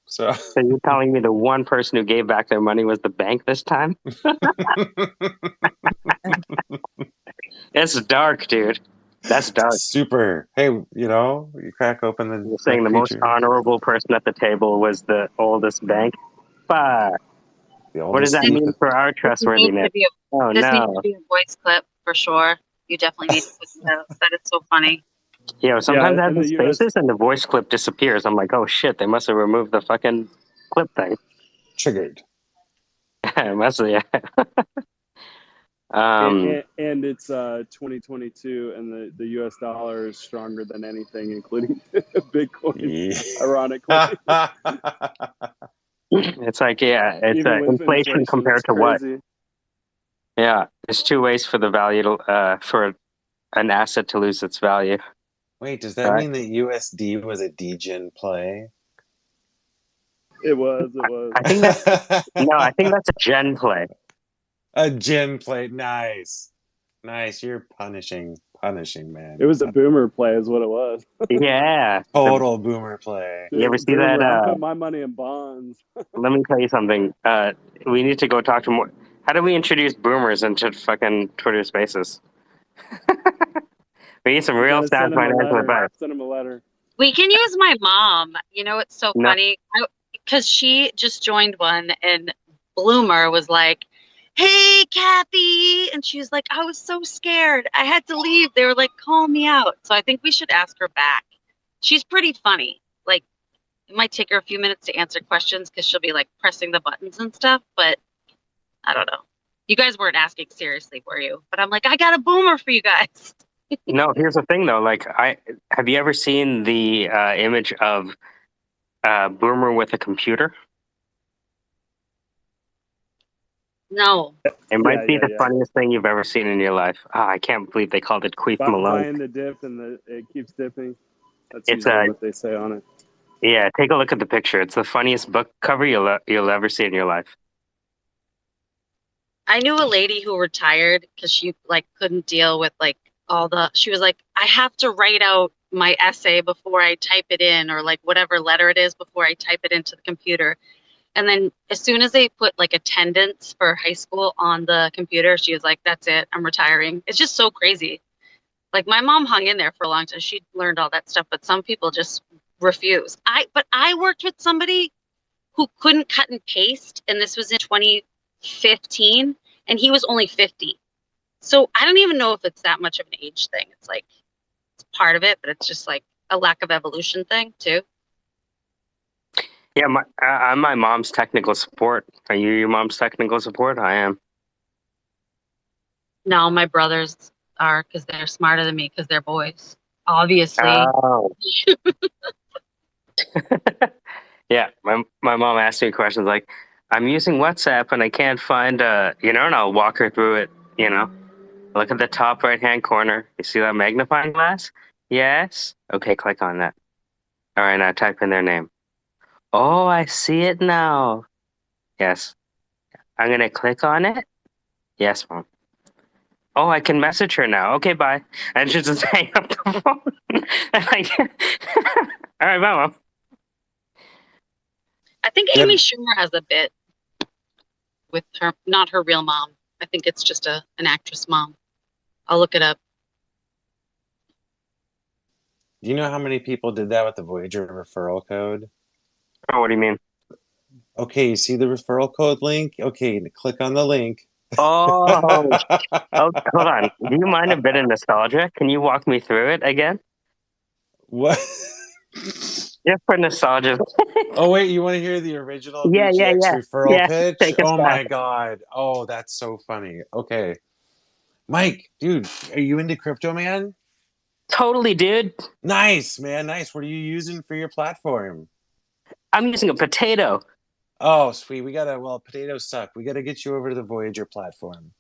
So you're telling me the one person who gave back their money was the bank this time? It's dark, dude. That's dark. Super. Hey, you crack open the. You're saying the most honorable person at the table was the oldest bank? Fuck. What does that mean for our trustworthiness? This needs to be a voice clip for sure. You definitely need to put that out. That is so funny. You know, sometimes Yeah, I have in the these U.S. spaces and the voice clip disappears. I'm like, oh shit, they must have removed the fucking clip thing. Triggered. It must have, yeah. And it's 2022, and the U.S. dollar is stronger than anything, including Bitcoin. Ironically, It's like, yeah, it's even with inflation inflation, it's compared to what? crazy. Yeah, there's two ways for the value to, for an asset to lose its value. Wait, does that mean that USD was a degen play? It was. I think that's no, I think that's a gen play. A gen play, nice. You're punishing, man. It was a boomer play, is what it was. Yeah, Total boomer play. You ever see Boomer, I that? put my money in bonds. Let me tell you something. We need to go talk to more. How do we introduce boomers into fucking Twitter Spaces? We need some real Gotta sound send him a financial letter. advice. Send him a letter. We can use my mom. You know, it's so No. funny because she just joined one and Bloomer was like, "Hey, Kathy." And she was like, "I was so scared. I had to leave. They were like, call me out." So I think we should ask her back. She's pretty funny. Like, it might take her a few minutes to answer questions because she'll be like pressing the buttons and stuff. But I don't know. You guys weren't asking seriously, were you? But I'm like, I got a boomer for you guys. No, here's the thing though. Like, have you ever seen the image of boomer with a computer? No. It might be the Yeah. funniest thing you've ever seen in your life. Oh, I can't believe they called it Queef Malone. Buying the dip and it keeps dipping. That's It's usually what they say on it. Yeah, take a look at the picture. It's the funniest book cover you'll ever see in your life. I knew a lady who retired because she like couldn't deal with like she was like, I have to write out my essay before I type it in, or like whatever letter it is before I type it into the computer. And then as soon as they put like attendance for high school on the computer, she was like, that's it, I'm retiring. It's just so crazy. Like my mom hung in there for a long time. She learned all that stuff, but some people just refuse. But I worked with somebody who couldn't cut and paste, and this was in 2015, and he was only 50. So I don't even know if it's that much of an age thing. It's like it's part of it, but it's just like a lack of evolution thing too. Yeah, I'm my mom's technical support. Are you your mom's technical support? I am. No, my brothers are because they're smarter than me because they're boys, obviously. Oh. Yeah, my mom asked me questions like, I'm using WhatsApp and I can't find and I'll walk her through it, Look at the top right-hand corner. You see that magnifying glass? Yes? Okay, click on that. All right, now type in their name. Oh, I see it now. Yes. I'm going to click on it. Yes, Mom. Oh, I can message her now. Okay, bye. And she just hang up the phone. All right, bye, Mom. I think Amy Schumer has a bit with her, not her real mom. I think it's just an actress mom. I'll look it up. Do you know how many people did that with the Voyager referral code? Oh, what do you mean? Okay, you see the referral code link? Okay, click on the link. Oh, hold on. Do you mind a bit of nostalgia? Can you walk me through it again? What? Just for nostalgia. Oh, wait, you want to hear the original Yeah. VGX referral Yeah, pitch? take us Oh, back. my God. Oh, that's so funny. Okay. Mike, dude, are you into crypto, man? Totally, dude. Nice, man. Nice. What are you using for your platform? I'm using a potato. Oh, sweet. Potatoes suck. We got to get you over to the Voyager platform.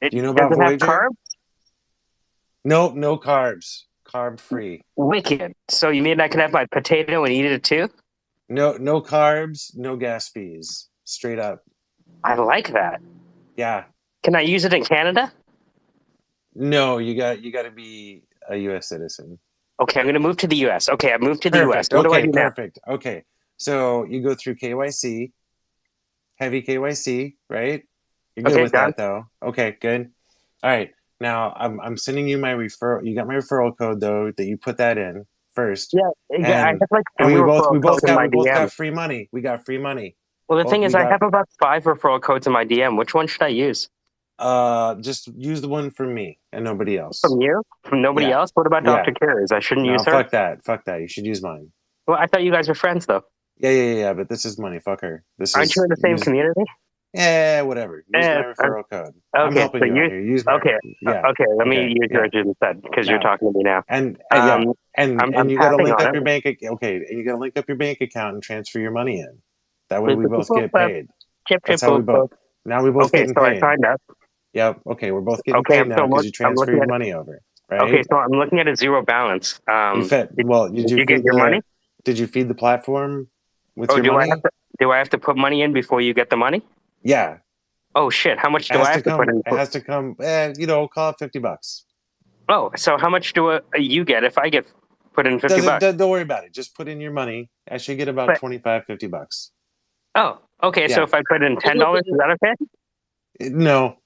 Do you know Does about it have Voyager? carbs? Nope, no carbs. Carb free. Wicked. So you mean I can have my potato and eat it too? No carbs, no gas fees. Straight up. I like that. Yeah. Can I use it in Canada? No, you got to be a U.S. citizen. Okay, I'm going to move to the U.S. Okay, I moved to the U.S. Perfect. What do I Okay, do perfect. Now? Okay, so you go through KYC, heavy KYC, right? You're good with that, though. Okay, good. All right. Now I'm sending you my referral. You got my referral code though. That you put that in first. Yeah. I have like and three we referral both codes in my DM. got free money. We got free money. Well, the thing is, I have about 5 referral codes in my DM. Which one should I use? Just use the one from me and nobody else. From you? From nobody Yeah. else? What about Yeah. Dr. Carey's? I shouldn't No, use her? fuck that. Fuck that. You should use mine. Well, I thought you guys were friends, though. Yeah. But this is money. Fuck her. Aren't you in the same community? Yeah, whatever. Use my referral code. I'm Okay, helping so you out here. Use my okay, yeah. okay. Let me use yeah. yours instead because you're Now, talking to me now. and I'm you got to tapping link on up it. your bank. Okay, and you got to link up your bank account and transfer your money in. That way Boop, we boop, both boop, get boop. paid. Chip, That's chip, how we boop, both. boop. Now we both Okay, getting so I paid. signed up. Yep. Okay, we're both getting Okay, paid now because you I'm looking transferred at money over, right? Okay, so I'm looking at a zero balance. You fed. Well, did you get feed your money? Did you feed the platform with Oh, your money? do I have to put money in before you get the money? Yeah. Oh shit! How much It do has I to have to come. put in? It has to come. Call it $50. Oh, so how much do you get if I get put in $50? Don't worry about it. Just put in your money. I should get about $25-$50. Oh, okay. So Yeah. if I put in $10, is that okay? No.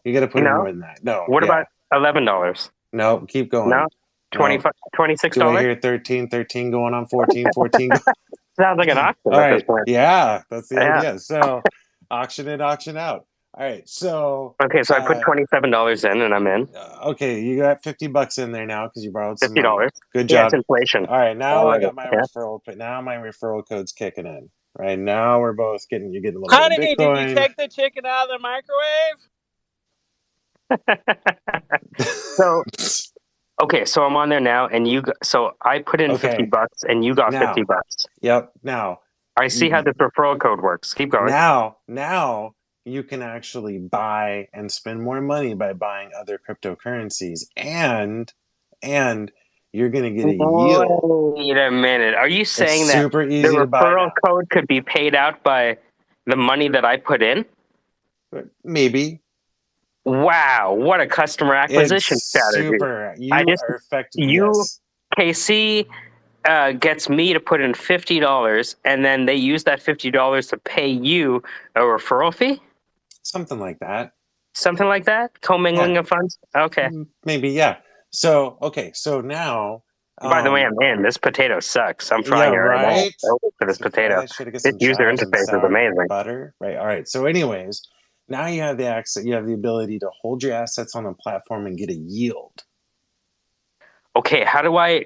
You got to put in No? more than that. No. What yeah. about $11? No, keep going. No? No. $26? Do I hear 13 going on 14 Sounds like an auction All at this right. point. Yeah, that's the Yeah. idea. So auction in, auction out. All right. So okay, so I put $27 in and I'm in. Okay, you got $50 in there now because you borrowed some $50. money. Good Yeah, job. it's inflation. All right, now I got my Yeah. referral. But now my referral code's kicking in. Right now we're both getting. You're getting a little Honey, bit of did you Bitcoin. take the chicken out of the microwave? So okay, so I'm on there now, and so I put in Okay. $50, and you got Now. $50. Yep. Now I see how this referral code works. Keep going. Now you can actually buy and spend more money by buying other cryptocurrencies, and you're gonna get a yield. Wait a minute. Are you saying It's that super the easy to buy referral now. code could be paid out by the money that I put in? Maybe. Wow, what a customer acquisition It's strategy. super. You are effectively yes. KC gets me to put in $50, and then they use that $50 to pay you a referral fee? Something like that. Something like that? Commingling of funds? Okay. Maybe, yeah. So, okay, so now. By the way, I'm in. This potato sucks. I'm frying Yeah, it right now. right? For this potato. Should have got This some user chives and interface is sour amazing. butter. Right. All right. So, anyways, now you have the access. You have the ability to hold your assets on the platform and get a yield. Okay, how do I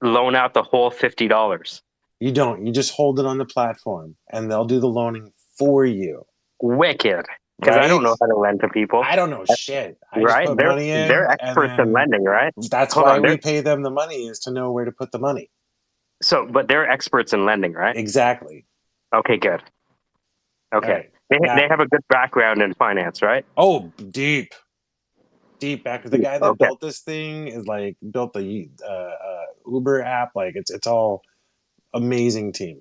loan out the whole $50? You don't. You just hold it on the platform, and they'll do the loaning for you. Wicked. Because I don't know how to lend to people. I don't know shit. I just right? put money in. They're experts in lending, right? That's Hold why on, we pay them the money, is to know where to put the money. So, but they're experts in lending, right? Exactly. Okay, good. Okay. Right. They have a good background in finance, right? Oh, deep. Back. The guy that built this thing is like built the Uber app. Like it's all amazing team.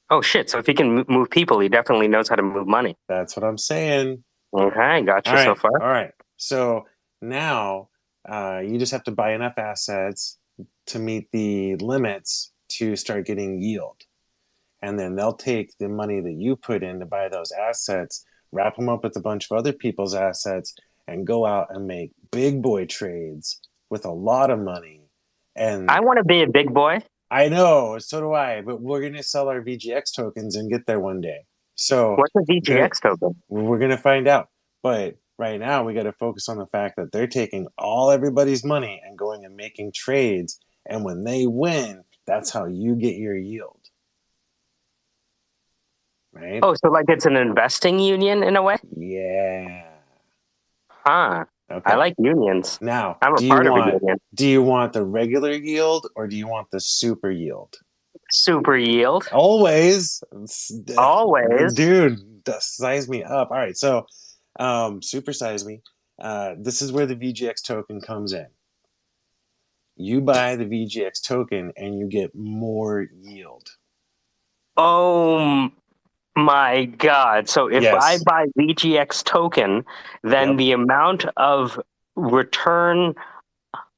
Oh shit! So if he can move people, he definitely knows how to move money. That's what I'm saying. Okay, gotcha so far. All right. So now you just have to buy enough assets to meet the limits to start getting yield. And then they'll take the money that you put in to buy those assets, wrap them up with a bunch of other people's assets, and go out and make big boy trades with a lot of money. And I want to be a big boy. I know, so do I. But we're going to sell our VGX tokens and get there one day. So what's a VGX token? We're going to find out. But right now, we got to focus on the fact that they're taking everybody's money and going and making trades. And when they win, that's how you get your yield. Right? Oh, so like it's an investing union in a way? Yeah. Huh. Okay. I like unions. Now, I'm a part of a union. Do you want the regular yield or do you want the super yield? Super yield. Always. Always. Dude, size me up. All right. So, super size me. This is where the VGX token comes in. You buy the VGX token and you get more yield. Oh my God. So if I buy VGX token, then the amount of return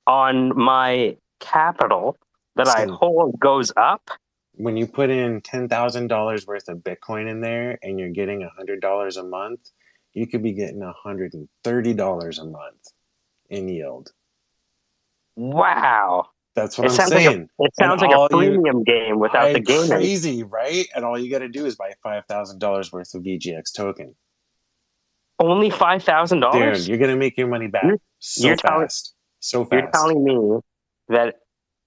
on my capital that I hold goes up? When you put in $10,000 worth of Bitcoin in there and you're getting $100 a month, you could be getting $130 a month in yield. Wow. That's what I'm saying. It sounds like a freemium game without the gaming. Crazy, right? And all you got to do is buy $5,000 worth of VGX token. Only $5,000? Dude, you're gonna make your money back so fast. So fast. You're telling me that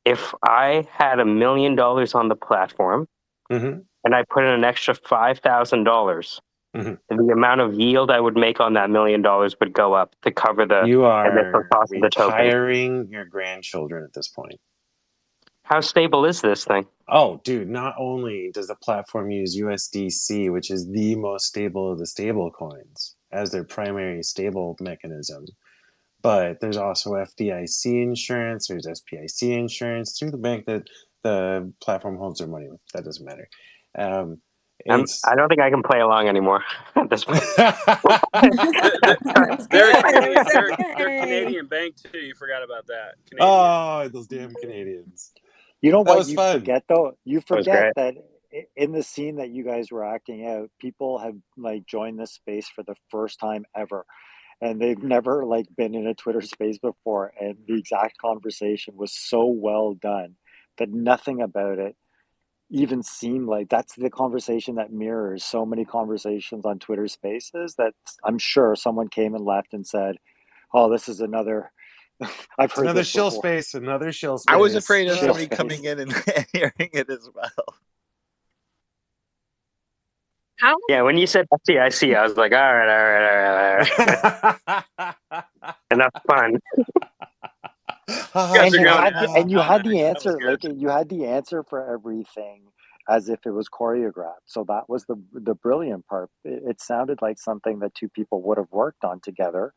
if I had $1 million on the platform and I put in an extra $5,000, the amount of yield I would make on that $1 million would go up to cover the You initial are cost of the token. retiring your grandchildren at this point. How stable is this thing? Oh, dude, not only does the platform use USDC, which is the most stable of the stable coins, as their primary stable mechanism, but there's also FDIC insurance, there's SPIC insurance through the bank that the platform holds their money with. That doesn't matter. I don't think I can play along anymore at this point. They're Canadian bank too. You forgot about that. Canadian. Oh, those damn Canadians. You know That what was you fun. forget though? You That was forget great. that in the scene that you guys were acting out, people have like joined this space for the first time ever. And they've never like been in a Twitter space before. And the exact conversation was so well done that nothing about it even seemed like that's the conversation that mirrors so many conversations on Twitter spaces that I'm sure someone came and left and said, oh, this is another I've heard Another this shill before. space, another shill space. I was afraid of Shill somebody space. coming in and hearing it as well. How? Yeah, when you said FDIC, I was like, all right. Enough fun. And you going had nuts. and you had the That was answer, like good. you had the answer for everything as if it was choreographed. So that was the brilliant part. It sounded like something that two people would have worked on together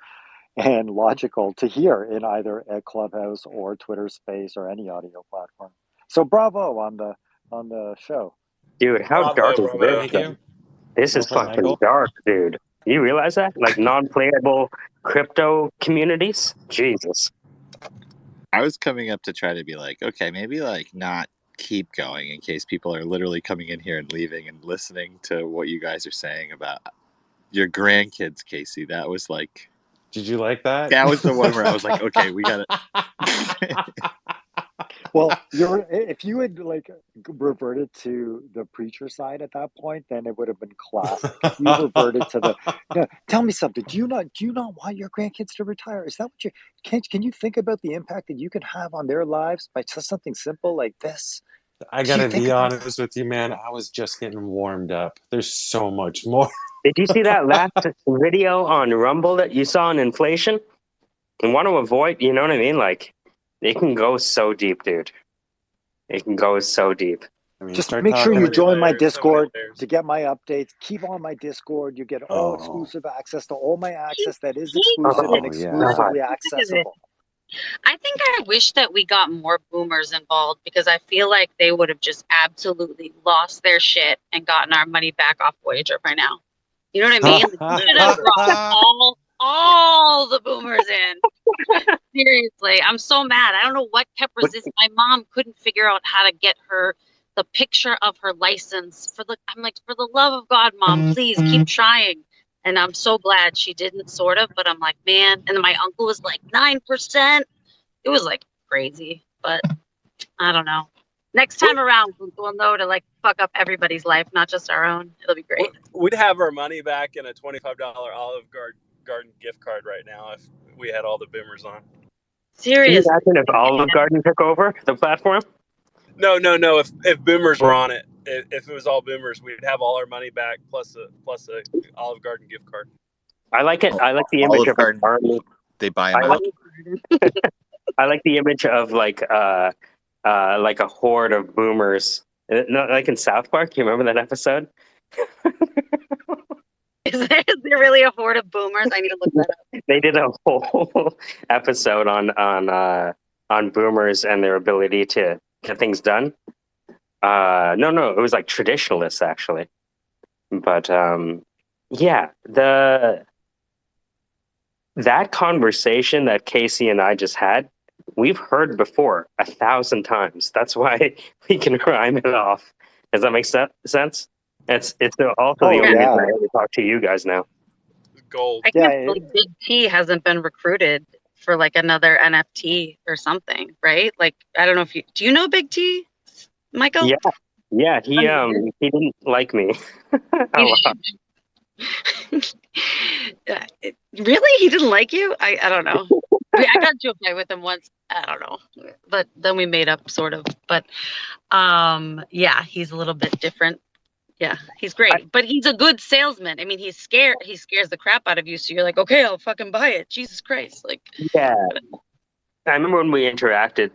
and logical to hear in either a Clubhouse or Twitter space or any audio platform. So bravo on the show. Dude, how dark is this? Thank you. This Well is said, fucking Michael. dark, dude. You realize that? Like non-playable crypto communities? Jesus. I was coming up to try to be like, okay, maybe like not keep going in case people are literally coming in here and leaving and listening to what you guys are saying about your grandkids, Casey. That was like, did you like that? That was the one where I was like, okay, we got it. Well, if you had like reverted to the preacher side at that point, then it would have been classic. If you reverted to the, no, tell me something. Do you not want your grandkids to retire? Is that what you can you think about the impact that you can have on their lives by just something simple like this? I gotta be honest with you, man. I was just getting warmed up. There's so much more. Did you see that last video on Rumble that you saw on inflation? You want to avoid, you know what I mean? Like, it can go so deep, dude. It can go so deep. I mean, just make sure you join my Discord to get my updates. Keep on my Discord. You get all exclusive access to all my access that is exclusive and exclusively accessible. I think I wish that we got more boomers involved because I feel like they would have just absolutely lost their shit and gotten our money back off Voyager by now. You know what I mean? We should have brought all the boomers in. Seriously, I'm so mad. I don't know what kept resisting. My mom couldn't figure out how to get the picture of her license I'm like, for the love of God, Mom, please keep trying. And I'm so glad she didn't, sort of, but I'm like, man. And my uncle was like 9%. It was like crazy, but I don't know. Next time around, we'll know to like fuck up everybody's life, not just our own. It'll be great. We'd have our money back in a $25 Olive Garden gift card right now if we had all the boomers on. Seriously. Can you imagine if Olive Garden took over the platform? No. If boomers were on it, if it was all boomers, we'd have all our money back plus a Olive Garden gift card. I like it. I like the image Olive of Garden. an army. They buy them out. I like the image of like a horde of boomers. Not like in South Park. You remember that episode? Is there really a horde of boomers? I need to look that up. They did a whole episode on boomers and their ability to get things done. No, it was like traditionalists actually. But yeah, that conversation that Casey and I just had, we've heard before 1,000 times. That's why we can rhyme it off. Does that make sense? It's also the only reason I ever talk to you guys now. Gold. I can't believe Big T hasn't been recruited for like another NFT or something, right? Like, I don't know if do you know Big T, Michael? Yeah. He didn't like me a lot. Really? He didn't like you? I don't know. I got into a fight with him once. I don't know. But then we made up sort of. But yeah, he's a little bit different. Yeah, he's great. But he's a good salesman. I mean, he scares the crap out of you. So you're like, okay, I'll fucking buy it. Jesus Christ. Like, Yeah. I remember when we interacted,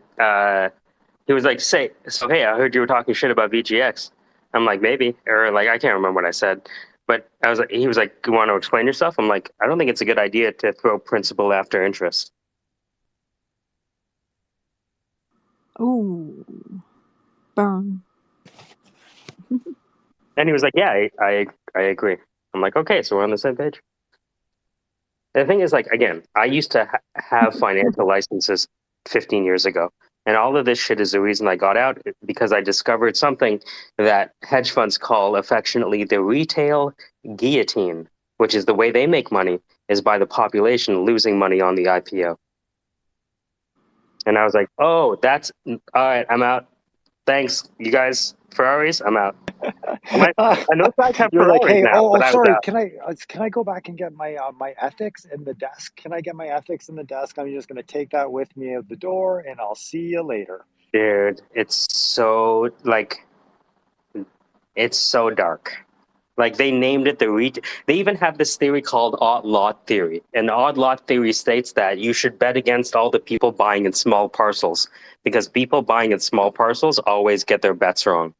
he was like, "Say, so hey, I heard you were talking shit about VGX." I'm like, maybe, or like, I can't remember what I said, but I was like, he was like, "You want to explain yourself?" I'm like, I don't think it's a good idea to throw principal after interest. Ooh, burn. And he was like, "Yeah, I agree." I'm like, "Okay, so we're on the same page." The thing is, like, again, I used to have financial licenses 15 years ago. And all of this shit is the reason I got out, because I discovered something that hedge funds call affectionately the retail guillotine, which is the way they make money is by the population losing money on the IPO. And I was like, oh, that's all right. I'm out. Thanks, you guys. Ferraris, I'm out. I know guys have You're like, Ferraris hey, now, but I was sorry, out. can I go back and get my my ethics in the desk? Can I get my ethics in the desk? I'm just gonna take that with me out the door, and I'll see you later. Dude, it's so like it's so dark. Like they named it they even have this theory called odd lot theory. And odd lot theory states that you should bet against all the people buying in small parcels because people buying in small parcels always get their bets wrong.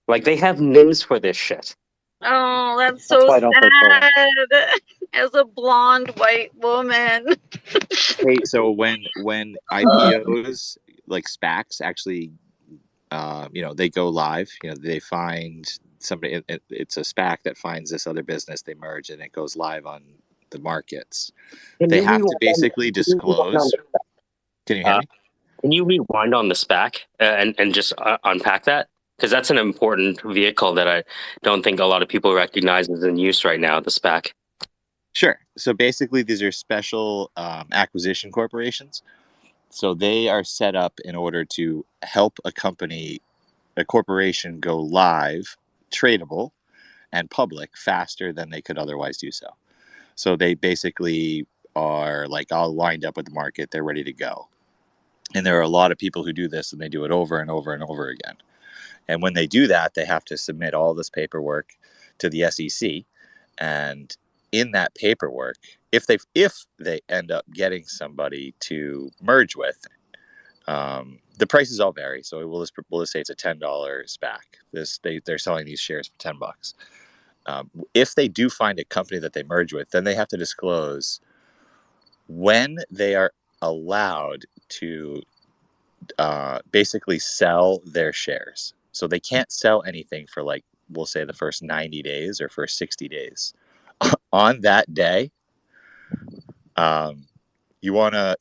Like they have names for this shit. oh, that's That's so why I don't put Poland. sad. As a blonde white woman. Hey, so when IPOs like SPACs actually, they go live. They find somebody. It's a SPAC that finds this other business. They merge and it goes live on the markets. Can They you have to rewind on, basically can you rewind on disclose. the, Can you hear me? can you rewind on the SPAC and just unpack that? Because that's an important vehicle that I don't think a lot of people recognize is in use right now, the SPAC. Sure. So basically, these are special acquisition corporations. So they are set up in order to help a corporation go live, tradable, and public faster than they could otherwise do so. So they basically are like all lined up with the market. They're ready to go. And there are a lot of people who do this and they do it over and over and over again. And when they do that, they have to submit all this paperwork to the SEC. And in that paperwork, if they end up getting somebody to merge with, the prices all vary. So we'll just say it's a $10 SPAC. They're selling these shares for $10. If they do find a company that they merge with, then they have to disclose when they are allowed to basically sell their shares. So they can't sell anything for like we'll say the first 90 days or first 60 days. On that day, um, you wanna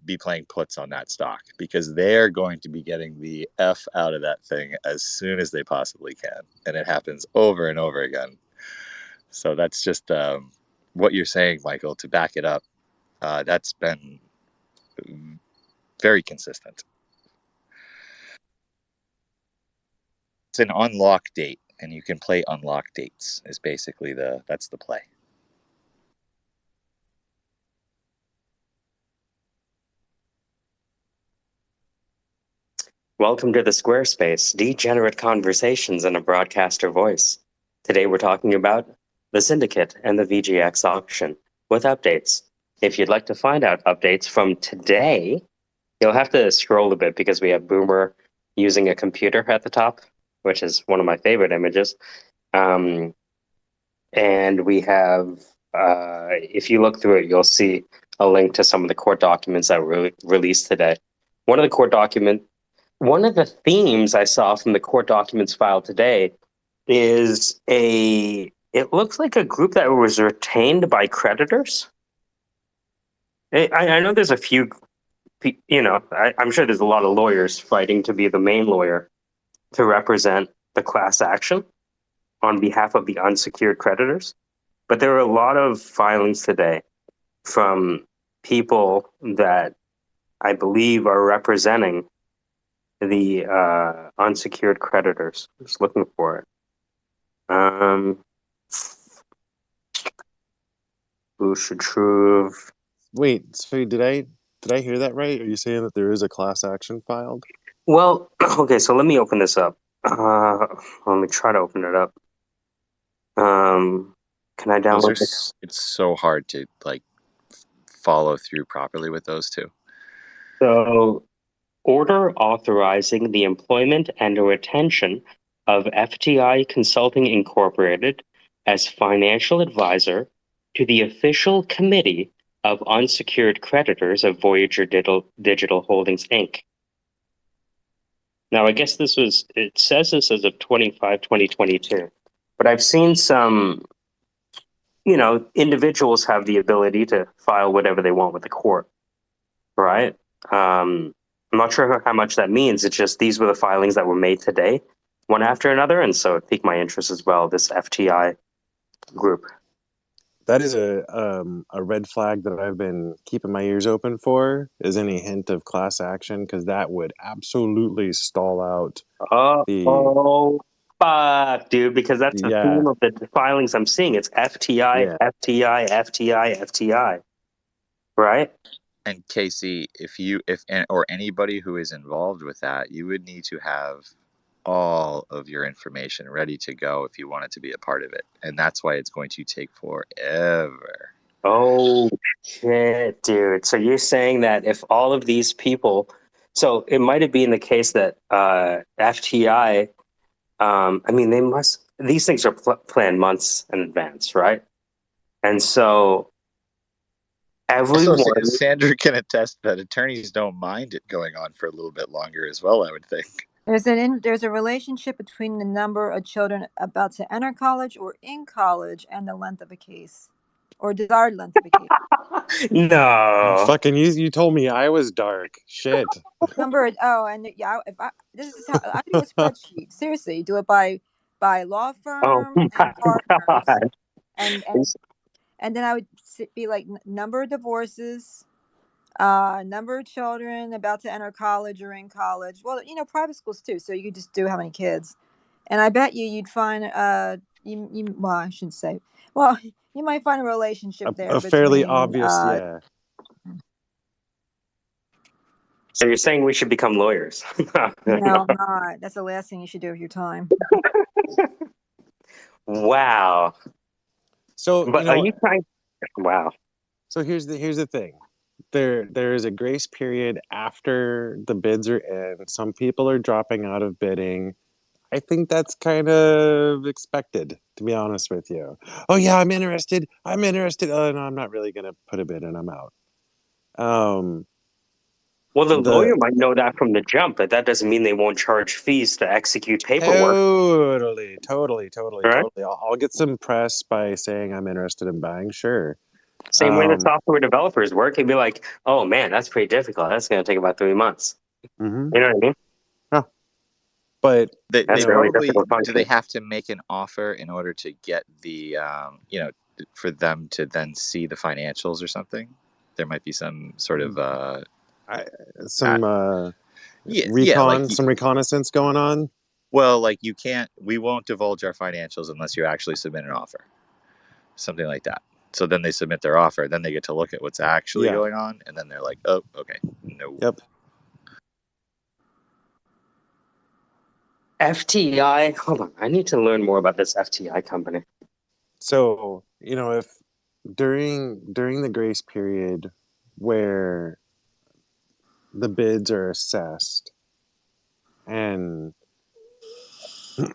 be playing puts on that stock because they're going to be getting the F out of that thing as soon as they possibly can, and it happens over and over again. So that's just what you're saying, Michael. To back it up, that's been very consistent. It's an unlock date, and you can play unlock dates. Is basically that's the play. Welcome to the Squarespace, degenerate conversations in a broadcaster voice. Today we're talking about the Syndicate and the VGX auction with updates. If you'd like to find out updates from today, you'll have to scroll a bit because we have Boomer using a computer at the top, which is one of my favorite images. And we have, if you look through it, you'll see a link to some of the court documents that were released today. One of the themes I saw from the court documents filed today is it looks like a group that was retained by creditors. I know there's a few, I'm sure there's a lot of lawyers fighting to be the main lawyer to represent the class action on behalf of the unsecured creditors. But there were a lot of filings today from people that I believe are representing the unsecured creditors. Just looking for it. Ushatruv. Wait, so did I hear that right? Are you saying that there is a class action filed? Well, okay, so let me open this up. Let me try to open it up. Can I Those are download this? it's so hard to like follow through properly with those two. So, order authorizing the employment and retention of FTI Consulting Incorporated as financial advisor to the official committee of unsecured creditors of Voyager Digital Holdings, Inc. Now, I guess it says this as of 2022, but I've seen some, individuals have the ability to file whatever they want with the court, right? I'm not sure how much that means. It's just these were the filings that were made today, one after another, and so it piqued my interest as well, this FTI group. That is a red flag that I've been keeping my ears open for, is any hint of class action, because that would absolutely stall out Oh, fuck, dude, because that's the yeah, theme of the filings I'm seeing. It's FTI, yeah. FTI, FTI, FTI, right? And Casey, or anybody who is involved with that, you would need to have all of your information ready to go if you wanted to be a part of it. And that's why it's going to take forever. Oh, shit, dude. So you're saying that if all of these people, so it might have been the case that FTI, these things are planned months in advance, right? And so Also, everyone, Sandra can attest that attorneys don't mind it going on for a little bit longer as well, I would think. There's a relationship between the number of children about to enter college or in college and the length of a case, or desired length of a case. no. Fucking you told me I was dark. Shit. This is how I do a spreadsheet. Seriously, you do it by law Oh firm my and partners, God. and then I would be like number of divorces, number of children about to enter college or in college. Well, private schools too, so you could just do how many kids, and I bet you'd find well, I shouldn't say, well, you might find a relationship there A fairly between obvious, yeah. So you're saying we should become lawyers? no, I'm not. That's the last thing you should do with your time. Wow. So But are you trying? Wow. So here's the thing. There is a grace period after the bids are in. Some people are dropping out of bidding. I think that's kind of expected, to be honest with you. Oh yeah, I'm interested. Oh no, I'm not really gonna put a bid in. I'm out. Well, the lawyer might know that from the jump, but that doesn't mean they won't charge fees to execute paperwork. Totally. Right? I'll get some press by saying I'm interested in buying. Sure. Same way the software developers work. It'd be like, oh man, that's pretty difficult. That's going to take about 3 months. Mm-hmm. You know what I mean? Huh. But they that's probably difficult function. do they have to make an offer in order to get the for them to then see the financials or something? There might be some sort of some reconnaissance going on. Well, like we won't divulge our financials unless you actually submit an offer, something like that. So then they submit their offer, then they get to look at what's actually going on, and then they're like, oh, okay, no. Yep. FTI. Hold on, I need to learn more about this FTI company. So if during the grace period where the bids are assessed and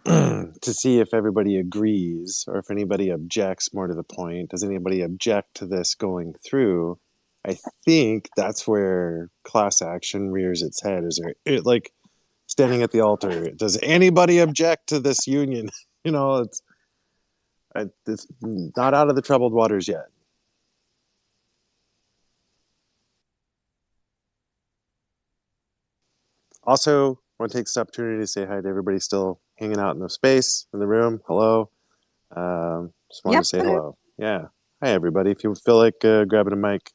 to see if everybody agrees or if anybody objects, more to the point, does anybody object to this going through? I think that's where class action rears its head. Is there like standing at the altar? Does anybody object to this union? It's not out of the troubled waters yet. Also, I want to take this opportunity to say hi to everybody still hanging out in the space, in the room. Hello. Just wanted to say hello. Yeah. Hi, everybody. If you feel like grabbing a mic,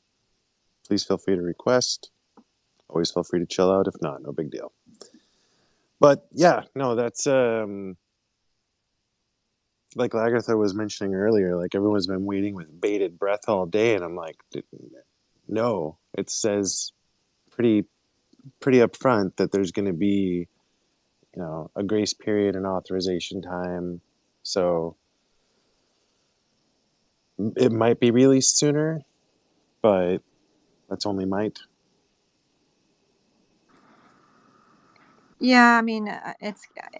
please feel free to request. Always feel free to chill out. If not, no big deal. But yeah, no, that's like Lagartha was mentioning earlier, like everyone's been waiting with bated breath all day, and I'm like, no. It says pretty upfront that there's going to be, a grace period and authorization time. So it might be released sooner, but that's only might. Yeah, I mean,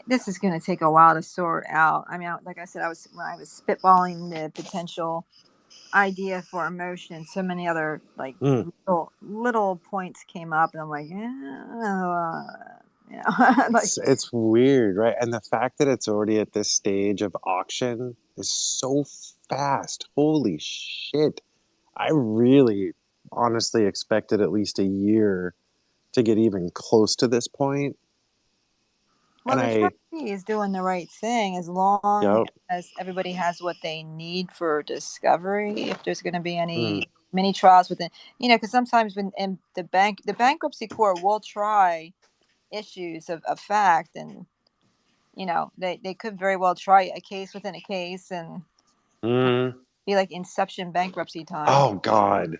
this is going to take a while to sort out. I mean, like I said, when I was spitballing the potential idea for emotion, so many other like little points came up, and I'm like, like It's weird, right? And the fact that it's already at this stage of auction is so fast. Holy shit. I really honestly expected at least a year to get even close to this point. well, And the I, trustee is doing the right thing as long as everybody has what they need for discovery. If there's going to be any mini trials within, because sometimes when in the bankruptcy court will try issues of fact, and they could very well try a case within a case and be like Inception bankruptcy time. Oh God.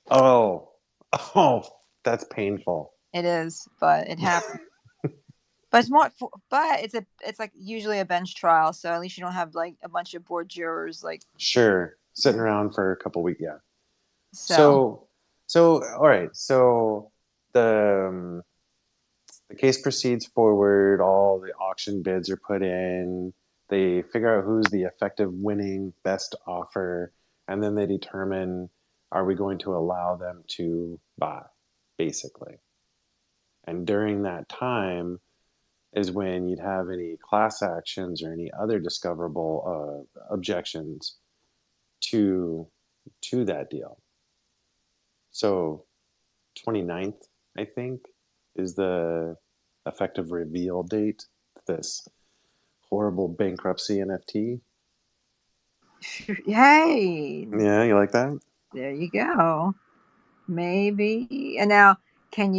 Oh, that's painful. It is, but it happens. But it's more, but it's like usually a bench trial, so at least you don't have like a bunch of board jurors like Sitting around for a couple weeks. Yeah. So All right. So the case proceeds forward. All the auction bids are put in. They figure out who's the effective winning best offer, and then they determine, are we going to allow them to buy, basically. And during that time is when you'd have any class actions or any other discoverable objections to that deal. So 29th, I think, is the effective reveal date. This horrible bankruptcy NFT. Hey. Yeah, you like that? There you go. Maybe. And now, can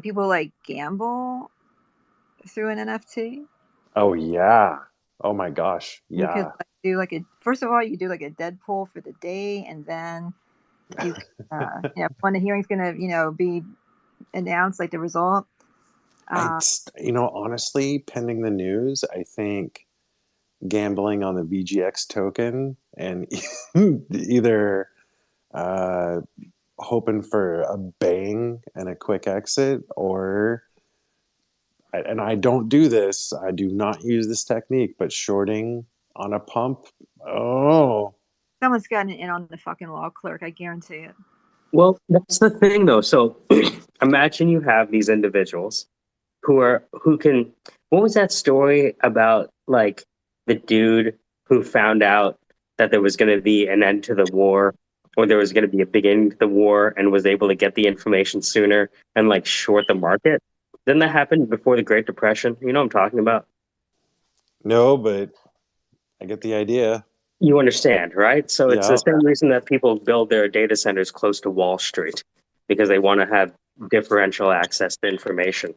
people like gamble through an NFT? Oh yeah. Oh my gosh. You could Yeah. do like first of all, you do like a Deadpool for the day, and then you, when the hearing's gonna, be announced, like the result. Honestly, pending the news, I think gambling on the VGX token and either hoping for a bang and a quick exit, or, and I don't do this, I do not use this technique, but shorting on a pump. Oh, Someone's gotten in on the fucking law clerk. I guarantee it. Well, that's the thing though. So imagine you have these individuals who can, what was that story about, like the dude who found out that there was going to be an end to the war, or there was going to be a beginning to the war, and was able to get the information sooner and like short the market? Didn't that happen before the Great Depression? You know what I'm talking about? no, but I get the idea. You understand, right? So it's the Yeah. same reason that people build their data centers close to Wall Street, because they want to have differential access to information.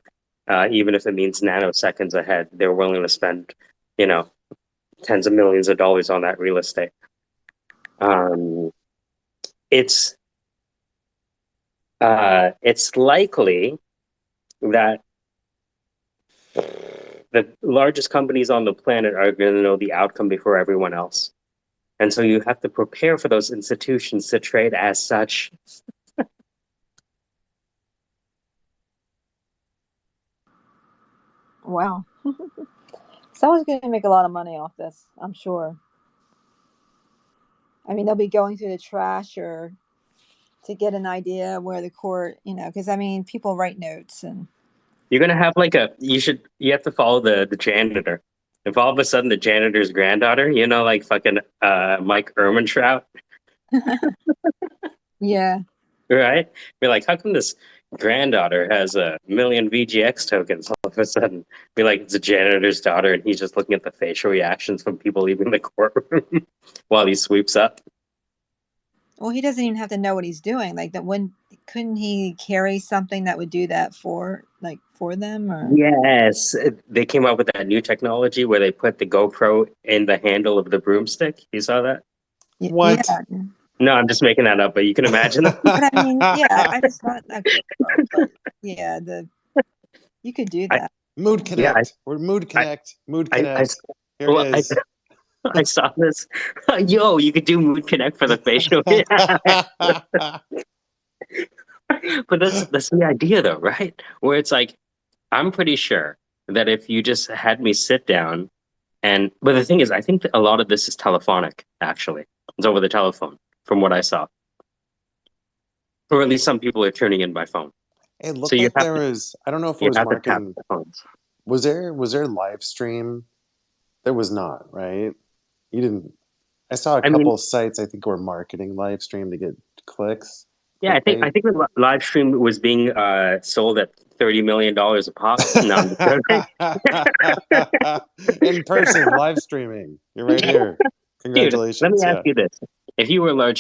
Even if it means nanoseconds ahead, they're willing to spend, tens of millions of dollars on that real estate. It's likely that the largest companies on the planet are going to know the outcome before everyone else. And so you have to prepare for those institutions to trade as such. Wow. Someone's going to make a lot of money off this, I'm sure. I mean, they'll be going through the trash or to get an idea where the court, because I mean, people write notes and. You're going to have like you have to follow the janitor. If all of a sudden the janitor's granddaughter, like fucking Mike Ehrmantraut. Yeah. Right? Be like, how come this granddaughter has 1,000,000 VGX tokens all of a sudden? Be like, it's a janitor's daughter, and he's just looking at the facial reactions from people leaving the courtroom while he sweeps up. Well, he doesn't even have to know what he's doing. Like that, when couldn't he carry something that would do that for them? Or Yes, they came up with that new technology where they put the GoPro in the handle of the broomstick. You saw that? What? Yeah. No, I'm just making that up, but you can imagine it. But I mean, yeah, I just not a GoPro, but yeah, you could do that. Mood Connect. We're Mood Connect. Mood Connect. Here it is. I saw this. Yo, you could do Mood Connect for the facial. But that's the idea, though, right? Where it's like, I'm pretty sure that if you just had me sit down but the thing is, I think that a lot of this is telephonic, actually. It's over the telephone, from what I saw. Or at least some people are tuning in by phone. It looked like there was, I don't know if it was marketing. Was there live stream? There was not, right? You didn't. I saw a couple sites, I think, were marketing live stream to get clicks. Yeah, I think the live stream was being sold at $30 million a pop. No, I'm joking. In person, live streaming. You're right here. Congratulations. Dude, let me ask you this. If you were a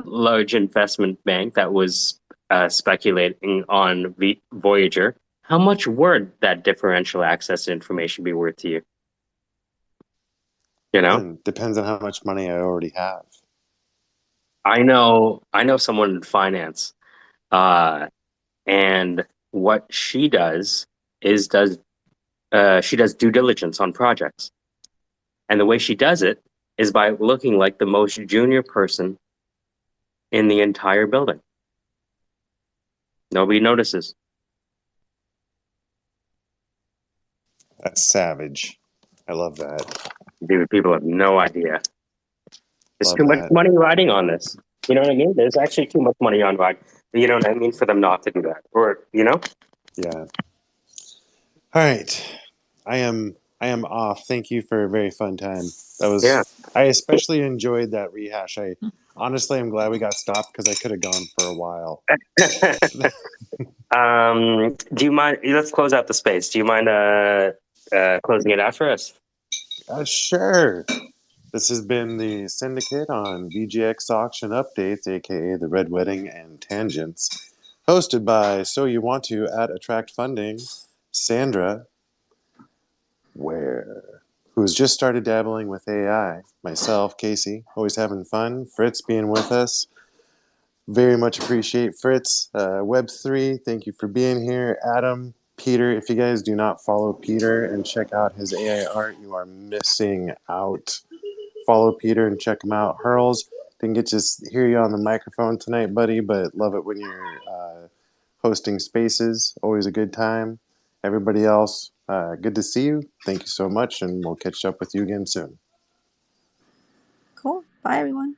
large investment bank that was speculating on Voyager, how much would that differential access to information be worth to you? You know? Depends on how much money I already have. I know someone in finance, and what she does is she does due diligence on projects, and the way she does it is by looking like the most junior person in the entire building. Nobody notices. That's savage. I love that. Dude, people have no idea. There's too much money riding on this. You know what I mean? There's actually too much money on ride. You know what I mean? For them not to do that. Or, you know? Yeah. All right. I am off. Thank you for a very fun time. That was I especially enjoyed that rehash. Honestly, I'm glad we got stopped because I could have gone for a while. Do you mind? Let's close out the space. Do you mind closing it out for us? Sure. This has been the Syndicate on VGX Auction Updates, aka the Red Wedding and Tangents, hosted by So You Want To at Attract Funding, Sandra, who's just started dabbling with AI, myself, Casey, always having fun, Fritz being with us. Very much appreciate Fritz. Web3, thank you for being here. Adam, Peter, if you guys do not follow Peter and check out his AI art, you are missing out. Follow Peter and check him out. Hurls, didn't get to hear you on the microphone tonight, buddy, but love it when you're hosting spaces. Always a good time. Everybody else, good to see you. Thank you so much, and we'll catch up with you again soon. Cool. Bye, everyone.